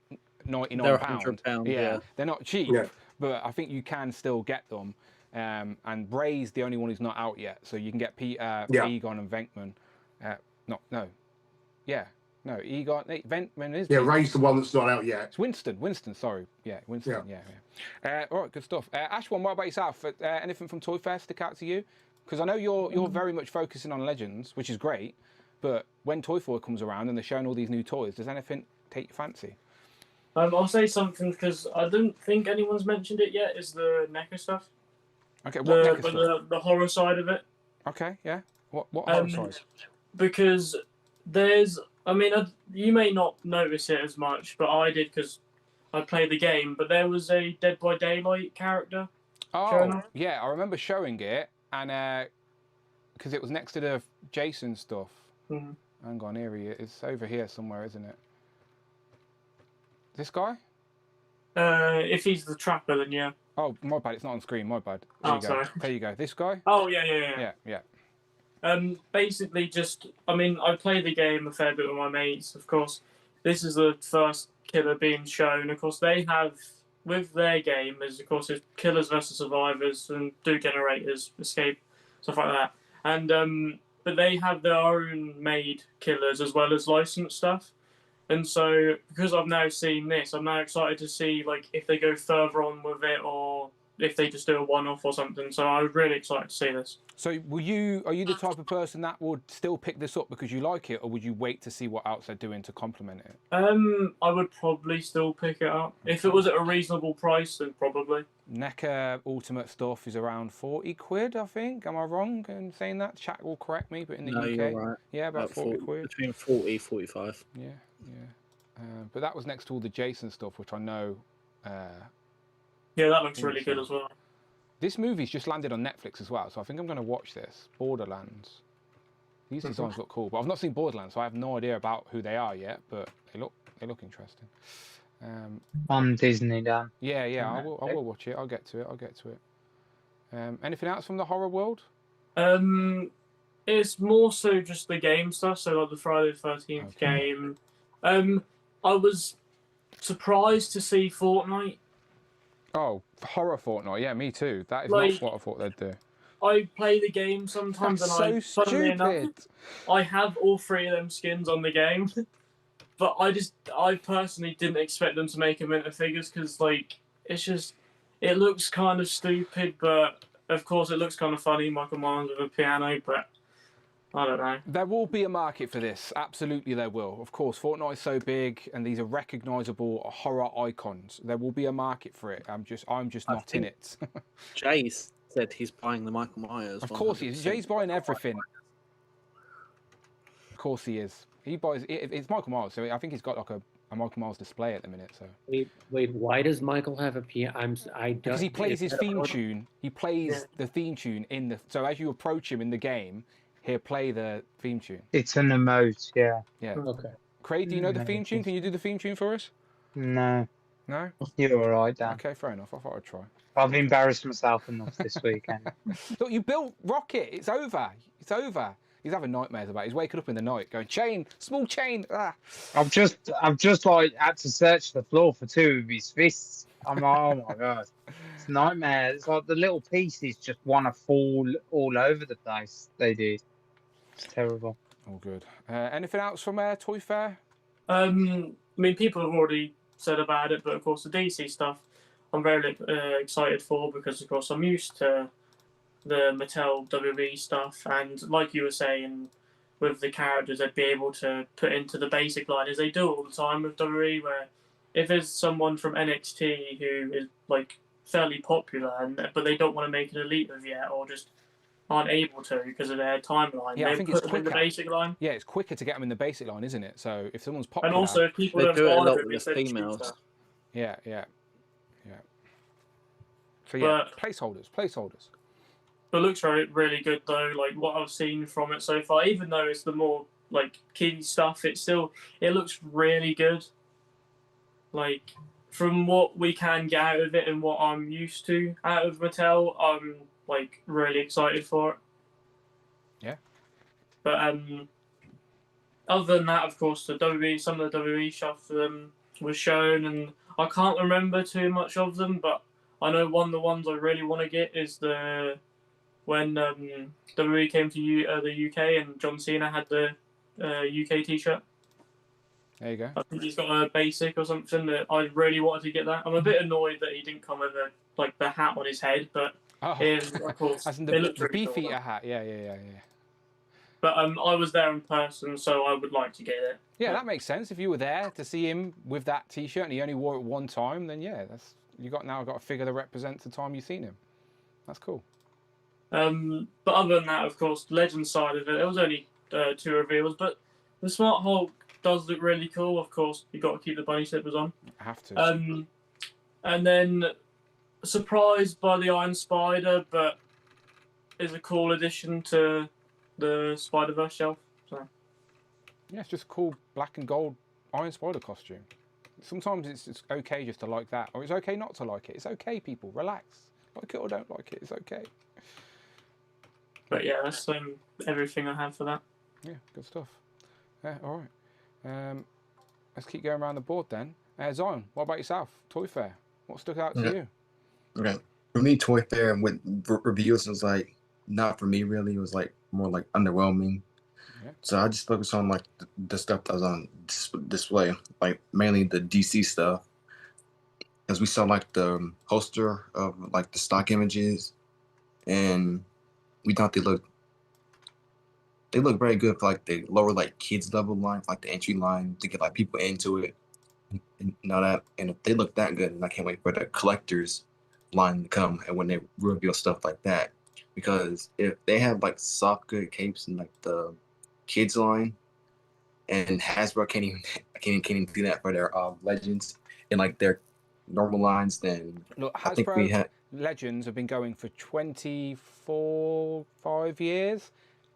Speaker 1: £99.
Speaker 13: They're £100, yeah.
Speaker 1: They're not cheap,
Speaker 12: Yeah.
Speaker 1: but I think you can still get them. And Ray's the only one who's not out yet, so you can get Peter, Egon, and Venkman. Egon, Venkman is.
Speaker 12: Yeah,
Speaker 1: Peter.
Speaker 12: Ray's the one that's not out yet.
Speaker 1: It's Winston. Sorry, Winston. Yeah. All right, good stuff. Ashwan, what about yourself? Anything from Toy Fair stick out to you? Because I know you're very much focusing on Legends, which is great. But when Toy Fair comes around and they're showing all these new toys, does anything take your fancy?
Speaker 19: I'll say something because I don't think anyone's mentioned it yet. Is the NECA stuff?
Speaker 1: Okay, what NECA stuff?
Speaker 19: The horror side of it.
Speaker 1: Okay, yeah. What horror side?
Speaker 19: Because there's, you may not notice it as much, but I did because I played the game. But there was a Dead by Daylight character.
Speaker 1: Oh, yeah, I remember showing it, and because it was next to the Jason stuff.
Speaker 19: Mm-hmm.
Speaker 1: Hang on, here he is. It's over here somewhere, isn't it? This guy?
Speaker 19: If he's the trapper, then yeah.
Speaker 1: Oh, my bad. It's not on screen. My bad. There you go.
Speaker 19: Sorry.
Speaker 1: There you go. This guy?
Speaker 19: Oh, yeah. Basically, I played the game a fair bit with my mates, of course. This is the first killer being shown. Of course, they have, with their game, is killers versus survivors and do generators, escape, stuff like that. And, but they have their own made killers as well as licensed stuff. And so, because I've now seen this, I'm now excited to see if they go further on with it or if they just do a one-off or something. So I'm really excited to see this.
Speaker 1: So are you the type of person that would still pick this up because you like it, or would you wait to see what else they're doing to complement it?
Speaker 19: I would probably still pick it up. If it was at a reasonable price, then probably.
Speaker 1: NECA Ultimate stuff is around 40 quid, I think. Am I wrong in saying that? Chat will correct me, but in the UK,
Speaker 13: you're right.
Speaker 1: Yeah, about 40 quid.
Speaker 13: Between 40 45.
Speaker 1: Yeah. But that was next to all the Jason stuff, which I know.
Speaker 19: Yeah, that looks really good as well.
Speaker 1: This movie's just landed on Netflix as well, so I think I'm going to watch this. Borderlands. These designs look cool, but I've not seen Borderlands, so I have no idea about who they are yet. But they look interesting.
Speaker 18: On Disney, Dan.
Speaker 1: Yeah, I will watch it. I'll get to it. Anything else from the horror world?
Speaker 19: It's more so just the game stuff. So like the Friday the 13th game. I was surprised to see Fortnite.
Speaker 1: Oh, horror Fortnite. Yeah, me too. That is not what I thought they'd do.
Speaker 19: I play the game sometimes,
Speaker 1: That's
Speaker 19: and funnily enough,
Speaker 1: stupid.
Speaker 19: I have all three of them skins on the game. But I personally didn't expect them to make them into figures because, it looks kind of stupid, but of course it looks kind of funny. Michael Myers with a piano, but I don't know.
Speaker 1: There will be a market for this. Absolutely, there will. Of course, Fortnite is so big, and these are recognisable horror icons. There will be a market for it. I'm just not in it.
Speaker 13: Jace said he's buying the Michael Myers.
Speaker 1: Of course he is. Jay's buying everything. Of course he is. He buys. It's Michael Myers, so I think he's got a Michael Myers display at the minute. So
Speaker 14: wait, why does Michael have a piano?
Speaker 1: Because he plays his theme tune. He plays the theme tune in the. So as you approach him in the game, he'll play the theme tune.
Speaker 18: It's an emote, yeah.
Speaker 1: Yeah.
Speaker 14: Okay.
Speaker 1: Craig, do you know the theme tune? Can you do the theme tune for us?
Speaker 18: No.
Speaker 1: No?
Speaker 18: You're all right, Dan.
Speaker 1: Okay, fair enough. I thought I'd try.
Speaker 18: I've embarrassed myself enough this weekend.
Speaker 1: Look, you built Rocket. It's over. It's over. He's having nightmares about it. He's waking up in the night going, chain, small chain. Ah.
Speaker 18: I've just had to search the floor for two of his fists. I'm like, oh my god. It's a nightmare. It's like the little pieces just want to fall all over the place. They did. It's terrible.
Speaker 1: All good. Anything else from Toy Fair?
Speaker 19: People have already said about it, but of course the DC stuff I'm very excited for because of course I'm used to the Mattel WWE stuff, and like you were saying with the characters they'd be able to put into the basic line as they do all the time with WWE, where if there's someone from NXT who is fairly popular but they don't want to make an elite of yet or just aren't able to because of their timeline.
Speaker 1: Yeah, I think it's quicker.
Speaker 19: In the basic line.
Speaker 1: Yeah, it's quicker to get them in the basic line, isn't it? So if someone's popular,
Speaker 19: and also if people don't
Speaker 13: do it a lot
Speaker 19: it,
Speaker 13: with the females.
Speaker 1: Yeah. So yeah, placeholders.
Speaker 19: But it looks really good though. Like what I've seen from it so far, even though it's the more kiddie stuff, it looks really good. From what we can get out of it and what I'm used to out of Mattel, I'm really excited for it.
Speaker 1: Yeah.
Speaker 19: But other than that, of course, some of the WWE stuff was shown, and I can't remember too much of them, but I know one of the ones I really want to get is when WWE came to the UK and John Cena had the UK T-shirt.
Speaker 1: There you go.
Speaker 19: I think he's got a basic or something that I really wanted to get that. I'm a bit annoyed that he didn't come with the hat on his head, but of course,
Speaker 1: as in
Speaker 19: it looked
Speaker 1: the
Speaker 19: really cool,
Speaker 1: Beefeater hat. Yeah.
Speaker 19: But I was there in person, so I would like to get it.
Speaker 1: Yeah, that makes sense. If you were there to see him with that T-shirt and he only wore it one time, then yeah, now got a figure that represents the time you've seen him. That's cool.
Speaker 19: But other than that, of course, the Legend side of it, there was only 2 reveals, but the Smart Hulk does look really cool. Of course, you got to keep the bunny slippers on.
Speaker 1: I have to.
Speaker 19: And then surprised by the Iron Spider, but is a cool addition to the Spider-Verse shelf. So
Speaker 1: yeah, it's just a cool black and gold Iron Spider costume. Sometimes it's okay just to like that, or it's okay not to like it. It's okay, people, relax. Like it or don't like it, it's okay.
Speaker 19: But yeah, that's everything I have for that.
Speaker 1: Yeah, good stuff. Yeah, all right. Let's keep going around the board then. Zion, what about yourself? Toy Fair. What stuck out to you?
Speaker 15: Okay. For me, Toy Fair with reviews was like not for me really. It was like more like underwhelming. Yeah. So I just focused on like the stuff that was on display, like mainly the DC stuff. As we saw like the poster of like the stock images, and we thought they looked very good for like the lower like kids level line, like the entry line to get like people into it and all that. And if they look that good, and I can't wait for the collectors line to come and when they reveal stuff like that. Because if they have like soft good capes in like the kids line, and Hasbro can't even do that for their Legends and like their normal lines, then
Speaker 1: look,
Speaker 15: I think we have.
Speaker 1: Legends have been going for 5 years.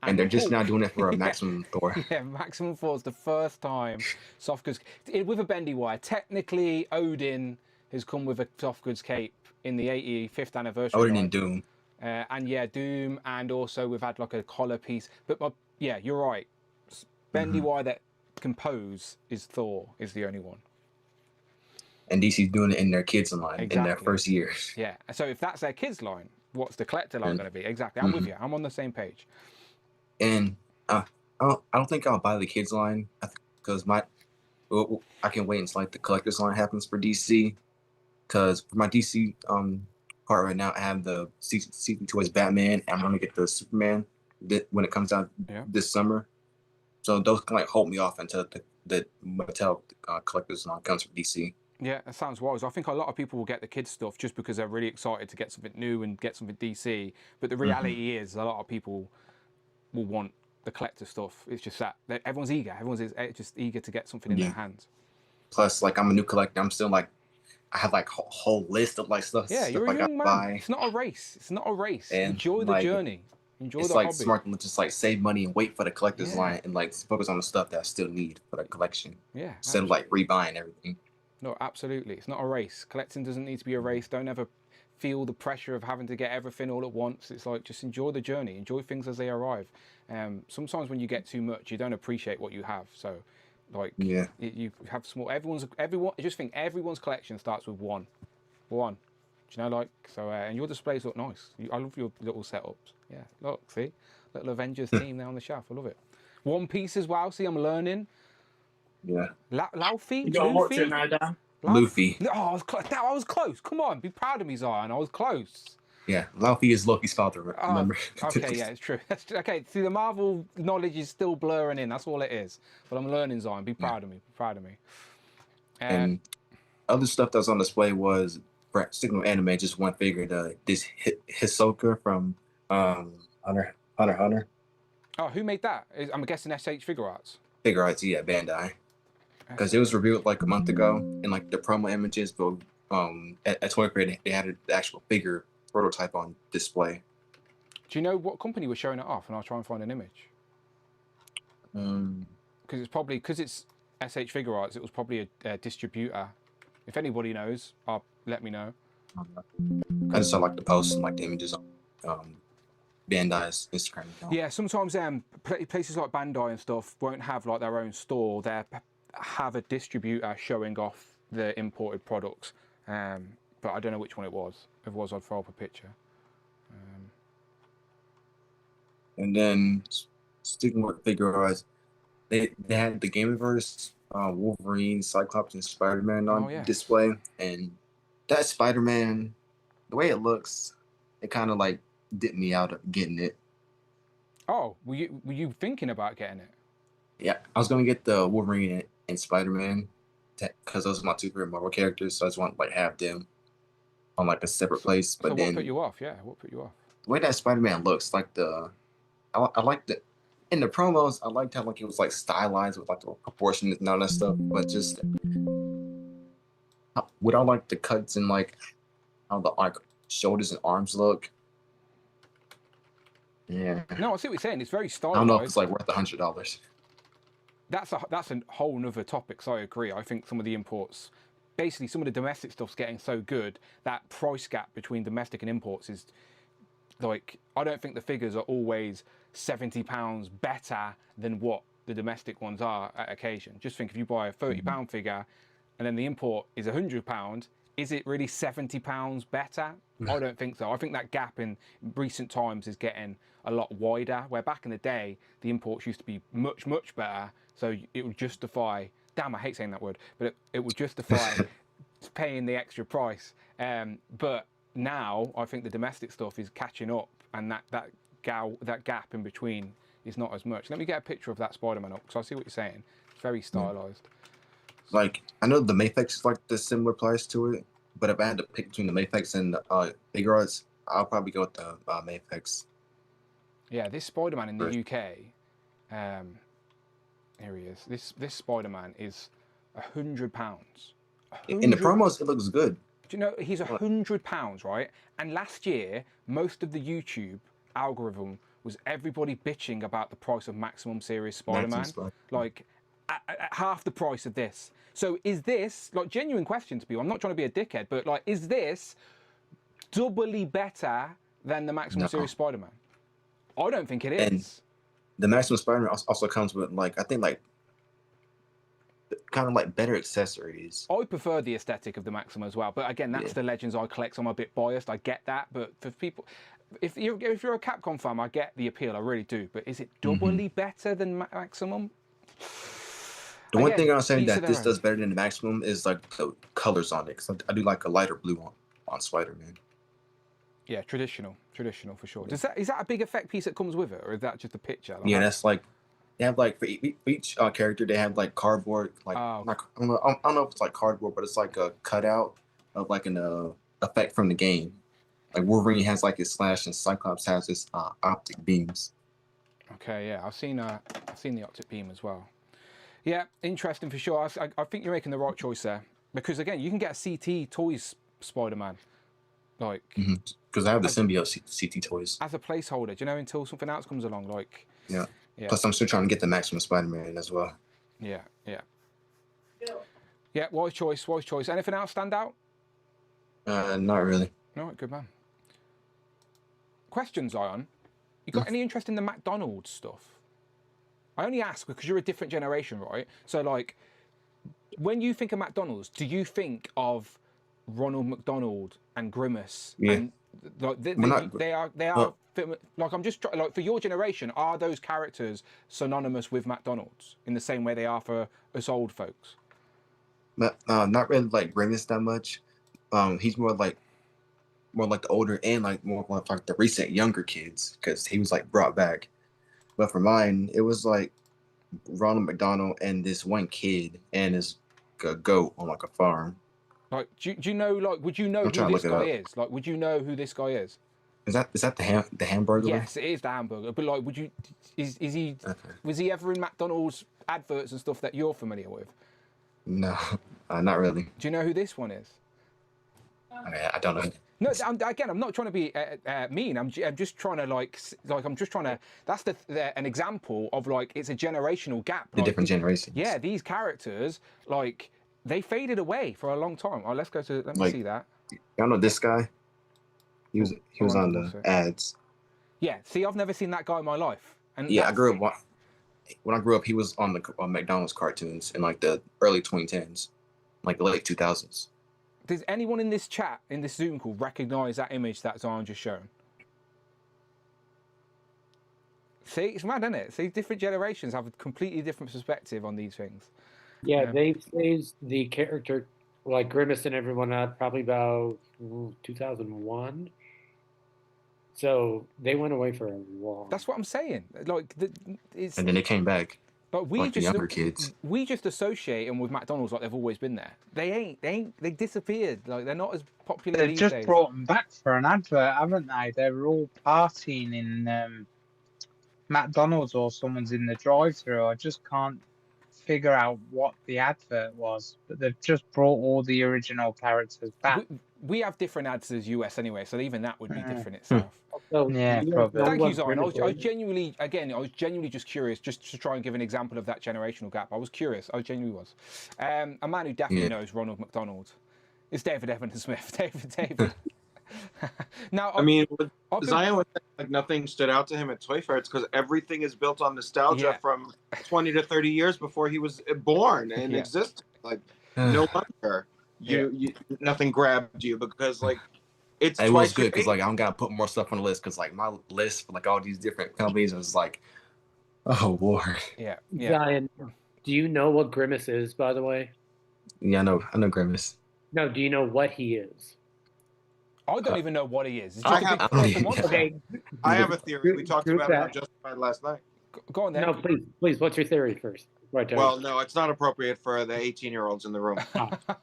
Speaker 15: And they're just now doing it for a Maximum Thor.
Speaker 1: Yeah, Maximum Thor is the first time soft goods with a bendy wire. Technically, Odin has come with a soft goods cape in the 85th anniversary.
Speaker 15: Odin and Doom.
Speaker 1: And yeah, Doom, and also we've had like a collar piece. But yeah, you're right. Bendy wire that can pose is Thor is the only one.
Speaker 15: And DC's doing it in their kids line in their first year.
Speaker 1: Yeah. So if that's their kids line, what's the collector line going to be? Exactly. I'm with you. I'm on the same page.
Speaker 15: And I don't think I'll buy the kids line because I can wait until like the collector's line happens for DC. Because for my DC part right now, I have the CP Toys Batman, and I'm gonna get the Superman when it comes out this summer. So those can like hold me off until the Mattel collector's line comes for DC.
Speaker 1: Yeah, that sounds wise. I think a lot of people will get the kids stuff just because they're really excited to get something new and get something DC. But the reality is, a lot of people will want the collector stuff. It's just that everyone's eager. Everyone's just eager to get something in their hands.
Speaker 15: Plus, like I'm a new collector. I'm still like I have like a whole list of like stuff.
Speaker 1: Yeah, you're a young man. Buy. It's not a race. It's not a race. And enjoy the journey. Enjoy the hobby.
Speaker 15: It's like smart to just like save money and wait for the collector's line and like focus on the stuff that I still need for the collection.
Speaker 1: Yeah.
Speaker 15: Instead of like rebuying everything.
Speaker 1: No, absolutely. It's not a race. Collecting doesn't need to be a race. Don't ever feel the pressure of having to get everything all at once. It's like just enjoy the journey. Enjoy things as they arrive. Sometimes when you get too much, you don't appreciate what you have. So, like, you have small. Everyone. I just think everyone's collection starts with one. Do you know, like so? And your displays look nice. I love your little setups. Yeah, look, see, little Avengers team there on the shelf. I love it. One Piece as well. See, I'm learning.
Speaker 15: Yeah.
Speaker 1: Laufey.
Speaker 19: You gotta watch it now, Dan.
Speaker 15: Luffy.
Speaker 1: Oh, I was close. Come on, be proud of me, Zion. I was close.
Speaker 15: Yeah, Laufey is Loki's father, remember?
Speaker 1: Okay, yeah, it's true. Okay, see, the Marvel knowledge is still blurring in. That's all it is. But I'm learning, Zion. Be proud of me. Be proud of me.
Speaker 15: And other stuff that was on display was, sticking with anime, just one figure, this Hisoka from Hunter x Hunter.
Speaker 1: Oh, who made that? I'm guessing SH Figure Arts.
Speaker 15: Figure Arts, yeah, Bandai. Because it was revealed like a month ago, and like the promo images, but at Toy Fair they had the actual figure prototype on display.
Speaker 1: Do you know what company was showing it off? And I'll try and find an image. Because it's SH Figure Arts, it was probably a distributor. If anybody knows, let me know.
Speaker 15: I just saw like the posts and like the images on Bandai's Instagram account.
Speaker 1: Yeah, sometimes places like Bandai and stuff won't have like their own store. They have a distributor showing off the imported products, but I don't know which one it was. If it was, I'd throw up a picture.
Speaker 15: And then sticking with figure arts, they had the Gameverse, Wolverine, Cyclops, and Spider-Man on display, and that Spider-Man, the way it looks, it kind of like dipped me out of getting it.
Speaker 1: Oh, were you thinking about getting it?
Speaker 15: Yeah, I was gonna get the Wolverine and Spider-Man because those are my two favorite Marvel characters, so I just want to like have them on like a separate place. But
Speaker 1: so
Speaker 15: then
Speaker 1: what put you off? Yeah, what put you off?
Speaker 15: the way that Spider-Man looks, like I like the in the promos, I liked how like it was like stylized with like the proportions and all that stuff, but just without like the cuts and like how the like shoulders and arms look. Yeah.
Speaker 1: No, I see what you're saying. It's very
Speaker 15: I
Speaker 1: stylized.
Speaker 15: don't know if it's like worth $100.
Speaker 1: That's a whole nother topic. So I agree. I think some of the imports, basically some of the domestic stuff's getting so good that price gap between domestic and imports is like, I don't think the figures are always £70 better than what the domestic ones are at occasion. Just think if you buy a £30 figure and then the import is £100, is it really £70 better? I don't think so. I think that gap in recent times is getting a lot wider, where back in the day, the imports used to be much, much better. So it would justify, damn, I hate saying that word, but it would justify paying the extra price. But now I think the domestic stuff is catching up, and that gap in between is not as much. Let me get a picture of that Spider-Man up, because I see what you're saying. It's very stylized.
Speaker 15: Like, I know the Mafex is like the similar price to it, but if I had to pick between the Mafex and figure arts, I'll probably go with the Mafex.
Speaker 1: Yeah, this Spider-Man in the UK, here he is. This Spider-Man is £100.
Speaker 15: In the promos, it looks good.
Speaker 1: Do you know he's £100, right? And last year, most of the YouTube algorithm was everybody bitching about the price of Maximum Series Spider-Man, like at half the price of this. So is this, like, genuine question to people? I'm not trying to be a dickhead, but like, is this doubly better than the Maximum Series Spider-Man? I don't think it is.
Speaker 15: And the Maximum Spider-Man also comes with like, I think like kind of like better accessories.
Speaker 1: I prefer the aesthetic of the Maximum as well, but again, that's the Legends I collect, so I'm a bit biased. I get that, but for people, if you're a Capcom fan, I get the appeal, I really do. But is it doubly better than Maximum?
Speaker 15: The one thing I'm saying that this does better than the Maximum is like the colors on it, because I do like a lighter blue on Spider-Man.
Speaker 1: Yeah, traditional for sure. Is that a big effect piece that comes with it, or is that just a picture?
Speaker 15: Yeah, that's like, they have like for each character, they have like cardboard, like I don't know if it's like cardboard, but it's like a cutout of like an effect from the game. Like Wolverine has like his slash, and Cyclops has his optic beams.
Speaker 1: Okay, yeah, I've seen the optic beam as well. Yeah, interesting for sure. I think you're making the right choice there, because again, you can get a CT Toys Spider-Man, like
Speaker 15: because I have the symbiote CT Toys
Speaker 1: as a placeholder. Do you know, until something else comes along, like
Speaker 15: yeah. Plus, I'm still trying to get the Maximum Spider-Man as well.
Speaker 1: Yeah. Wise choice. Anything else stand out?
Speaker 15: Not really.
Speaker 1: All right, good man. Question, Zion. You got any interest in the McDonald's stuff? I only ask because you're a different generation, right? So, like, when you think of McDonald's, do you think of Ronald McDonald and Grimace?
Speaker 15: Yeah.
Speaker 1: And, like, they are. Like, I'm just like, for your generation, are those characters synonymous with McDonald's in the same way they are for us old folks?
Speaker 15: Not really like Grimace that much. He's more like the older and like more like the recent younger kids, because he was like brought back. But for mine, it was like Ronald McDonald and this one kid and his goat on like a farm.
Speaker 1: Like, do you know? Like, would you know who this guy is? Like, would you know who this guy is?
Speaker 15: Is that the hamburger?
Speaker 1: Yes, it is the hamburger. But like, is he? Okay. Was he ever in McDonald's adverts and stuff that you're familiar with?
Speaker 15: No, not really.
Speaker 1: Do you know who this one is?
Speaker 15: I don't know.
Speaker 1: No, again, I'm not trying to be mean. I'm just trying to That's an example of like, it's a generational gap.
Speaker 15: The different generations.
Speaker 1: Yeah, these characters, like, they faded away for a long time. Oh, let's go to. Let me see that.
Speaker 15: Y'all know this guy? He was on the ads.
Speaker 1: Yeah. See, I've never seen that guy in my life. And
Speaker 15: yeah, I grew up. When I grew up, he was on the McDonald's cartoons in like the early 2010s. like the late 2000s.
Speaker 1: Does anyone in this chat, in this Zoom call, recognise that image that Zion just shown? See, it's mad, isn't it? See, different generations have a completely different perspective on these things.
Speaker 14: Yeah, they phased the character, like Grimace and everyone out probably about 2001. So they went away for a while.
Speaker 1: That's what I'm saying. Like, it's.
Speaker 15: And then they came back.
Speaker 1: But
Speaker 15: like the younger kids.
Speaker 1: We just associate them with McDonald's like they've always been there. They ain't. They disappeared. Like they're not as popular.
Speaker 18: They've
Speaker 1: these
Speaker 18: just
Speaker 1: days.
Speaker 18: brought them back for an advert, haven't they? They were all partying in McDonald's or someone's in the drive-thru. I just can't figure out what the advert was, but they've just brought all the original characters back.
Speaker 1: We have different ads as US anyway, so even that would be different itself.
Speaker 18: Yeah, probably.
Speaker 1: Thank you, Zion. I was genuinely, again, I was genuinely just curious, just to try and give an example of that generational gap. I was curious. I genuinely was. A man who definitely knows Ronald McDonald is David Evanston Smith. David. Now,
Speaker 17: I mean, Zion was saying, like nothing stood out to him at Toy Fair. It's because everything is built on nostalgia from 20 to 30 years before he was born and existed. Like, no wonder you nothing grabbed you because like it
Speaker 15: was good because like I don't gotta put more stuff on the list because like my list for like all these different companies is like, oh Lord.
Speaker 1: Yeah.
Speaker 14: Zion, do you know what Grimace is, by the way?
Speaker 15: Yeah, I know Grimace.
Speaker 14: No, do you know what he is?
Speaker 1: I don't even know what he is. It's
Speaker 17: I
Speaker 1: just
Speaker 17: I have a theory. We talked about it on Justified last night.
Speaker 1: Go on then.
Speaker 14: No, please. What's your theory first? Right,
Speaker 17: well, no, it's not appropriate for the 18-year-olds in the room.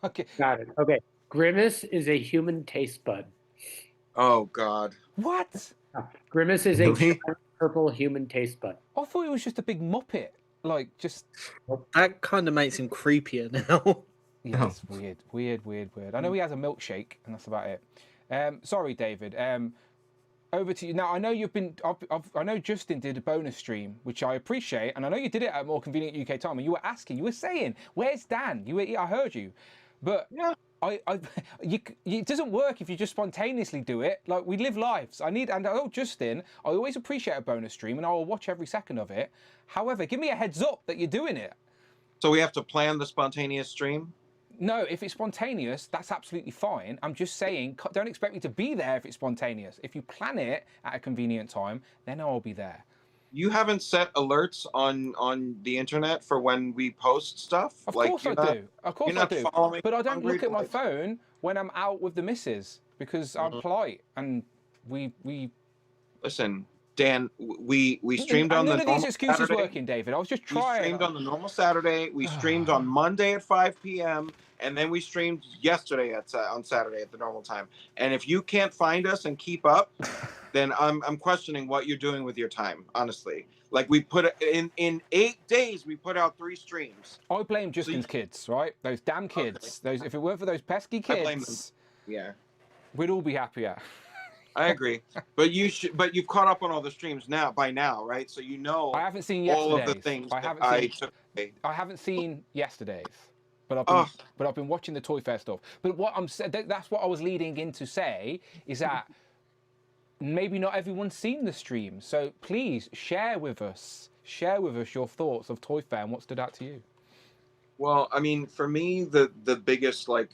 Speaker 1: Okay.
Speaker 14: Got it. Okay. Grimace is a human taste bud.
Speaker 17: Oh God.
Speaker 1: What?
Speaker 14: Grimace is a purple human taste bud.
Speaker 1: I thought it was just a big muppet. Like just.
Speaker 13: That kind of makes him creepier now.
Speaker 1: Yeah, it's weird. I know he has a milkshake, and that's about it. Sorry, David. Over to you now. I know you've been. I know Justin did a bonus stream, which I appreciate, and I know you did it at a more convenient UK time. And you were asking, you were saying, "Where's Dan?" I heard you, but yeah, it doesn't work if you just spontaneously do it. Like we live lives. Justin, I always appreciate a bonus stream, and I will watch every second of it. However, give me a heads up that you're doing it.
Speaker 17: So we have to plan the spontaneous stream.
Speaker 1: No, if it's spontaneous, that's absolutely fine. I'm just saying, don't expect me to be there if it's spontaneous. If you plan it at a convenient time, then I'll be there.
Speaker 17: You haven't set alerts on the internet for when we post stuff?
Speaker 1: Of course I do. Of course I do. But I don't look at my phone when I'm out with the missus because I'm polite and we.
Speaker 17: Listen, Dan, we streamed on the normal Saturday.
Speaker 1: None of these excuses working, David. I was just trying.
Speaker 17: We streamed on the normal Saturday. We streamed on Monday at 5 p.m. And then we streamed yesterday on Saturday at the normal time. And if you can't find us and keep up, then I'm questioning what you're doing with your time, honestly. Like we put in 8 days, we put out 3 streams.
Speaker 1: I blame Justin's kids, right? Those damn kids. Okay. If it weren't for those pesky kids,
Speaker 17: I blame them. Yeah,
Speaker 1: we'd all be happier.
Speaker 17: I agree, but you've caught up on all the streams by now, right? So you know.
Speaker 1: I haven't seen yesterday's.
Speaker 17: All of the things I took away.
Speaker 1: I haven't seen yesterday's. But I've been watching the Toy Fair stuff. But that's what I was leading in to say is that maybe not everyone's seen the stream. So please share with us your thoughts of Toy Fair and what stood out to you.
Speaker 17: Well, I mean, for me, the biggest like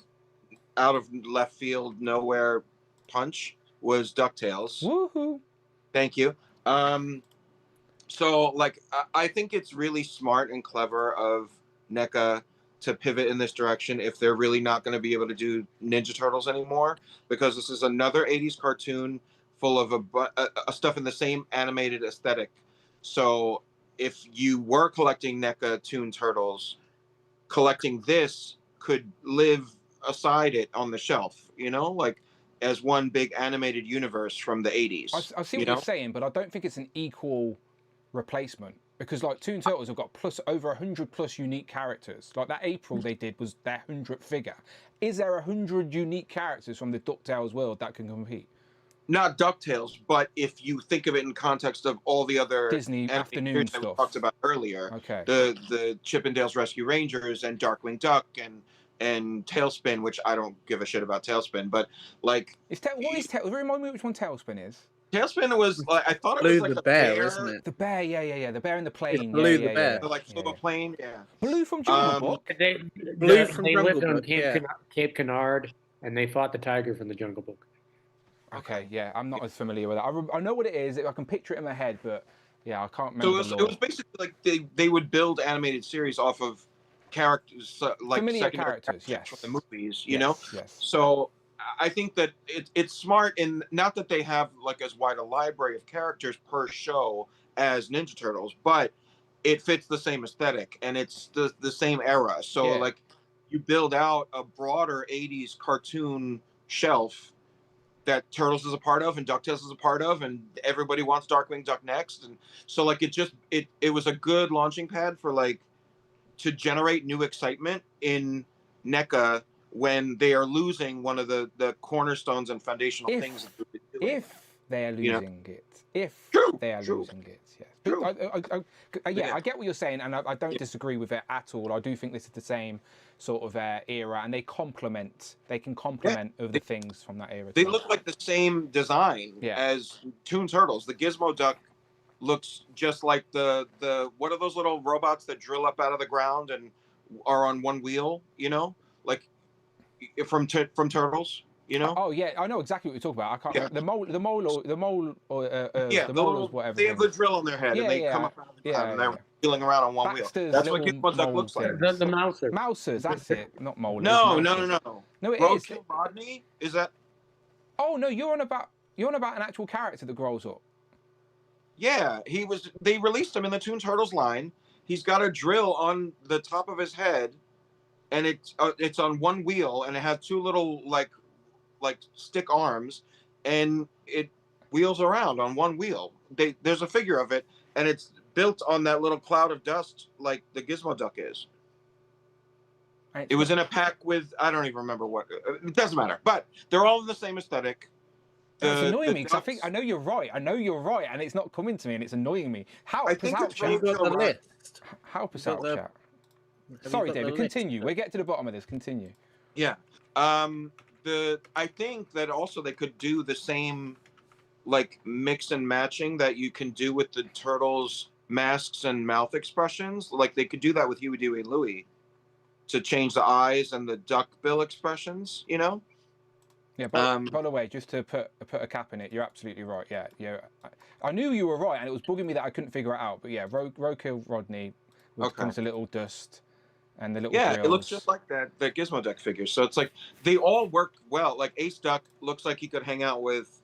Speaker 17: out of left field nowhere punch was DuckTales.
Speaker 1: Woohoo!
Speaker 17: Thank you. So like I think it's really smart and clever of NECA to pivot in this direction if they're really not going to be able to do Ninja Turtles anymore, because this is another 80s cartoon full of a stuff in the same animated aesthetic. So if you were collecting NECA Toon Turtles, collecting this could live aside it on the shelf, like as one big animated universe from the 80s.
Speaker 1: I see what you're saying, but I don't think it's an equal replacement. Because like Toon Turtles have got over 100 plus unique characters. Like that April they did was their 100th figure. Is there 100 unique characters from the DuckTales world that can compete?
Speaker 17: Not DuckTales, but if you think of it in context of all the other
Speaker 1: Disney afternoon stuff
Speaker 17: we talked about earlier,
Speaker 1: okay,
Speaker 17: the Chip 'n Dale's Rescue Rangers and Darkwing Duck and Tailspin, which I don't give a shit about Tailspin, but like,
Speaker 1: what is Tailspin? Remind me which one Tailspin is.
Speaker 17: Tailspin was like, I thought it
Speaker 13: Blue
Speaker 17: was like
Speaker 13: the
Speaker 17: a
Speaker 13: bear, isn't it?
Speaker 1: The bear, yeah. The bear in the plane.
Speaker 13: Blue the
Speaker 1: yeah,
Speaker 13: bear.
Speaker 1: yeah.
Speaker 17: Like flew a plane, yeah.
Speaker 1: Blue from Jungle Book.
Speaker 14: They,
Speaker 13: Blue from
Speaker 14: they
Speaker 13: Jungle
Speaker 14: lived on
Speaker 13: Book, yeah.
Speaker 14: Cape Canard, and they fought the tiger from the Jungle Book.
Speaker 1: Okay, yeah, I'm not as familiar with that. I know what it is. I can picture it in my head, but yeah, I can't remember.
Speaker 17: So it was basically like they would build animated series off of characters, like
Speaker 1: familiar
Speaker 17: secondary
Speaker 1: characters, yes,
Speaker 17: from the movies, you
Speaker 1: yes,
Speaker 17: know.
Speaker 1: Yes.
Speaker 17: So I think that it's smart in not that they have like as wide a library of characters per show as Ninja Turtles, but it fits the same aesthetic and it's the same era. So like you build out a broader 80s cartoon shelf that Turtles is a part of and DuckTales is a part of, and everybody wants Darkwing Duck next. And so like it was a good launching pad for like to generate new excitement in NECA when they are losing one of the cornerstones and foundational things that they're doing.
Speaker 1: If they are losing it. If they are losing it, yes. I get what you're saying, and I don't disagree with it at all. I do think this is the same sort of era, and they can complement other things from that era.
Speaker 17: They look like the same design as Toon Turtles. The Gizmo Duck looks just like the what are those little robots that drill up out of the ground and are on one wheel, you know, like from Turtles, you know.
Speaker 1: Oh yeah, I know exactly what you're talking about. I can't remember the mole, the
Speaker 17: the
Speaker 1: molars, whatever.
Speaker 17: They have the drill on their head and they come up out of the ground and they're wheeling around on one
Speaker 1: Baxter's
Speaker 17: wheel. That's what
Speaker 1: little
Speaker 17: Gizmo Duck
Speaker 1: mole
Speaker 17: looks like.
Speaker 1: things.
Speaker 14: The Mousers.
Speaker 1: Mousers, that's it. Not molars.
Speaker 17: No,
Speaker 1: Mousers. No, it is.
Speaker 17: Roadkill Rodney? Is that?
Speaker 1: Oh no, you're on about an actual character that grows up.
Speaker 17: Yeah, they released him in the Toon Turtles line. He's got a drill on the top of his head, and it's on one wheel, and it has two little like stick arms, and it wheels around on one wheel. There's a figure of it, and it's built on that little cloud of dust like the Gizmo Duck is. It was in a pack with, I don't even remember what. It doesn't matter, but they're all in the same aesthetic.
Speaker 1: It's annoying me because I know you're right, and it's not coming to me, and it's annoying me. Help us out, chat. Help us out, chat. Sorry, David. Continue. We'll get to the bottom of this. Continue.
Speaker 17: Yeah. I think that also they could do the same, like mix and matching that you can do with the Turtles masks and mouth expressions. Like they could do that with Huey, Dewey, and Louie to change the eyes and the duck bill expressions. You know.
Speaker 1: Yeah, by the way, just to put a cap in it, you're absolutely right. Yeah. I knew you were right, and it was bugging me that I couldn't figure it out. But yeah, Roadkill Rodney comes a little dust, and the little
Speaker 17: drills.
Speaker 1: It
Speaker 17: looks just like the Gizmo Duck figures. So it's like they all work well. Like Ace Duck looks like he could hang out with,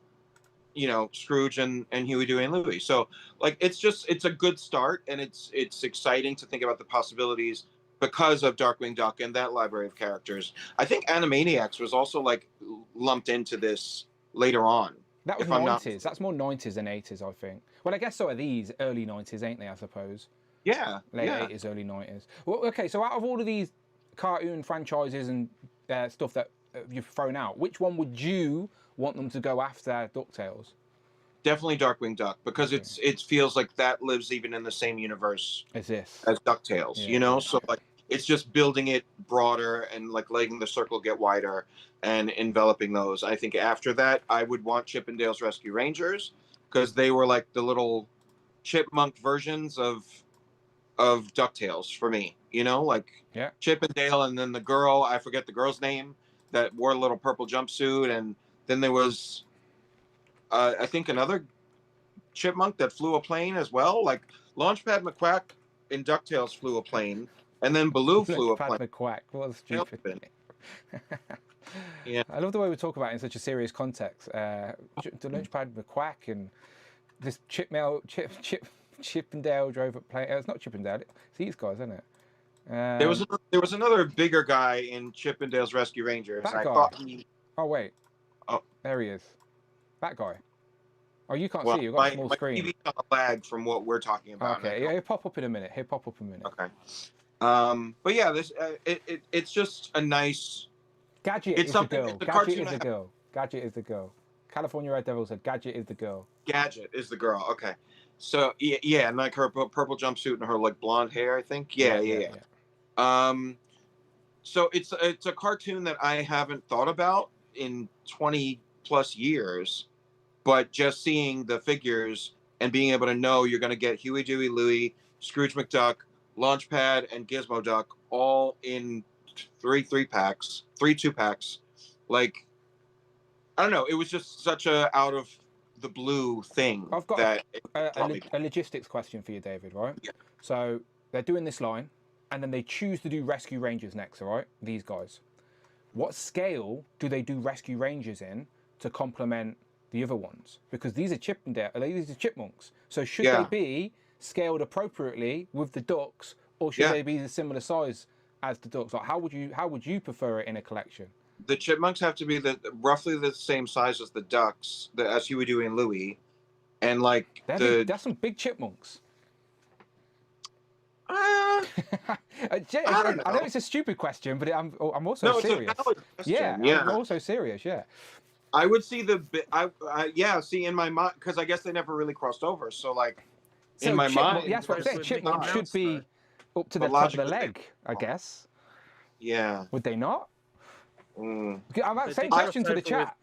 Speaker 17: you know, Scrooge and Huey, Dewey, and Louie. So like it's a good start, and it's exciting to think about the possibilities because of Darkwing Duck and that library of characters. I think Animaniacs was also like lumped into this later on.
Speaker 1: That was 90s. That's more 90s than 80s, I think. Well, I guess so are these early 90s, ain't they, I suppose?
Speaker 17: Yeah.
Speaker 1: Late 80s, early 90s. Well, okay, so out of all of these cartoon franchises and stuff that you've thrown out, which one would you want them to go after DuckTales?
Speaker 17: Definitely Darkwing Duck, because it feels like that lives even in the same universe
Speaker 1: as
Speaker 17: DuckTales, you know? So like it's just building it broader and like letting the circle get wider and enveloping those. I think after that, I would want Chip and Dale's Rescue Rangers, because they were like the little chipmunk versions of DuckTales for me, you know, like Chip and Dale, and then the girl, I forget the girl's name, that wore a little purple jumpsuit, and then there was I think another chipmunk that flew a plane as well, like Launchpad McQuack in DuckTales flew a plane, and then Baloo flew a plane.
Speaker 1: McQuack, what a stupid
Speaker 17: Yeah,
Speaker 1: I love the way we talk about it in such a serious context. The Launchpad McQuack and this Chip and Dale drove a plane. It's not Chip and Dale. It's these guys, isn't it?
Speaker 17: There was another bigger guy in Chip and Dale's Rescue Rangers.
Speaker 1: That
Speaker 17: I
Speaker 1: guy.
Speaker 17: thought
Speaker 1: Oh wait.
Speaker 17: Oh,
Speaker 1: there he is. That guy. Oh, you can't
Speaker 17: well,
Speaker 1: see. You've got a small screen.
Speaker 17: TV's on a lag from what we're talking about.
Speaker 1: Okay, he'll pop up in a minute.
Speaker 17: Okay. But yeah, this it's just a nice.
Speaker 1: Gadget is the girl. Gadget is the girl. Gadget is the girl. California Red Devil said Gadget is the girl.
Speaker 17: Gadget is the girl. Okay. So yeah, and like her purple jumpsuit and her like blonde hair, I think. Yeah. So it's a cartoon that I haven't thought about in 20 plus years, but just seeing the figures and being able to know you're going to get Huey, Dewey, Louie, Scrooge McDuck, Launchpad, and Gizmo Duck all in three 2-packs. Like, I don't know. It was just such a out of the blue thing.
Speaker 1: I've got
Speaker 17: that
Speaker 1: a logistics question for you, David, right?
Speaker 17: Yeah.
Speaker 1: So they're doing this line, and then they choose to do Rescue Rangers next, all right? These guys. What scale do they do Rescue Rangers in to complement the other ones? Because these are these are chipmunks. So should they be scaled appropriately with the ducks, or should they be the similar size as the ducks? Like, how would you prefer it in a collection?
Speaker 17: The chipmunks have to be roughly the same size as the ducks, as Huey, Dewey, and Louie, and like
Speaker 1: that's some big chipmunks. I know it's a stupid question, but I'm also serious.
Speaker 17: It's a valid question.
Speaker 1: Yeah, I'm also serious. Yeah.
Speaker 17: I would see see in my mind, because I guess they never really crossed over. So like in my mind,
Speaker 1: that's what I'm saying. Chipmunk should be up to the top of the leg, I guess.
Speaker 17: Yeah.
Speaker 1: Would they not? Same question to the chat.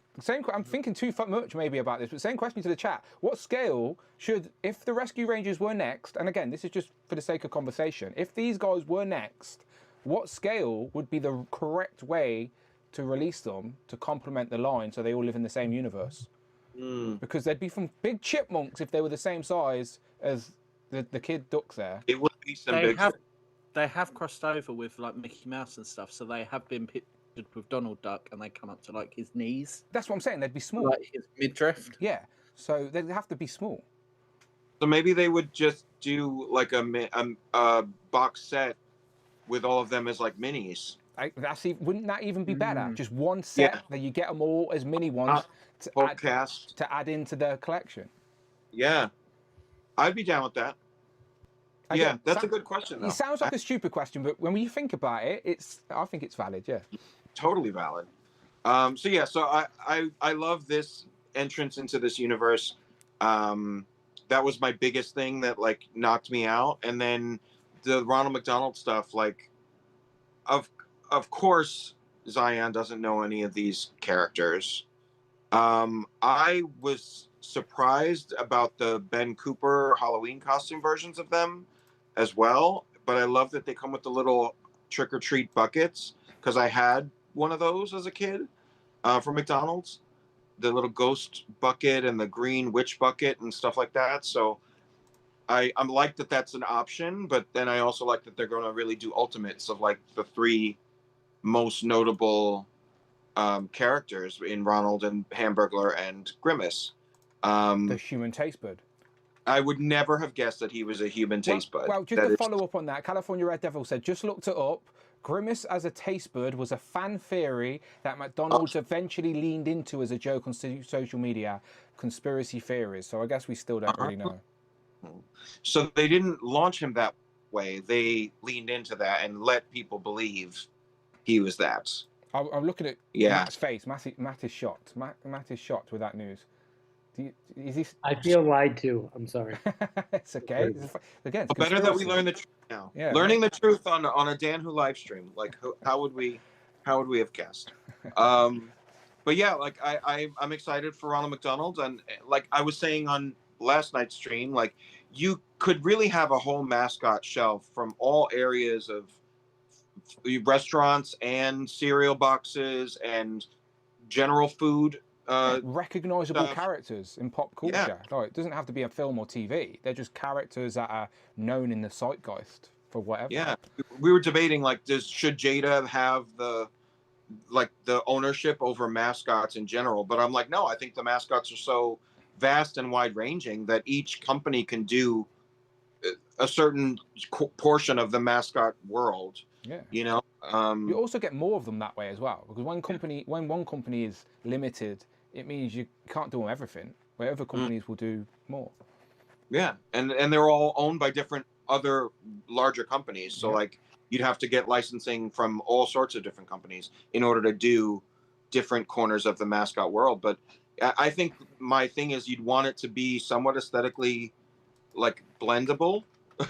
Speaker 1: I'm thinking too much maybe about this, but same question to the chat. What scale should, if the Rescue Rangers were next, and again, this is just for the sake of conversation, if these guys were next, what scale would be the correct way to release them to complement the line so they all live in the same universe? Because there'd be some big chipmunks if they were the same size as the kid ducks there.
Speaker 17: It would be some big.
Speaker 13: They have crossed over with like Mickey Mouse and stuff, so they have been pictured with Donald Duck, and they come up to like his knees.
Speaker 1: That's what I'm saying. They'd be small,
Speaker 13: like his midriff.
Speaker 1: Yeah, so they'd have to be small.
Speaker 17: So maybe they would just do like a box set with all of them as like minis.
Speaker 1: Wouldn't that even be better? Just one set that you get them all as mini ones to add into the collection.
Speaker 17: Yeah, I'd be down with that. That's a good question, though.
Speaker 1: It sounds like a stupid question, but when you think about it, I think it's valid. Yeah,
Speaker 17: totally valid. So I love this entrance into this universe. That was my biggest thing that like knocked me out, and then the Ronald McDonald stuff. Like, of course, Zion doesn't know any of these characters. I was surprised about the Ben Cooper Halloween costume versions of them as well, but I love that they come with the little trick-or-treat buckets, because I had one of those as a kid from McDonald's, the little ghost bucket and the green witch bucket and stuff like that. So I'm like that that's an option, but then I also like that they're going to really do ultimates of like the 3 most notable characters in Ronald and Hamburglar and Grimace.
Speaker 1: The human taste bud.
Speaker 17: I would never have guessed that he was a human taste bud.
Speaker 1: Well, just to follow up on that, California Red Devil said, just looked it up. Grimace as a taste bud was a fan theory that McDonald's eventually leaned into as a joke on social media. Conspiracy theories. So I guess we still don't really know.
Speaker 17: So they didn't launch him that way. They leaned into that and let people believe he was that.
Speaker 1: I'm looking at Matt's face. Matt is shocked. Matt is shocked with that news.
Speaker 14: I feel lied to. I'm sorry.
Speaker 1: It's okay. Again, it's
Speaker 17: better that we learn the truth now.
Speaker 1: Yeah,
Speaker 17: learning the truth on a Dan Who live stream. Like, how would we have guessed? But yeah, like I'm excited for Ronald McDonald, and like I was saying on last night's stream, like you could really have a whole mascot shelf from all areas of restaurants and cereal boxes and general food.
Speaker 1: Recognizable characters in pop culture. Like, it doesn't have to be a film or TV. They're just characters that are known in the zeitgeist for whatever.
Speaker 17: Yeah, we were debating like, should Jada have the ownership over mascots in general? But I'm like, no. I think the mascots are so vast and wide ranging that each company can do a certain portion of the mascot world.
Speaker 1: Yeah.
Speaker 17: You know.
Speaker 1: You also get more of them that way as well, because when one company is limited, it means you can't do everything, where other companies will do more.
Speaker 17: Yeah, and they're all owned by different other larger companies. So like you'd have to get licensing from all sorts of different companies in order to do different corners of the mascot world. But I think my thing is you'd want it to be somewhat aesthetically like blendable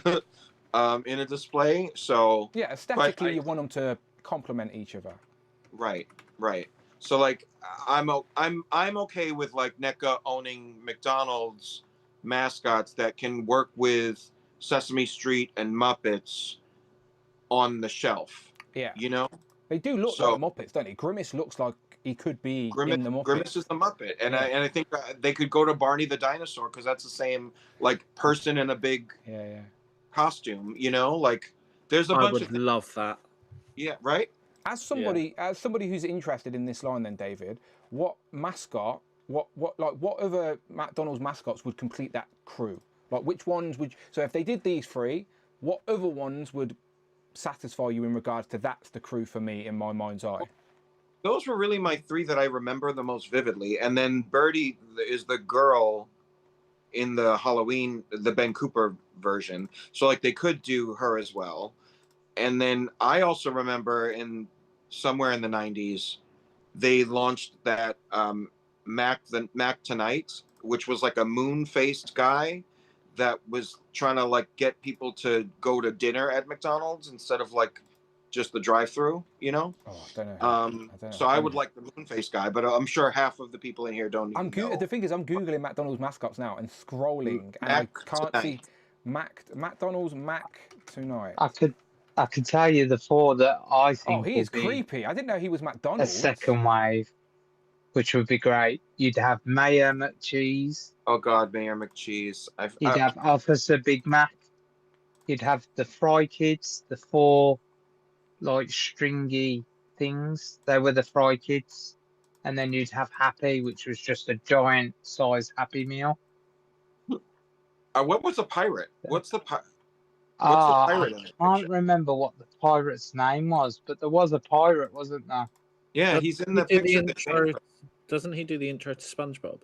Speaker 17: in a display. So
Speaker 1: yeah, aesthetically you want them to complement each other.
Speaker 17: Right, right. So like I'm okay with like NECA owning McDonald's mascots that can work with Sesame Street and Muppets on the shelf.
Speaker 1: Yeah.
Speaker 17: You know?
Speaker 1: They do look
Speaker 17: So-
Speaker 1: like Muppets, don't they? Grimace looks like he could be in the Muppets.
Speaker 17: Grimace is the Muppet, and
Speaker 1: Yeah.
Speaker 17: I think they could go to Barney the dinosaur because that's the same like person in a big costume. You know, like there's a
Speaker 13: I
Speaker 17: bunch
Speaker 13: would
Speaker 17: of things.
Speaker 13: love that.
Speaker 17: Yeah, right.
Speaker 1: As somebody who's interested in this line, then David, what mascot, what other McDonald's mascots would complete that crew? Like which ones would? So if they did these three, what other ones would satisfy you in regards to that's the crew for me in my mind's eye?
Speaker 17: Those were really my three that I remember the most vividly, and then Birdie is the girl in the Halloween, the Ben Cooper version. So like they could do her as well. And then I also remember somewhere in the 90s, they launched that Mac Tonight, which was like a moon-faced guy that was trying to like get people to go to dinner at McDonald's instead of like just the drive-through, you know?
Speaker 1: Oh, I don't know.
Speaker 17: So I would like the moon-faced guy, but I'm sure half of the people in here don't even know.
Speaker 1: The thing is, I'm googling McDonald's mascots now and scrolling, and I can't see McDonald's Mac Tonight.
Speaker 18: I could tell you the four that I think.
Speaker 1: Oh, he is creepy. I didn't know he was
Speaker 18: A
Speaker 1: McDonald's.
Speaker 18: second wave, which would be great. You'd have Mayor McCheese.
Speaker 17: Oh God, Mayor McCheese.
Speaker 18: You'd have Officer Big Mac. You'd have the Fry Kids, the four like stringy things. They were the Fry Kids. And then you'd have Happy, which was just a giant size Happy Meal.
Speaker 17: What was a pirate? What's the pirate?
Speaker 18: I can't remember what the pirate's name was, but there was a pirate, wasn't there?
Speaker 17: Yeah, he's in the picture.
Speaker 13: Doesn't he do the intro to SpongeBob?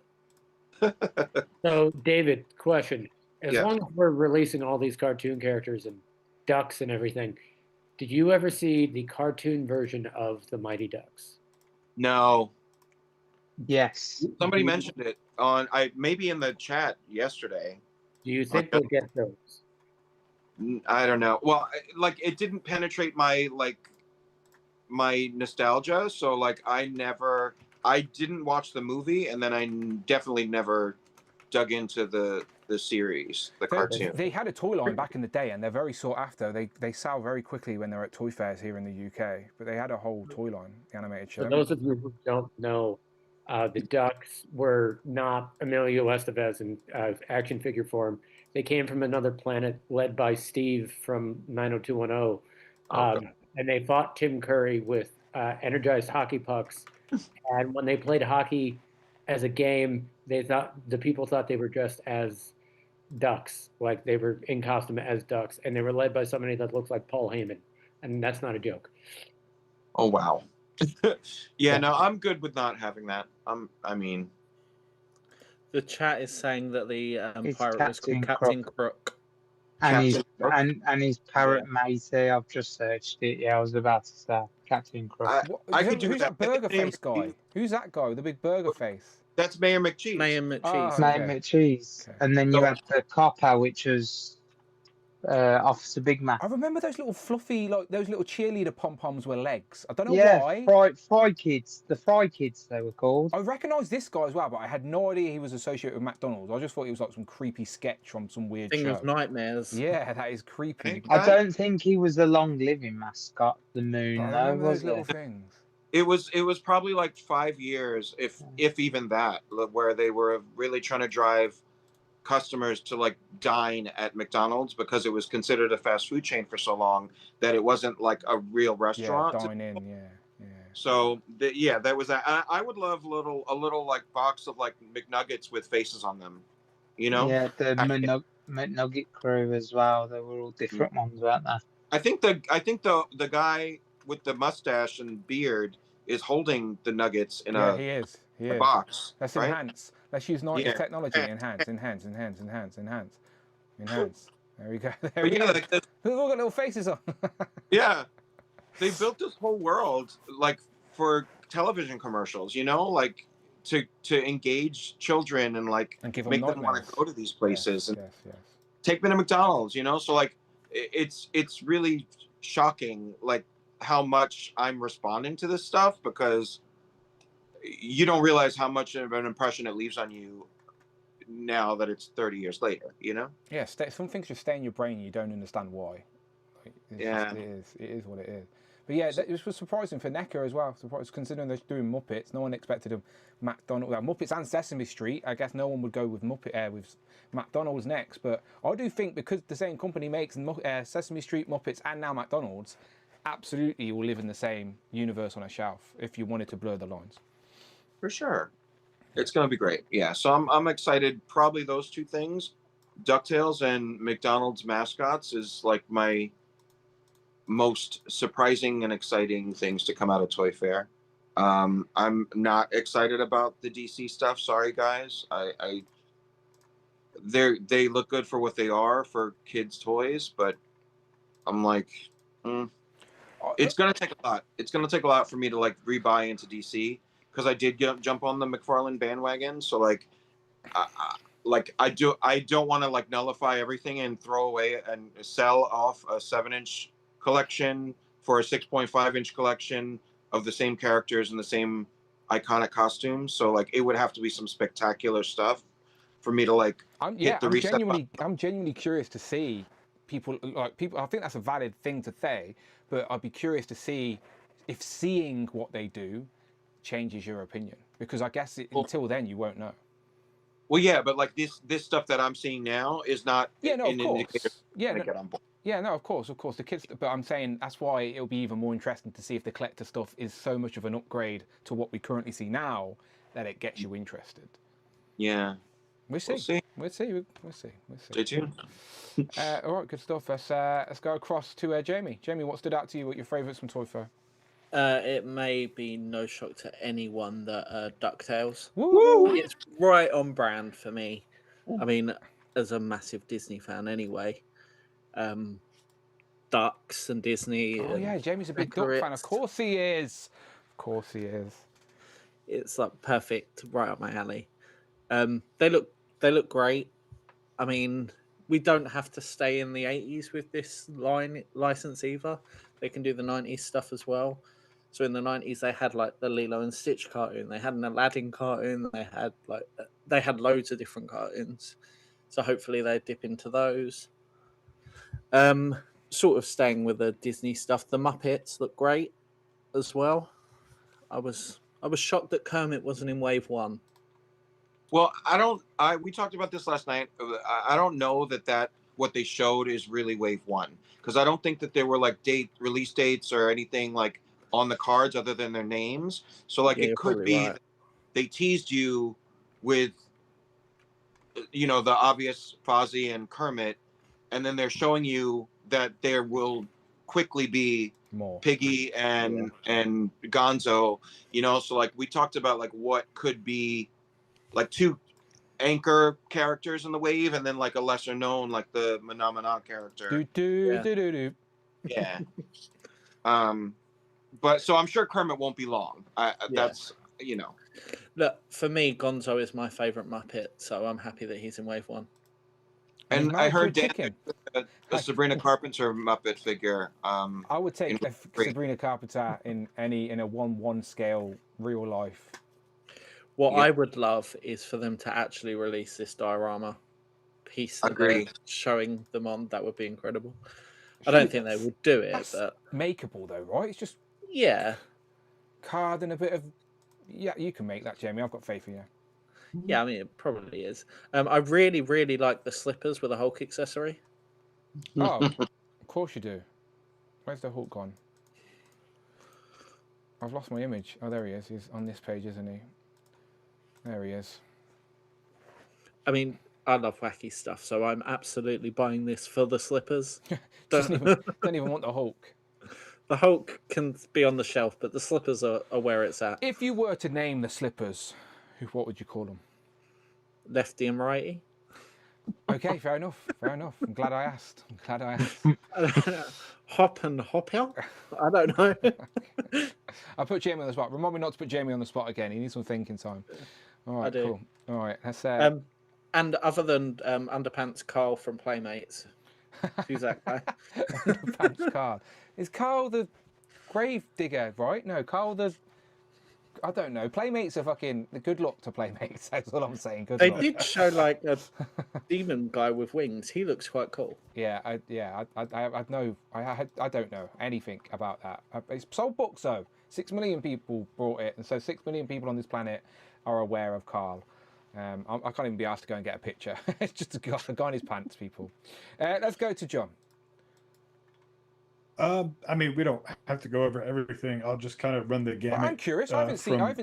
Speaker 14: So, David, question. As
Speaker 17: Yeah.
Speaker 14: long as we're releasing all these cartoon characters and ducks and everything, did you ever see the cartoon version of the Mighty Ducks?
Speaker 17: No.
Speaker 18: Yes.
Speaker 17: Somebody mentioned it on maybe in the chat yesterday.
Speaker 14: Do you think we'll get those?
Speaker 17: I don't know. Well, like it didn't penetrate my nostalgia, so like I didn't watch the movie, and then I definitely never dug into the series, the cartoon.
Speaker 1: They had a toy line back in the day, and they're very sought after. They sell very quickly when they're at toy fairs here in the UK. But they had a whole toy line, the animated show.
Speaker 14: For those of you who don't know, the Ducks were not Emilio Estevez in action figure form. They came from another planet led by Steve from 90210. And they fought Tim Curry with energized hockey pucks. And when they played hockey as a game, the people thought they were dressed as ducks, like they were in costume as ducks, and they were led by somebody that looks like Paul Heyman, and that's not a joke.
Speaker 17: Oh wow. Yeah, no, I'm good with not having that. I mean,
Speaker 13: the chat is saying that the pirate was called
Speaker 18: Captain
Speaker 13: Captain
Speaker 18: Crook.
Speaker 13: Crook.
Speaker 18: And his parrot matey. I've just searched it. Yeah, I was about to say Captain Crook.
Speaker 1: Who's that burger face guy? Who's that guy with the big burger face?
Speaker 17: That's Mayor McCheese.
Speaker 13: Mayor McCheese.
Speaker 18: Mayor McCheese. And then you had the copper, which was Officer Big Mac.
Speaker 1: I remember those little fluffy, like those little cheerleader pom-poms were legs. I don't know why.
Speaker 18: Fry Kids. The Fry Kids, they were called.
Speaker 1: I recognised this guy as well, but I had no idea he was associated with McDonald's. I just thought he was like some creepy sketch from some weird
Speaker 13: Thing
Speaker 1: show.
Speaker 13: of nightmares.
Speaker 1: Yeah, that is creepy.
Speaker 18: I don't think he was a long-living mascot, the Moon,
Speaker 1: I
Speaker 18: though,
Speaker 1: remember
Speaker 18: was
Speaker 1: those little
Speaker 18: it?
Speaker 1: things.
Speaker 17: It was probably like 5 years, if even that, where they were really trying to drive customers to like dine at McDonald's because it was considered a fast food chain for so long that it wasn't like a real restaurant.
Speaker 1: Yeah, dine in, yeah.
Speaker 17: So that was that. I would love a little like box of like McNuggets with faces on them, you know?
Speaker 18: Yeah, the McNugget crew as well. They were all different ones, weren't they?
Speaker 17: I think the guy with the mustache and beard is holding the nuggets in
Speaker 1: he is.
Speaker 17: a box.
Speaker 1: Let's
Speaker 17: right?
Speaker 1: enhance. Let's use 90s
Speaker 17: Yeah.
Speaker 1: technology. Enhance. There we go. There
Speaker 17: But
Speaker 1: we
Speaker 17: yeah,
Speaker 1: go.
Speaker 17: like
Speaker 1: We've all got little faces on.
Speaker 17: Yeah, they built this whole world like for television commercials, you know, like to engage children and like
Speaker 1: give
Speaker 17: make
Speaker 1: them
Speaker 17: them want
Speaker 1: nightmares.
Speaker 17: to go to these places and
Speaker 1: Yes.
Speaker 17: take them to McDonald's, you know. So like it's really shocking like how much I'm responding to this stuff, because you don't realize how much of an impression it leaves on you now that it's 30 years later, you know?
Speaker 1: Yeah, some things just stay in your brain and you don't understand why. Like,
Speaker 17: Yeah.
Speaker 1: It is what it is. But yeah, this was surprising for NECA as well. Surprised, considering they're doing Muppets. No one expected a McDonald's. Muppets and Sesame Street. I guess no one would go with with McDonald's next. But I do think because the same company makes Sesame Street, Muppets, and now McDonald's, absolutely you will live in the same universe on a shelf if you wanted to blur the lines.
Speaker 17: For sure. It's going to be great. Yeah. So I'm excited. Probably those two things, DuckTales and McDonald's mascots, is like my most surprising and exciting things to come out of Toy Fair. I'm not excited about the DC stuff. Sorry, guys. They look good for what they are, for kids' toys, but I'm like, it's gonna take a lot. It's gonna take a lot for me to like rebuy into DC, because I did jump on the McFarlane bandwagon. So like, I don't want to like nullify everything and throw away and sell off a 7-inch collection for a 6.5-inch collection of the same characters and the same iconic costumes. So like, it would have to be some spectacular stuff for me to like hit the reset button.
Speaker 1: I'm genuinely curious to see people. I think that's a valid thing to say, but I'd be curious to see if seeing what they do changes your opinion, because I guess until then you won't know.
Speaker 17: Well, yeah, but like this stuff that I'm seeing now is not
Speaker 1: an
Speaker 17: indicator.
Speaker 1: Get on board. Yeah, no, of course, the kids. But I'm saying that's why it'll be even more interesting to see if the collector stuff is so much of an upgrade to what we currently see now that it gets you interested.
Speaker 17: Yeah,
Speaker 1: we'll see. We'll see.
Speaker 17: Stay tuned.
Speaker 1: All right, good stuff. Let's go across to Jamie. Jamie, what stood out to you? What your favourites from Toy Fair?
Speaker 13: It may be no shock to anyone that DuckTales.
Speaker 1: Woo!
Speaker 13: It's right on brand for me. I mean, as a massive Disney fan anyway, Ducks and Disney.
Speaker 1: Oh yeah, Jamie's a big Duck fan. Of course he is.
Speaker 13: It's like perfect, right up my alley. They look great. I mean, we don't have to stay in the 80s with this license either. They can do the 90s stuff as well. So in the 90s, they had like the Lilo and Stitch cartoon. They had an Aladdin cartoon. They had loads of different cartoons. So hopefully they dip into those. Sort of staying with the Disney stuff. The Muppets look great as well. I was shocked that Kermit wasn't in Wave 1.
Speaker 17: Well, we talked about this last night. I don't know that what they showed is really Wave 1, because I don't think that there were like release dates or anything like on the cards other than their names. So like, it could be right. They teased you with, the obvious Fozzie and Kermit, and then they're showing you that there will quickly be more Piggy and Gonzo. So like, we talked about like what could be like two anchor characters in the wave, and then like a lesser known, like the Mana character. Yeah. But so I'm sure Kermit won't be long. That's
Speaker 13: Look, for me, Gonzo is my favorite Muppet, so I'm happy that he's in Wave 1.
Speaker 17: And I heard a Sabrina Carpenter Muppet figure.
Speaker 1: I would take Sabrina Carpenter in a 1/1 scale real life.
Speaker 13: What I would love is for them to actually release this diorama piece showing them on. That would be incredible. I don't think they would do it, but
Speaker 1: makeable though, right? It's just card and a bit of you can make that, Jamie. I've got faith in you.
Speaker 13: Yeah, I mean it probably is. I really, really like the slippers with a Hulk accessory.
Speaker 1: Oh, of course you do. Where's the Hulk gone? I've lost my image. Oh, there he is. He's on this page, isn't he? There he is.
Speaker 13: I mean, I love wacky stuff, so I'm absolutely buying this for the slippers.
Speaker 1: don't even want the Hulk.
Speaker 13: The Hulk can be on the shelf, but the slippers are where it's at.
Speaker 1: If you were to name the slippers, what would you call them?
Speaker 13: Lefty and righty.
Speaker 1: Okay, fair enough. I'm glad I asked.
Speaker 13: Hop and hop hill? I don't know.
Speaker 1: I'll put Jamie on the spot. Remind me not to put Jamie on the spot again. He needs some thinking time. All right, cool. All right, let's
Speaker 13: and other than Underpants Carl from Playmates, who's that guy?
Speaker 1: Underpants Carl. Is Carl the grave digger, right? No, Carl the. I don't know. Playmates are fucking. Good luck to Playmates. That's all I'm saying. Good
Speaker 13: They
Speaker 1: luck.
Speaker 13: did show like a demon guy with wings. He looks quite cool.
Speaker 1: Yeah, I don't know anything about that. It's sold books though. 6 million people bought it, and so 6 million people on this planet are aware of Carl. I can't even be asked to go and get a picture. It's just a guy in his pants, people. Let's go to John.
Speaker 16: I mean, we don't have to go over everything. I'll just kind of run the gamut.
Speaker 1: But I'm curious. I haven't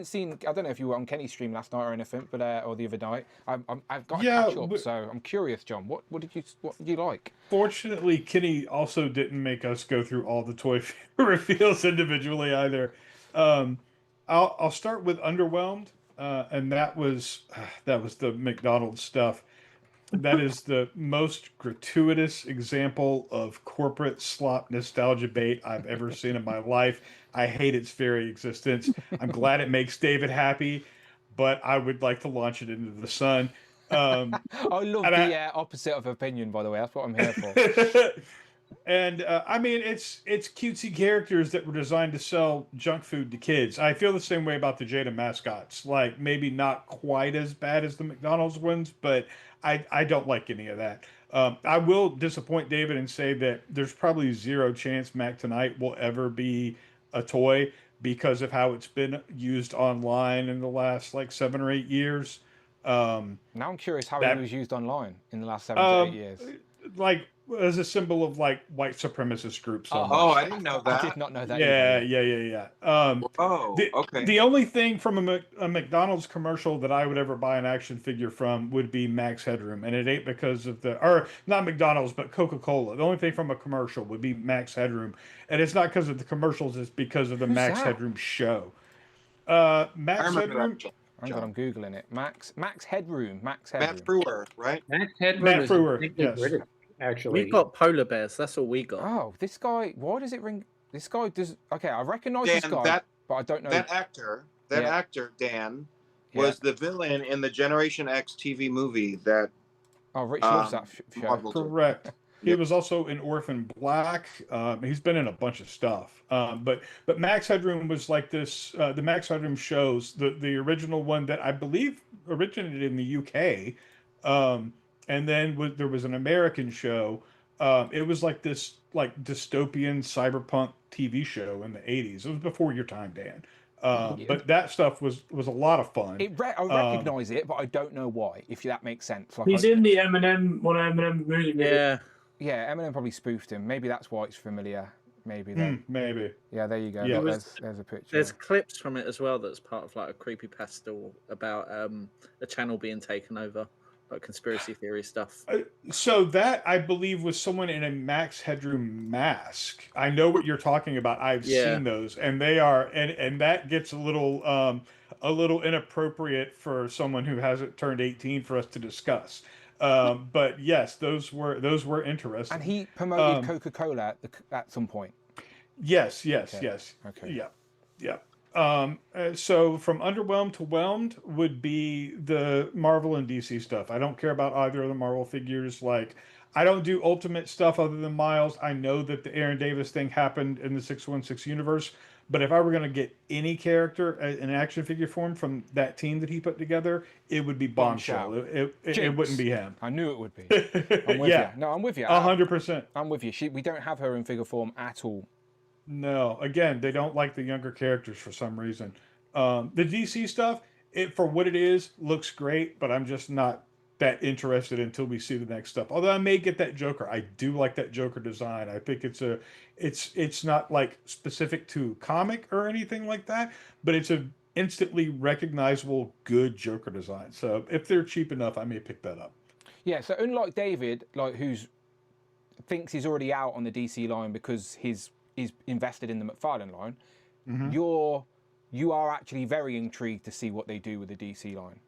Speaker 1: seen. I don't know if you were on Kenny's stream last night or anything, but or the other night. I've got to catch up, so I'm curious, John. What did you like?
Speaker 16: Fortunately, Kenny also didn't make us go through all the toy reveals individually either. I'll start with Underwhelmed, and that was the McDonald's stuff. That is the most gratuitous example of corporate slop nostalgia bait I've ever seen in my life. I hate its very existence. I'm glad it makes David happy, but I would like to launch it into the sun.
Speaker 1: I love the opposite of opinion, by the way. That's what I'm here for.
Speaker 16: And I mean, it's cutesy characters that were designed to sell junk food to kids. I feel the same way about the Jada mascots. Like, maybe not quite as bad as the McDonald's ones, but I don't like any of that. I will disappoint David and say that there's probably zero chance Mac Tonight will ever be a toy because of how it's been used online in the last like 7 or 8 years.
Speaker 1: Now I'm curious how it was used online in the last 7 to 8 years.
Speaker 16: Like as a symbol of like white supremacist groups.
Speaker 17: Oh, I didn't know that.
Speaker 1: I did not know that.
Speaker 16: Yeah.
Speaker 17: Okay.
Speaker 16: The only thing from a McDonald's commercial that I would ever buy an action figure from would be Max Headroom, and it ain't because of or not McDonald's, but Coca-Cola. The only thing from a commercial would be Max Headroom, and it's not because of the commercials; it's because of the Max Headroom show. Max Headroom.
Speaker 1: Hang on, I'm googling it. Max Headroom.
Speaker 17: Matt Frewer, right?
Speaker 14: Max Headroom.
Speaker 16: Matt Frewer. Yes.
Speaker 14: British, actually.
Speaker 13: We got polar bears. That's all we got.
Speaker 1: Oh, this guy. Why does it ring? This guy does. Okay, I recognise this guy, but I don't know.
Speaker 17: That actor, Dan, was the villain in the Generation X TV movie that.
Speaker 1: Oh, Rich loves that show.
Speaker 16: Correct. He was also in Orphan Black. He's been in a bunch of stuff. But Max Headroom was like this. The Max Headroom shows, the original one that I believe originated in the UK, and then there was an American show. It was like this like dystopian cyberpunk TV show in the 80s. It was before your time, Dan. But that stuff was a lot of fun.
Speaker 1: I recognise it, but I don't know why. If that makes sense. Like
Speaker 19: He's in the Eminem movie.
Speaker 1: Yeah, Eminem probably spoofed him. Maybe that's why it's familiar. Maybe then.
Speaker 16: Maybe.
Speaker 1: Yeah, there you go.
Speaker 16: Yeah.
Speaker 1: There's a picture.
Speaker 13: There's clips from it as well that's part of like a creepypasta about a channel being taken over, like conspiracy theory stuff.
Speaker 16: So that, I believe, was someone in a Max Headroom mask. I know what you're talking about. I've seen those, and they are, and that gets a little inappropriate for someone who hasn't turned 18 for us to discuss. But yes, those were interesting.
Speaker 1: And he promoted Coca-Cola at some point.
Speaker 16: Yes.
Speaker 1: Okay.
Speaker 16: Yeah. So from underwhelmed to whelmed would be the Marvel and DC stuff. I don't care about either of the Marvel figures. Like, I don't do Ultimate stuff other than Miles. I know that the Aaron Davis thing happened in the 616 universe, but if I were going to get any character in action figure form from that team that he put together, it would be Bombshell. It wouldn't be him.
Speaker 1: I knew it would be. I'm with you. No, I'm with you.
Speaker 16: 100%.
Speaker 1: I'm with you. We don't have her in figure form at all.
Speaker 16: No, again, they don't like the younger characters for some reason. The DC stuff, for what it is, looks great, but I'm just not that interested until we see the next stuff. Although I may get that Joker. I do like that Joker design. I think it's not like specific to comic or anything like that, but it's a instantly recognizable good Joker design. So if they're cheap enough, I may pick that up.
Speaker 1: Yeah. So unlike David, like who's thinks he's already out on the DC line because he's invested in the McFarlane line, you are actually very intrigued to see what they do with the DC line.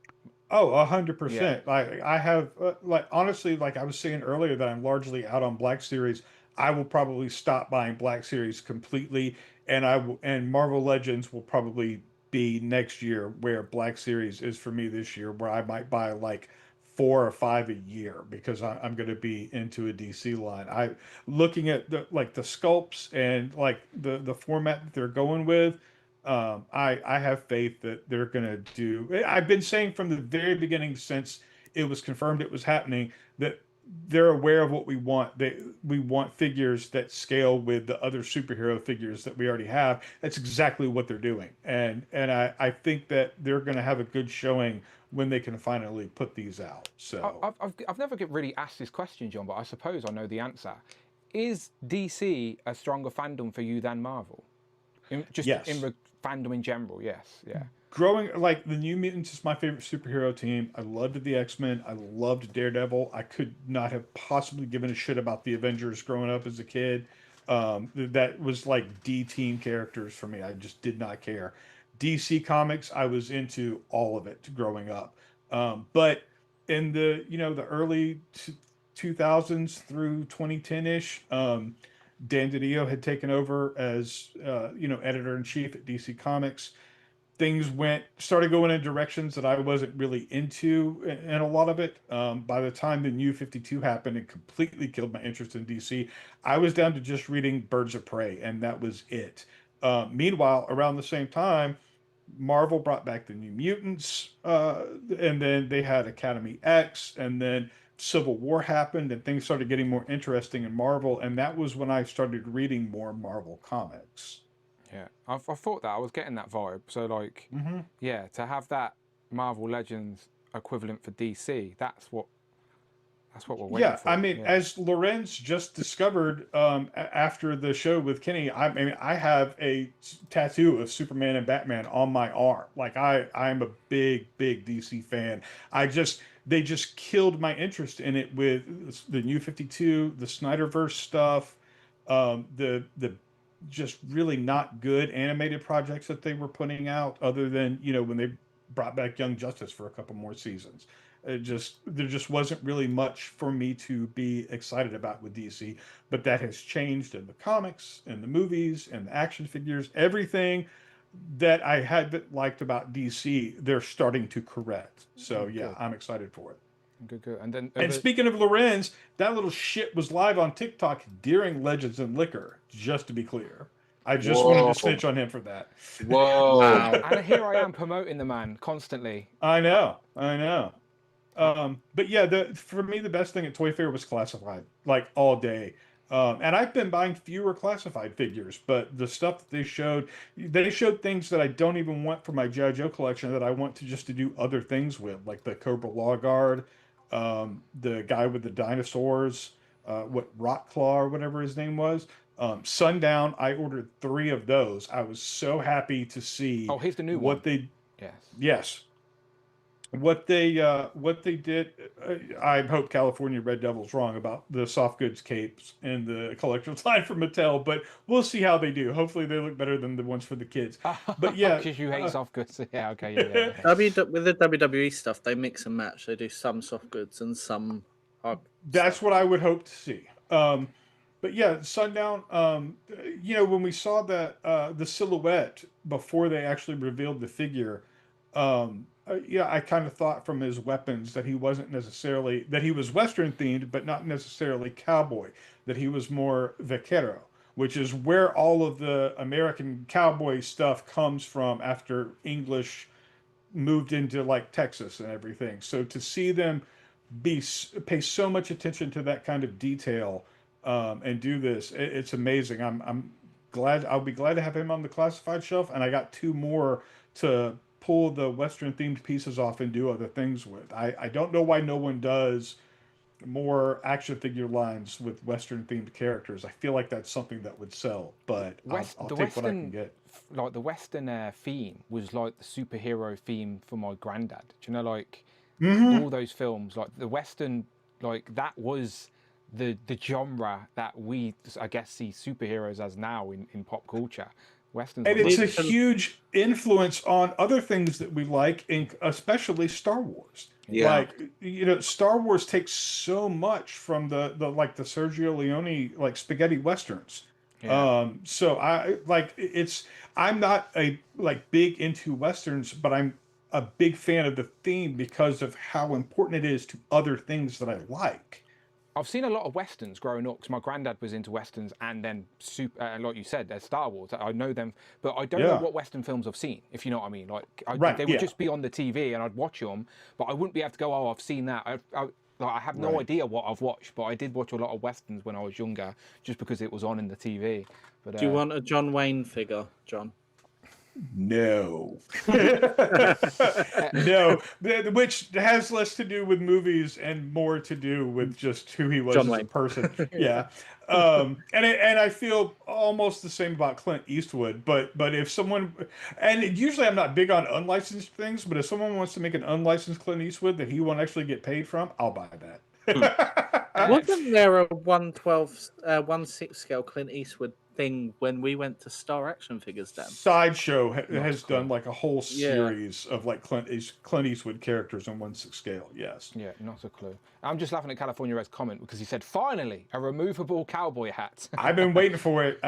Speaker 16: Oh, 100%. Like I have, like honestly, like I was saying earlier, that I'm largely out on Black Series. I will probably stop buying Black Series completely, and Marvel Legends will probably be next year, where Black Series is for me this year, where I might buy like 4 or 5 a year because I'm going to be into a DC line. I looking at the sculpts and like the format that they're going with. I have faith that they're going to do. I've been saying from the very beginning since it was confirmed it was happening that they're aware of what we want. We want figures that scale with the other superhero figures that we already have. That's exactly what they're doing, and I think that they're going to have a good showing when they can finally put these out. So
Speaker 1: I've never really asked this question, John, but I suppose I know the answer. Is DC a stronger fandom for you than Marvel?
Speaker 16: Yes.
Speaker 1: Fandom in general, yes, yeah.
Speaker 16: Growing like the New Mutants is my favorite superhero team. I loved the X-Men. I loved Daredevil. I could not have possibly given a shit about the Avengers growing up as a kid. That was like D team characters for me. I just did not care. DC Comics, I was into all of it growing up. But in the the early 2000s through 2010-ish, Dan DiDio had taken over as editor in chief at DC Comics. Things started going in directions that I wasn't really into in a lot of it. By the time the New 52 happened, it completely killed my interest in DC. I was down to just reading Birds of Prey, and that was it. Meanwhile, around the same time, Marvel brought back the New Mutants, and then they had Academy X, and then Civil War happened, and things started getting more interesting in Marvel, and that was when I started reading more Marvel comics.
Speaker 1: Yeah, I thought that I was getting that vibe. So like, yeah, to have that Marvel Legends equivalent for DC, that's what we're waiting for.
Speaker 16: I mean, as Lorenz just discovered after the show with Kenny, I have a tattoo of Superman and Batman on my arm. Like I'm a big DC fan. They just killed my interest in it with the New 52, the Snyderverse stuff, the just really not good animated projects that they were putting out, other than when they brought back Young Justice for a couple more seasons. There just wasn't really much for me to be excited about with DC, but that has changed in the comics, in the movies, and the action figures. Everything that I had liked about DC, they're starting to correct. So yeah, I'm excited for it.
Speaker 1: Good.
Speaker 16: And speaking of Lorenz, that little shit was live on TikTok during Legends and Liquor, just to be clear. I just wanted to snitch on him for that.
Speaker 17: Whoa.
Speaker 1: Wow. And here I am promoting the man constantly.
Speaker 16: I know. But yeah, for me, the best thing at Toy Fair was Classified, like all day. And I've been buying fewer Classified figures, but the stuff that they showed things that I don't even want for my G.I. Joe collection that I want to do other things with, like the Cobra Law Guard, the guy with the dinosaurs, Rockclaw or whatever his name was. Sundown, I ordered 3 of those. I was so happy to see
Speaker 1: here's the new
Speaker 16: what
Speaker 1: one.
Speaker 16: Yes. What they did. I hope California Red Devil's wrong about the soft goods capes and the collector's line from Mattel, but we'll see how they do. Hopefully they look better than the ones for the kids. But yeah,
Speaker 1: because you hate soft goods. Yeah, okay, yeah.
Speaker 13: With the WWE stuff, they mix and match. They do some soft goods and some hard.
Speaker 16: That's what I would hope to see. But yeah, Sundown. When we saw that the silhouette before they actually revealed the figure. I kind of thought from his weapons that he wasn't necessarily, that he was Western themed, but not necessarily cowboy, that he was more vaquero, which is where all of the American cowboy stuff comes from after English moved into like Texas and everything. So to see them pay so much attention to that kind of detail and do this, it's amazing. I'm glad. I'll be glad to have him on the Classified shelf, and I got 2 more to pull the Western themed pieces off and do other things with. I don't know why no one does more action figure lines with Western themed characters. I feel like that's something that would sell, but I'll take what I can get.
Speaker 1: Like the Western theme was like the superhero theme for my granddad. Do you know, like all those films, like the Western, like that was the genre that we, I guess, see superheroes as now in pop culture. Westerns,
Speaker 16: and it's a huge influence on other things that we like, especially Star Wars.
Speaker 17: Yeah.
Speaker 16: Like Star Wars takes so much from the Sergio Leone like spaghetti westerns.
Speaker 1: Yeah.
Speaker 16: So I'm not a big into westerns, but a big fan of the theme because of how important it is to other things that I like.
Speaker 1: I've seen a lot of westerns growing up because my granddad was into westerns, and then like you said, there's Star Wars. I know them, but I don't know what western films I've seen. If you know what I mean, like they would just be on the TV and I'd watch them, but I wouldn't be able to go, "Oh, I've seen that." I have no idea what I've watched, but I did watch a lot of westerns when I was younger, just because it was on in the TV. But
Speaker 13: do you want a John Wayne figure, John?
Speaker 16: No. No, which has less to do with movies and more to do with just who he was
Speaker 13: John
Speaker 16: as
Speaker 13: Wayne.
Speaker 16: a person. Yeah. And I feel almost the same about Clint Eastwood, but if someone, and usually I'm not big on unlicensed things, but if someone wants to make an unlicensed Clint Eastwood that he won't actually get paid from, I'll buy that.
Speaker 13: Wasn't there a 1/6 scale Clint Eastwood thing when we went to Star Action Figures, Dan?
Speaker 16: Sideshow has done like a whole series of like Clint Eastwood characters on 1/6 scale. Yes.
Speaker 1: Yeah, not a clue. I'm just laughing at California Red's comment because he said, "Finally, a removable cowboy hat."
Speaker 16: I've been waiting for it.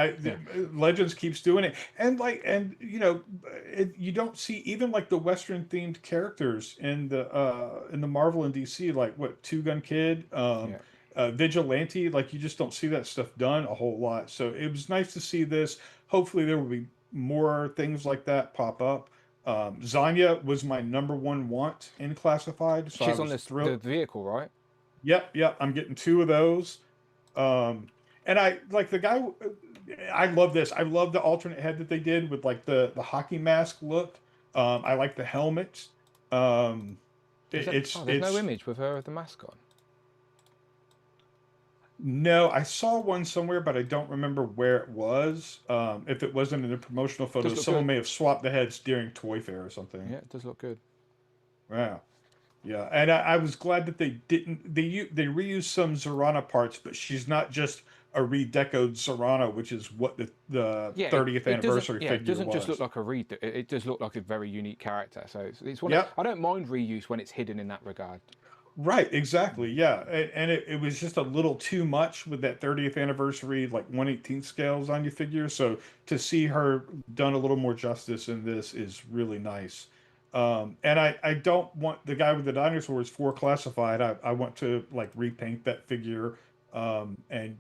Speaker 16: Legends keeps doing it, and you know, you don't see even like the Western themed characters in the Marvel and DC, like what Two Gun Kid. Vigilante, like you just don't see that stuff done a whole lot. So it was nice to see this. Hopefully there will be more things like that pop up. Zanya was my #1 want in classified. So
Speaker 1: She's on the vehicle, right?
Speaker 16: Yep. I'm getting 2 of those. And I like the guy. I love this. I love the alternate head that they did with like the hockey mask look. I like the helmet.
Speaker 1: There's no image with her with the mask on.
Speaker 16: No, I saw one somewhere, but I don't remember where it was. If it wasn't in the promotional photos, someone may have swapped the heads during Toy Fair or something.
Speaker 1: Yeah, it does look good.
Speaker 16: Wow. Yeah, and I was glad that they didn't. They reused some Zorana parts, but she's not just a redecoed Zorana, which is what the 30th anniversary figure was.
Speaker 1: It doesn't just look like a it does look like a very unique character. So it's one. I don't mind reuse when it's hidden in that regard.
Speaker 16: Right, exactly, yeah, and it was just a little too much with that 30th anniversary, like 1/18 scales on your figure. So to see her done a little more justice in this is really nice. And I don't want the guy with the dinosaurs for classified. I want to like repaint that figure, and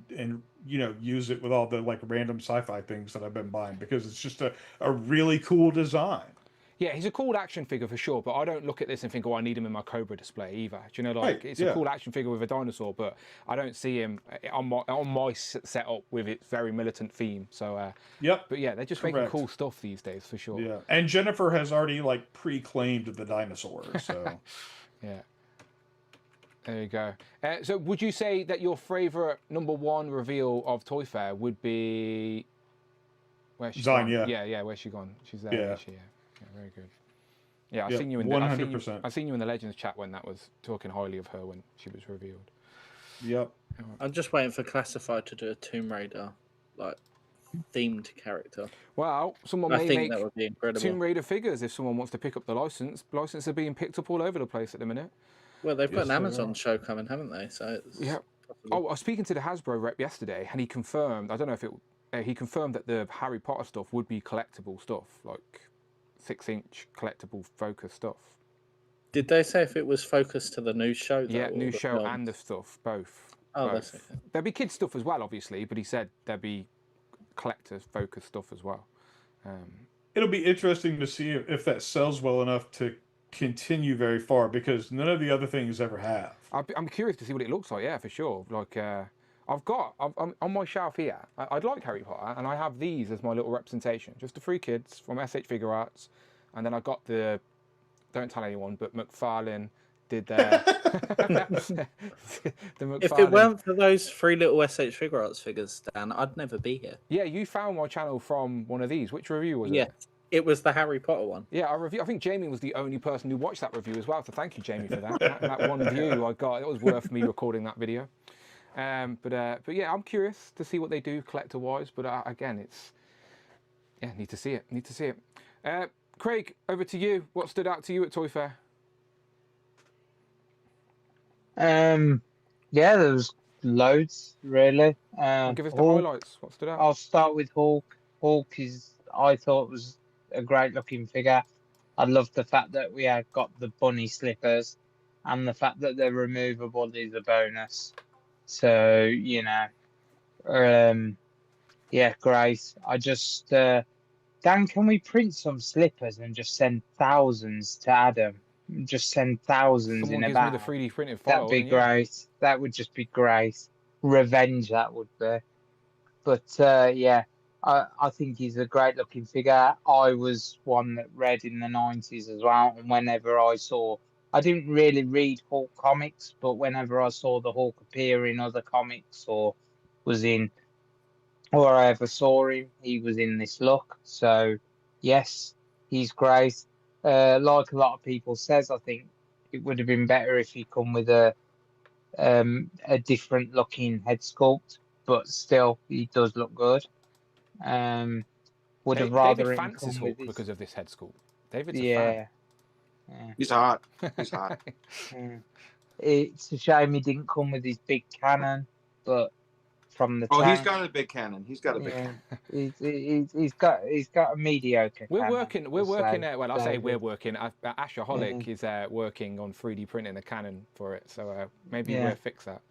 Speaker 16: you know, use it with all the like random sci-fi things that I've been buying because it's just a really cool design.
Speaker 1: Yeah, he's a cool action figure for sure, but I don't look at this and think, oh, I need him in my Cobra display either. Do you know, like, it's a cool action figure with a dinosaur, but I don't see him on my setup with its very militant theme. So, but yeah, they're just making cool stuff these days for sure.
Speaker 16: Yeah, and Jennifer has already like pre-claimed the dinosaurs, so
Speaker 1: yeah. There you go. So, would you say that your favorite #1 reveal of Toy Fair would be where's she gone? Yeah, where's she gone? She's there. Yeah. Yeah, very good. Yeah, I've seen you in 100%. I've seen you in the Legends chat when that was talking highly of her when she was revealed.
Speaker 16: Yep.
Speaker 13: I'm just waiting for Classified to do a Tomb Raider like themed character.
Speaker 1: Well, someone may make
Speaker 13: that would be incredible.
Speaker 1: Tomb Raider figures if someone wants to pick up the license. Licenses are being picked up all over the place at the minute.
Speaker 13: Well, they've got an Amazon show coming, haven't they? So it's
Speaker 1: possible. Oh, I was speaking to the Hasbro rep yesterday, and he confirmed. I don't know if he confirmed that the Harry Potter stuff would be collectible stuff, like 6-inch collectible focus stuff.
Speaker 13: Did they say if it was focused to the new show?
Speaker 1: Yeah, new show and the stuff, both.
Speaker 13: Oh, that's okay.
Speaker 1: There'd be kids stuff as well, obviously, but he said there'd be collectors focused stuff as well.
Speaker 16: It'll be interesting to see if that sells well enough to continue very far because none of the other things ever have.
Speaker 1: I'm curious to see what it looks like. Yeah, for sure. Like I'm on my shelf here. I'd like Harry Potter, and I have these as my little representation. Just the 3 kids from SH Figure Arts, and then I got the. Don't tell anyone, but McFarlane did their.
Speaker 13: If it weren't for those 3 little SH Figure Arts figures, Dan, I'd never be here.
Speaker 1: Yeah, you found my channel from one of these. Which review was it?
Speaker 13: Yeah, it was the Harry Potter one.
Speaker 1: Yeah, I think Jamie was the only person who watched that review as well. So thank you, Jamie, for that. that one view I got, it was worth me recording that video. But yeah, I'm curious to see what they do collector wise. But again, need to see it. Craig, over to you. What stood out to you at Toy Fair?
Speaker 18: Yeah, there was loads really.
Speaker 1: Give us the highlights. What stood out?
Speaker 18: I'll start with Hulk. Hulk I thought was a great looking figure. I love the fact that we have got the bunny slippers, and the fact that they're removable is a bonus. So yeah, great. I just Dan, can we print some slippers and just send thousands to Adam? Just send thousands
Speaker 1: Someone
Speaker 18: in a
Speaker 1: gives me the
Speaker 18: bag.
Speaker 1: 3D printed
Speaker 18: That'd
Speaker 1: file.
Speaker 18: be
Speaker 1: Then, yeah.
Speaker 18: great. That would just be great. Revenge, that would be. But yeah, I think he's a great looking figure. I was one that read in the 90s as well. And whenever I didn't really read Hulk comics, but whenever I saw the Hulk appear in other comics or I ever saw him, he was in this look. So yes, he's great. Like a lot of people says, I think it would have been better if he come with a different looking head sculpt, but still he does look good. Would have rather
Speaker 1: David
Speaker 18: him
Speaker 1: fancies
Speaker 18: come with
Speaker 1: Hulk
Speaker 18: his,
Speaker 1: because of this head sculpt. David's a
Speaker 18: yeah.
Speaker 17: He's hot. He's hot.
Speaker 18: Yeah. It's a shame he didn't come with his big cannon, but from the
Speaker 17: Oh, he's
Speaker 18: tank,
Speaker 17: got a big cannon. He's got a big cannon.
Speaker 18: he's got a mediocre.
Speaker 1: We're
Speaker 18: cannon,
Speaker 1: working. We're
Speaker 18: we'll
Speaker 1: working.
Speaker 18: say,
Speaker 1: Well, I say we're
Speaker 18: David.
Speaker 1: working. Ashaholic is working on 3D printing a cannon for it. So maybe
Speaker 18: Yeah.
Speaker 1: we'll fix that.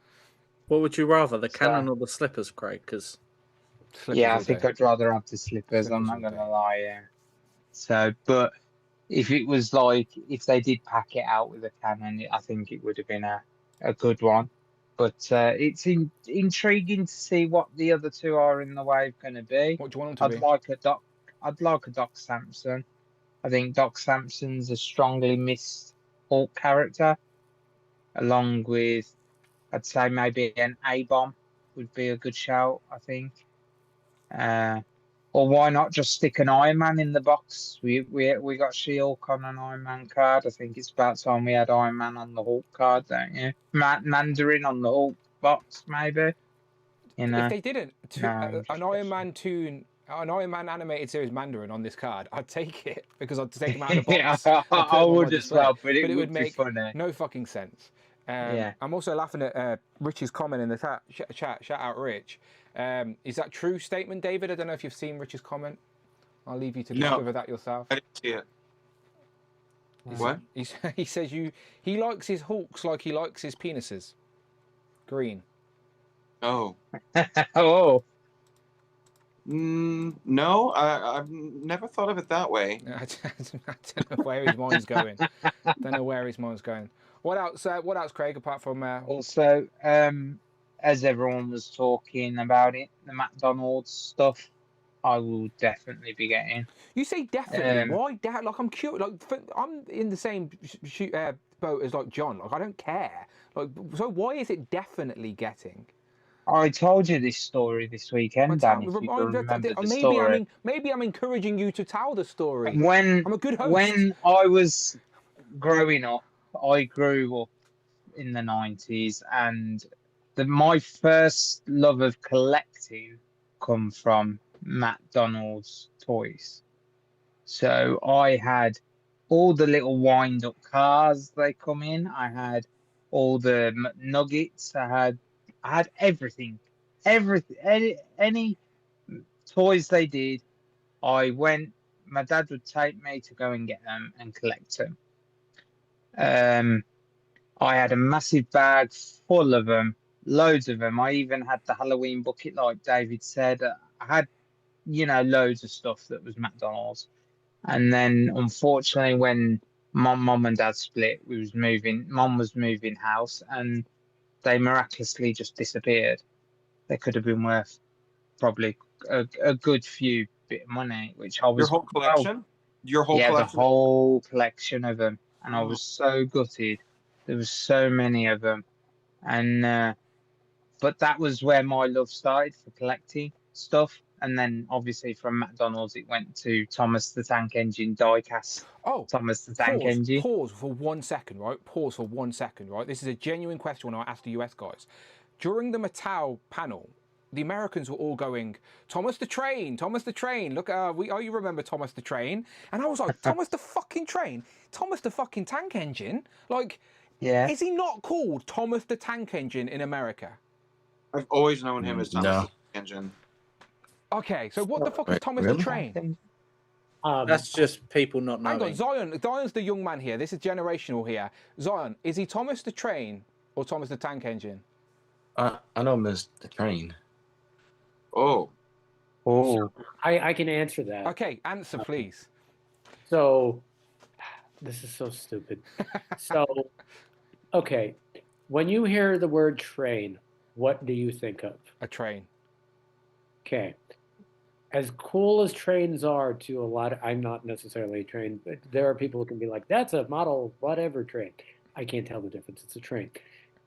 Speaker 13: What would you rather, the
Speaker 18: So-
Speaker 13: cannon or the slippers, Craig? Because
Speaker 18: Yeah, I think I'd rather have the slippers. I'm not gonna lie. Yeah. So, but if it was like if they did pack it out with a cannon, I think it would have been a good one. But it's intriguing to see what the other two are in the wave going to be.
Speaker 1: What do you want them to
Speaker 18: I'd
Speaker 1: be?
Speaker 18: I'd like a Doc Samson. I think Doc Samson's a strongly missed Hulk character, along with I'd say maybe an A-bomb would be a good shout. I think. Or why not just stick an Iron Man in the box? We got She-Hulk on an Iron Man card. I think it's about time we had Iron Man on the Hulk card, don't you? Mandarin on the Hulk box, maybe.
Speaker 1: If they didn't,
Speaker 18: No,
Speaker 1: an Iron Man an Iron Man animated series Mandarin on this card, I'd take it because I'd take them out of the box.
Speaker 18: Yeah,
Speaker 1: and put
Speaker 18: I
Speaker 1: them on my
Speaker 18: would as
Speaker 1: display.
Speaker 18: well, but it would be
Speaker 1: make
Speaker 18: funny.
Speaker 1: no fucking sense.
Speaker 18: Yeah.
Speaker 1: I'm also laughing at Rich's comment in the chat. Shout out, Rich. Is that true statement, David? I don't know if you've seen Rich's comment. I'll leave you to discover that yourself.
Speaker 17: I didn't see it. What?
Speaker 1: He says he likes his Hulks like he likes his penises. Green.
Speaker 17: Oh.
Speaker 18: Oh.
Speaker 17: No, I've never thought of it that way.
Speaker 1: I don't know where his mind's going. Don't know where his mind's going. What else? What else, Craig? Apart from
Speaker 18: Also, as everyone was talking about it, the McDonald's stuff, I will definitely be getting.
Speaker 1: You say definitely. Why? Like I'm curious. Like I'm in the same boat as like John. Like I don't care. Like so, why is it definitely getting?
Speaker 18: I told you this story this weekend, Dan. If you can remember the story.
Speaker 1: Maybe I'm encouraging you to tell the story.
Speaker 18: When
Speaker 1: I'm a good host.
Speaker 18: When I was growing up, I grew up in the 90s, and my first love of collecting come from McDonald's toys. So I had all the little wind-up cars they come in. I had all the nuggets. I had everything, any toys they did. I went. My dad would take me to go and get them and collect them. I had a massive bag full of them, loads of them. I even had the Halloween bucket, like David said. I had, loads of stuff that was McDonald's. And then, unfortunately, when mom and dad split, Mom was moving house, and they miraculously just disappeared. They could have been worth probably a good few bit of money, which I was.
Speaker 17: Your whole collection? Your whole collection?
Speaker 18: Yeah, the whole collection of them. And I was so gutted. There was so many of them. And but that was where my love started for collecting stuff. And then obviously from McDonald's it went to Thomas the Tank Engine diecast.
Speaker 1: Oh,
Speaker 18: Thomas the Tank Engine.
Speaker 1: Pause for 1 second, right? Pause for 1 second, right? This is a genuine question I asked the US guys. During the Mattel panel, the Americans were all going, Thomas the Train, look, you remember Thomas the Train? And I was like, Thomas the fucking Train? Thomas the fucking Tank Engine? Like,
Speaker 18: yeah.
Speaker 1: Is he not called Thomas the Tank Engine in America?
Speaker 17: I've always known him as Thomas
Speaker 15: No.
Speaker 17: the Tank Engine.
Speaker 1: Okay, so what the fuck is Thomas the Train?
Speaker 13: That's just people not knowing.
Speaker 1: Hang on, Zion. Zion's the young man here. This is generational here. Zion, is he Thomas the Train or Thomas the Tank Engine?
Speaker 15: I know Miss the Train.
Speaker 17: Oh.
Speaker 14: I can answer that.
Speaker 1: Okay, answer please.
Speaker 14: So, this is so stupid. So, okay, when you hear the word train, what do you think of?
Speaker 1: A train.
Speaker 14: Okay. As cool as trains are to a lot of, I'm not necessarily a train, but there are people who can be like, that's a model whatever train. I can't tell the difference. It's a train.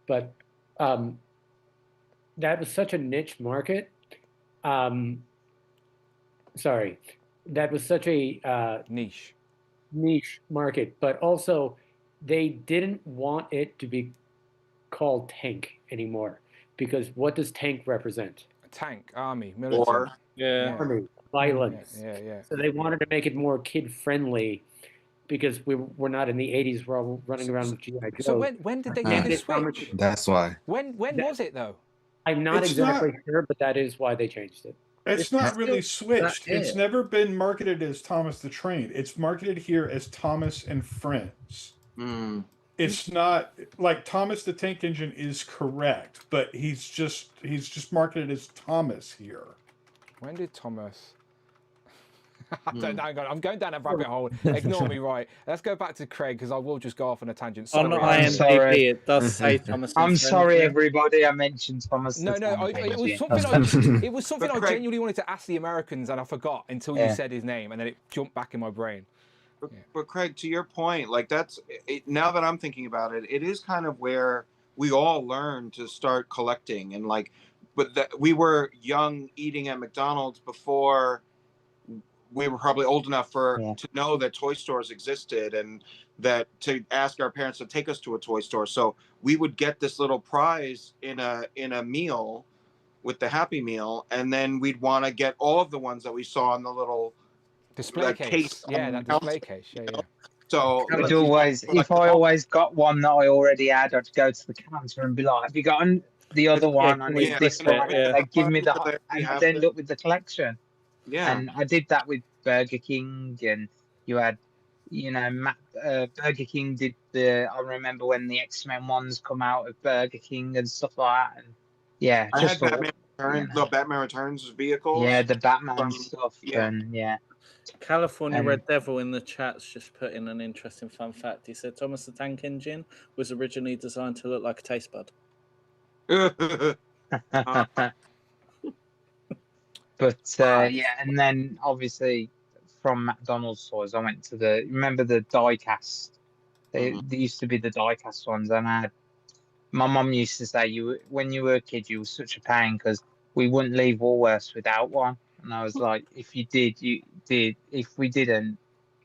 Speaker 14: But that was such a niche market. Sorry. That was such a
Speaker 1: niche
Speaker 14: market, but also they didn't want it to be called tank anymore, because what does tank represent?
Speaker 1: A tank, army, military.
Speaker 14: Army, violence.
Speaker 1: Yeah.
Speaker 14: So they wanted to make it more kid friendly, because we're not in the 80s. We're all running around with GI Joe.
Speaker 1: So when did they do the switch?
Speaker 15: That's why.
Speaker 1: When was it though?
Speaker 14: I'm not
Speaker 16: It's
Speaker 14: exactly
Speaker 16: not-
Speaker 14: sure, but that is why they changed it.
Speaker 16: It's not really switched.
Speaker 14: not
Speaker 16: It's
Speaker 14: it.
Speaker 16: never been marketed as Thomas the Train. It's marketed here as Thomas and Friends. It's not like Thomas the Tank Engine is correct, but he's just marketed as Thomas here.
Speaker 1: When did Thomas? Hang on, I'm going down a rabbit hole. Ignore me, right? Let's go back to Craig because I will just go off on a tangent.
Speaker 13: On
Speaker 1: Sorry.
Speaker 13: IMDb, it does say Thomas. and
Speaker 18: I'm
Speaker 13: Friends.
Speaker 18: sorry, everybody. I mentioned Thomas.
Speaker 1: No,
Speaker 18: the Tank
Speaker 1: it was
Speaker 18: Engine.
Speaker 1: something. It was something
Speaker 17: But
Speaker 1: I
Speaker 17: Craig-
Speaker 1: genuinely wanted to ask the Americans, and I forgot until you
Speaker 18: Yeah.
Speaker 1: said his name, and then it jumped back in my brain.
Speaker 17: But Craig, to your point, like that's now that I'm thinking about it, it is kind of where we all learned to start collecting, and like, but that we were young eating at McDonald's before we were probably old enough to know that toy stores existed and that to ask our parents to take us to a toy store. So we would get this little prize in a meal with the Happy Meal, and then we'd want to get all of the ones that we saw in the little
Speaker 1: display case. Yeah, that display case. Yeah.
Speaker 17: So
Speaker 18: I'd always, if I always got one that I already had, I'd go to the counter and be like, "Have you got the other one? I need this one." And they'd give me the, and I'd end up with the collection.
Speaker 17: Yeah.
Speaker 18: And I did that with Burger King, and you had, Burger King did I remember when the X-Men ones come out of Burger King and stuff like that, and yeah,
Speaker 17: I
Speaker 18: just
Speaker 17: had Batman Returns, the Batman Returns vehicles.
Speaker 18: yeah, the Batman stuff, and yeah.
Speaker 13: California
Speaker 18: And-
Speaker 13: Red Devil in the chat's just put in an interesting fun fact. He said Thomas the Tank Engine was originally designed to look like a taste bud.
Speaker 18: But yeah, and then obviously from McDonald's toys, I went to remember the die-cast? They used to be the die-cast ones, and my mum used to say, when you were a kid, you were such a pain because we wouldn't leave Woolworths without one. And I was like, if you did, you did. If we didn't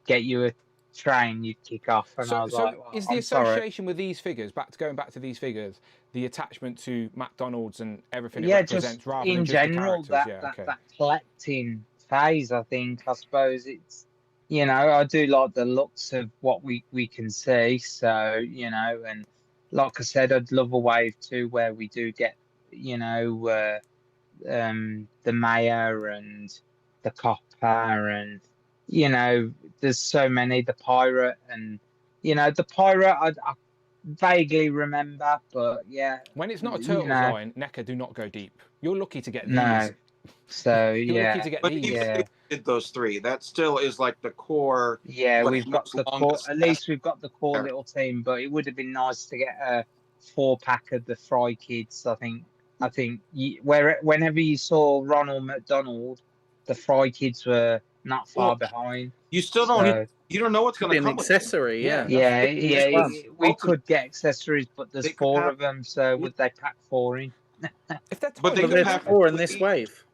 Speaker 18: get you a train, you'd kick off. And I was like, well,
Speaker 1: is the
Speaker 18: I'm sorry.
Speaker 1: association with these figures, going back to these figures, the attachment to McDonald's and everything it
Speaker 18: Yeah,
Speaker 1: represents,
Speaker 18: just
Speaker 1: rather
Speaker 18: in
Speaker 1: than just
Speaker 18: general,
Speaker 1: the characters?
Speaker 18: that collecting phase, I think, I suppose it's, I do like the looks of what we can see. So, and like I said, I'd love a wave too where we do get, the mayor and the copper and, there's so many, the pirate and, the pirate, I vaguely remember, but yeah.
Speaker 1: When it's not a Turtles line, NECA do not go deep. You're lucky to get these.
Speaker 18: No. So
Speaker 1: You're
Speaker 18: yeah.
Speaker 1: lucky to get
Speaker 17: But
Speaker 1: these.
Speaker 17: even if they did those three, that still is like the core.
Speaker 18: Yeah,
Speaker 17: like,
Speaker 18: we've got
Speaker 17: most
Speaker 18: the core.
Speaker 17: longest
Speaker 18: At least we've got the core little team. But it would have been nice to get a 4-pack of the Fry Kids. I think whenever you saw Ronald McDonald, the Fry Kids were not far behind.
Speaker 17: You still don't. You don't know what's going to
Speaker 13: An
Speaker 17: come with
Speaker 13: accessory,
Speaker 17: it.
Speaker 18: Yeah. We could get accessories, but there's
Speaker 17: They could
Speaker 18: 4
Speaker 17: have-
Speaker 18: of them. So would they pack 4 in?
Speaker 17: But they could
Speaker 13: there's
Speaker 17: have
Speaker 13: 4 in this wave.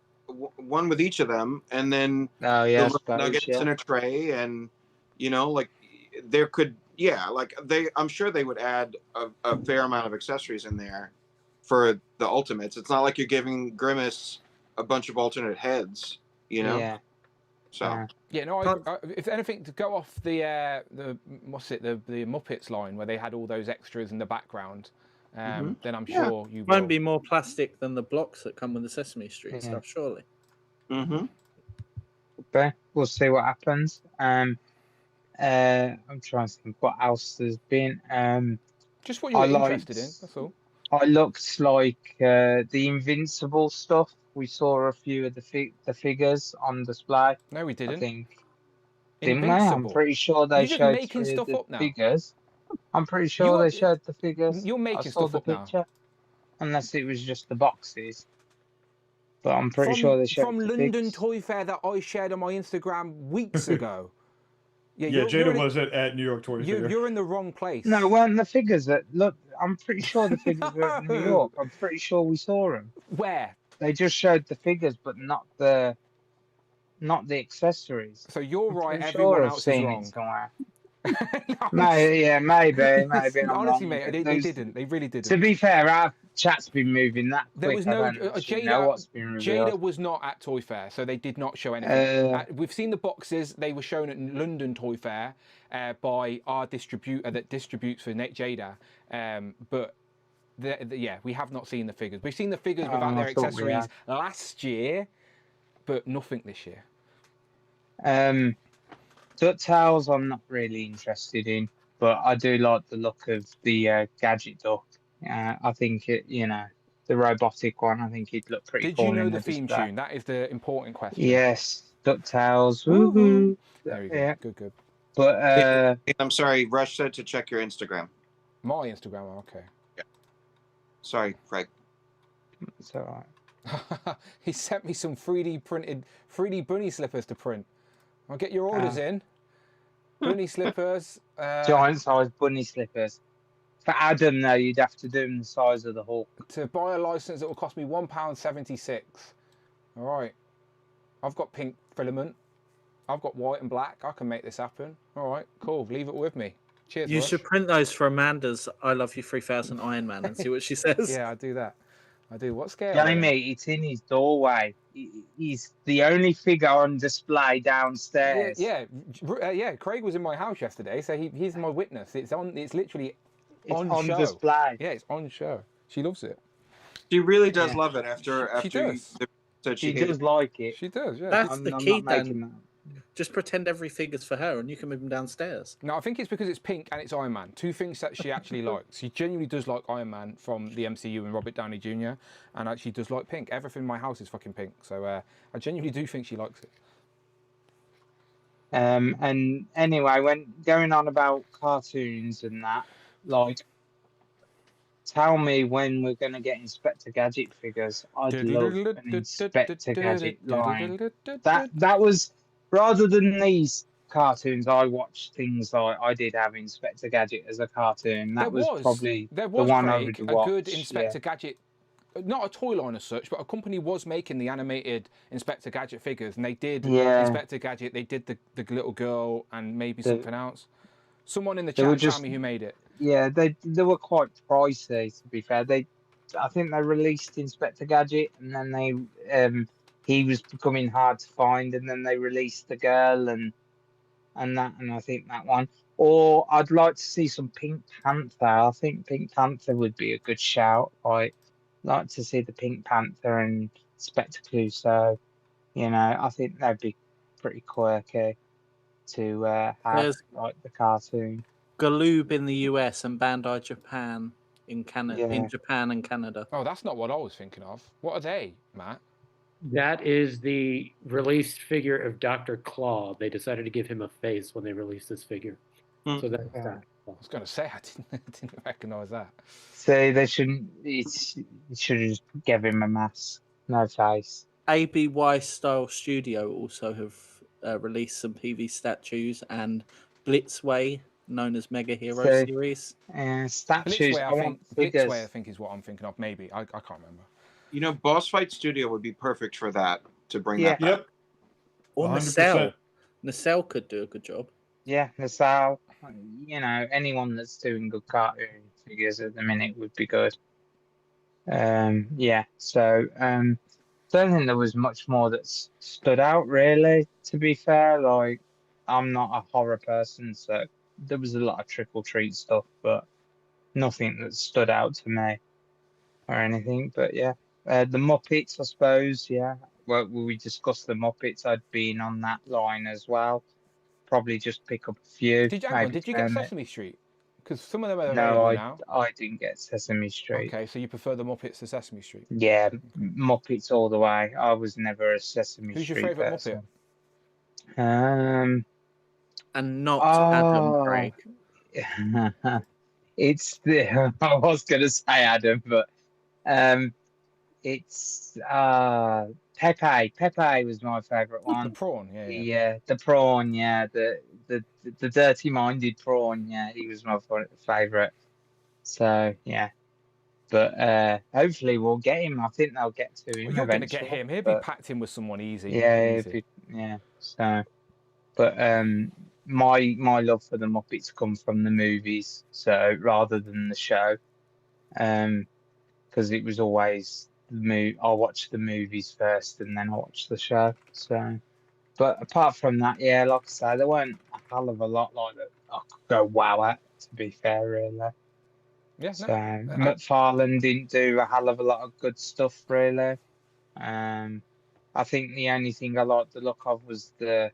Speaker 17: one with each of them, and then
Speaker 18: Oh yeah, I
Speaker 17: the little
Speaker 18: suppose,
Speaker 17: nuggets
Speaker 18: yeah.
Speaker 17: in a tray, and like there could, I'm sure they would add a fair amount of accessories in there for the Ultimates. It's not like you're giving Grimace a bunch of alternate heads,
Speaker 18: Yeah.
Speaker 17: So
Speaker 1: Yeah, no. If anything, to go off the Muppets line where they had all those extras in the background, then I'm sure you
Speaker 13: won't be more plastic than the blocks that come with the Sesame Street stuff, surely.
Speaker 17: Mm-hmm.
Speaker 18: but we'll see what happens. I'm trying to think what else there's been.
Speaker 1: Just what you were interested in. That's all.
Speaker 18: I looked like the Invincible stuff. We saw a few of the figures on display.
Speaker 1: No, we didn't.
Speaker 18: I think. Didn't we? I'm
Speaker 1: Invincible.
Speaker 18: pretty sure they
Speaker 1: You're just
Speaker 18: showed
Speaker 1: making
Speaker 18: 3 of
Speaker 1: stuff
Speaker 18: the
Speaker 1: up now.
Speaker 18: figures. I'm pretty sure they showed the figures.
Speaker 1: You're making
Speaker 18: I saw
Speaker 1: stuff
Speaker 18: the
Speaker 1: up now.
Speaker 18: picture. Unless it was just the boxes. But I'm pretty sure they showed
Speaker 1: from
Speaker 18: the
Speaker 1: London
Speaker 18: figures.
Speaker 1: Toy Fair that I shared on my Instagram weeks ago.
Speaker 16: Yeah,
Speaker 1: you're
Speaker 16: Jada
Speaker 1: in-
Speaker 16: was at New York Toy Fair.
Speaker 1: You're in the wrong place.
Speaker 18: No, weren't the figures that look? I'm pretty sure the figures were in New York. I'm pretty sure we saw them.
Speaker 1: Where?
Speaker 18: They just showed the figures, but not the accessories.
Speaker 1: So you're
Speaker 18: I'm
Speaker 1: right.
Speaker 18: pretty
Speaker 1: Everyone
Speaker 18: sure I've
Speaker 1: else is
Speaker 18: seen it
Speaker 1: wrong.
Speaker 18: somewhere. Maybe I'm
Speaker 1: Honestly,
Speaker 18: wrong.
Speaker 1: mate, they didn't. They really didn't.
Speaker 18: To be fair, our chat's been moving that quick.
Speaker 1: There was no
Speaker 18: I don't actually know what's been revealed.
Speaker 1: Jada was not at Toy Fair, so they did not show anything. We've seen the boxes. They were shown at London Toy Fair by our distributor that distributes for Jada. But yeah, we have not seen the figures. We've seen the figures without their accessories last year, but nothing this year.
Speaker 18: DuckTales I'm not really interested in, but I do like the look of the gadget duck. I think the robotic one. I think he'd look pretty
Speaker 1: Did
Speaker 18: cool.
Speaker 1: you know
Speaker 18: in
Speaker 1: the theme
Speaker 18: display.
Speaker 1: tune? That is the important question.
Speaker 18: Yes, DuckTales. Woohoo!
Speaker 1: There you go.
Speaker 18: Yeah.
Speaker 1: Good.
Speaker 18: But
Speaker 17: I'm sorry, Rush said to check your Instagram.
Speaker 1: My Instagram, okay.
Speaker 17: Yeah. Sorry, Craig.
Speaker 18: It's all
Speaker 1: right. He sent me some 3D bunny slippers to print. I'll get your orders in. Bunny slippers.
Speaker 18: Giant size bunny slippers. For Adam, though, you'd have to do them the size of the Hulk.
Speaker 1: To buy a license, it will cost me £1.76. All right. I've got pink filament. I've got white and black. I can make this happen. All right, cool. Leave it with me. Cheers.
Speaker 13: You
Speaker 1: Rush.
Speaker 13: should print those for Amanda's I Love You 3000 Iron Man and see what she says.
Speaker 1: Yeah, I do that. I do. What scale?
Speaker 18: Jamie, it's in his doorway. He's the only figure on display downstairs.
Speaker 1: Yeah. Craig was in my house yesterday, so he's my witness. It's literally on show.
Speaker 18: Display.
Speaker 1: Yeah, it's on show. She loves it.
Speaker 17: She really does love it. After
Speaker 1: she does.
Speaker 17: She
Speaker 18: does like it.
Speaker 1: She does. Yeah.
Speaker 13: That's the key, Dan.
Speaker 18: That.
Speaker 13: Just pretend every figure's for her, and you can move them downstairs.
Speaker 1: No, I think it's because it's pink and it's Iron Man. Two things that she actually likes. She genuinely does like Iron Man from the MCU and Robert Downey Jr. And actually does like pink. Everything in my house is fucking pink. So I genuinely do think she likes it.
Speaker 18: And anyway, when going on about cartoons and that, like, tell me when we're going to get Inspector Gadget figures. I'd love an Inspector Gadget line. That was, rather than these cartoons, I watched things like, I did have Inspector Gadget as a cartoon. That was probably the one I would watch.
Speaker 1: A good Inspector Gadget, not a toy line as such, but a company was making the animated Inspector Gadget figures, and they did Inspector Gadget, they did the little girl and maybe something else. Someone in the chat tell me who made it.
Speaker 18: Yeah, they were quite pricey, to be fair. I think they released Inspector Gadget, and then he was becoming hard to find, and then they released the girl and I think that one. Or I'd like to see some Pink Panther. I think Pink Panther would be a good shout. I'd like to see the Pink Panther and Inspector Clouseau. I think that'd be pretty quirky to have like the cartoon.
Speaker 13: Galoob in the US and Bandai Japan in Canada, in Japan and Canada.
Speaker 1: Oh, that's not what I was thinking of. What are they, Matt?
Speaker 14: That is the released figure of Dr. Claw. They decided to give him a face when they released this figure. So that's that.
Speaker 1: I was going to say I didn't recognise that.
Speaker 18: So they shouldn't. You should have just give him a mask, no face.
Speaker 13: ABY Style Studio also have released some PV statues and Blitzway, known as Mega Hero series.
Speaker 18: Statues.
Speaker 1: Blitzway, I think is what I'm thinking of. Maybe I can't remember.
Speaker 17: You know, Boss Fight Studio would be perfect for that, to bring that back.
Speaker 16: Yep.
Speaker 13: Or Nacelle. Nacelle could do a good job.
Speaker 18: Yeah, Nacelle. Anyone that's doing good cartoon figures at the minute would be good. So don't think there was much more that stood out, really, to be fair. Like, I'm not a horror person, so there was a lot of trick-or-treat stuff, but nothing that stood out to me or anything. But yeah, the Muppets, I suppose, well, we discussed the Muppets, I'd been on that line as well. Probably just pick up a few.
Speaker 1: Did you get Sesame Street? Because some of them are
Speaker 18: No,
Speaker 1: available now.
Speaker 18: I didn't get Sesame Street.
Speaker 1: Okay, so you prefer the Muppets to Sesame Street?
Speaker 18: Yeah, Muppets all the way. I was never a Sesame
Speaker 1: Who's your
Speaker 18: Street
Speaker 1: favourite
Speaker 18: person.
Speaker 1: Muppet?
Speaker 13: And not Adam, Craig.
Speaker 18: It's the I was gonna say Adam, but it's Pepe. Pepe was my favourite one.
Speaker 1: The prawn, yeah.
Speaker 18: Yeah, the prawn, yeah, the dirty-minded prawn, yeah, he was my favourite. So yeah, but hopefully we'll get him. I think they'll get to him.
Speaker 1: Well, you're going to get
Speaker 18: eventually,
Speaker 1: him. He'll be
Speaker 18: but-
Speaker 1: packed in with someone easy.
Speaker 18: Yeah,
Speaker 1: easy.
Speaker 18: yeah. So, but my love for the Muppets come from the movies, so rather than the show, because it was always I watched the movies first and then I watched the show. So, but apart from that, yeah, like I say, there weren't a hell of a lot like that I could go wow at. To be fair, really.
Speaker 1: Yeah.
Speaker 18: So McFarlane didn't do a hell of a lot of good stuff, really. I think the only thing I liked the look of was the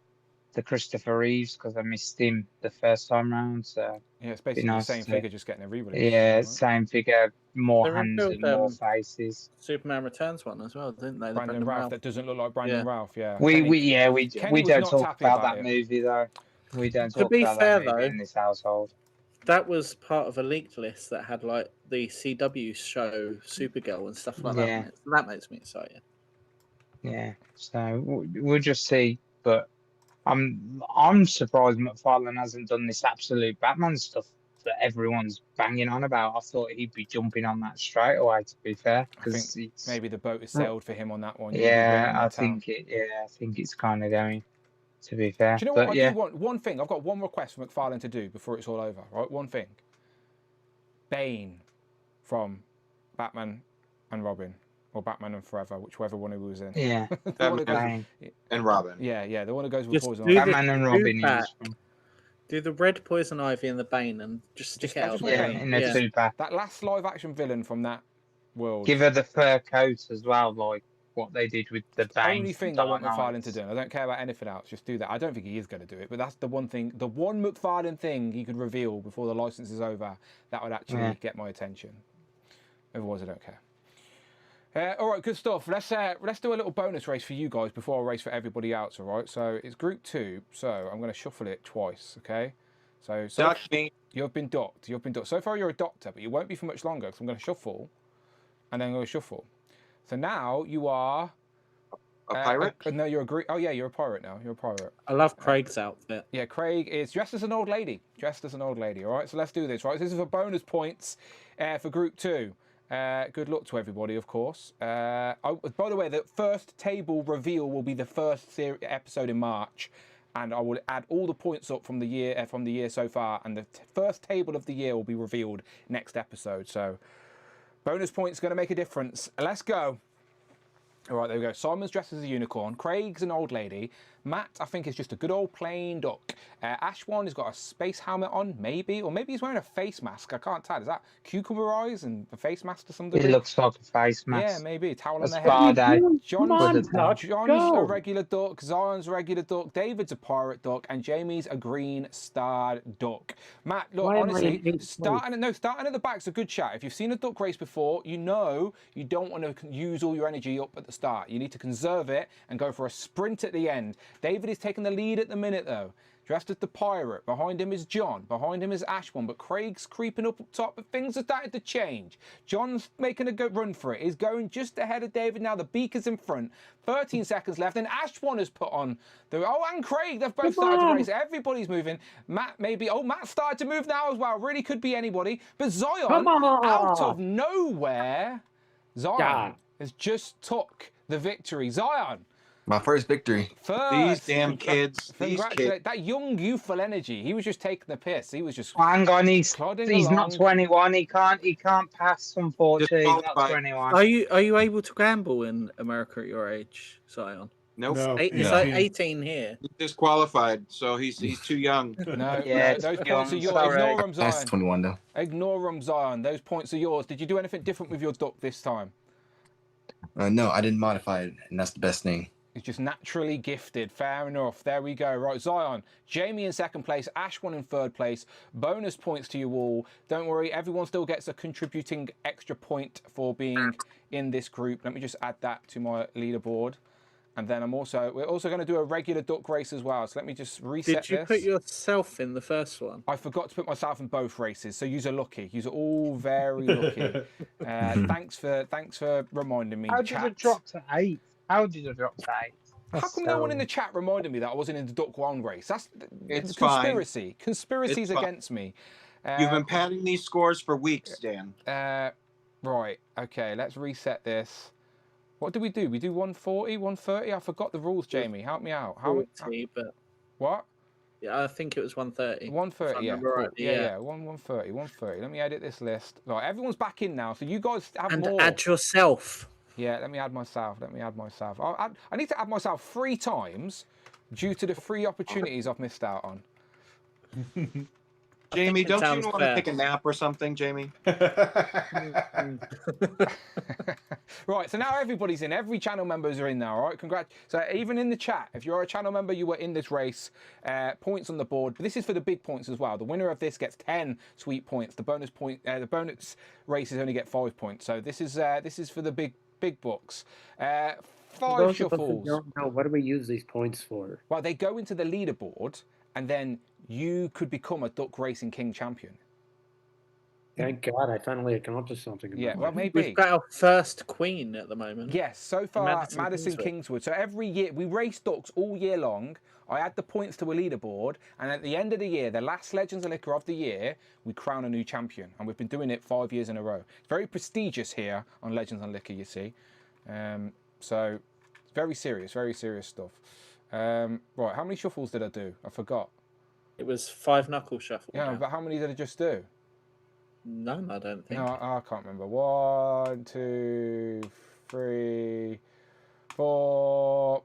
Speaker 18: Christopher Reeves, because I missed him the first time round. So
Speaker 1: yeah, it's basically the same figure, just getting a re-release.
Speaker 18: Yeah,
Speaker 1: right?
Speaker 18: same figure, more
Speaker 13: They
Speaker 18: hands
Speaker 13: revealed,
Speaker 18: and more faces.
Speaker 13: Superman Returns one as well, didn't they? The
Speaker 1: Brandon Ralph. That doesn't look like Brandon Ralph. Yeah.
Speaker 18: We
Speaker 1: Kenny was
Speaker 18: don't
Speaker 1: not
Speaker 18: talk
Speaker 1: happy
Speaker 18: about
Speaker 1: about
Speaker 18: that
Speaker 1: it.
Speaker 18: movie though. We don't
Speaker 13: To
Speaker 18: talk
Speaker 13: be
Speaker 18: about
Speaker 13: fair,
Speaker 18: that movie
Speaker 13: though,
Speaker 18: in this household.
Speaker 13: That was part of a leaked list that had like the CW show Supergirl and stuff like that.
Speaker 18: Yeah.
Speaker 13: On it. So that makes me excited.
Speaker 18: Yeah, so we'll just see. But I'm surprised McFarlane hasn't done this absolute Batman stuff that everyone's banging on about. I thought he'd be jumping on that straight away. To be fair,
Speaker 1: I think
Speaker 18: because
Speaker 1: maybe the boat has sailed for him on that one.
Speaker 18: yeah, I think it's kind of going. To be fair,
Speaker 1: Do you know
Speaker 18: but
Speaker 1: what?
Speaker 18: yeah,
Speaker 1: I do want one thing. I've got one request for McFarlane to do before it's all over. Right, one thing. Bane from Batman and Robin, or Batman and Forever, whichever one he was in.
Speaker 18: Yeah,
Speaker 1: The one who goes-
Speaker 18: Bane.
Speaker 17: And Robin.
Speaker 1: Yeah, the one who goes with
Speaker 13: Just
Speaker 1: poison.
Speaker 13: do
Speaker 1: ivy.
Speaker 18: Batman and
Speaker 13: do
Speaker 18: Robin
Speaker 13: that.
Speaker 18: is
Speaker 13: Do the red poison ivy and the Bane and just stick it out.
Speaker 1: just
Speaker 13: of
Speaker 1: make
Speaker 13: the
Speaker 1: Bane.
Speaker 13: Bane.
Speaker 18: in a super.
Speaker 1: That last live action villain from that world.
Speaker 18: Give her the fur coat as well, like what they did with the Bane.
Speaker 1: Only
Speaker 18: from
Speaker 1: thing I want
Speaker 18: Dark
Speaker 1: McFarlane
Speaker 18: Knight.
Speaker 1: to do. And I don't care about anything else. Just do that. I don't think he is going to do it, but that's the one thing, the one McFarlane thing he could reveal before the license is over that would actually get my attention. Otherwise, I don't care. All right, good stuff. Let's do a little bonus race for you guys before I race for everybody else. All right. So it's Group 2. So I'm going to shuffle it twice. Okay. So
Speaker 17: Duck me.
Speaker 1: you've been docked. You've been docked. So far, you're a doctor, but you won't be for much longer because I'm going to shuffle, and then I'm going to shuffle. So now you are
Speaker 17: a pirate.
Speaker 1: No, you're a Greek. Oh yeah, you're a pirate now. You're a pirate.
Speaker 13: I love Craig's outfit.
Speaker 1: Yeah, Craig is dressed as an old lady. Dressed as an old lady. All right, so let's do this. Right, so this is for bonus points for Group 2. Good luck to everybody, of course. By the way, the first table reveal will be the first episode in March, and I will add all the points up from the year so far, and the first table of the year will be revealed next episode. So, bonus points going to make a difference. Let's go. All right, there we go. Simon's dressed as a unicorn. Craig's an old lady. Matt, I think, is just a good old plain duck. Ashwan has got a space helmet on, maybe. Or maybe he's wearing a face mask. I can't tell. Is that cucumber eyes and a face mask to some degree?
Speaker 18: It looks like a face mask.
Speaker 1: Yeah, maybe. Towel on the
Speaker 18: Spa day.
Speaker 1: head. John's
Speaker 18: Go.
Speaker 1: a regular duck. Zion's a regular duck. David's a pirate duck. And Jamie's a green starred duck. Matt, look,
Speaker 14: Why am I
Speaker 1: honestly,
Speaker 14: in eighth
Speaker 1: starting at the back's a good chat. If you've seen a duck race before, you know you don't want to use all your energy up at the start. You need to conserve it and go for a sprint at the end. David is taking the lead at the minute, though. Dressed as the pirate. Behind him is John. Behind him is Ashwan. But Craig's creeping up top. But things are starting to change. John's making a good run for it. He's going just ahead of David now. The beaker's in front. 13 seconds left. And Ashwan has put on the... Oh, and Craig. They've both started to race. Everybody's moving. Matt maybe... Oh, Matt started to move now as well. Really could be anybody. But Zion, out of nowhere, Zion has just took the victory. Zion.
Speaker 15: My first victory.
Speaker 17: These damn kids. These
Speaker 1: Congratulations.
Speaker 17: kids.
Speaker 1: That young, youthful energy. He was just taking the piss. He was just
Speaker 18: Hang on, he's
Speaker 1: plodding
Speaker 18: not
Speaker 1: along.
Speaker 18: 21. He can't pass. Unfortunately, he's not 21.
Speaker 13: Are you able to gamble in America at your age, Zion?
Speaker 17: Nope.
Speaker 16: No,
Speaker 13: It's like 18 here.
Speaker 17: He's disqualified, so he's too young.
Speaker 1: No,
Speaker 18: Yeah,
Speaker 1: those
Speaker 18: it's
Speaker 1: points are
Speaker 18: young,
Speaker 1: yours.
Speaker 18: sorry.
Speaker 1: Ignore them,
Speaker 15: That's
Speaker 1: Zion.
Speaker 15: 21 though.
Speaker 1: Ignore them, Zion. Those points are yours. Did you do anything different with your duck this time?
Speaker 15: No, I didn't modify it, and that's the best thing.
Speaker 1: He's just naturally gifted. Fair enough. There we go. Right, Zion. Jamie in second place. Ashwan in third place. Bonus points to you all. Don't worry, everyone still gets a contributing extra point for being in this group. Let me just add that to my leaderboard. And then we're also going to do a regular duck race as well. So let me just reset this.
Speaker 13: Did you put yourself in the first one?
Speaker 1: I forgot to put myself in both races. So you're lucky. You're all very lucky. Thanks for reminding me.
Speaker 18: How did it drop to 8? How did it drop to 8?
Speaker 1: How come no one in the chat reminded me that I wasn't in the Duck 1 race? That's
Speaker 17: It's
Speaker 1: conspiracy.
Speaker 17: fine.
Speaker 1: Conspiracies
Speaker 17: It's fine.
Speaker 1: against me.
Speaker 17: You've been padding these scores for weeks, Dan.
Speaker 1: Right. Okay. Let's reset this. What do? We do 140, 130? I forgot the rules, Jamie. Help me out. How
Speaker 13: 40, but
Speaker 1: what?
Speaker 13: Yeah, I think it was 130.
Speaker 1: 130, yeah.
Speaker 13: Right.
Speaker 1: Cool. Yeah. 130. Let me edit this list. Right, everyone's back in now, so you guys have
Speaker 13: and
Speaker 1: more.
Speaker 13: Add yourself.
Speaker 1: Yeah, let me add myself. I need to add myself 3 times due to the 3 opportunities I've missed out on.
Speaker 17: Jamie, don't you want to take a nap or something, Jamie?
Speaker 1: Right, so now everybody's in. Every channel members are in now, all right? Congrats. So even in the chat, if you're a channel member, you were in this race. Points on the board. But this is for the big points as well. The winner of this gets 10 sweet points. The bonus races only get 5 points. So this is for the big bucks. 5 shuffles.
Speaker 14: Don't know, what do we use these points for?
Speaker 1: Well, they go into the leaderboard, and then you could become a Duck Racing King champion.
Speaker 14: Thank God I finally accomplished something. In
Speaker 1: Yeah,
Speaker 14: my
Speaker 1: well,
Speaker 14: life.
Speaker 1: maybe.
Speaker 13: We've got our first queen at the moment.
Speaker 1: Yes, so far,
Speaker 13: Madison
Speaker 1: Kingswood. So every year, we race ducks all year long. I add the points to a leaderboard, and at the end of the year, the last Legends of Liquor of the year, we crown a new champion. And we've been doing it 5 years in a row. It's very prestigious here on Legends of Liquor, you see. So it's very serious stuff. Right, how many shuffles did I do? I forgot.
Speaker 13: It was 5 knuckle shuffle.
Speaker 1: Yeah, but how many did I just do?
Speaker 13: None, I don't think.
Speaker 1: No, I can't remember. 1, 2, 3, 4,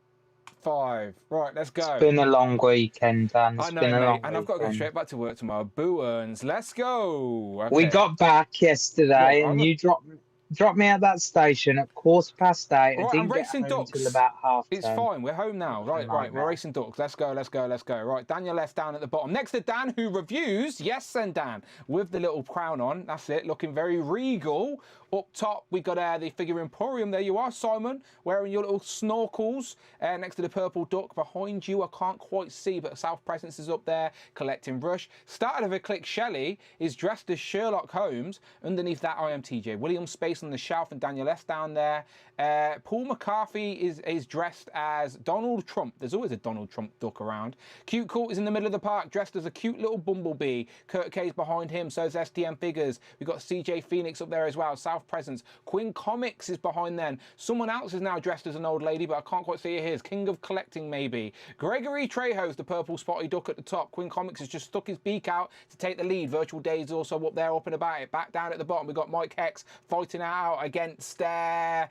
Speaker 1: 5. Right, let's go.
Speaker 18: It's been a long weekend, Dan.
Speaker 1: I know, mate, and I've got to go straight back to work tomorrow. Boo earns. Let's go. Okay.
Speaker 18: We got back yesterday, and you dropped me at that station at 8:15. I
Speaker 1: Right,
Speaker 18: didn't
Speaker 1: I'm
Speaker 18: get
Speaker 1: racing
Speaker 18: home
Speaker 1: ducks.
Speaker 18: till about 10:30.
Speaker 1: It's fine. We're home now. Right. We're racing ducks. Let's go. Right, Daniel left down at the bottom. Next to Dan, who reviews. Yes, and Dan with the little crown on. That's it. Looking very regal. Up top, we got the Figure Emporium. There you are, Simon, wearing your little snorkels next to the purple duck. Behind you, I can't quite see, but South Presence is up there collecting Rush. Started of a click, Shelley is dressed as Sherlock Holmes. Underneath that, I am TJ Williams. Space on the shelf, and Daniel S down there. Paul McCarthy is dressed as Donald Trump. There's always a Donald Trump duck around. Cute Court is in the middle of the park, dressed as a cute little bumblebee. Kurt K's behind him, so is STM Figures. We've got CJ Phoenix up there as well. South Presence. Quinn Comics is behind them. Someone else is now dressed as an old lady, but I can't quite see who it is. King of Collecting, maybe. Gregory Trejo's the purple spotty duck at the top. Quinn Comics has just stuck his beak out to take the lead. Virtual Days is also up there, up and about it. Back down at the bottom, we've got Mike Hex fighting out against Rome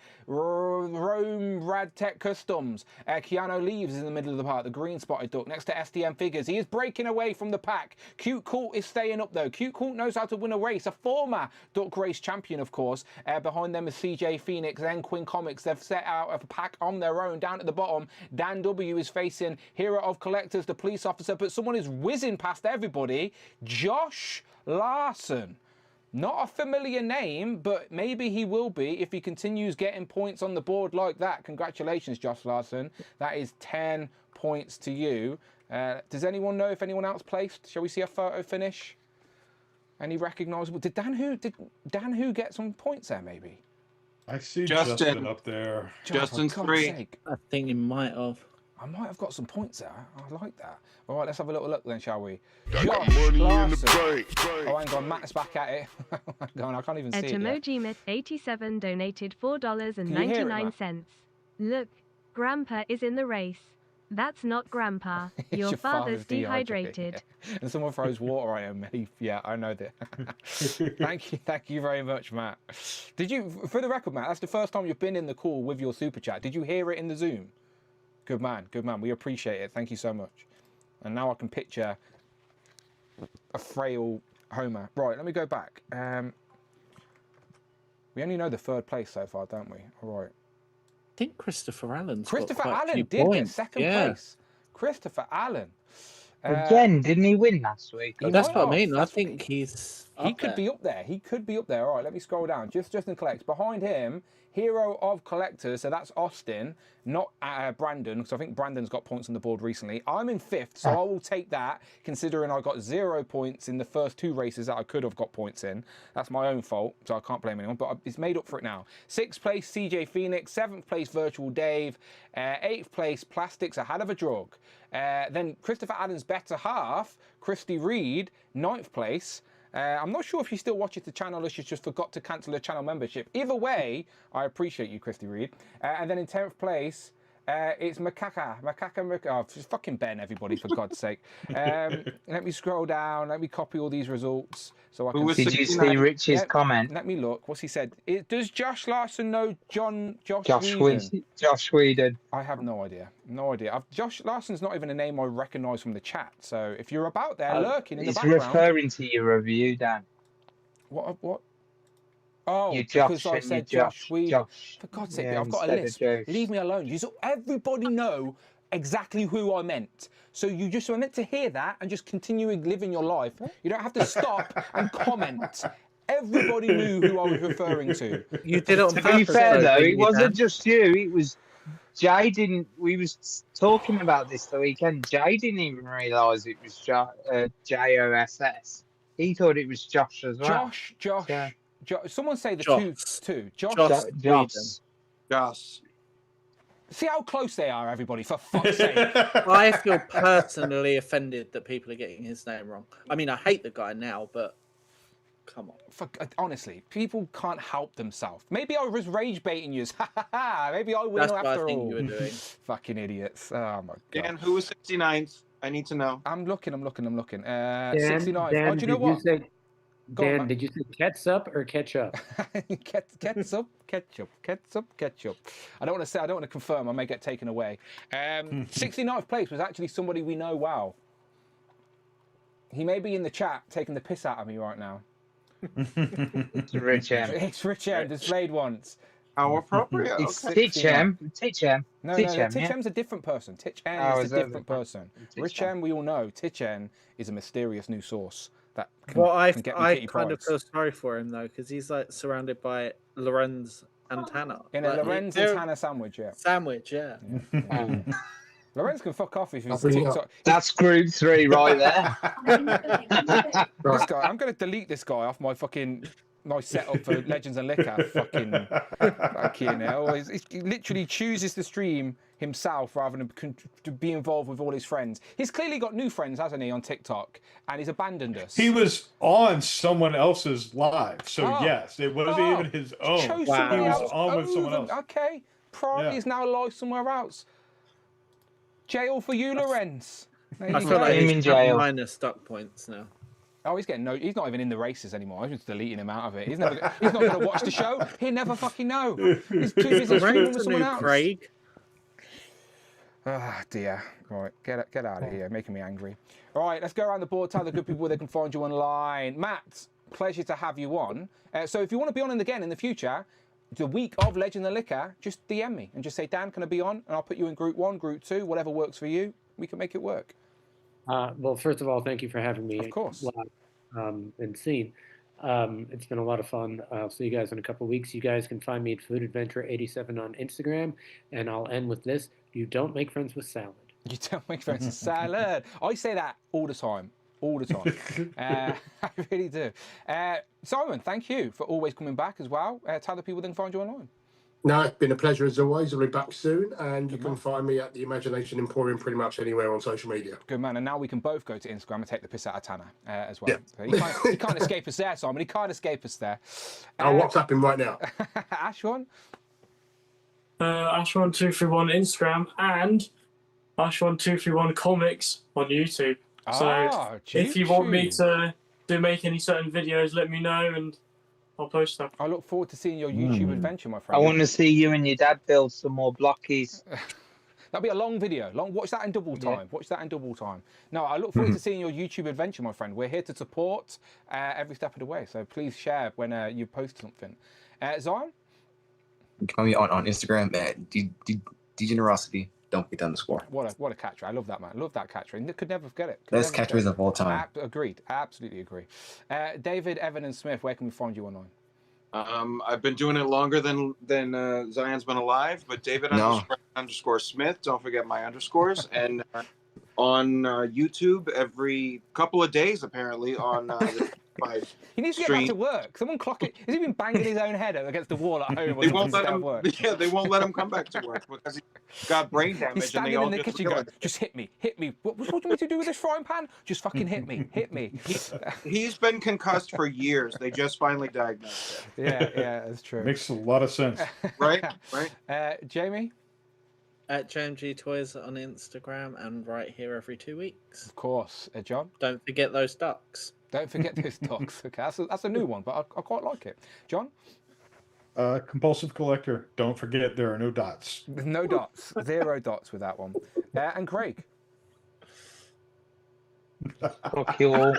Speaker 1: Radtech Customs. Keanu Leaves is in the middle of the park, the green spotted duck next to STM Figures. He is breaking away from the pack. Cute Court is staying up though. Cute Court knows how to win a race. A former duck race champion, of course. Behind them is CJ Phoenix and Quinn Comics. They've set out a pack on their own. Down at the bottom, Dan W is facing Hero of Collectors, the police officer, but someone is whizzing past everybody. Josh Larson. Not a familiar name, but maybe he will be if he continues getting points on the board like that. Congratulations, Josh Larson. That is 10 points to you. Does anyone know if anyone else placed? Shall we see a photo finish? Any recognisable? Did Dan Who get some points there, maybe?
Speaker 16: I see Justin up there.
Speaker 17: Justin's 3.
Speaker 13: I think he might have.
Speaker 1: I might have got some points there. I like that. All right, let's have a little look then, shall we?
Speaker 3: Got
Speaker 1: Josh
Speaker 3: money in the
Speaker 1: Larson.
Speaker 3: bank.
Speaker 1: Oh, hang on, Matt's back at it. Hang on, I can't even see it yet.
Speaker 2: Emoji Myth 87 donated
Speaker 1: Can you hear it,
Speaker 2: $4.99. Look, Grandpa is in the race. That's not Grandpa.
Speaker 1: It's
Speaker 2: Your father's dehydrated.
Speaker 1: Yeah. And someone throws water at him. Yeah, I know that. Thank you very much, Matt. Did you, for the record, Matt, that's the first time you've been in the call with your super chat. Did you hear it in the Zoom? Good man. We appreciate it. Thank you so much. And now I can picture a frail Homer. Right, let me go back. We only know the third place so far, don't we? All right.
Speaker 13: think Christopher Allen's
Speaker 1: Christopher
Speaker 13: got quite a
Speaker 1: Allen
Speaker 13: few
Speaker 1: did get
Speaker 13: points.
Speaker 1: second
Speaker 13: Yeah.
Speaker 1: place. Christopher Allen.
Speaker 18: Again, didn't he win last week?
Speaker 1: He
Speaker 13: That's
Speaker 1: might
Speaker 13: what I
Speaker 1: have.
Speaker 13: mean. I think he's
Speaker 1: He
Speaker 13: up
Speaker 1: could
Speaker 13: there.
Speaker 1: be up there. He could be up there. All right, let me scroll down. Justin collects. Behind him, hero of collectors. So that's Austin, not Brandon, because I think Brandon's got points on the board recently. I'm in 5th, so I will take that, considering I got 0 points in the first 2 races that I could have got points in. That's my own fault, so I can't blame anyone, but it's made up for it now. 6th place, CJ Phoenix. 7th place, Virtual Dave. 8th place, Plastics, a hell of a drug. Then Christopher Allen's better half, Christy Reed, 9th place. I'm not sure if she still watches the channel or she just forgot to cancel her channel membership. Either way, I appreciate you, Christy Reed. And then in 10th place, it's Macaca. Oh, it's fucking Ben, everybody, for God's sake. Let me scroll down. Let me copy all these results so I can.
Speaker 18: Did you see Rich's comment?
Speaker 1: Let me look. What's he said? Does Josh Larson know
Speaker 18: Josh Whedon.
Speaker 1: I have no idea. No idea. Josh Larson's not even a name I recognise from the chat. So if you're about there lurking in the background,
Speaker 18: he's referring to your review, Dan.
Speaker 1: What? Oh,
Speaker 18: you
Speaker 1: because I said Josh Whedon. For God's sake,
Speaker 18: yeah,
Speaker 1: I've got a list. Leave me alone. Everybody know exactly who I meant. So you just were meant to hear that and just continue living your life. You don't have to stop and comment. Everybody knew who I was referring to.
Speaker 13: You did it on purpose.
Speaker 18: To be fair, though, it wasn't
Speaker 13: Dan?
Speaker 18: just you. It was Jay. We was talking about this the weekend. Jay didn't even realise it was JOSS. He thought it was Josh as well.
Speaker 1: Josh. Someone say the two.
Speaker 17: Josh.
Speaker 1: See how close they are, everybody, for fuck's sake.
Speaker 13: I feel personally offended that people are getting his name wrong. I mean, I hate the guy now, but come on.
Speaker 1: Honestly, people can't help themselves. Maybe I was rage baiting you. Maybe I will
Speaker 13: That's what
Speaker 1: after
Speaker 13: I think
Speaker 1: all.
Speaker 13: you were doing.
Speaker 1: Fucking idiots. Oh my god.
Speaker 17: Dan, who was 69th? I need to know.
Speaker 1: I'm looking.
Speaker 14: Dan,
Speaker 1: 69.
Speaker 14: Dan,
Speaker 1: Oh, do you know what?
Speaker 14: Dan, did you say ketchup or ketchup?
Speaker 1: Ketchup. I don't want to confirm. I may get taken away. 69th place was actually somebody we know well. He may be in the chat taking the piss out of me right now.
Speaker 18: It's Rich M.
Speaker 1: It's Rich M. Displayed once.
Speaker 17: How appropriate.
Speaker 18: It's Titch M.
Speaker 1: No, Titch M's a different person. Titch N is a different person. Rich M, we all know. Titch N is a mysterious new source that can,
Speaker 13: I
Speaker 1: can get
Speaker 13: kind
Speaker 1: prides.
Speaker 13: of feel sorry for him though, because he's like surrounded by Lorenz and Tanner.
Speaker 1: In a Lorenz and Tanner sandwich, yeah.
Speaker 13: Yeah.
Speaker 1: Lorenz can fuck off if he's
Speaker 6: I'll
Speaker 1: TikTok.
Speaker 18: That's group 3 right there.
Speaker 1: This guy, I'm going to delete this guy off my setup for Legends and Liquor. Fucking hell. He literally chooses to stream himself rather than to be involved with all his friends. He's clearly got new friends, hasn't he, on TikTok? And he's abandoned us.
Speaker 16: He was on someone else's live, so yes, it wasn't even his own.
Speaker 1: Chose
Speaker 16: He
Speaker 1: somebody
Speaker 16: was
Speaker 1: else
Speaker 16: on with someone
Speaker 1: over-
Speaker 16: else.
Speaker 1: Okay. Priority is now live somewhere else. Jail for you, Lorenz.
Speaker 13: I feel like he's minus stuck points now.
Speaker 1: Oh, he's getting he's not even in the races anymore. I'm just deleting him out of it. He's not going to watch the show. He'll never fucking know. He's too busy streaming with someone else.
Speaker 13: Craig.
Speaker 1: Ah, dear. Right, get out of here, making me angry. All right, let's go around the board, tell the good people where they can find you online. Matt, pleasure to have you on. So if you want to be on again in the future, the week of Legend and Liquor, just DM me and just say, Dan, can I be on? And I'll put you in group 1, group 2, whatever works for you. We can make it work.
Speaker 14: Well, first of all, thank you for having me.
Speaker 1: Of course.
Speaker 14: And seen. It's been a lot of fun. I'll see you guys in a couple of weeks. You guys can find me at Food Adventure 87 on Instagram. And I'll end with this. You don't make friends with salad.
Speaker 1: You don't make friends with salad. I say that all the time. I really do. Simon, thank you for always coming back as well. Tell the people they can find you online.
Speaker 12: No, it's been a pleasure as always. I'll be back soon, and you can find me at the Imagination Emporium pretty much anywhere on social media.
Speaker 1: Good man, and now we can both go to Instagram and take the piss out of Tanner as well.
Speaker 12: Yeah.
Speaker 1: So he can't escape us there, Simon. He can't escape us there.
Speaker 12: I'll WhatsApp him right now.
Speaker 1: Ashwan?
Speaker 19: Ashwan231 Instagram and Ashwan231 Comics on YouTube. So if you want me to make any certain videos, let me know and I'll post stuff.
Speaker 1: I look forward to seeing your YouTube adventure, my friend.
Speaker 18: I want to see you and your dad build some more blockies.
Speaker 1: That'll be a long video. Watch that in double time. No, I look forward to seeing your YouTube adventure, my friend. We're here to support every step of the way. So please share when you post something. Zion?
Speaker 15: can find me on Instagram at degenerosity. Don't forget the underscore.
Speaker 1: What a catchphrase. I love that, man. Love that catchphrase. Could never forget it.
Speaker 15: Best catchphrase of all time.
Speaker 1: Agreed. Absolutely agree. David, Evan, and Smith, where can we find you online?
Speaker 17: I've been doing it longer than Zion's been alive, but David underscore Smith. Don't forget my underscores. And on YouTube every couple of days, apparently, on
Speaker 1: he needs to get back to work. Someone clock it. Has he been banging his own head against the wall at home?
Speaker 17: They won't let him. Yeah, they won't let him come back to work because he got brain damage.
Speaker 1: He's standing in the kitchen going, "Just hit me, hit me. What do you want me to do with this frying pan? Just fucking hit me, hit me."
Speaker 17: He's been concussed for years. They just finally diagnosed
Speaker 1: it. Yeah, that's true.
Speaker 16: Makes a lot of sense.
Speaker 17: Right.
Speaker 1: Jamie?
Speaker 13: At JMG Toys on Instagram and right here every 2 weeks.
Speaker 1: Of course. John?
Speaker 13: Don't forget those ducks.
Speaker 1: Don't forget those ducks. Okay, that's a new one, but I quite like it. John?
Speaker 16: Compulsive collector. Don't forget there are no dots.
Speaker 1: No dots. 0 dots with that one. And Craig?
Speaker 18: Fuck you all.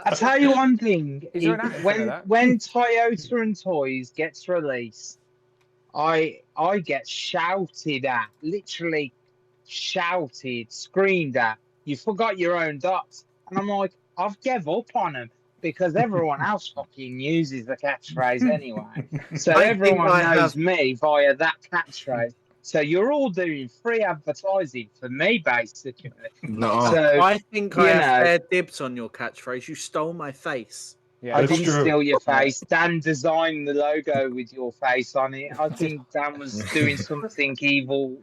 Speaker 18: I'll tell you one thing. When Toyota and Toys gets released, I get shouted at, literally shouted, screamed at. You forgot your own dots. And I'm like, I've gave up on them because everyone else fucking uses the catchphrase anyway. So everyone knows me via that catchphrase. So you're all doing free advertising for me, basically.
Speaker 15: No.
Speaker 13: So, I think I have fair dibs on your catchphrase. You stole my face.
Speaker 1: Yeah,
Speaker 18: I didn't steal your face. Dan designed the logo with your face on it. I think Dan was doing something evil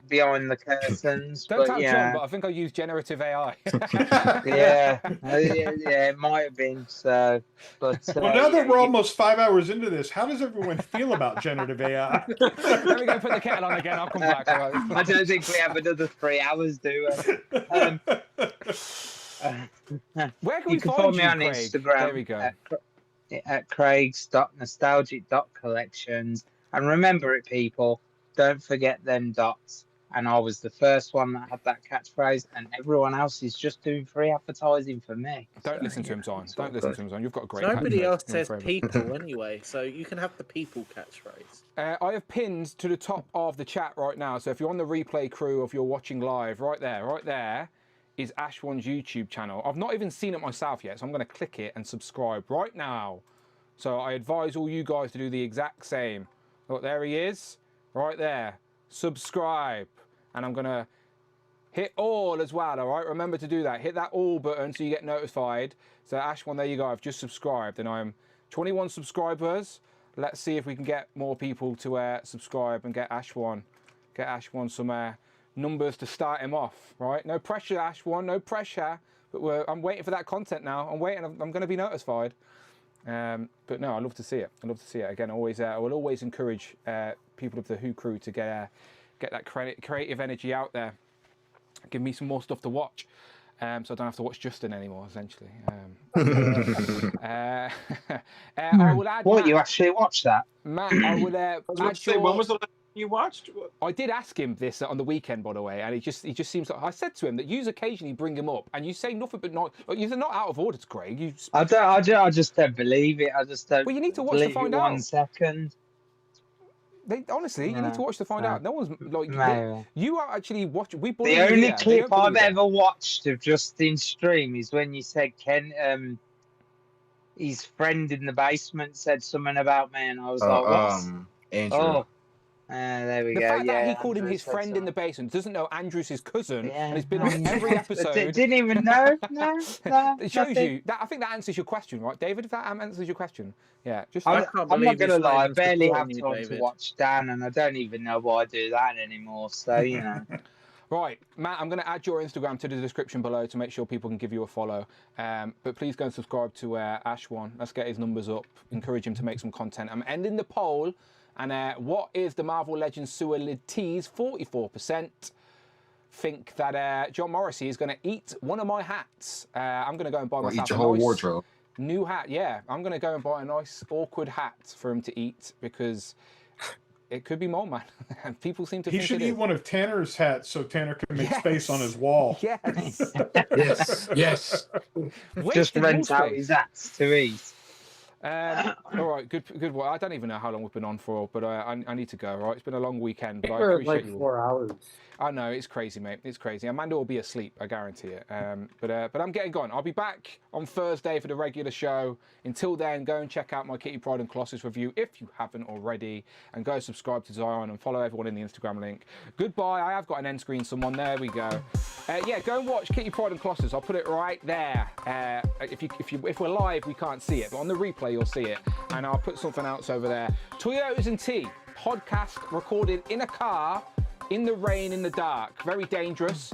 Speaker 18: behind the curtains.
Speaker 1: Don't tell John, but I think I used generative AI.
Speaker 18: yeah, it might have been so. But
Speaker 16: well, now that we're almost 5 hours into this, how does everyone feel about generative AI?
Speaker 1: Let me go put the kettle on again. I'll come back.
Speaker 18: I don't think we have another 3 hours, do we?
Speaker 1: Where can
Speaker 18: you
Speaker 1: we
Speaker 18: can
Speaker 1: find
Speaker 18: follow me
Speaker 1: you,
Speaker 18: on
Speaker 1: Craig?
Speaker 18: Instagram
Speaker 1: There we go.
Speaker 18: at craigs.nostalgic.collections. And remember it, people, don't forget them dots. And I was the first one that had that catchphrase, and everyone else is just doing free advertising for me.
Speaker 1: Don't listen to him, Zion. Don't listen to him, Zion. You've got a great
Speaker 13: Nobody
Speaker 1: catchphrase.
Speaker 13: else says people anyway, so you can have the people catchphrase.
Speaker 1: I have pinned to the top of the chat right now. So if you're on the replay crew or if you're watching live, right there is Ash1's YouTube channel. I've not even seen it myself yet, so I'm going to click it and subscribe right now. So I advise all you guys to do the exact same. Look, there he is, right there. Subscribe. And I'm going to hit all as well, all right? Remember to do that. Hit that all button so you get notified. So Ash1, there you go. I've just subscribed, and I'm 21 subscribers. Let's see if we can get more people to subscribe and get Ash1 some numbers to start him off, right? No pressure, Ash1, no pressure. But I'm waiting for that content now. I'm waiting. I'm going to be notified. But no, I love to see it. I love to see it. Again, I will always encourage people of the Who crew to get that creative energy out there. Give me some more stuff to watch, so I don't have to watch Justin anymore. Essentially, I will add.
Speaker 18: What,
Speaker 1: Matt,
Speaker 18: you actually watched that?
Speaker 1: Matt, I will.
Speaker 17: When was the last you watched?
Speaker 1: I did ask him this on the weekend, by the way, and he just seems like I said to him that you occasionally bring him up, and you say nothing but not. You're not out of order, Craig.
Speaker 18: I just don't believe it. I just don't.
Speaker 1: Well, you need to watch to find out.
Speaker 18: 1 second.
Speaker 1: Honestly, you need to watch to find out. No one's like you are actually watching.
Speaker 18: The only clip I've ever watched of Justin's stream is when you said his friend in the basement said something about me, and I was like, "What?"
Speaker 15: Andrew.
Speaker 18: There we
Speaker 1: the
Speaker 18: go.
Speaker 1: fact that he
Speaker 18: Andrew
Speaker 1: called him his
Speaker 18: said
Speaker 1: friend in the basement, doesn't know Andrew's his cousin, and he's been on every episode.
Speaker 18: Didn't even know. No.
Speaker 1: It shows you that. I think that answers your question, right, David? If that answers your question, yeah.
Speaker 18: I'm not gonna lie. I barely have time to watch Dan, and I don't even know why I do that anymore. So you know.
Speaker 1: Right, Matt, I'm going to add your Instagram to the description below to make sure people can give you a follow. But please go and subscribe to Ash1. Let's get his numbers up. Encourage him to make some content. I'm ending the poll. And what is the Marvel Legends sewer lid tease? 44% think that John Morrissey is going to eat one of my hats. I'm going to go and buy myself
Speaker 15: eat your whole wardrobe.
Speaker 1: New hat. Yeah, I'm going to go and buy a nice awkward hat for him to eat because it could be Mole Man. People seem to think
Speaker 16: he should
Speaker 1: it
Speaker 16: eat
Speaker 1: is.
Speaker 16: one of Tanner's hats so Tanner can make space on his wall.
Speaker 1: Yes.
Speaker 12: Yes.
Speaker 18: Just rent out his hats to eat.
Speaker 1: All right, good. Well, I don't even know how long we've been on for, but I need to go. Right, it's been a long weekend, but I
Speaker 14: We're at
Speaker 1: appreciate
Speaker 14: like
Speaker 1: you.
Speaker 14: 4 hours.
Speaker 1: I know, it's crazy, mate. It's crazy. Amanda will be asleep, I guarantee it. But I'm getting gone. I'll be back on Thursday for the regular show. Until then, go and check out my Kitty Pryde and Colossus review if you haven't already, and go subscribe to Zion and follow everyone in the Instagram link. Goodbye. I have got an end screen. Someone there we go. Yeah, go and watch Kitty Pryde and Colossus. I'll put it right there. If we're live, we can't see it, but on the replay you'll see it. And I'll put something else over there. Toyotas and Tea podcast recorded in a car. In the rain, in the dark. Very dangerous.